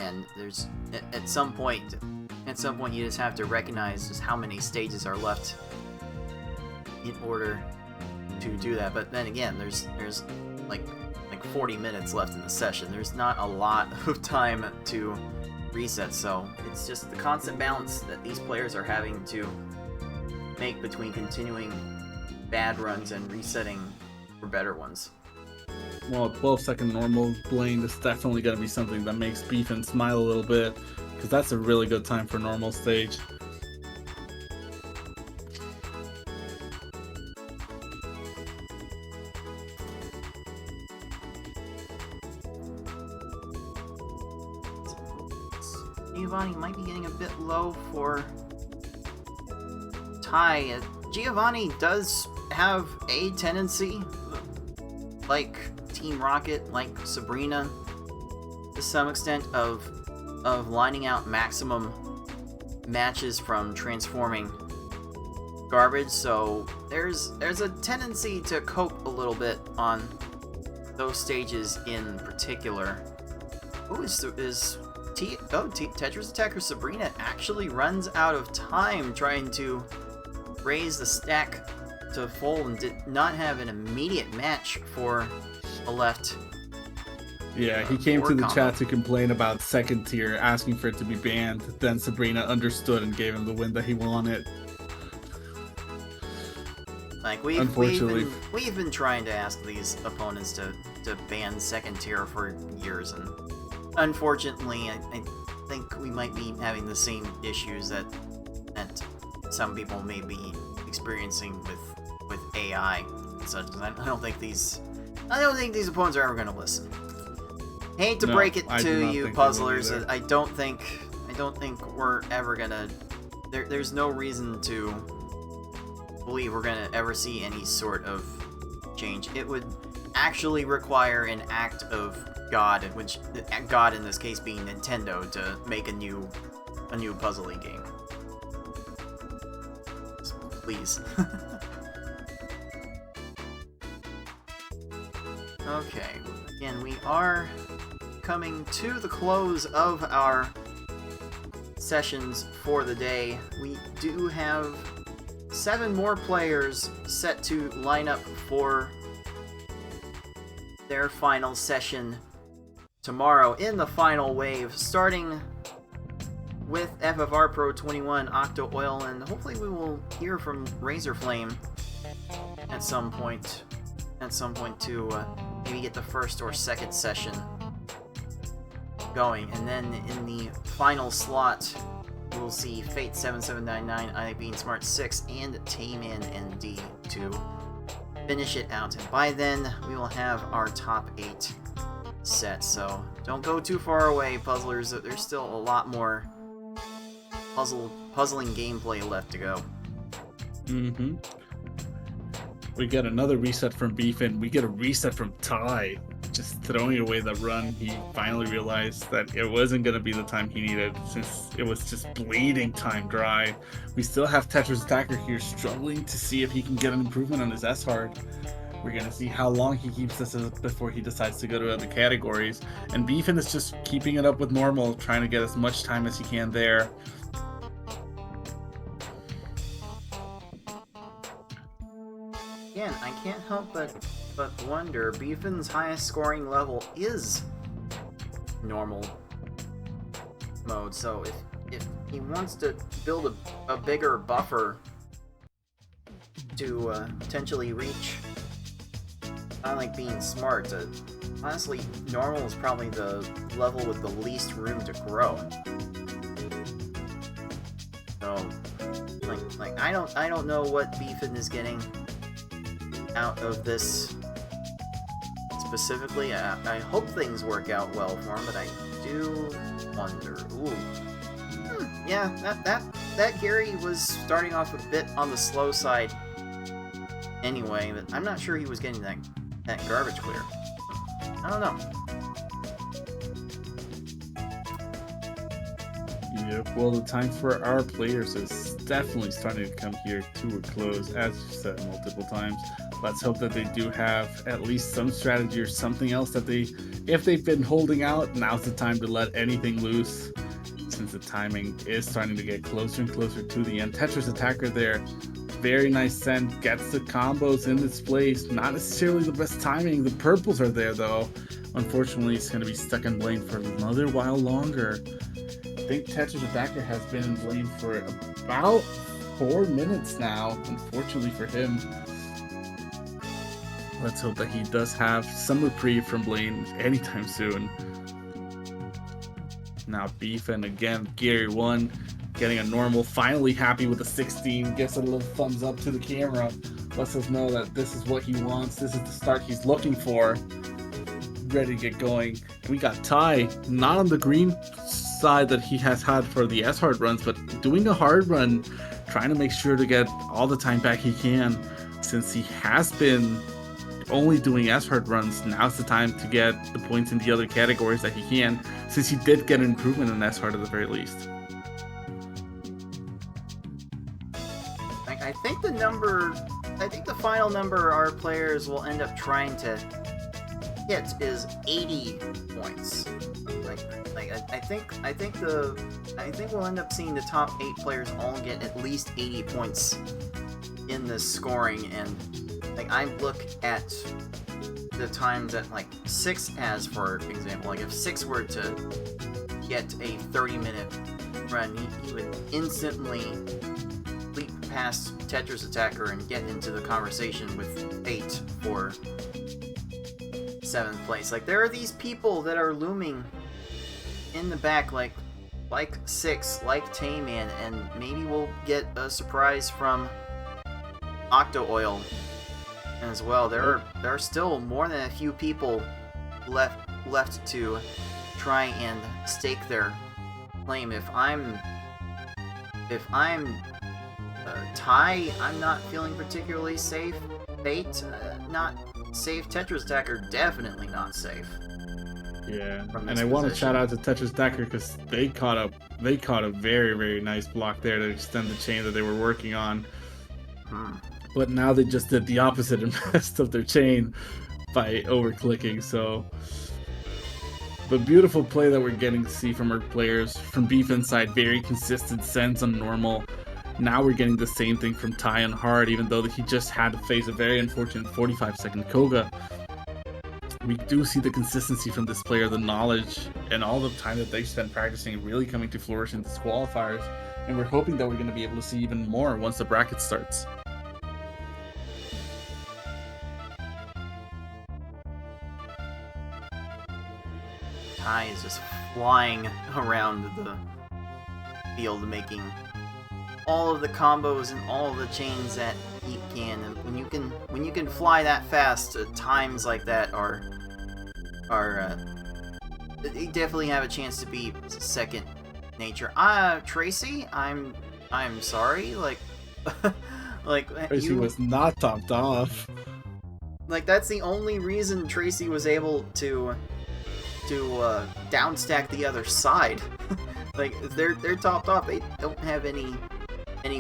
And there's at some point you just have to recognize just how many stages are left in order to do that. But then again, there's like 40 minutes left in the session. There's not a lot of time to reset, so it's just the constant balance that these players are having to make between continuing bad runs and resetting for better ones. Well, 12-second normal lane is definitely going to be something that makes Beefin smile a little bit, because that's a really good time for normal stage. Giovanni might be getting a bit low for Ty. Giovanni does have a tendency, like Team Rocket, like Sabrina, to some extent, of lining out maximum matches from transforming garbage. So there's a tendency to cope a little bit on those stages in particular. Who is Tetris Attacker Sabrina actually runs out of time trying to raise the stack to full and did not have an immediate match for a left. Yeah, he came to the combo. chat to complain about second tier, asking for it to be banned. Then Sabrina understood and gave him the win that he wanted. Like Unfortunately. we've been trying to ask these opponents to ban second tier for years, and unfortunately, I think we might be having the same issues that some people may be experiencing with AI and such. Because I don't think these opponents are ever going to listen. Hate to No, break it I do to not you, think they will puzzlers. either. I don't think we're ever gonna. There's no reason to believe we're gonna ever see any sort of change. It would actually require an act of God, which God in this case being Nintendo, to make a new puzzling game. So, please. Okay, again, we are coming to the close of our sessions for the day. We do have 7 more players set to line up for their final session tomorrow in the final wave, starting with FFR Pro 21, Octo Oil, and hopefully we will hear from Razorflame at some point to maybe get the first or second session going. And then in the final slot, we'll see Fate 7799, iBean Smart 6, and Tayman ND to finish it out. And by then, we will have our top 8 set. So don't go too far away, puzzlers. There's still a lot more puzzling gameplay left to go. Mm-hmm. We get another reset from Beefin. We get a reset from Ty. Just throwing away the run, he finally realized that it wasn't going to be the time he needed, since it was just bleeding time dry. We still have Tetris Attacker here struggling to see if he can get an improvement on his S-Hard. We're going to see how long he keeps this before he decides to go to other categories. And Beefin is just keeping it up with normal, trying to get as much time as he can there. Again, I can't help but wonder, Beefin's highest scoring level is normal mode, so if he wants to build a bigger buffer to potentially reach, I like being smart, honestly, normal is probably the level with the least room to grow. So, like I don't know what Beefin is getting out of this specifically. I hope things work out well for him, but I do wonder. Ooh. Yeah, that Gary was starting off a bit on the slow side anyway, but I'm not sure he was getting that garbage clear. I don't know. Yep, well, the time for our players is definitely starting to come here to a close, as you said multiple times. Let's hope that they do have at least some strategy or something else that they if they've been holding out, now's the time to let anything loose, since the timing is starting to get closer and closer to the end. Tetris Attacker there, very nice send, gets the combos in its place. Not necessarily the best timing. The purples are there though. Unfortunately, it's going to be stuck in Blaine for another while longer. I think Tetris Attacker has been in Blaine for about 4 minutes now, unfortunately for him. Let's hope that he does have some reprieve from Blaine anytime soon. Now beefing again, Gary 1 getting a normal, finally happy with a 16, gives a little thumbs up to the camera, lets us know that this is what he wants, this is the start he's looking for. Ready to get going. We got Ty, not on the green side that he has had for the S-Hard runs, but doing a hard run, trying to make sure to get all the time back he can, since he has been only doing S-Hard runs. Now's the time to get the points in the other categories that he can, since he did get an improvement in S-Hard at the very least. I think the final number our players will end up trying to hit is 80 points. I think we'll end up seeing the top 8 players all get at least 80 points in the scoring, and like I look at the times that like 6 has, for example. Like if 6 were to get a 30-minute run, he would instantly leap past Tetris Attacker and get into the conversation with 8 for 7th place. Like there are these people that are looming in the back, like 6, like Tayman, and maybe we'll get a surprise from Octo Oil as well. There are still more than a few people left to try and stake their claim. If I'm Ty, I'm not feeling particularly safe. Fate, not safe. Tetris Attacker, definitely not safe. Yeah, and I want to shout out to Tetris Attacker because they caught a very, very nice block there to extend the chain that they were working on. But now they just did the opposite and messed up their chain by over-clicking, so... But beautiful play that we're getting to see from our players. From Beef Inside, very consistent sends on normal. Now we're getting the same thing from Ty on hard, even though he just had to face a very unfortunate 45-second Koga. We do see the consistency from this player, the knowledge, and all the time that they spent practicing really coming to flourish in these qualifiers. And we're hoping that we're going to be able to see even more once the bracket starts. Ty is just flying around the field, making all of the combos and all of the chains that he can. And when you can fly that fast, times like that are they definitely have a chance to be second nature. Tracy, I'm sorry, like Tracy was not topped off. Like that's the only reason Tracy was able to downstack the other side. Like if they're topped off, they don't have any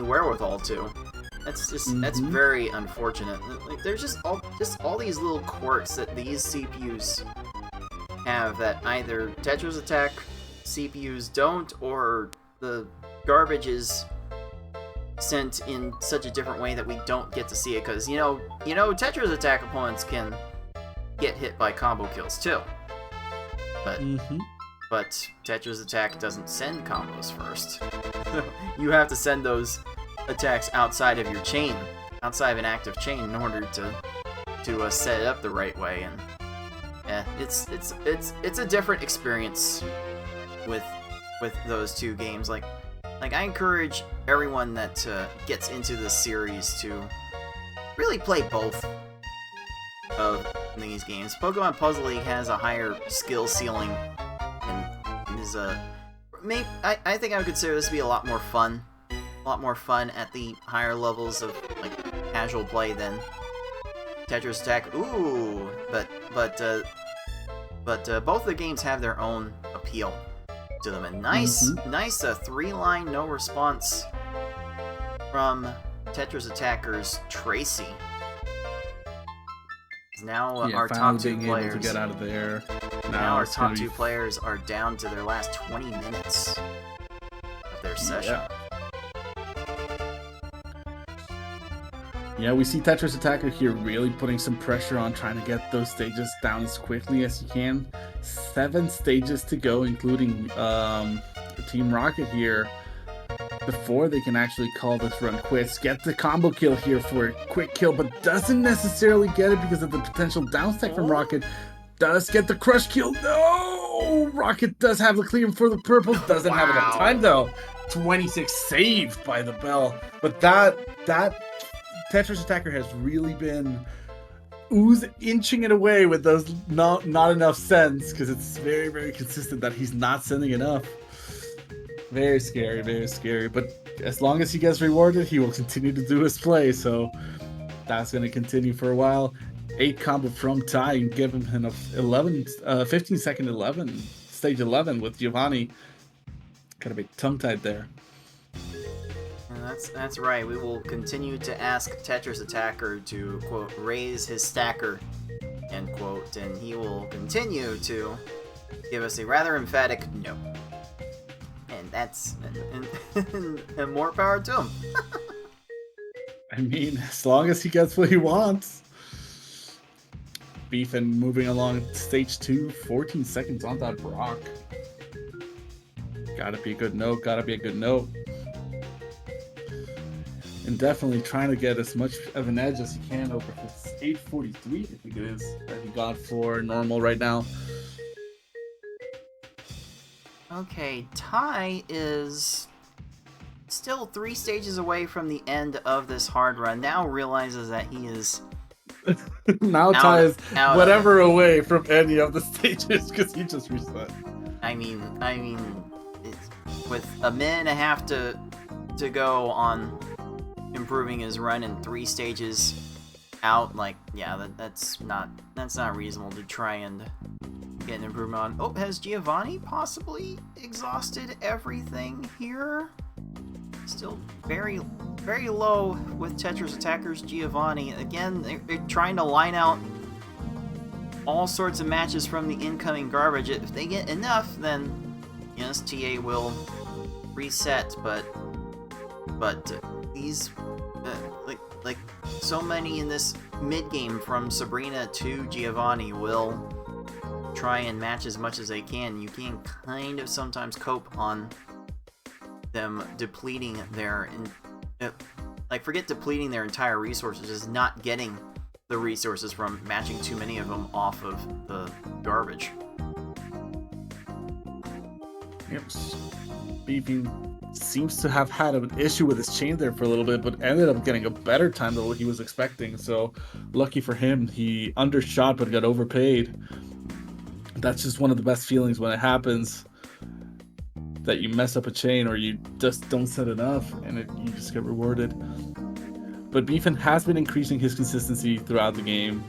wherewithal to. That's very unfortunate. Like there's just all these little quirks that these CPUs have that either Tetris Attack CPUs don't, or the garbage is sent in such a different way that we don't get to see it. Because you know Tetris Attack opponents can get hit by combo kills too. But Tetris Attack doesn't send combos first. You have to send those attacks outside of your chain, outside of an active chain, in order to set it up the right way. And it's a different experience with those two games. Like I encourage everyone that gets into this series to really play both of these games. Pokemon Puzzle League has a higher skill ceiling and is I think I would consider this to be a lot more fun at the higher levels of like casual play than Tetris Attack. Ooh, but both the games have their own appeal to them. And nice 3-line no response from Tetris Attacker's Tracy. Now our top two players able to get out of there. Now our it's gonna top be- two players are down to their last 20 minutes of their session. Yeah, we see Tetris Attacker here really putting some pressure on trying to get those stages down as quickly as he can. 7 stages to go, including Team Rocket here, before they can actually call this run quits. Get the combo kill here for a quick kill, but doesn't necessarily get it because of the potential downstack from Rocket. Does get the crush kill. No! Rocket does have the clear for the purple. Doesn't have enough time though. 26 saved by the bell. But that Tetris Attacker has really been inching it away with those not enough sends, because it's very, very consistent that he's not sending enough. Very scary, very scary. But as long as he gets rewarded, he will continue to do his play. So that's going to continue for a while. 8 combo from Ty and give him an 15 second 11, stage 11 with Giovanni. Kind of be tongue-tied there. And that's right. We will continue to ask Tetris Attacker to, quote, raise his stacker, end quote, and he will continue to give us a rather emphatic no. And that's... and more power to him. I mean, as long as he gets what he wants. Beefin moving along stage 2, 14 seconds on that rock. Gotta be a good note, gotta be a good note. And definitely trying to get as much of an edge as he can over his 843, I think it is, that he got for normal right now. Okay, Ty is still 3 stages away from the end of this hard run. Now realizes that he is Now Ty is out whatever away from any of the stages because he just reset. I mean, it's, with a minute and a half to go on improving his run in 3 stages out, like, yeah, that's not reasonable to try and get an improvement on. Oh, has Giovanni possibly exhausted everything here? Still very, very low with Tetris Attacker's Giovanni. Again, they're trying to line out all sorts of matches from the incoming garbage. If they get enough, then yes, TA will reset. But these like so many in this mid game from Sabrina to Giovanni will try and match as much as they can. You can kind of sometimes cope on them depleting their forget depleting their entire resources, just not getting the resources from matching too many of them off of the garbage. Yep. Beefing seems to have had an issue with his chain there for a little bit, but ended up getting a better time than what he was expecting. So lucky for him, he undershot but got overpaid. That's just one of the best feelings when it happens, that you mess up a chain or you just don't set enough and you just get rewarded. But Beefin has been increasing his consistency throughout the game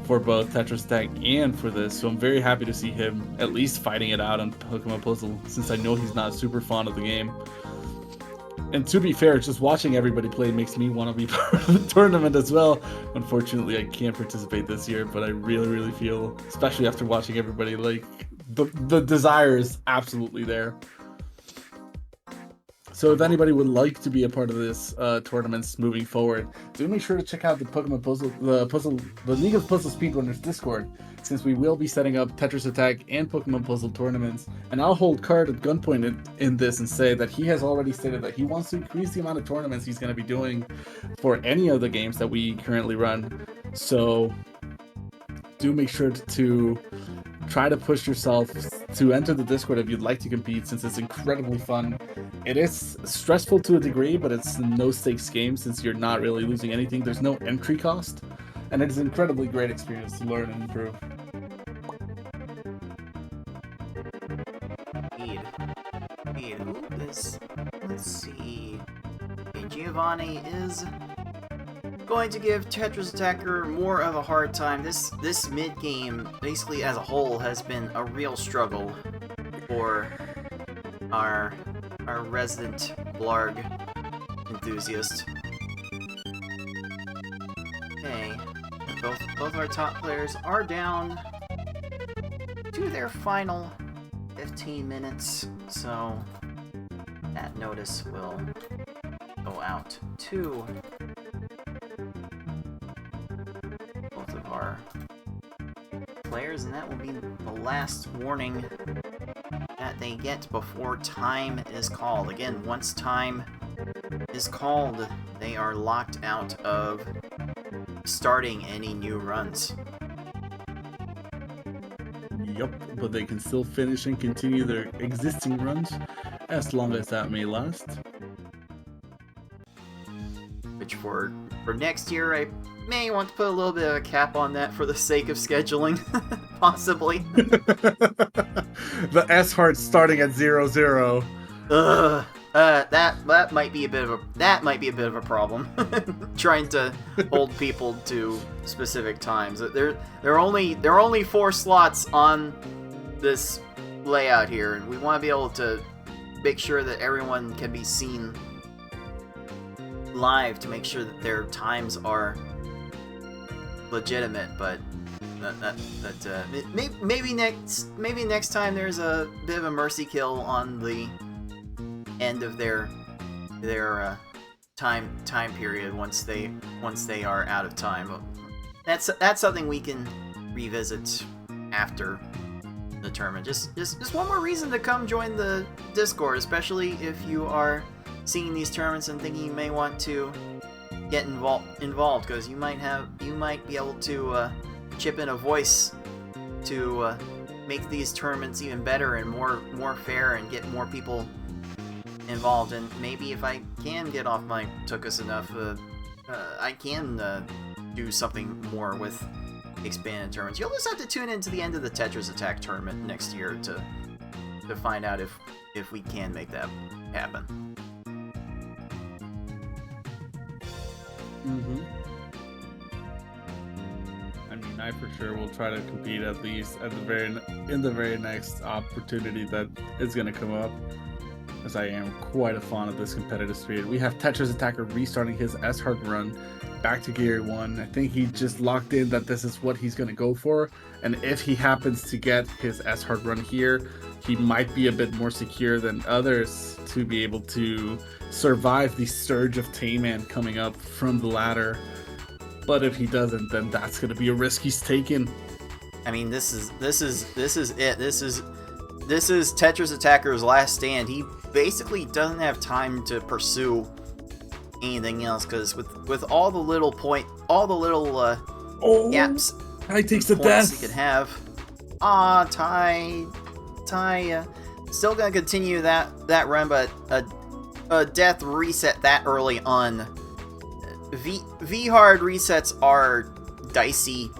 for both Tetris Attack and for this, so I'm very happy to see him at least fighting it out on Pokemon Puzzle, since I know he's not super fond of the game. And to be fair, just watching everybody play makes me want to be part of the tournament as well. Unfortunately, I can't participate this year, but I really, really feel, especially after watching everybody, like the desire is absolutely there. So if anybody would like to be a part of this tournaments moving forward, do make sure to check out the Pokemon Puzzle, the League of Puzzle Speedrunners Discord, since we will be setting up Tetris Attack and Pokemon Puzzle tournaments. And I'll hold Card at gunpoint in this and say that he has already stated that he wants to increase the amount of tournaments he's going to be doing for any of the games that we currently run. So do make sure to try to push yourself to enter the Discord if you'd like to compete, since it's incredibly fun. It is stressful to a degree, but it's a no-stakes game since you're not really losing anything. There's no entry cost, and it is an incredibly great experience to learn and improve. Indeed. Who is... Let's see... Okay, Giovanni is going to give Tetris Attacker more of a hard time. This mid-game, basically as a whole, has been a real struggle for our resident Blarg enthusiast. Okay, both our top players are down to their final 15 minutes, so that notice will go out to both of our players, and that will be the last warning that they get before time is called. Again, once time is called, they are locked out of starting any new runs. Yup, but they can still finish and continue their existing runs as long as that may last. Which for next year, I may want to put a little bit of a cap on that for the sake of scheduling, possibly. The S-Heart starting at 0-0. That might be a bit of a problem. Trying to hold people to specific times. There are only 4 slots on this layout here, and we want to be able to make sure that everyone can be seen live to make sure that their times are legitimate. But maybe next time there's a bit of a mercy kill on the end of their time period once they are out of time. That's something we can revisit after the tournament. Just one more reason to come join the Discord, especially if you are seeing these tournaments and thinking you may want to get involved, because you might be able to chip in a voice to make these tournaments even better and more fair and get more people involved. And maybe if I can get off my tuchus enough, I can do something more with expanded tournaments. You'll just have to tune in to the end of the Tetris Attack tournament next year to find out if we can make that happen. Mm-hmm. I mean, I for sure will try to compete at least in the very next opportunity that is going to come up, as I am quite a fan of this competitive spirit. We have Tetris Attacker restarting his S-Hard run back to Gear 1. I think he just locked in that this is what he's going to go for, and if he happens to get his S-Hard run here, he might be a bit more secure than others to be able to survive the surge of Tayman coming up from the ladder. But if he doesn't, then that's going to be a risk he's taken. I mean, this is it. This is Tetris Attacker's last stand. He basically doesn't have time to pursue anything else, because with all the little gaps, Ty takes the points death. he could have. Ty, still gonna continue that run, but a death reset that early on. V-hard resets are dicey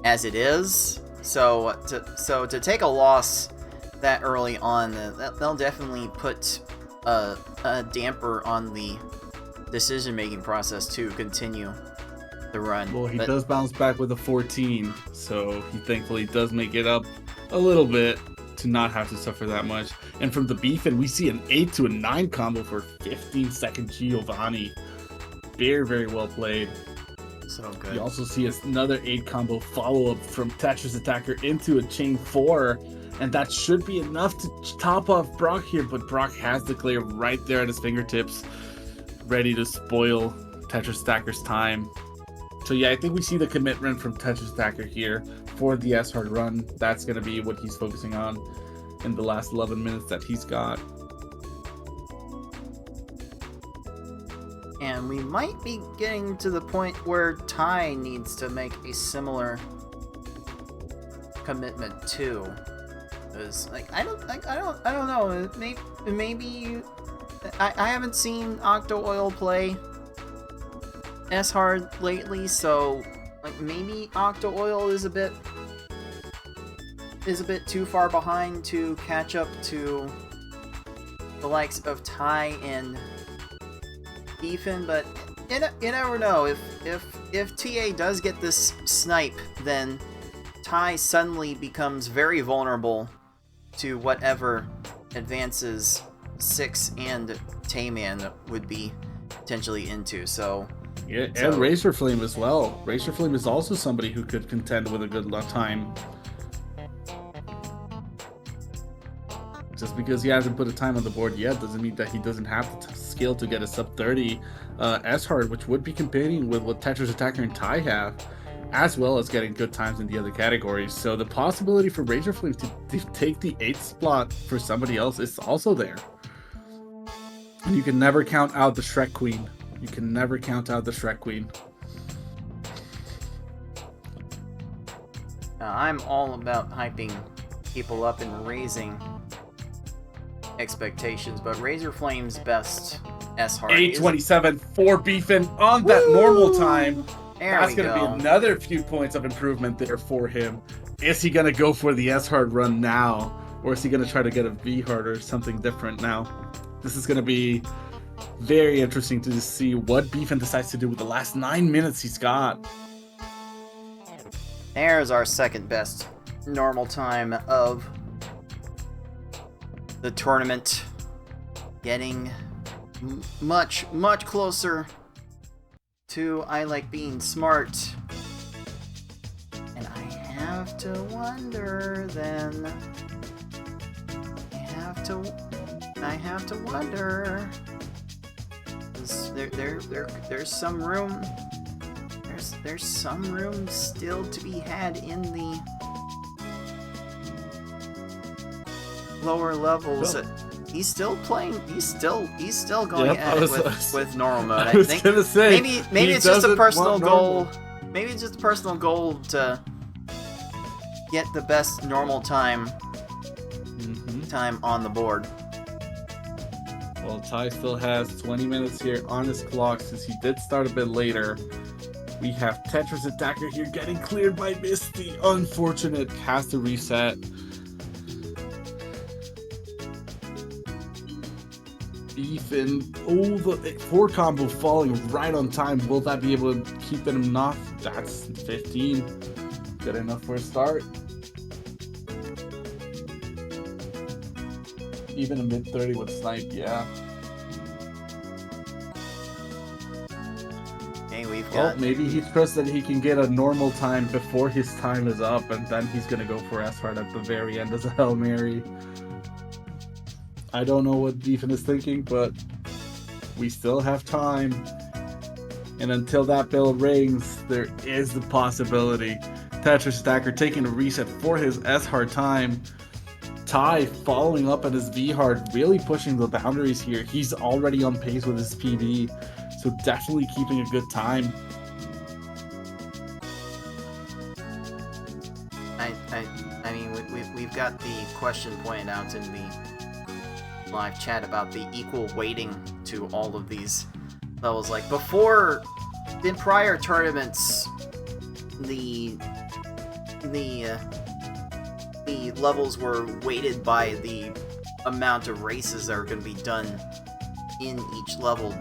as it is, so to take a loss that early on, they'll definitely put a damper on the decision-making process to continue the run. Well, he does bounce back with a 14, so he thankfully does make it up a little bit to not have to suffer that much. And from the Beefin, we see an 8 to a 9 combo for 15-second Giovanni. Very, very well played. So good. You also see another 8 combo follow-up from Tetris Attacker into a chain 4, and that should be enough to top off Brock here, but Brock has the clear right there at his fingertips, ready to spoil Tetris Attacker's time. So yeah, I think we see the commitment from Tetris Attacker here for the S-Hard run. That's going to be what he's focusing on in the last 11 minutes that he's got. And we might be getting to the point where Ty needs to make a similar commitment too. Because I don't know. Maybe I haven't seen Octo Oil play S-Hard lately, so maybe Octo Oil is a bit too far behind to catch up to the likes of Ty and Ethan, but you never know. If TA does get this snipe, then Ty suddenly becomes very vulnerable to whatever advances 6 and Tayman would be potentially into. So yeah, and Razor Flame as well. Razor Flame is also somebody who could contend with a good time. Just because he hasn't put a time on the board yet doesn't mean that he doesn't have the skill to get a sub 30 S hard, which would be competing with what Tetris Attacker and Ty have, as well as getting good times in the other categories. So the possibility for Razorflame to take the 8th spot for somebody else is also there. And you can never count out the Shrek Queen. You can never count out the Shrek Queen. I'm all about hyping people up and raising expectations, but Razorflame's best S-hard 8:27 for Beefin on that normal time. That's going to be another few points of improvement there for him. Is he going to go for the S-hard run now, or is he going to try to get a V-hard or something different now? This is going to be very interesting to see what Beefin decides to do with the last 9 minutes he's got. There's our second best normal time of the tournament. Getting much closer to I Like Being Smart. And I have to wonder then. I have to wonder. There's some room. There's some room still to be had in the lower levels. Well, he's still playing. He's still going at it with normal mode. I was gonna say maybe it's just a personal goal. Maybe it's just a personal goal to get the best normal time on the board. Well, Ty still has 20 minutes here on his clock since he did start a bit later. We have Tetris Attacker here getting cleared by Misty. Unfortunate, has to reset. Beefin, the 4 combo falling right on time. Will that be able to keep him enough? That's 15. Good enough for a start. Even a mid-30 with snipe, yeah. Hey, we've got... Well, maybe he trusts that he can get a normal time before his time is up, and then he's gonna go for S-hard at the very end as a Hail Mary. I don't know what Beefin is thinking, but we still have time. And until that bell rings, there is the possibility. Tetris Attacker taking a reset for his S-hard time. Ty following up at his V-hard, really pushing the boundaries here. He's already on pace with his PB, so definitely keeping a good time. I mean, we've got the question pointed out in the live chat about the equal weighting to all of these levels. Like before, in prior tournaments, the levels were weighted by the amount of races that are going to be done in each level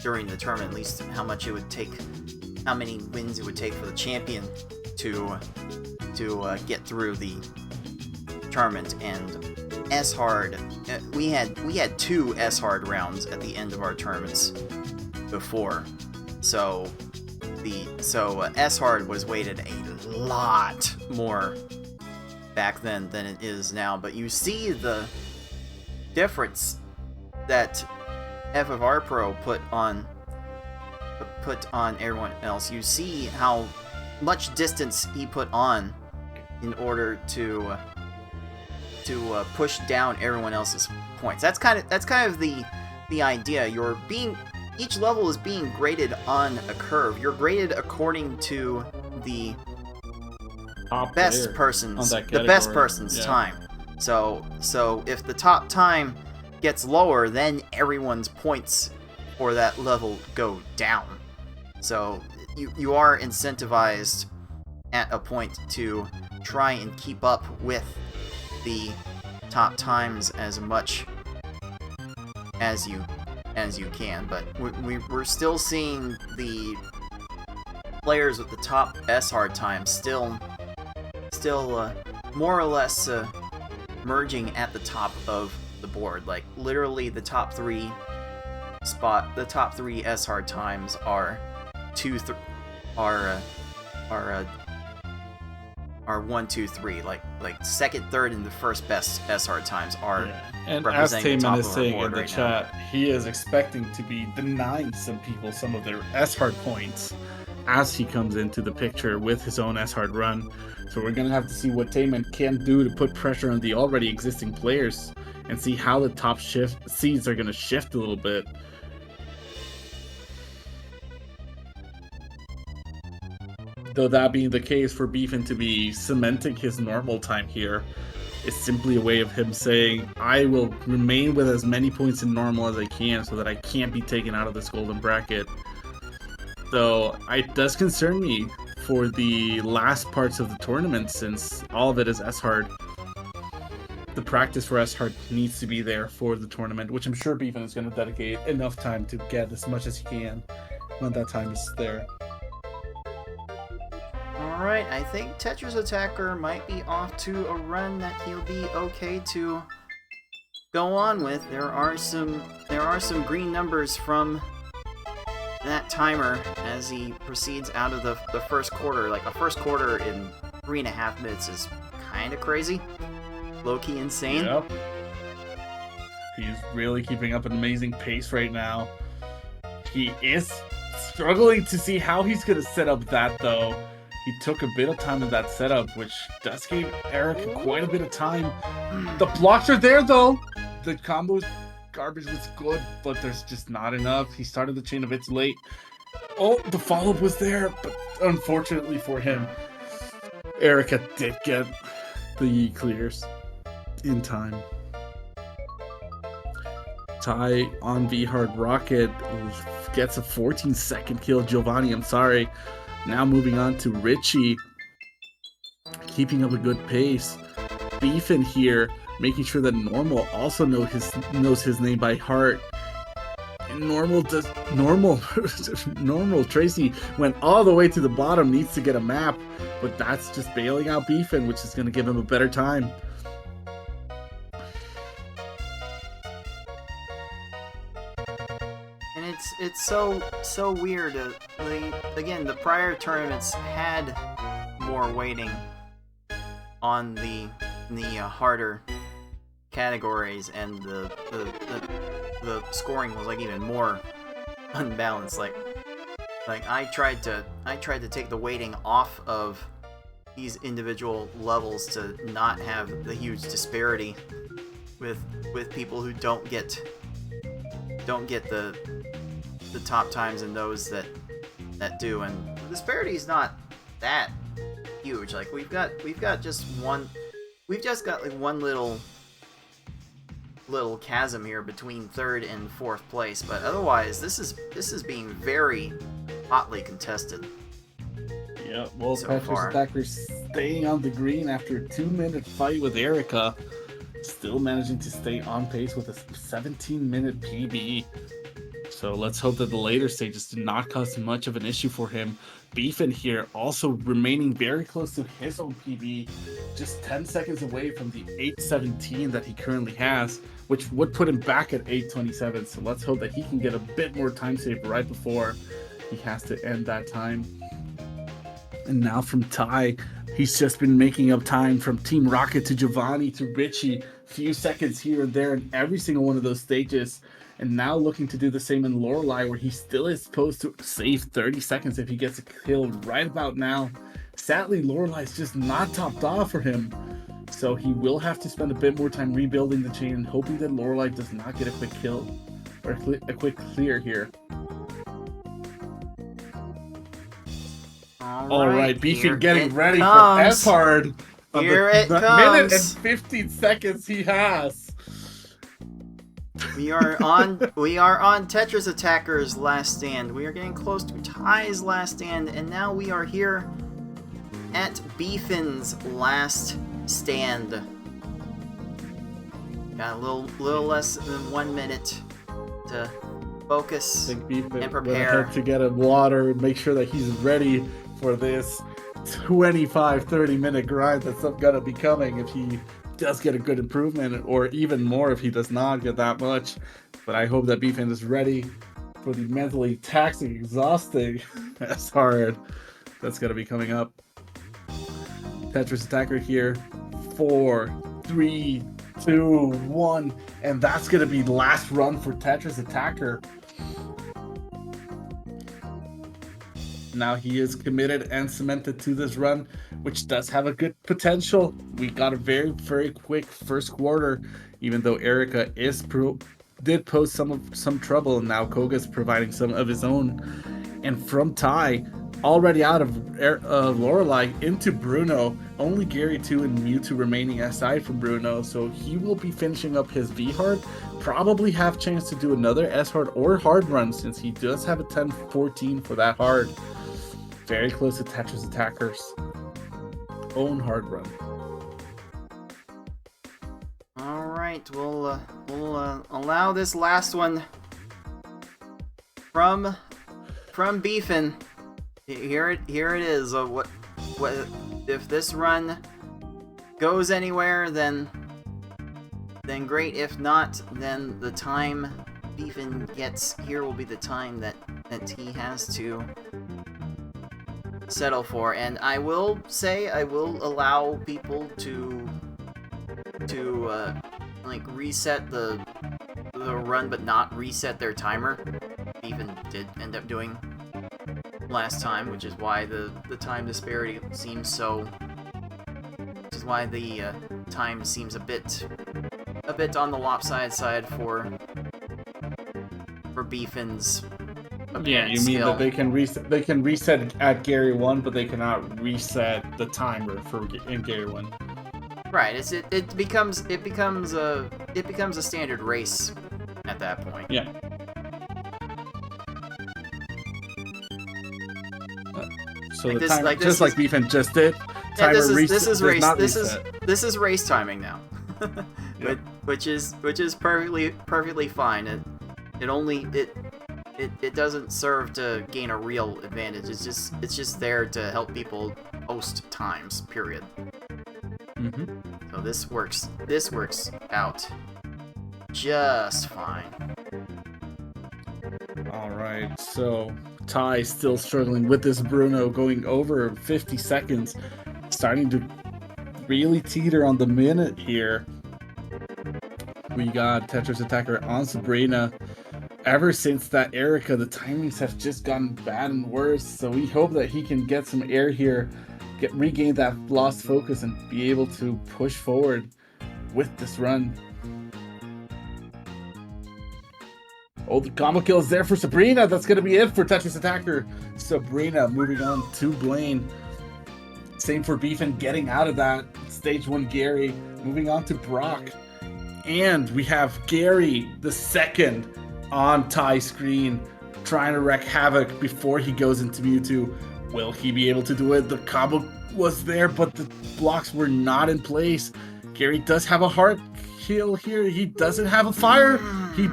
during the tournament, at least how much it would take, how many wins it would take for the champion to get through the tournament. And S-hard, we had 2 S-hard rounds at the end of our tournaments before, so S-hard was weighted a lot more back then than it is now. But you see the difference that FFR Pro put on everyone else. You see how much distance he put on in order to push down everyone else's points. That's kind of the idea. Each level is being graded on a curve. You're graded according to the best person's time. So if the top time gets lower, then everyone's points for that level go down. So you are incentivized at a point to try and keep up with the top times as much as you can. But we're still seeing the players with the top S-hard times still more or less merging at the top of the board. Like literally the top 3 S-hard times are are 1, 2, 3. Like second, third, and the first best S hard times are. Yeah. And as representing the top Tayman is of our saying board in the right now. chat, he is expecting to be denying some people some of their S-Hard points as he comes into the picture with his own S-Hard run. So we're going to have to see what Tayman can do to put pressure on the already existing players and see how the top seeds are going to shift a little bit. Though that being the case, for Beefin to be cementing his normal time here is simply a way of him saying, I will remain with as many points in normal as I can so that I can't be taken out of this golden bracket. Though it does concern me for the last parts of the tournament, since all of it is S-Hard. The practice for S-Hard needs to be there for the tournament, which I'm sure Beefin is going to dedicate enough time to get as much as he can when that time is there. Alright, I think Tetris Attacker might be off to a run that he'll be okay to go on with. There are some green numbers from that timer as he proceeds out of the first quarter. Like, a first quarter in 3.5 minutes is kind of crazy. Low-key insane. Yep. He's really keeping up an amazing pace right now. He is struggling to see how he's going to set up that, though. He took a bit of time in that setup, which does give Eric quite a bit of time. The blocks are there, though. The combo garbage was good, but there's just not enough. He started the chain a bit late. Oh, the follow-up was there, but unfortunately for him, Erica did get the clears in time. Ty on V-Hard Rocket gets a 14-second kill. Giovanni, I'm sorry. Now moving on to Richie, keeping up a good pace. Beefin here, making sure that Normal also knows his name by heart. And Normal Tracy went all the way to the bottom, needs to get a map, but that's just bailing out Beefin, which is going to give him a better time. It's so weird. Again, the prior tournaments had more weighting on the harder categories, and the scoring was like even more unbalanced. Like I tried to take the weighting off of these individual levels to not have the huge disparity with people who don't get the top times and those that do, and the disparity is not that huge. Like we've got like one little chasm here between third and fourth place, but otherwise this is being very hotly contested. Yeah, well, so Tetris Attacker staying on the green after a 2-minute fight with Erica, still managing to stay on pace with a 17-minute PB. So let's hope that the later stages do not cause much of an issue for him. Beefin here also remaining very close to his own PB, just 10 seconds away from the 8:17 that he currently has, which would put him back at 8:27. So let's hope that he can get a bit more time save right before he has to end that time. And now from Ty, he's just been making up time from Team Rocket to Giovanni to Richie, few seconds here and there in every single one of those stages. And now looking to do the same in Lorelei, where he still is supposed to save 30 seconds if he gets a kill right about now. Sadly, Lorelei's just not topped off for him. So he will have to spend a bit more time rebuilding the chain and hoping that Lorelei does not get a quick kill or a quick clear here. All right, Beefin getting ready for S-Hard. Here it comes. Minute and 15 seconds he has. We are on Tetris Attacker's last stand. We are getting close to Ty's last stand, and now we are here at Beefin's last stand. Got a little less than 1 minute to focus and prepare. To get him water and make sure that he's ready for this 25-30 minute grind that's gonna be coming if he does get a good improvement, or even more if he does not get that much. But I hope that Beefin is ready for the mentally taxing, exhausting S-Hard that's going to be coming up. Tetris Attacker here. 4, 3, 2, 1. And that's going to be last run for Tetris Attacker. Now he is committed and cemented to this run, which does have a good potential. We got a very, very quick first quarter, even though Erica did pose some trouble, and now Koga's providing some of his own. And from Ty, already out of Lorelei into Bruno, only Gary 2 and Mewtwo remaining aside from Bruno, so he will be finishing up his V-Hard, probably have chance to do another S-Hard or hard run, since he does have a 10-14 for that hard. Very close to Tetris Attacker's own hard run. All right, we'll allow this last one from Beefin. Here it is. What if this run goes anywhere? Then great. If not, then the time Beefin gets here will be the time that he has to settle for. And I will say, I will allow people to like reset the run, but not reset their timer. Even did end up doing last time, which is why the time disparity seems so. Which is why the time seems a bit on the lopsided side for Beefin's. Yeah, you mean that they can reset at Gary 1, but they cannot reset the timer in Gary 1. Right. It becomes a standard race at that point. Yeah. So Like the this- timer, like this just like is- Beefin just did, Yeah, timer this is does race. not This reset. is race timing now, Yep. which is perfectly fine. It doesn't serve to gain a real advantage. It's just there to help people post times. Period. Mm-hmm. So this works out just fine. All right, so Ty still struggling with this Bruno, going over 50 seconds, starting to really teeter on the minute here. We got Tetris Attacker on Sabrina. Ever since that Erica, the timings have just gotten bad and worse, so we hope that he can get some air here, regain that lost focus, and be able to push forward with this run. Oh, the combo kill is there for Sabrina. That's going to be it for Tetris Attacker. Sabrina moving on to Blaine. Same for Beefin getting out of that. Stage 1 Gary moving on to Brock. And we have Gary the second on Ty's screen, trying to wreak havoc before he goes into Mewtwo. Will he be able to do it? The combo was there, but the blocks were not in place. Gary does have a hard kill here. He doesn't have a fire. He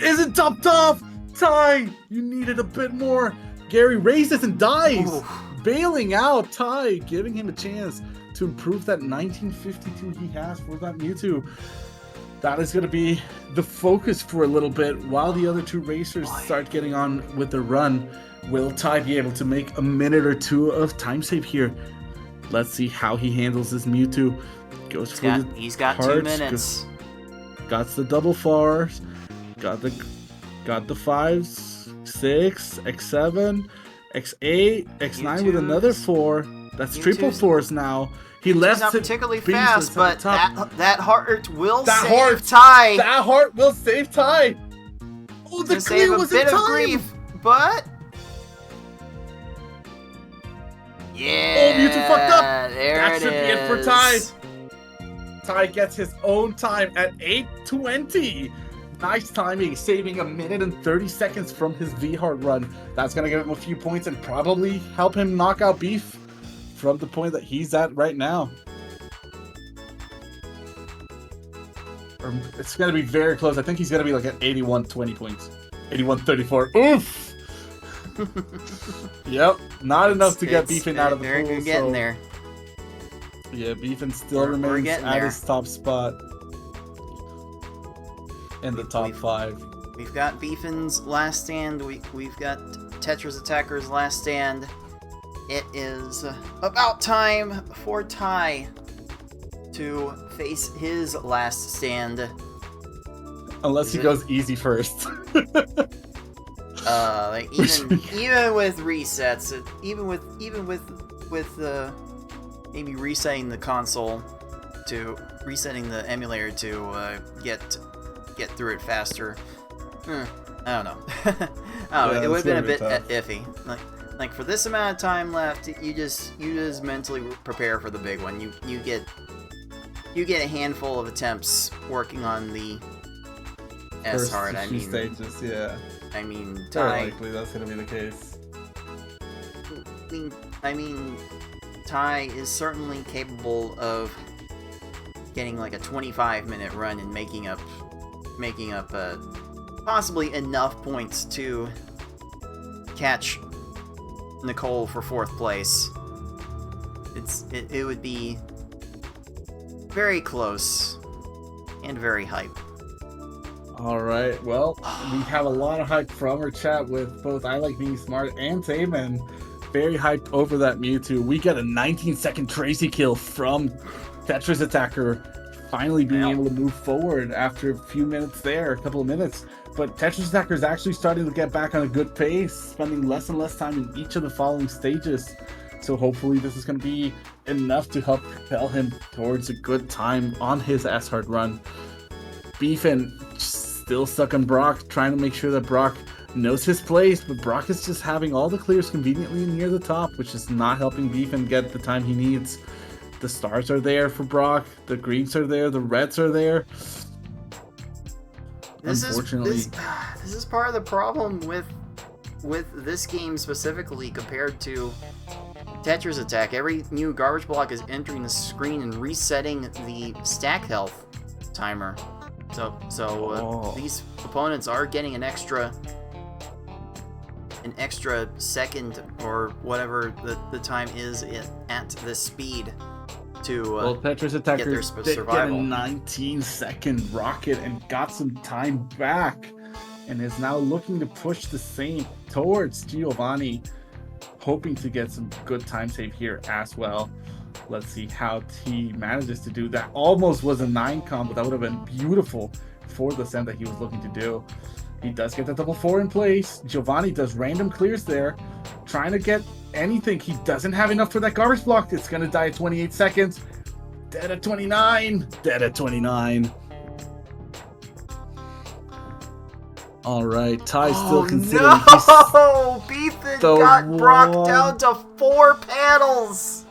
isn't topped off. Ty, you needed a bit more. Gary raises and dies, bailing out Ty, giving him a chance to improve that 1952 he has for that Mewtwo. That is going to be the focus for a little bit while the other two racers start getting on with the run. Will Ty be able to make a minute or two of time save here? Let's see how he handles this Mewtwo. He's got 2 minutes. Got the double fars. Got the 5s, 6, X7, X8, X9 with another 4. That's triple 4s now. He left not it particularly Beast fast, at but the top. that heart will That save heart- Ty. That heart will save Ty. Oh, the To save clear a was bit in of time. grief, but yeah. Oh, Mewtwo fucked up. There That it should be it for is. Ty. Ty gets his own time at 8:20. Nice timing, saving a minute and 30 seconds from his V-Hard run. That's going to give him a few points and probably help him knock out Beef from the point that he's at right now. It's going to be very close. I think he's going to be like at 81-20 points. 81-34. Oof! Yep, not enough to get Beefin out of the pool. They're getting there. Yeah, Beefin still We're remains getting at there. his top spot in the top 5. We've got Beefin's last stand. We've got Tetris Attacker's last stand, it is about time for Ty to face his last stand. Unless he goes easy first. Like even with resets, even with maybe resetting the console to resetting the emulator to get through it faster. I don't know. It would have been a bit iffy. Like for this amount of time left, you just mentally prepare for the big one. You get a handful of attempts working on the S hard. I mean, stages, yeah. I mean, Very Ty. likely that's gonna be the case. I mean, Ty is certainly capable of getting like a 25-minute run and making up possibly enough points to catch Nicole for 4th place. It would be very close and very hype. Alright, well, we have a lot of hype from our chat with both I Like Being Smart and Taman. Very hyped over that Mewtwo. We get a 19-second Tracy kill from Tetris Attacker, finally being able to move forward after a few minutes there, a couple of minutes. But Tetris Attacker is actually starting to get back on a good pace, spending less and less time in each of the following stages. So hopefully this is going to be enough to help propel him towards a good time on his S-Hard run. Beefin still stuck on Brock, trying to make sure that Brock knows his place, but Brock is just having all the clears conveniently near the top, which is not helping Beefin get the time he needs. The stars are there for Brock, the greens are there, the reds are there. Unfortunately, this is part of the problem with this game specifically compared to Tetris Attack. Every new garbage block is entering the screen and resetting the stack health timer. So these opponents are getting an extra second or whatever the time is at the speed to Tetris Attacker get their survival. Get a 19-second rocket and got some time back, and is now looking to push the same towards Giovanni, hoping to get some good time save here as well. Let's see how he manages to do that. Almost was a 9 combo. That would have been beautiful for the send that he was looking to do. He does get the double 4 in place. Giovanni does random clears there, trying to get anything. He doesn't have enough for that garbage block. It's going to die at 28 seconds. Dead at 29. Dead at 29. All right, Ty's still considering. No! Beefin got Brock down to 4 panels!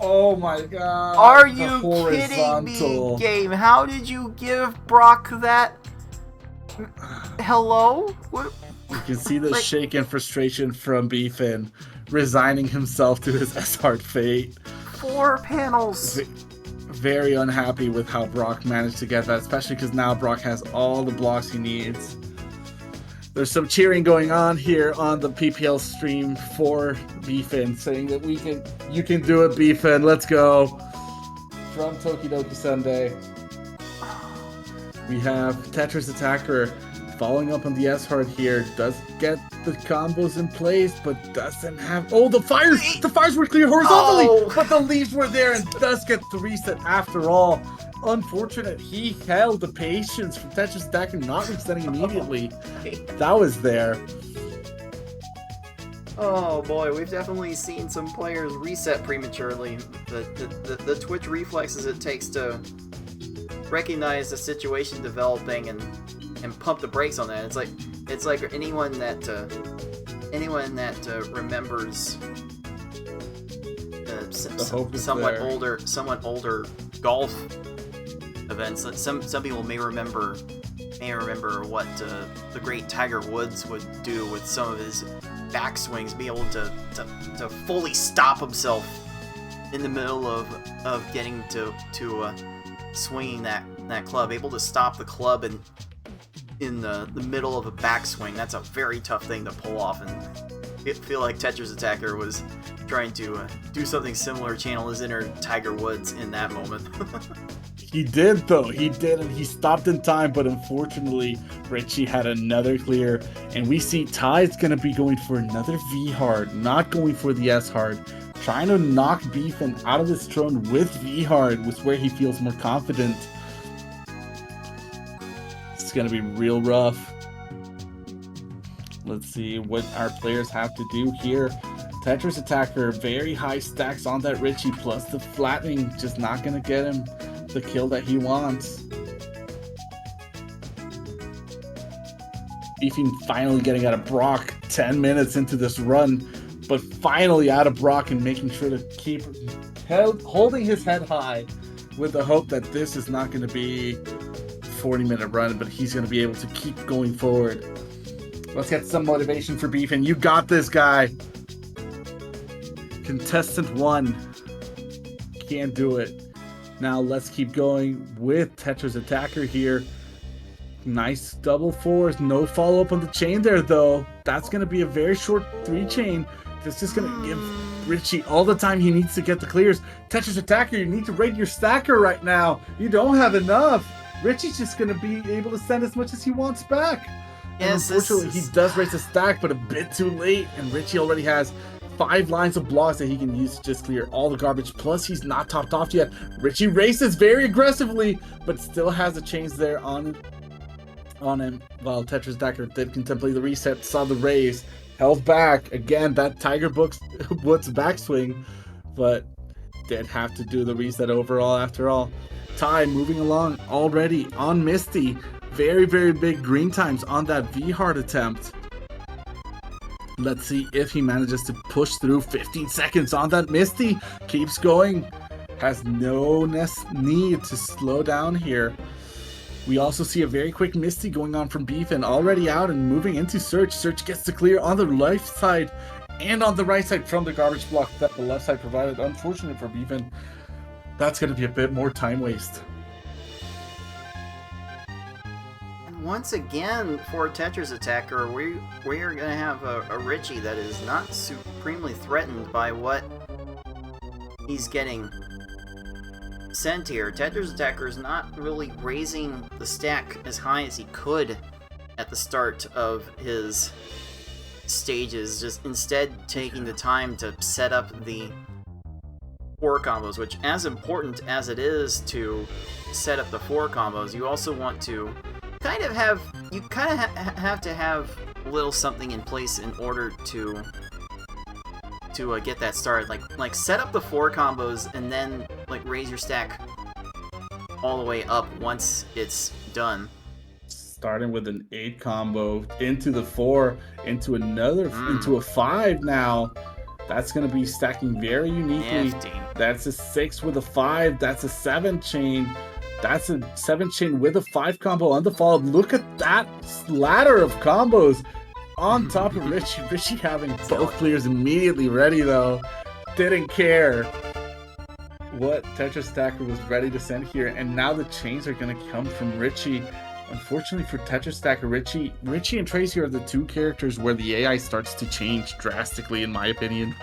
Oh my god. Are you kidding me, game? How did you give Brock that? Hello? What? You can see the shake and frustration from Beefin, resigning himself to his S-Hard fate. 4 panels. Very unhappy with how Brock managed to get that, especially because now Brock has all the blocks he needs. There's some cheering going on here on the PPL stream for Beefin, saying that you can do it, Beefin. Let's go. From Tokidoki Sunday, we have Tetris Attacker following up on the S-Hard here. Does get the combos in place, but doesn't have... Oh, the fires! The fires were clear horizontally, but the leaves were there and does get the reset after all. Unfortunate. He held the patience from Tetris Attacker not resetting immediately. That was there. Oh boy, we've definitely seen some players reset prematurely. The twitch reflexes it takes to recognize the situation developing and pump the brakes on that. It's like anyone that remembers somewhat older golf events. Some people may remember what the great Tiger Woods would do with some of his backswings, be able to fully stop himself in the middle of getting to swinging that club, able to stop the club in the middle of a backswing. That's a very tough thing to pull off, and I feel like Tetris Attacker was trying to do something similar, channel his inner Tiger Woods in that moment. He did, though. He did, and he stopped in time, but unfortunately, Richie had another clear, and we see Ty's going to be going for another V hard, not going for the S hard, trying to knock Beefin out of his throne with V hard, was where he feels more confident. It's going to be real rough. Let's see what our players have to do here. Tetris Attacker, very high stacks on that Richie, plus the flattening, just not going to get him the kill that he wants. Beefin finally getting out of Brock 10 minutes into this run, but finally out of Brock and making sure to keep holding his head high with the hope that this is not going to be a 40-minute run, but he's going to be able to keep going forward. Let's get some motivation for Beefin. You got this, guy. Contestant 1. Can't do it. Now let's keep going with Tetris Attacker here. Nice double fours. No follow-up on the chain there, though. That's going to be a very short 3-chain. That's just going to give Richie all the time he needs to get the clears. Tetris Attacker, you need to rate your stacker right now. You don't have enough. Richie's just going to be able to send as much as he wants back. Yes, and unfortunately, he does raise a stack, but a bit too late. And Richie already has 5 lines of blocks that he can use to just clear all the garbage. Plus, he's not topped off yet. Richie races very aggressively, but still has a change there on him. While Tetris Attacker did contemplate the reset, saw the raise, held back. Again, that Tiger Woods backswing, but did have to do the reset overall after all. Ty moving along already on Misty. Very, very big green times on that V-hard attempt. Let's see if he manages to push through. 15 seconds on that Misty. Keeps going. Has no need to slow down here. We also see a very quick Misty going on from Beefin, already out and moving into Search. Search gets to clear on the left side and on the right side from the garbage block that the left side provided. Unfortunate for Beefin. That's going to be a bit more time waste. Once again, for Tetris Attacker, we are going to have a Richie that is not supremely threatened by what he's getting sent here. Tetris Attacker is not really raising the stack as high as he could at the start of his stages, just instead taking the time to set up the 4 combos, which, as important as it is to set up the 4 combos, you also want to have to have a little something in place in order to get that started. Like set up the 4 combos and then like raise your stack all the way up once it's done. Starting with an 8 combo into the 4, into another, into a 5 now. That's going to be stacking very uniquely. Nifty. That's a 6 with a 5. That's a 7 chain. That's a 7 chain with a 5 combo on the follow. Look at that ladder of combos on top of Richie. Richie having both clears immediately ready, though. Didn't care what Tetris Attacker was ready to send here. And now the chains are going to come from Richie. Unfortunately for Tetris Attacker, Richie and Tracy are the 2 characters where the AI starts to change drastically, in my opinion,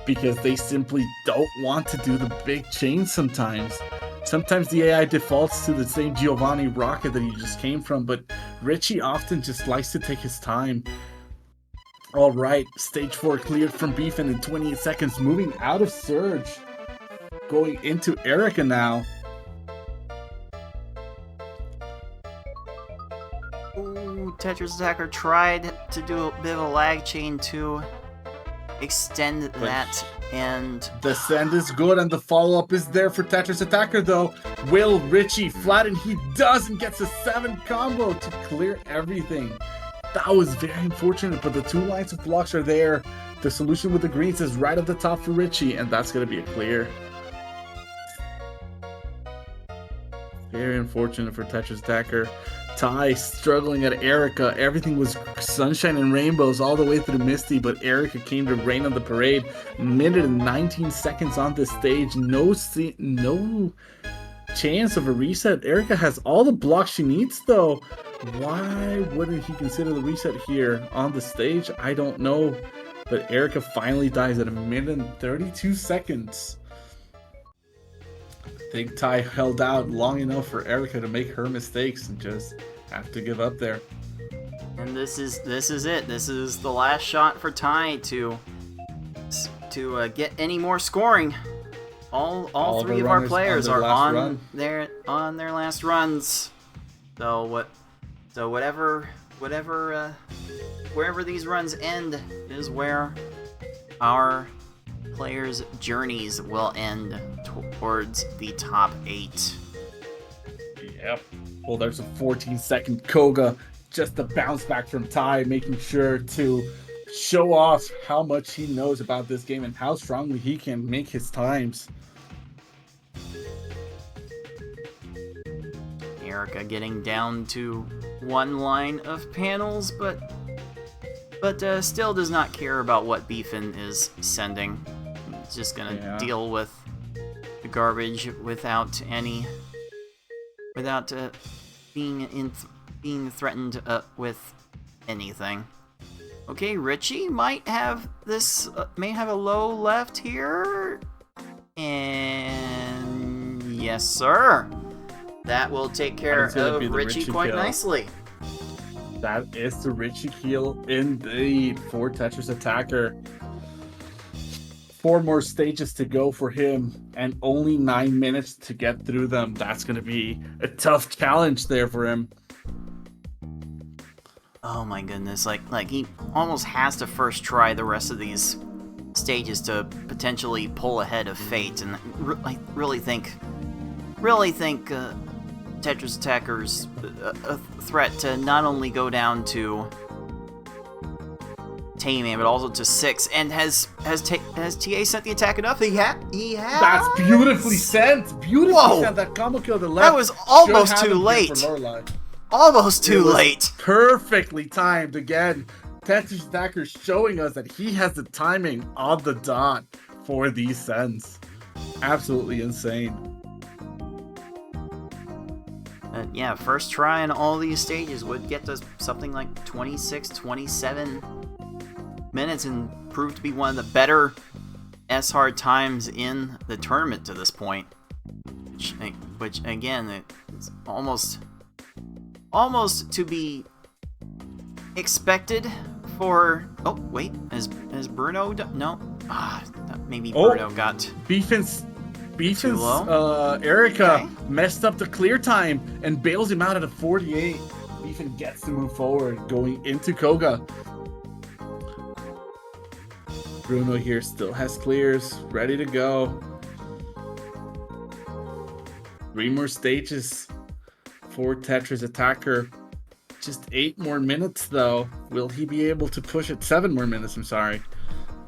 because they simply don't want to do the big chains sometimes. Sometimes the AI defaults to the same Giovanni rocket that he just came from, but Richie often just likes to take his time. Alright, stage 4 cleared from Beefin in 28 seconds, moving out of Surge. Going into Erica now. Ooh, Tetris Attacker tried to do a bit of a lag chain to extend that, and the send is good and the follow-up is there for Tetris Attacker, though. Will Richie flatten? He does and gets a 7 combo to clear everything. That was very unfortunate, but the 2 lines of blocks are there. The solution with the greens is right at the top for Richie, and that's going to be a clear. Very unfortunate for Tetris Attacker. Ty struggling at Erica. Everything was sunshine and rainbows all the way through Misty, but Erica came to rain on the parade. Minute and 19 seconds on this stage. No chance of a reset. Erica has all the blocks she needs, though. Why wouldn't he consider the reset here on the stage? I don't know. But Erica finally dies at a minute and 32 seconds. think Ty held out long enough for Erica to make her mistakes and just have to give up there. And this is it. This is the last shot for Ty to get any more scoring. All three of our players are on their last runs. So wherever these runs end is where our players' journeys will end towards the top 8. Yep. Well, there's a 14-second Koga just to bounce back from Ty, making sure to show off how much he knows about this game and how strongly he can make his times. Erica getting down to one line of panels, but still does not care about what Beefin is sending. It's just gonna deal with the garbage without being threatened with anything. Okay, Richie might have may have a low left here, and yes, sir. That will take care of Richie quite nicely. That is the Richie kill indeed for Tetris Attacker. 4 more stages to go for him, and only 9 minutes to get through them. That's going to be a tough challenge there for him. Oh my goodness, like he almost has to first try the rest of these stages to potentially pull ahead of Fate, and really think Tetris Attacker's a threat to not only go down to Tayman, but also to 6. And has TA sent the attack enough? He has. That's beautifully sent. Beautifully sent. That combo kill to the left. That was almost too late. Almost too late. Perfectly timed again. Tetris Attacker showing us that he has the timing on the dot for these sends. Absolutely insane. Yeah, first try in all these stages would get to something like 26, 27 minutes and prove to be one of the better S-hard times in the tournament to this point. Which again, it's almost to be expected for... Oh, wait, has Bruno... No? Maybe Bruno got... Beefin's Erica messed up the clear time and bails him out at a 48. Beefin gets to move forward, going into Koga. Bruno here still has clears, ready to go. 3 more stages for Tetris Attacker. Just 8 more minutes though. Will he be able to push it? 7 more minutes, I'm sorry.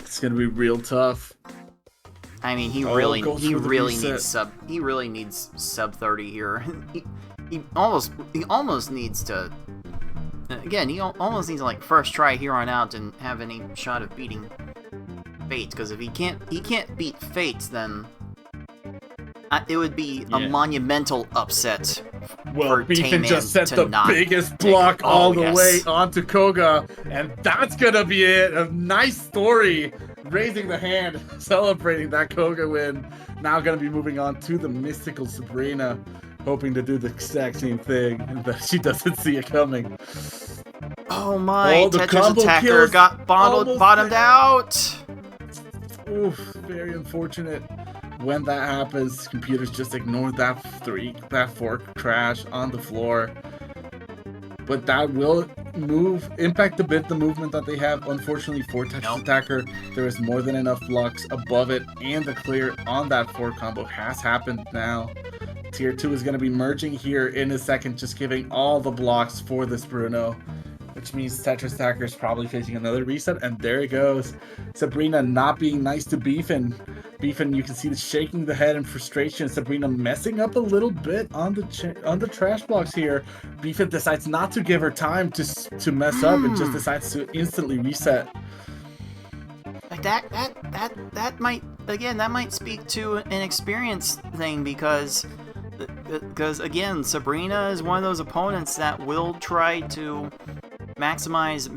It's gonna be real tough. I mean, he really needs sub 30 here. he almost needs to. Again, he almost needs to like first try here on out and have any shot of beating Fate. Because if he can't beat Fate, then it would be a monumental upset. Well, Beefin just set the biggest block all the way onto Koga, and that's gonna be it. A nice story. Raising the hand, celebrating that Koga win. Now gonna be moving on to the mystical Sabrina, hoping to do the exact same thing, but she doesn't see it coming. Oh my, Tetris Attacker got bottomed out! Oof, very unfortunate. When that happens, computers just ignore that 4 crash on the floor. But that will impact a bit the movement that they have. Unfortunately for Tetris Attacker, there is more than enough blocks above it, and the clear on that 4 combo has happened now. Tier 2 is going to be merging here in a second, just giving all the blocks for this Bruno, which means Tetris Attacker is probably facing another reset, and there it goes. Sabrina not being nice to Beefin. Beefin, you can see the shaking the head in frustration. Sabrina messing up a little bit on the trash blocks here. Beefin decides not to give her time to mess up and just decides to instantly reset. Like that might speak to an experience thing, because again, Sabrina is one of those opponents that will try to maximize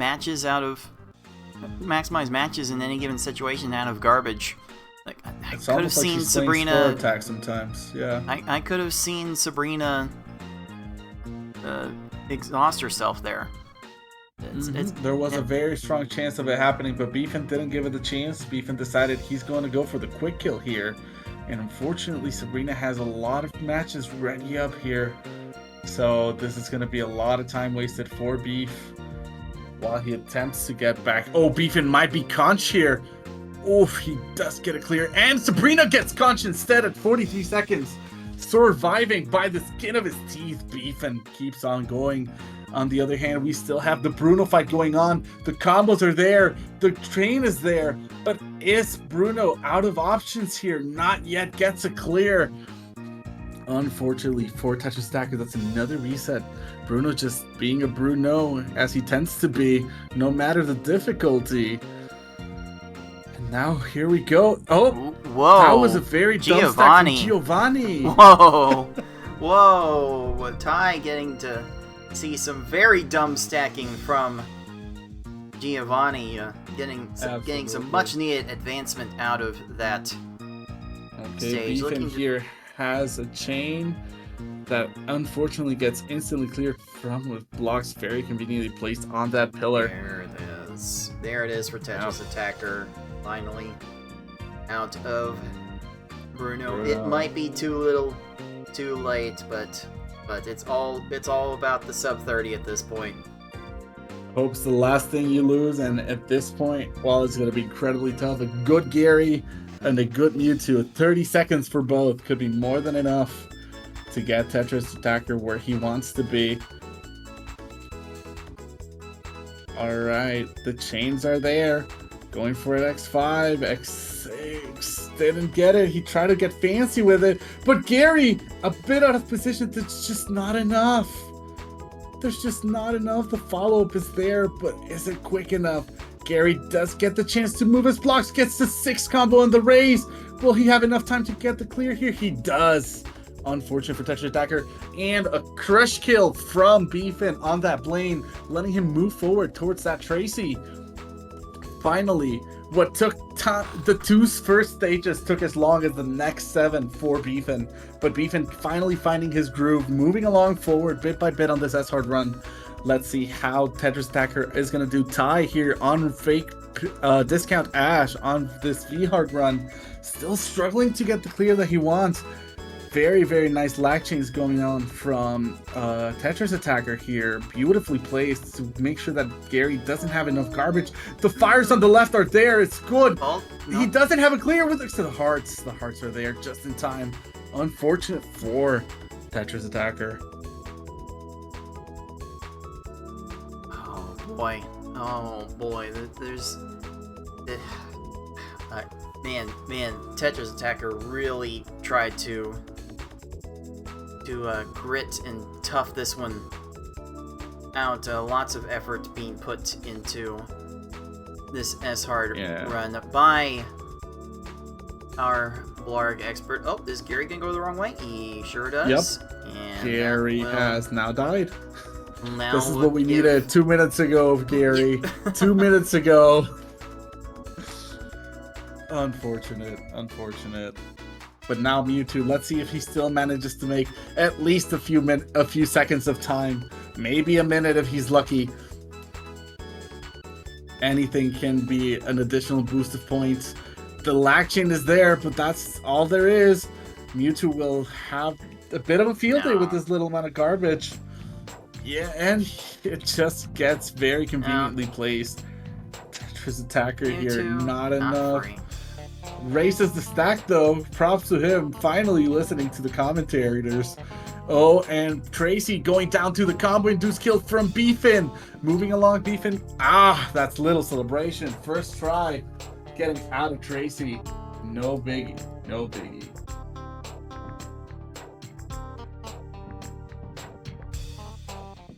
matches in any given situation out of garbage. Like, It's could have almost like seen she's playing Sabrina spell attack sometimes. Yeah. I could have seen Sabrina exhaust herself there. There was a very strong chance of it happening, but Beefin didn't give it the chance. Beefin decided he's going to go for the quick kill here. And unfortunately, Sabrina has a lot of matches ready up here. So this is going to be a lot of time wasted for Beef while he attempts to get back. Oh, Beefin might be conch here. Oof, he does get a clear. And Sabrina gets conch instead at 43 seconds. Surviving by the skin of his teeth. Beefin keeps on going. On the other hand, we still have the Bruno fight going on. The combos are there. The train is there. But is Bruno out of options here? Not yet gets a clear. Unfortunately for Tetris Attacker, that's another reset. Bruno just being a Bruno, as he tends to be, no matter the difficulty. And now, here we go. Oh, whoa. That was a very dumb stack from Giovanni. Whoa. Whoa. Ty getting to see some very dumb stacking from Giovanni, getting some much needed advancement out of that stage. Beefin here has a chain that unfortunately gets instantly cleared from with blocks very conveniently placed on that pillar. There it is. There it is for Tetris Attacker. Finally out of Bruno. It might be too little, too late, but it's all about the sub 30 at this point. Hope's the last thing you lose, and at this point, while it's going to be incredibly tough, a good Gary and a good Mewtwo, 30 seconds for both could be more than enough to get Tetris Attacker where he wants to be. Alright, the chains are there. Going for an X5, X6, didn't get it. He tried to get fancy with it, but Gary, a bit out of position, that's just not enough. There's just not enough. The follow-up is there, but is it quick enough? Gary does get the chance to move his blocks, gets the 6 combo in the raise. Will he have enough time to get the clear here? He does. Unfortunate for Tetris Attacker, and a crush kill from Beefin on that Blaine, letting him move forward towards that Tracy. Finally, what took the 2 first stages took as long as the next 7 for Beefin, but Beefin finally finding his groove, moving along forward bit by bit on this S-Hard run. Let's see how Tetris Attacker is going to do. Ty here on fake discount Ash on this V-Hard run, still struggling to get the clear that he wants. Very, very nice lag chains going on from Tetris Attacker here. Beautifully placed to make sure that Gary doesn't have enough garbage. The fires on the left are there. It's good. Oh, no. He doesn't have a clear with the hearts. The hearts are there just in time. Unfortunate for Tetris Attacker. Oh, boy. Oh, boy. There's... man, Tetris Attacker really tried to grit and tough this one out. Lots of effort being put into this S-Hard run by our Blarg expert. Oh, is Gary gonna go the wrong way? He sure does. Yep. And Gary has now died. This is what we needed 2 minutes ago, Gary. 2 minutes ago. Unfortunate. But now Mewtwo, let's see if he still manages to make at least a few seconds of time. Maybe a minute if he's lucky. Anything can be an additional boost of points. The lag chain is there, but that's all there is. Mewtwo will have a bit of a field day with this little amount of garbage. Yeah, and it just gets very conveniently placed. Tetris Attacker here, not enough. Races the stack though. Props to him. Finally listening to the commentators. Oh, and Tracy going down to the combo induced kill from Beefin. Moving along, Beefin. Ah, that's little celebration. First try. Getting out of Tracy. No biggie. No biggie.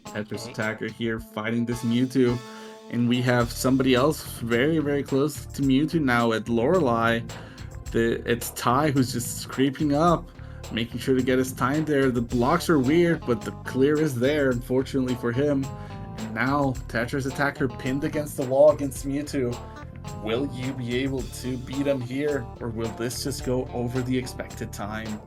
Tetris Attacker here fighting this Mewtwo. And we have somebody else very, very close to Mewtwo now at Lorelei. It's Ty who's just creeping up, making sure to get his time there. The blocks are weird, but the clear is there, unfortunately for him. And now Tetris Attacker pinned against the wall against Mewtwo. Will you be able to beat him here, or will this just go over the expected time?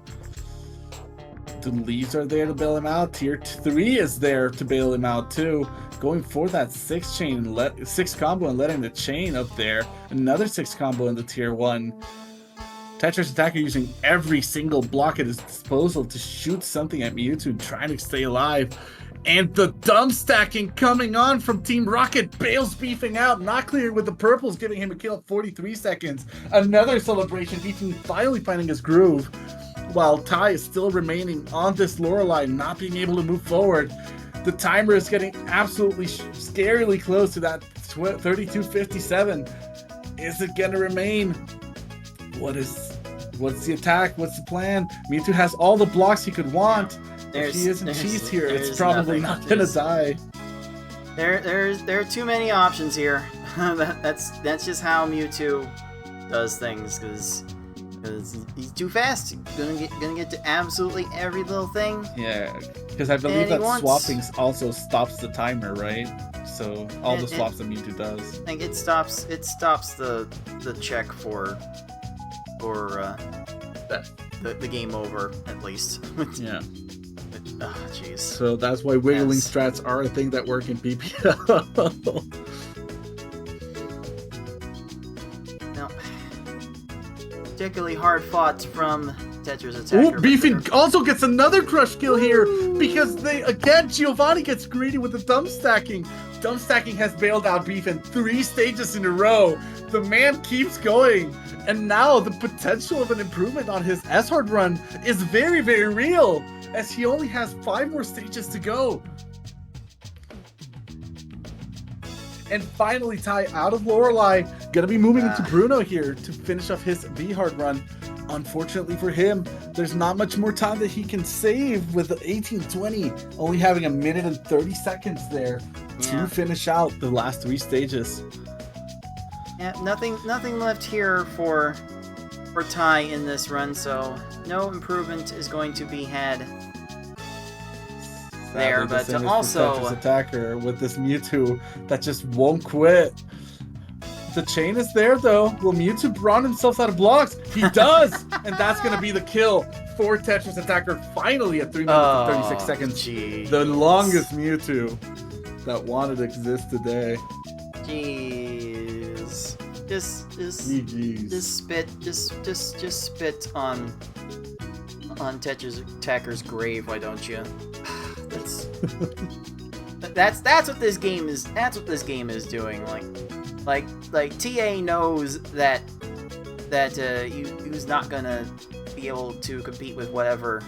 The leaves are there to bail him out. Tier 3 is there to bail him out too. Going for that 6 combo and letting the chain up there. Another 6 combo in the Tier 1. Tetris Attacker using every single block at his disposal to shoot something at Mewtwo, trying to stay alive. And the dumb stacking coming on from Team Rocket. Bale's beefing out, not cleared with the purples, giving him a kill at 43 seconds. Another celebration, Beefing finally finding his groove, while Ty is still remaining on this Lorelei, not being able to move forward. The timer is getting absolutely scarily close to that 32:57. Is it gonna remain? What's the attack? What's the plan? Mewtwo has all the blocks he could want. If he isn't cheesed here, it's probably not gonna die. There are too many options here. that's just how Mewtwo does things, because he's too fast. He's gonna get to absolutely every little thing. Yeah, because I believe that swapping also stops the timer, right? So all the swaps that Mewtwo does. Like it stops the check for the game over, at least. Yeah. Oh, jeez. So that's why wiggling strats are a thing that work in PPL. No. Particularly hard fought from Tetris Attacker. Oh, Beefing also gets another crush kill here, because Giovanni gets greedy with the dumb stacking. Dumb stacking has bailed out Beefing 3 stages in a row. The man keeps going, and now the potential of an improvement on his S-Hard run is very, very real, as he only has 5 more stages to go. And finally, Ty out of Lorelei, gonna be moving into Bruno here to finish off his V-Hard run. Unfortunately for him, there's not much more time that he can save with the 18-20, only having 1 minute and 30 seconds there to finish out the last 3 stages. Yeah, nothing left here for Ty in this run, so no improvement is going to be had there. But also, Tetris Attacker with this Mewtwo that just won't quit. The chain is there though. Will Mewtwo run himself out of blocks? He does, and that's gonna be the kill for Tetris Attacker. Finally at 3 minutes and 36 seconds. Geez. The longest Mewtwo that wanted to exist today. Jeez. Just spit on Tetris Attacker's grave, why don't you? That's what this game is. That's what this game is doing. Like TA knows that he's not gonna be able to compete with whatever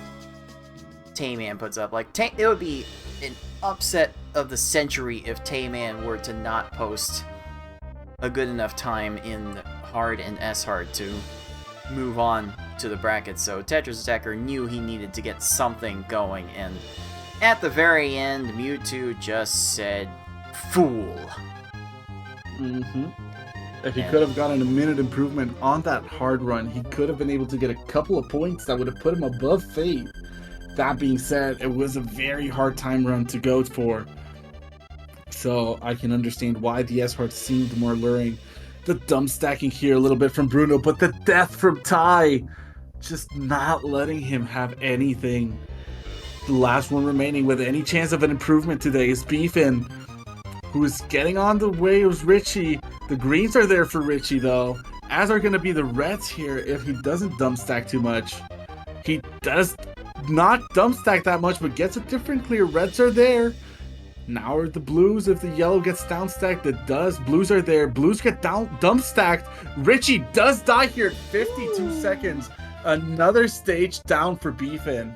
Tayman puts up. Like it would be an upset of the century if Tayman were to not post a good enough time in hard and S-Hard to move on to the brackets. So Tetris Attacker knew he needed to get something going, and at the very end, Mewtwo just said, "Fool." If he could have gotten a minute improvement on that hard run, he could have been able to get a couple of points that would have put him above Fate. That being said, it was a very hard time run to go for. So I can understand why the S-Hard seemed more alluring. The dumb stacking here a little bit from Bruno, but the death from Ty, just not letting him have anything. The last one remaining with any chance of an improvement today is Beefin, who is getting on the way of Richie. The greens are there for Richie though, as are going to be the reds here if he doesn't dumb stack too much. He does not dumb stack that much, but gets a different clear. Reds are there. Now are the blues. If the yellow gets down stacked, it does. Blues are there. Blues get down dumb stacked. Richie does die here at 52 seconds. Another stage down for Beefin,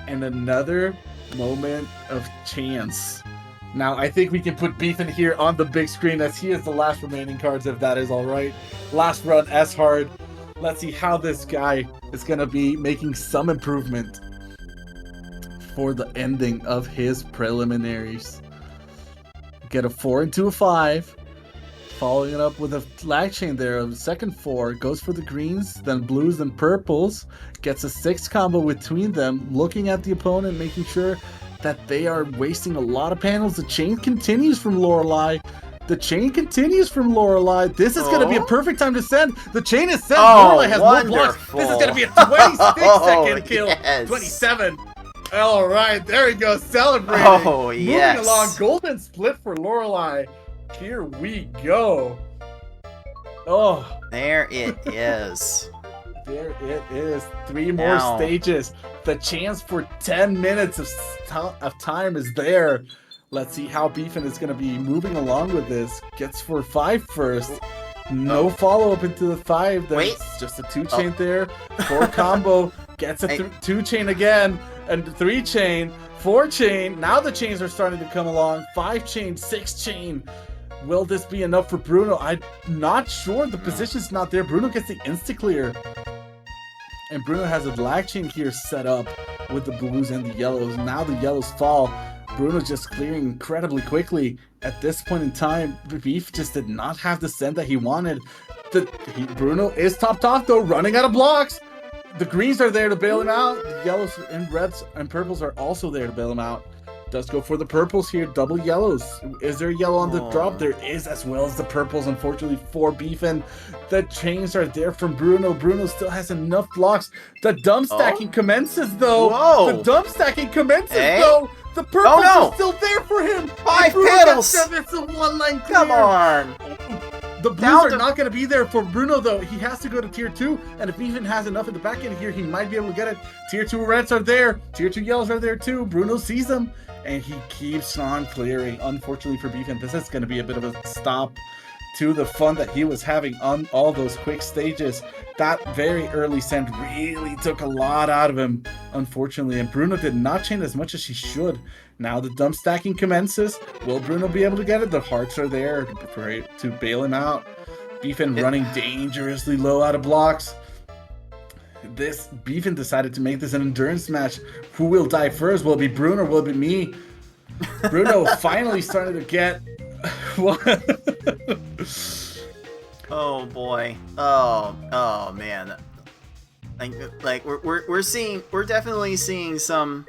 and another moment of chance. Now I think we can put Beefin here on the big screen, as he is the last remaining cards, if that is all right. Last run S-Hard. Let's see how this guy is going to be making some improvement for the ending of his preliminaries. Get a 4 into a 5. Following it up with a lag chain there of second 4. Goes for the greens, then blues, then purples. Gets a 6 combo between them. Looking at the opponent, making sure that they are wasting a lot of panels. The chain continues from Lorelei. The chain continues from Lorelei. This is going to be a perfect time to send. The chain is sent. Oh, Lorelei has no blocks. This is going to be a 26-second kill. Yes. 27. All right, there he goes, celebrating. Oh, yes. Moving along, golden split for Lorelei. Here we go. Oh, There it is. there it is. 3 more stages. The chance for 10 minutes of time is there. Let's see how Beefin is going to be moving along with this. Gets for 5 first. No follow-up into the 5. There's just a 2-chain there. 4 combo. Gets a 2-chain again. And 3-chain. 4-chain. Now the chains are starting to come along. 5-chain. 6-chain. Will this be enough for Bruno? I'm not sure. The position's not there. Bruno gets the insta-clear. And Bruno has a lag chain here set up with the blues and the yellows. Now the yellows fall. Bruno's just clearing incredibly quickly. At this point in time, Beef just did not have the send that he wanted. Bruno is top though, running out of blocks. The greens are there to bail him out. The yellows and reds and purples are also there to bail him out. Does go for the purples here, double yellows. Is there a yellow on the drop? There is, as well as the purples, unfortunately, for Beefin. The chains are there from Bruno. Bruno still has enough blocks. The dump stacking commences, though. Whoa. The dump stacking commences, though. The purples are still there for him. 5 panels. It's a 1-line clear. Come on. The blues are not going to be there for Bruno, though. He has to go to tier 2, and if Beefin has enough in the back end here, he might be able to get it. Tier 2 reds are there. Tier 2 yellows are there, too. Bruno sees them, and he keeps on clearing. Unfortunately for Beefin, this is going to be a bit of a stop to the fun that he was having on all those quick stages. That very early send really took a lot out of him, unfortunately, and Bruno did not chain as much as he should. Now the dump stacking commences. Will Bruno be able to get it? The hearts are there to bail him out. Beefin running dangerously low out of blocks. Beefin decided to make this an endurance match. Who will die first? Will it be Bruno or will it be me? Bruno finally started to get Oh boy. Oh man. Like we're definitely seeing some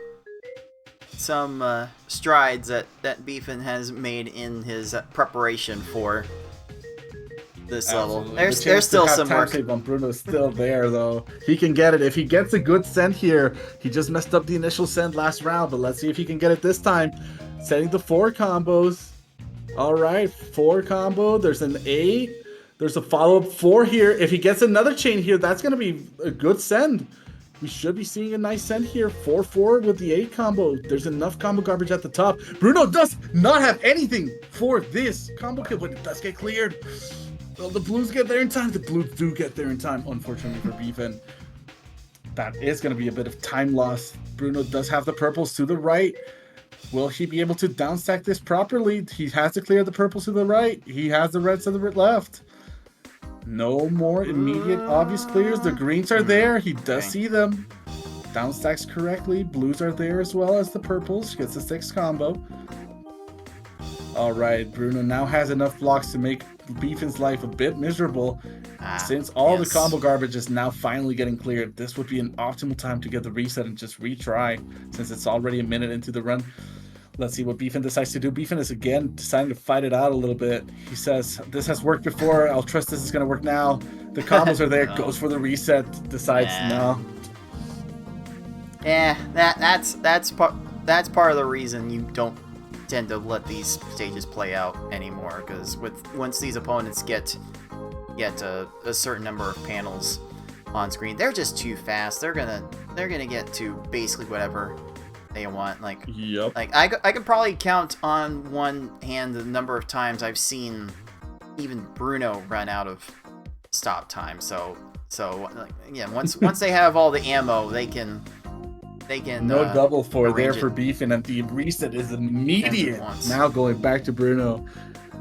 strides that Beefin has made in his preparation for this level. There's still some work. On Bruno's still there though. He can get it if he gets a good send here. He just messed up the initial send last round, but let's see if he can get it this time. Setting the 4 combos. All right, 4 combo. There's an 8. There's a follow-up 4 here. If he gets another chain here, that's going to be a good send. We should be seeing a nice send here. 4-4 with the 8 combo. There's enough combo garbage at the top. Bruno does not have anything for this combo kill, but it does get cleared. Well, the blues get there in time. The blues do get there in time, unfortunately for Beefin. That is going to be a bit of time loss. Bruno does have the purples to the right. Will he be able to downstack this properly? He has to clear the purples to the right. He has the reds to the left. No more immediate obvious clears. The greens are there. He does see them. Downstacks correctly. Blues are there as well as the purples. Gets a 6 combo. Alright, Bruno now has enough blocks to make Beefin's life a bit miserable. Since all the combo garbage is now finally getting cleared, this would be an optimal time to get the reset and just retry, since it's already a minute into the run. Let's see what Beefin decides to do. Beefin is again deciding to fight it out a little bit. He says, this has worked before, I'll trust this is going to work now. The combos are there, goes for the reset, decides no. Yeah, that's part of the reason you don't tend to let these stages play out anymore, because once these opponents get a certain number of panels on screen, they're just too fast. They're gonna get to basically whatever they want. Like, like I could probably count on one hand the number of times I've seen even Bruno run out of stop time. So like, yeah, once they have all the ammo, they can no double for there for Beefin, and the reset is immediate. Now going back to Bruno,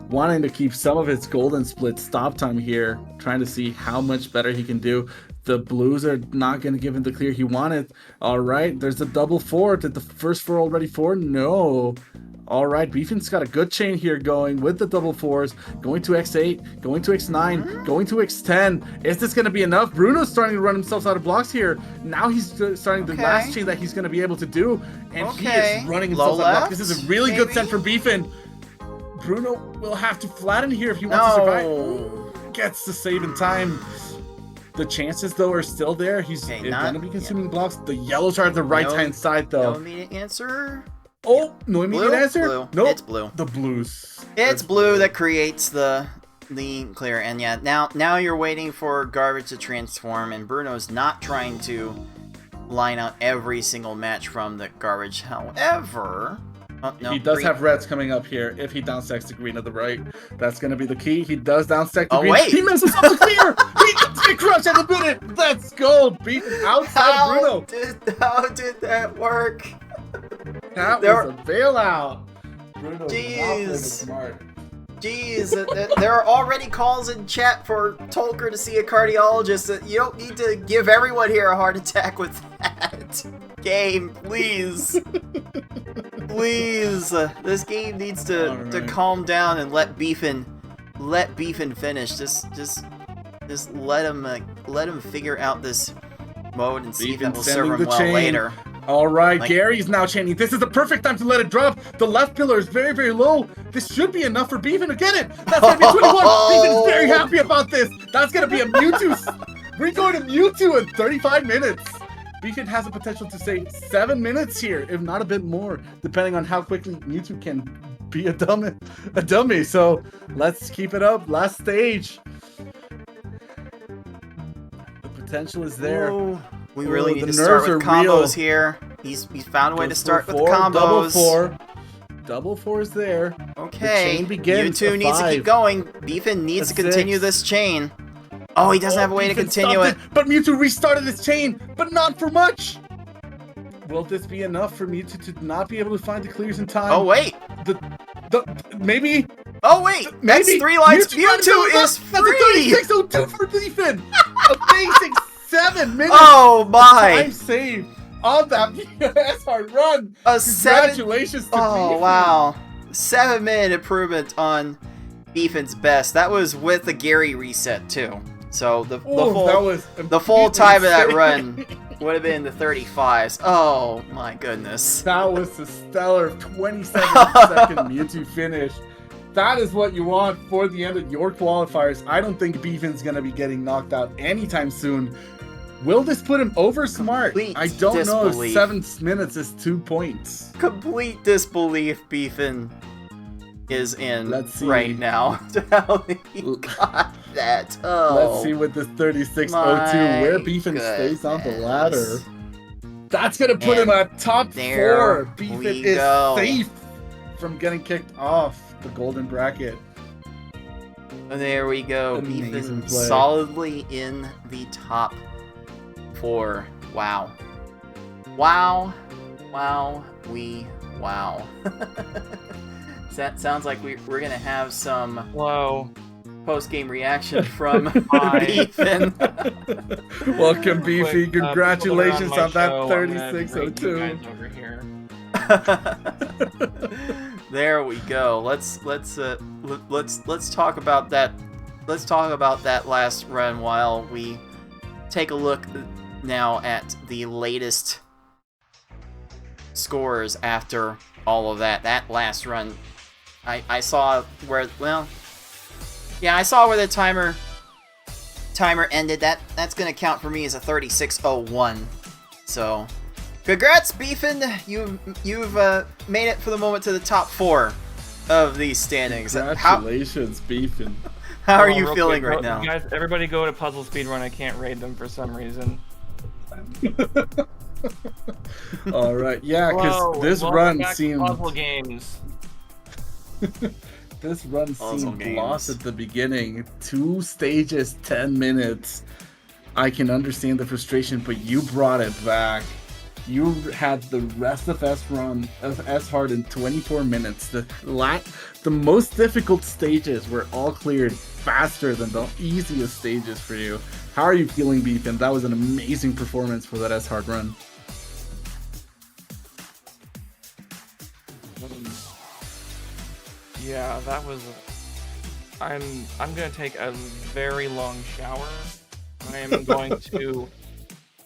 wanting to keep some of his golden split stop time here, trying to see how much better he can do. The blues are not going to give him the clear he wanted. All right, there's a double 4. Did the first 4 already 4? No. All right, Beefin's got a good chain here going with the double 4s. Going to X8, going to X9, going to X10. Is this going to be enough? Bruno's starting to run himself out of blocks here. Now he's starting the last chain that he's going to be able to do. And he is running himself out of blocks. This is a really good send from Beefin. Bruno will have to flatten here if he wants to survive. No. Gets the save in time. The chances, though, are still there. He's Okay, going to be consuming blocks. The yellows are at the right-hand side, though. No immediate answer. Oh, no immediate answer? Blue. Nope. It's blue. The blues. It's blue that creates the clear. And yeah, now you're waiting for garbage to transform, and Bruno's not trying to line out every single match from the garbage. However, oh, no, he does green. have reds coming up here. If he downstacks the green to the right, that's going to be the key. He does downstack the green. Wait. He messes up the clear. He does get crushed at the minute. Let's go. Beaten outside Bruno. How did that work? That was a bailout. Bruno Jeez. was smart. Jeez, there are already calls in chat for Tolker to see a cardiologist. You don't need to give everyone here a heart attack with that. Game, please. Please. This game needs to calm down and let Beefin finish. Just let him figure out this mode and see if that will serve him well later. All right, Gary's now chaining. This is the perfect time to let it drop. The left pillar is very, very low. This should be enough for Beefin to get it. That's going to be a 21. Beefin is very happy about this. That's going to be a Mewtwo. We're going to Mewtwo in 35 minutes. Beefin has the potential to save 7 minutes here, if not a bit more, depending on how quickly Mewtwo can be a dummy. So let's keep it up. Last stage. The potential is there. Ooh. We really need to start with combos here. He's found a way to start with combos. Double four is there. Okay. The chain begins. Mewtwo needs to keep going. Beefin needs to continue this chain. Oh, he doesn't have a way to continue it. But Mewtwo restarted his chain, but not for much. Will this be enough for Mewtwo to not be able to find the clears in time? Oh, wait. Maybe. Oh, wait. That's 3 lives. Mewtwo is free. That's a 3602 for Beefin. Amazing. 7 minutes. Oh my! Time save on that SR run. Congratulations to Oh Beefin. wow! 7-minute improvement on Beefin's best. That was with the Gary reset too. So the full time of that run would have been the 35s. Oh my goodness! That was the stellar 27-second Mewtwo finish. That is what you want for the end of your qualifiers. I don't think Beefin's going to be getting knocked out anytime soon. Will this put him over smart? I don't know if 7 minutes is 2 points. Complete disbelief Beefin is in right now. How he got that. Oh, let's see with this 3602 where Beefin stays on the ladder. That's going to put him at top 4. Beefin is safe from getting kicked off the golden bracket. There we go. Beefin solidly in the top 4. Wow. Wow. Wow. Wow. That sounds like we're going to have some post-game reaction from Beefin. Welcome, Beefy. Congratulations on that 3602. There we go. Let's talk about that. Let's talk about that last run while we take a look now at the latest scores after all of that. That last run, I saw where I saw where the timer ended. That's gonna count for me as a 3601. So, congrats, Beefin! You've made it for the moment to the top 4 of these standings. Congratulations, Beefin. How are you feeling right now? Guys, everybody go to Puzzle Speedrun. I can't raid them for some reason. All right, yeah, because this run seemed puzzle games. This run seemed lost at the beginning. 2 stages, 10 minutes. I can understand the frustration, but you brought it back. You had the rest of S-Hard in 24 minutes. The most difficult stages were all cleared faster than the easiest stages for you. How are you feeling, Beefin? That was an amazing performance for that S-Hard run. Yeah, that was. I'm gonna take a very long shower. I am going to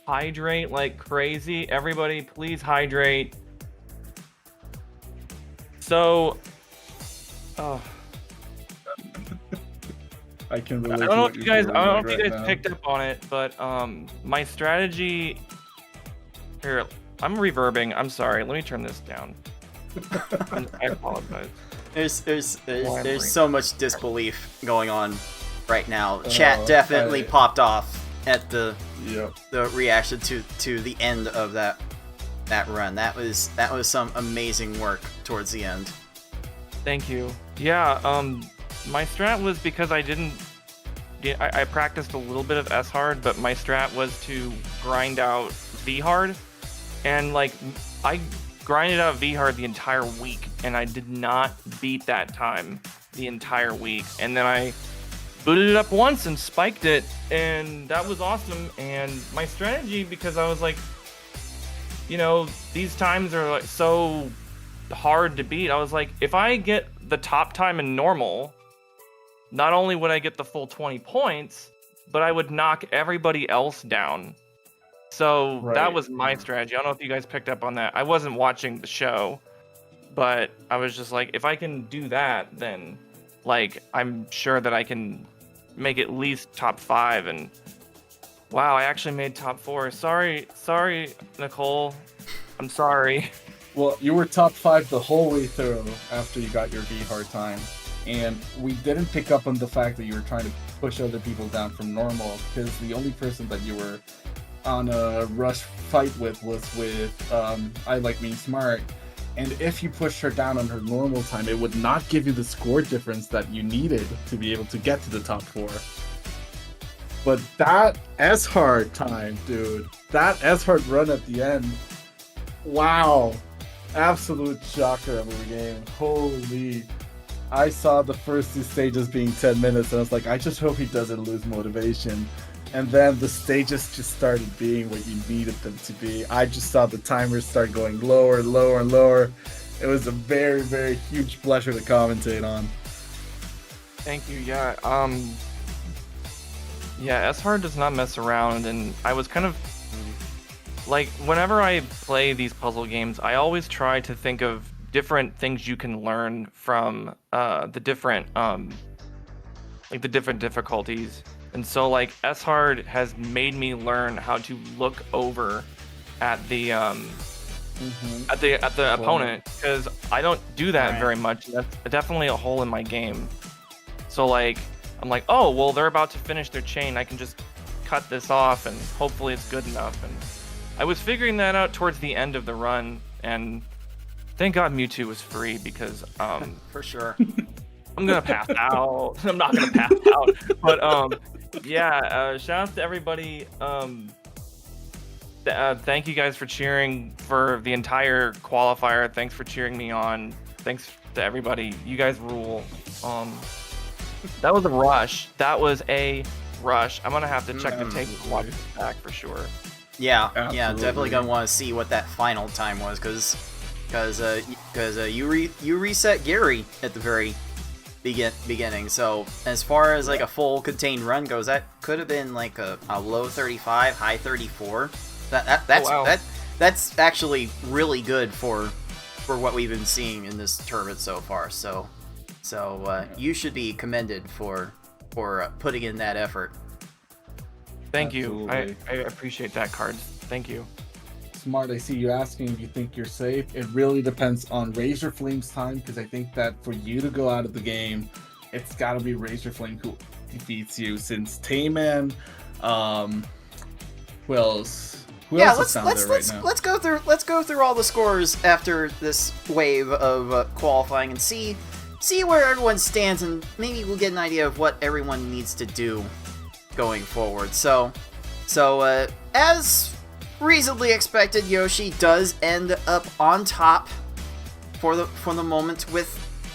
hydrate like crazy. Everybody, please hydrate. So, Oh, I can relate. I don't to know what if you you're guys, feeling I don't know like if you right guys now. picked up on it, but my strategy. Here, I'm reverbing. I'm sorry. Let me turn this down. I apologize. There's so much disbelief going on right now. Chat definitely I- popped off at the Yep. reaction to the end of that run. That was some amazing work towards the end. Thank you. Yeah, my strat was because I didn't. I practiced a little bit of S hard, but my strat was to grind out V hard, and like I grinded out V hard the entire week, and I did not beat that time the entire week. And then I booted it up once and spiked it, and that was awesome. And my strategy, because I was like, you know, these times are like so hard to beat. I was like, if I get the top time in normal, not only would I get the full 20 points, but I would knock everybody else down. So that Right. was my strategy. I don't know if you guys picked up on that. I wasn't watching the show, but I was just like, if I can do that, then like I'm sure that I can make at least top 5. And wow, I actually made top 4. Sorry, Nicole. I'm sorry. Well, you were top 5 the whole way through after you got your V hard time. And we didn't pick up on the fact that you were trying to push other people down from normal, because the only person that you were on a rush fight with was with I Like Being Smart. And if you pushed her down on her normal time, it would not give you the score difference that you needed to be able to get to the top 4. But that S hard time, dude, that S hard run at the end, wow, absolute shocker of a game. Holy. I saw the first 2 stages being 10 minutes, and I was like, I just hope he doesn't lose motivation. And then the stages just started being what you needed them to be. I just saw the timers start going lower, lower, and lower. It was a very, very huge pleasure to commentate on. Thank you. Yeah. Yeah, S hard does not mess around, and I was kind of like, whenever I play these puzzle games, I always try to think of different things you can learn from the different like the different difficulties. And so like S hard has made me learn how to look over at the opponent, because I don't do that very much. That's definitely a hole in my game. So like I'm like, oh well, they're about to finish their chain, I can just cut this off and hopefully it's good enough. And I was figuring that out towards the end of the run, and thank God Mewtwo was free, because For sure. I'm gonna pass out. I'm not gonna pass out. But yeah, shout out to everybody. Thank you guys for cheering for the entire qualifier. Thanks for cheering me on. Thanks to everybody. You guys rule. That was a rush. That was a rush. I'm gonna have to check the tape and watch it back for sure. Yeah, Absolutely. definitely gonna want to see what that final time was, because you reset Gary at the very beginning. So as far as like a full contained run goes, that could have been like a low 35, high 34. That's actually really good for what we've been seeing in this tournament so far. So you should be commended for putting in that effort. Thank you. Absolutely. I appreciate that, Cards. Thank you. Smart, I see you asking if you think you're safe. It really depends on Razor Flame's time, because I think that for you to go out of the game, it's got to be Razor Flame who defeats you, since Tayman, who else? Who else is down there right now? Let's go through all the scores after this wave of qualifying and see where everyone stands, and maybe we'll get an idea of what everyone needs to do going forward. So as reasonably expected, Yoshi does end up on top for the moment with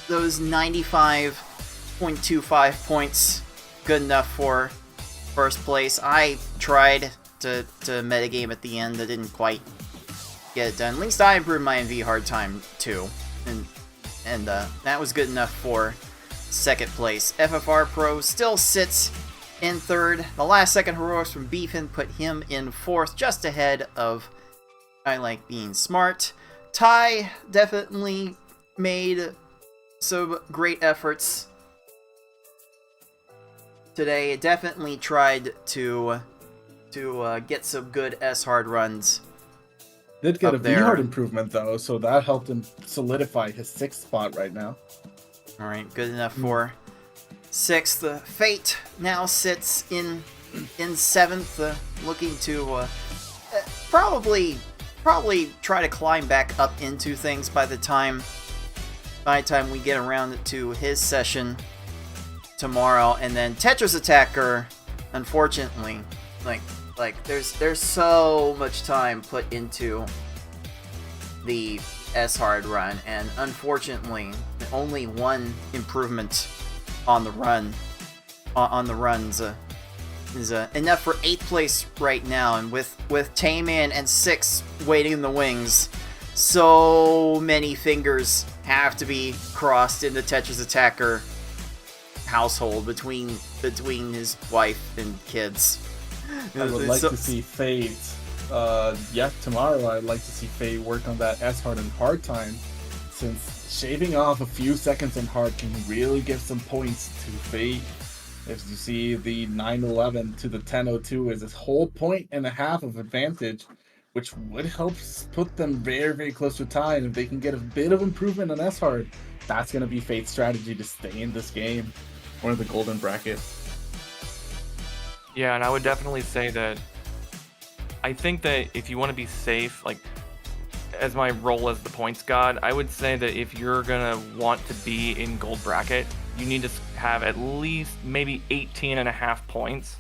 those 95.25 points, good enough for first place. I tried to metagame at the end, I didn't quite get it done. At least I improved my MV hard time too, and that was good enough for second place. FFR Pro still sits in third. The last second heroics from Beefin put him in fourth, just ahead of I Like Being Smart. Ty definitely made some great efforts today. Definitely tried to get some good S-hard runs. Did get up a there. V-hard improvement though, so that helped him solidify his 6th spot right now. All right, good enough for 6th. Fate now sits in 7th, looking to probably try to climb back up into things by the time we get around to his session tomorrow. And then Tetris Attacker, unfortunately, like there's so much time put into the S-hard run, and unfortunately only one improvement on the runs is enough for 8th place right now. And with Tayman and 6 waiting in the wings, so many fingers have to be crossed in the Tetris Attacker household between his wife and kids. I would like to see Fate. Tomorrow I'd like to see Fate work on that S-hard and hard time, since shaving off a few seconds on hard can really give some points to Fate. If you see the 9:11 to the 10:02 is a whole 1.5 of advantage, which would help put them very, very close to tie. And if they can get a bit of improvement on S-hard, that's going to be Fate's strategy to stay in this game, one of the golden bracket. Yeah, and I would definitely say that I think that if you want to be safe, like as my role as the points god, I would say that if you're gonna want to be in gold bracket, you need to have at least maybe 18.5 points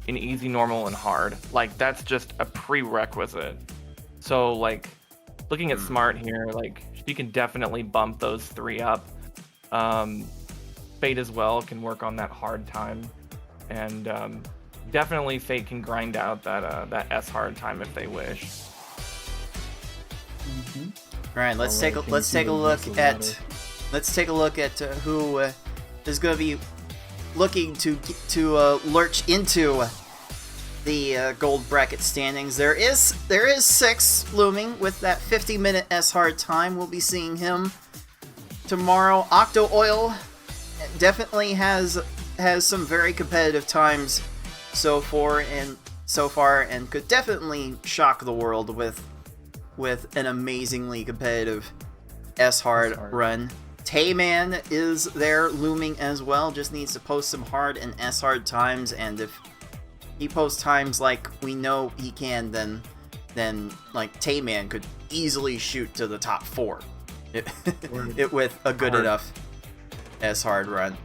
in easy, normal, and hard. Like that's just a prerequisite. So like looking at Smart here, like she can definitely bump those 3 up. Fate as well can work on that hard time, and definitely Fate can grind out that S hard time if they wish. All right, let's take a look at who is going to be looking to lurch into the gold bracket standings. There is 6 looming with that 50-minute S hard time. We'll be seeing him tomorrow. Octo Oil definitely has some very competitive times so far, and could definitely shock the world with an amazingly competitive S-hard run. Tayman is there looming as well, just needs to post some hard and S-hard times, and if he posts times like we know he can, then like Tayman could easily shoot to the top 4 with a good enough S-hard run.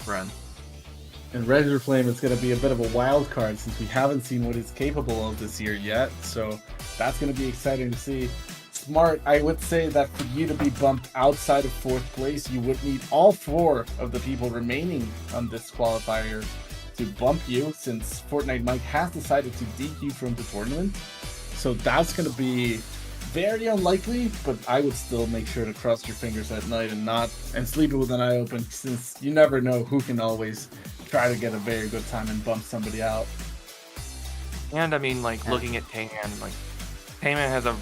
And Razor Flame is going to be a bit of a wild card since we haven't seen what he's capable of this year yet. So that's going to be exciting to see. Smart, I would say that for you to be bumped outside of 4th place, you would need all 4 of the people remaining on this qualifier to bump you, since Fortnite Mike has decided to DQ from the tournament. So that's going to be very unlikely, but I would still make sure to cross your fingers at night and sleep with an eye open, since you never know who can always try to get a very good time and bump somebody out. And I mean, like looking at Tayman, like Tayman has a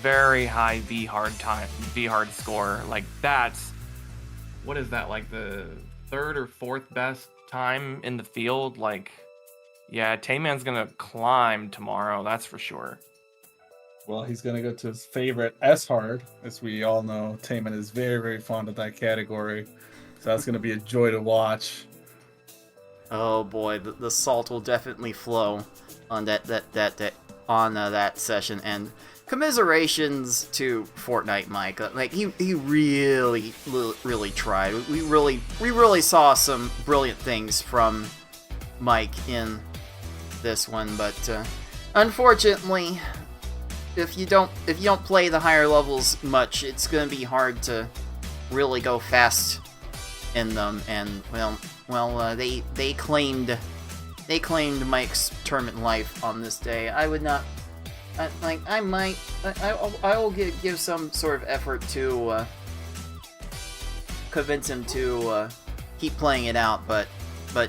very high V hard score. Like that's, what is that, like the 3rd or 4th best time in the field? Like, yeah, Tayman's gonna climb tomorrow, that's for sure. Well, he's gonna go to his favorite S hard. As we all know, Tayman is very, very fond of that category, so that's gonna be a joy to watch. Oh boy, the salt will definitely flow on that session, and commiserations to Fortnite Mike. Like he really tried. We really saw some brilliant things from Mike in this one, but unfortunately, if you don't play the higher levels much, it's gonna be hard to really go fast in them. And they claimed Mike's tournament life on this day. I would not. I will give some sort of effort to convince him to keep playing it out. But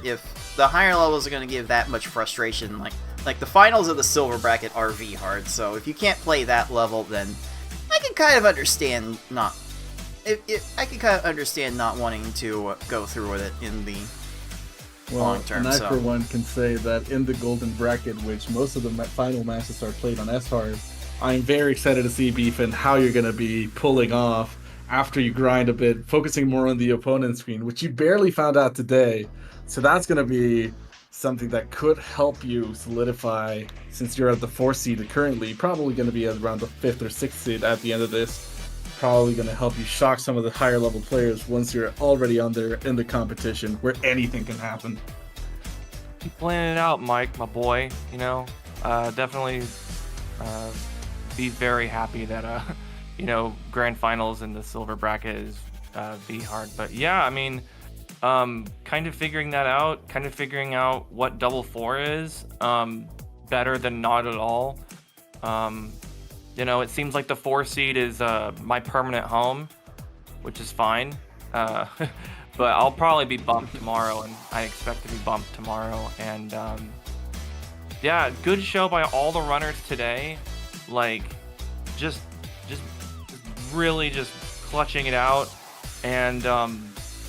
if the higher levels are going to give that much frustration, like the finals of the silver bracket are V hard, so if you can't play that level, then I can kind of understand not I can kind of understand not wanting to go through with it in the long term. And I, so. for one, can say that in the golden bracket, which most of the final matches are played on S-Hard, I'm very excited to see, Beef, and how you're going to be pulling off after you grind a bit, focusing more on the opponent's screen, which you barely found out today. So that's going to be something that could help you solidify, since you're at the 4th seed currently, probably going to be around the 5th or 6th seed at the end of this. Probably going to help you shock some of the higher level players once you're already on there in the competition where anything can happen. Keep planning it out, Mike, my boy. You know, definitely be very happy that you know, grand finals in the silver bracket is be hard. But yeah, I mean, kind of figuring that out, kind of figuring out what double 4 is, better than not at all. You know, it seems like the 4 seed is my permanent home, which is fine. But I'll probably be bumped tomorrow, and I expect to be bumped tomorrow. And yeah, good show by all the runners today. Like, just really just clutching it out. And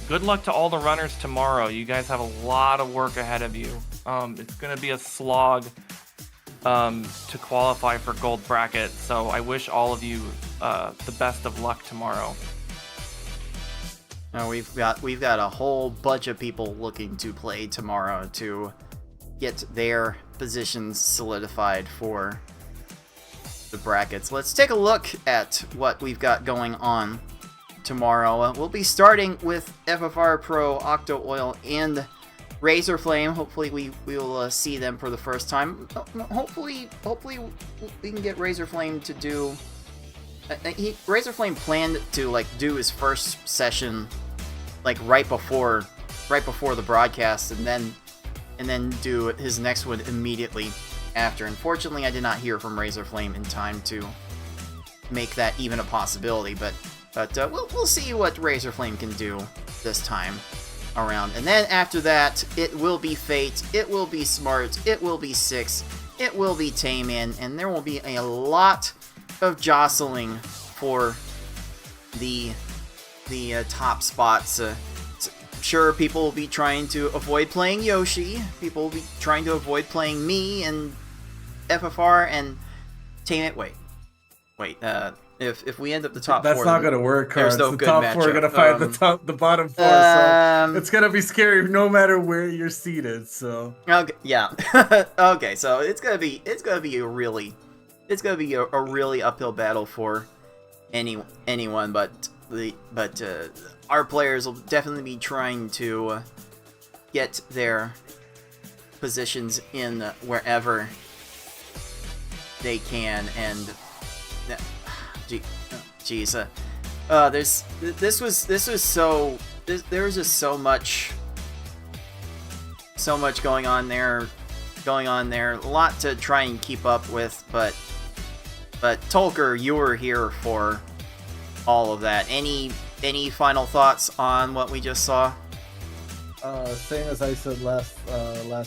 good luck to all the runners tomorrow. You guys have a lot of work ahead of you. It's gonna be a slog to qualify for gold bracket, so I wish all of you the best of luck tomorrow. Now we've got a whole bunch of people looking to play tomorrow to get their positions solidified for the brackets. Let's take a look at what we've got going on tomorrow. We'll be starting with FFR Pro, Octo Oil, and Razor Flame. Hopefully we will see them for the first time. Hopefully we can get Razor Flame to do. Razor Flame planned to like do his first session like right before the broadcast, and then do his next one immediately after. Unfortunately, I did not hear from Razor Flame in time to make that even a possibility. But we'll see what Razor Flame can do this time around. And then after that, it will be Fate, it will be Smart, it will be Six, it will be Tayman, and there will be a lot of jostling for the top spots. Sure, people will be trying to avoid playing Yoshi, people will be trying to avoid playing me and FFR and Tayman. Wait, if we end up the top that's 4, not gonna work, Cards. there's no the good top matchup. 4 are gonna fight the bottom 4, so it's gonna be scary no matter where you're seated. So okay, yeah. Okay, so it's gonna be a really uphill battle for anyone, but our players will definitely be trying to get their positions in wherever they can. And geez, there was just so much going on there, a lot to try and keep up with. But Tolker, you were here for all of that. Any final thoughts on what we just saw? Same as I said last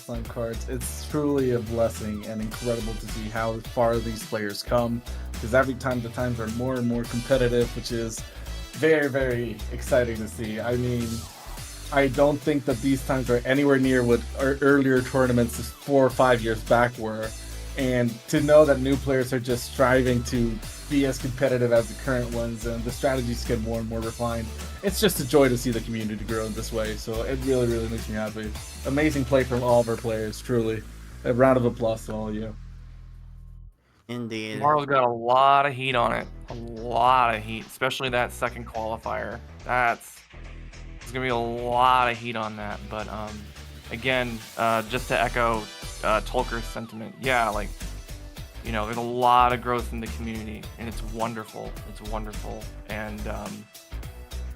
time, Cards. It's truly a blessing and incredible to see how far these players come, because every time the times are more and more competitive, which is very, very exciting to see. I mean, I don't think that these times are anywhere near what our earlier tournaments 4 or 5 years back were, and to know that new players are just striving to be as competitive as the current ones, and the strategies get more and more refined. It's just a joy to see the community grow in this way, so it really, really makes me happy. Amazing play from all of our players, truly. A round of applause to all of you. Indeed. Tomorrow's got a lot of heat on it. A lot of heat, especially that second qualifier. There's gonna be a lot of heat on that. But again, just to echo Tolker's sentiment, yeah, like, you know, there's a lot of growth in the community, and it's wonderful. It's wonderful. And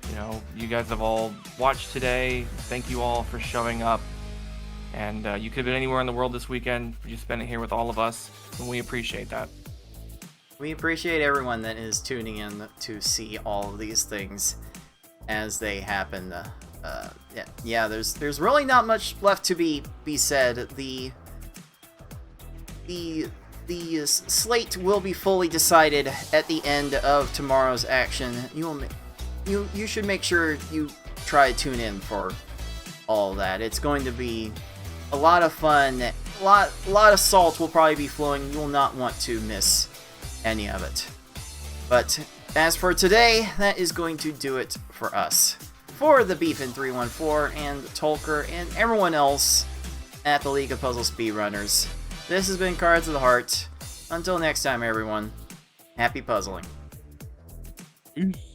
you know, you guys have all watched today. Thank you all for showing up. And you could have been anywhere in the world this weekend. You spent it here with all of us, and we appreciate that. We appreciate everyone that is tuning in to see all of these things as they happen. Yeah, there's really not much left to be said. The slate will be fully decided at the end of tomorrow's action. you should make sure you try to tune in for all that. It's going to be a lot of fun. A lot of salt will probably be flowing. You will not want to miss any of it. But as for today, that is going to do it for us. For the Beefin314 and Tolker and everyone else at the League of Puzzle Speedrunners, this has been Cards of the Heart. Until next time, everyone, happy puzzling. Peace.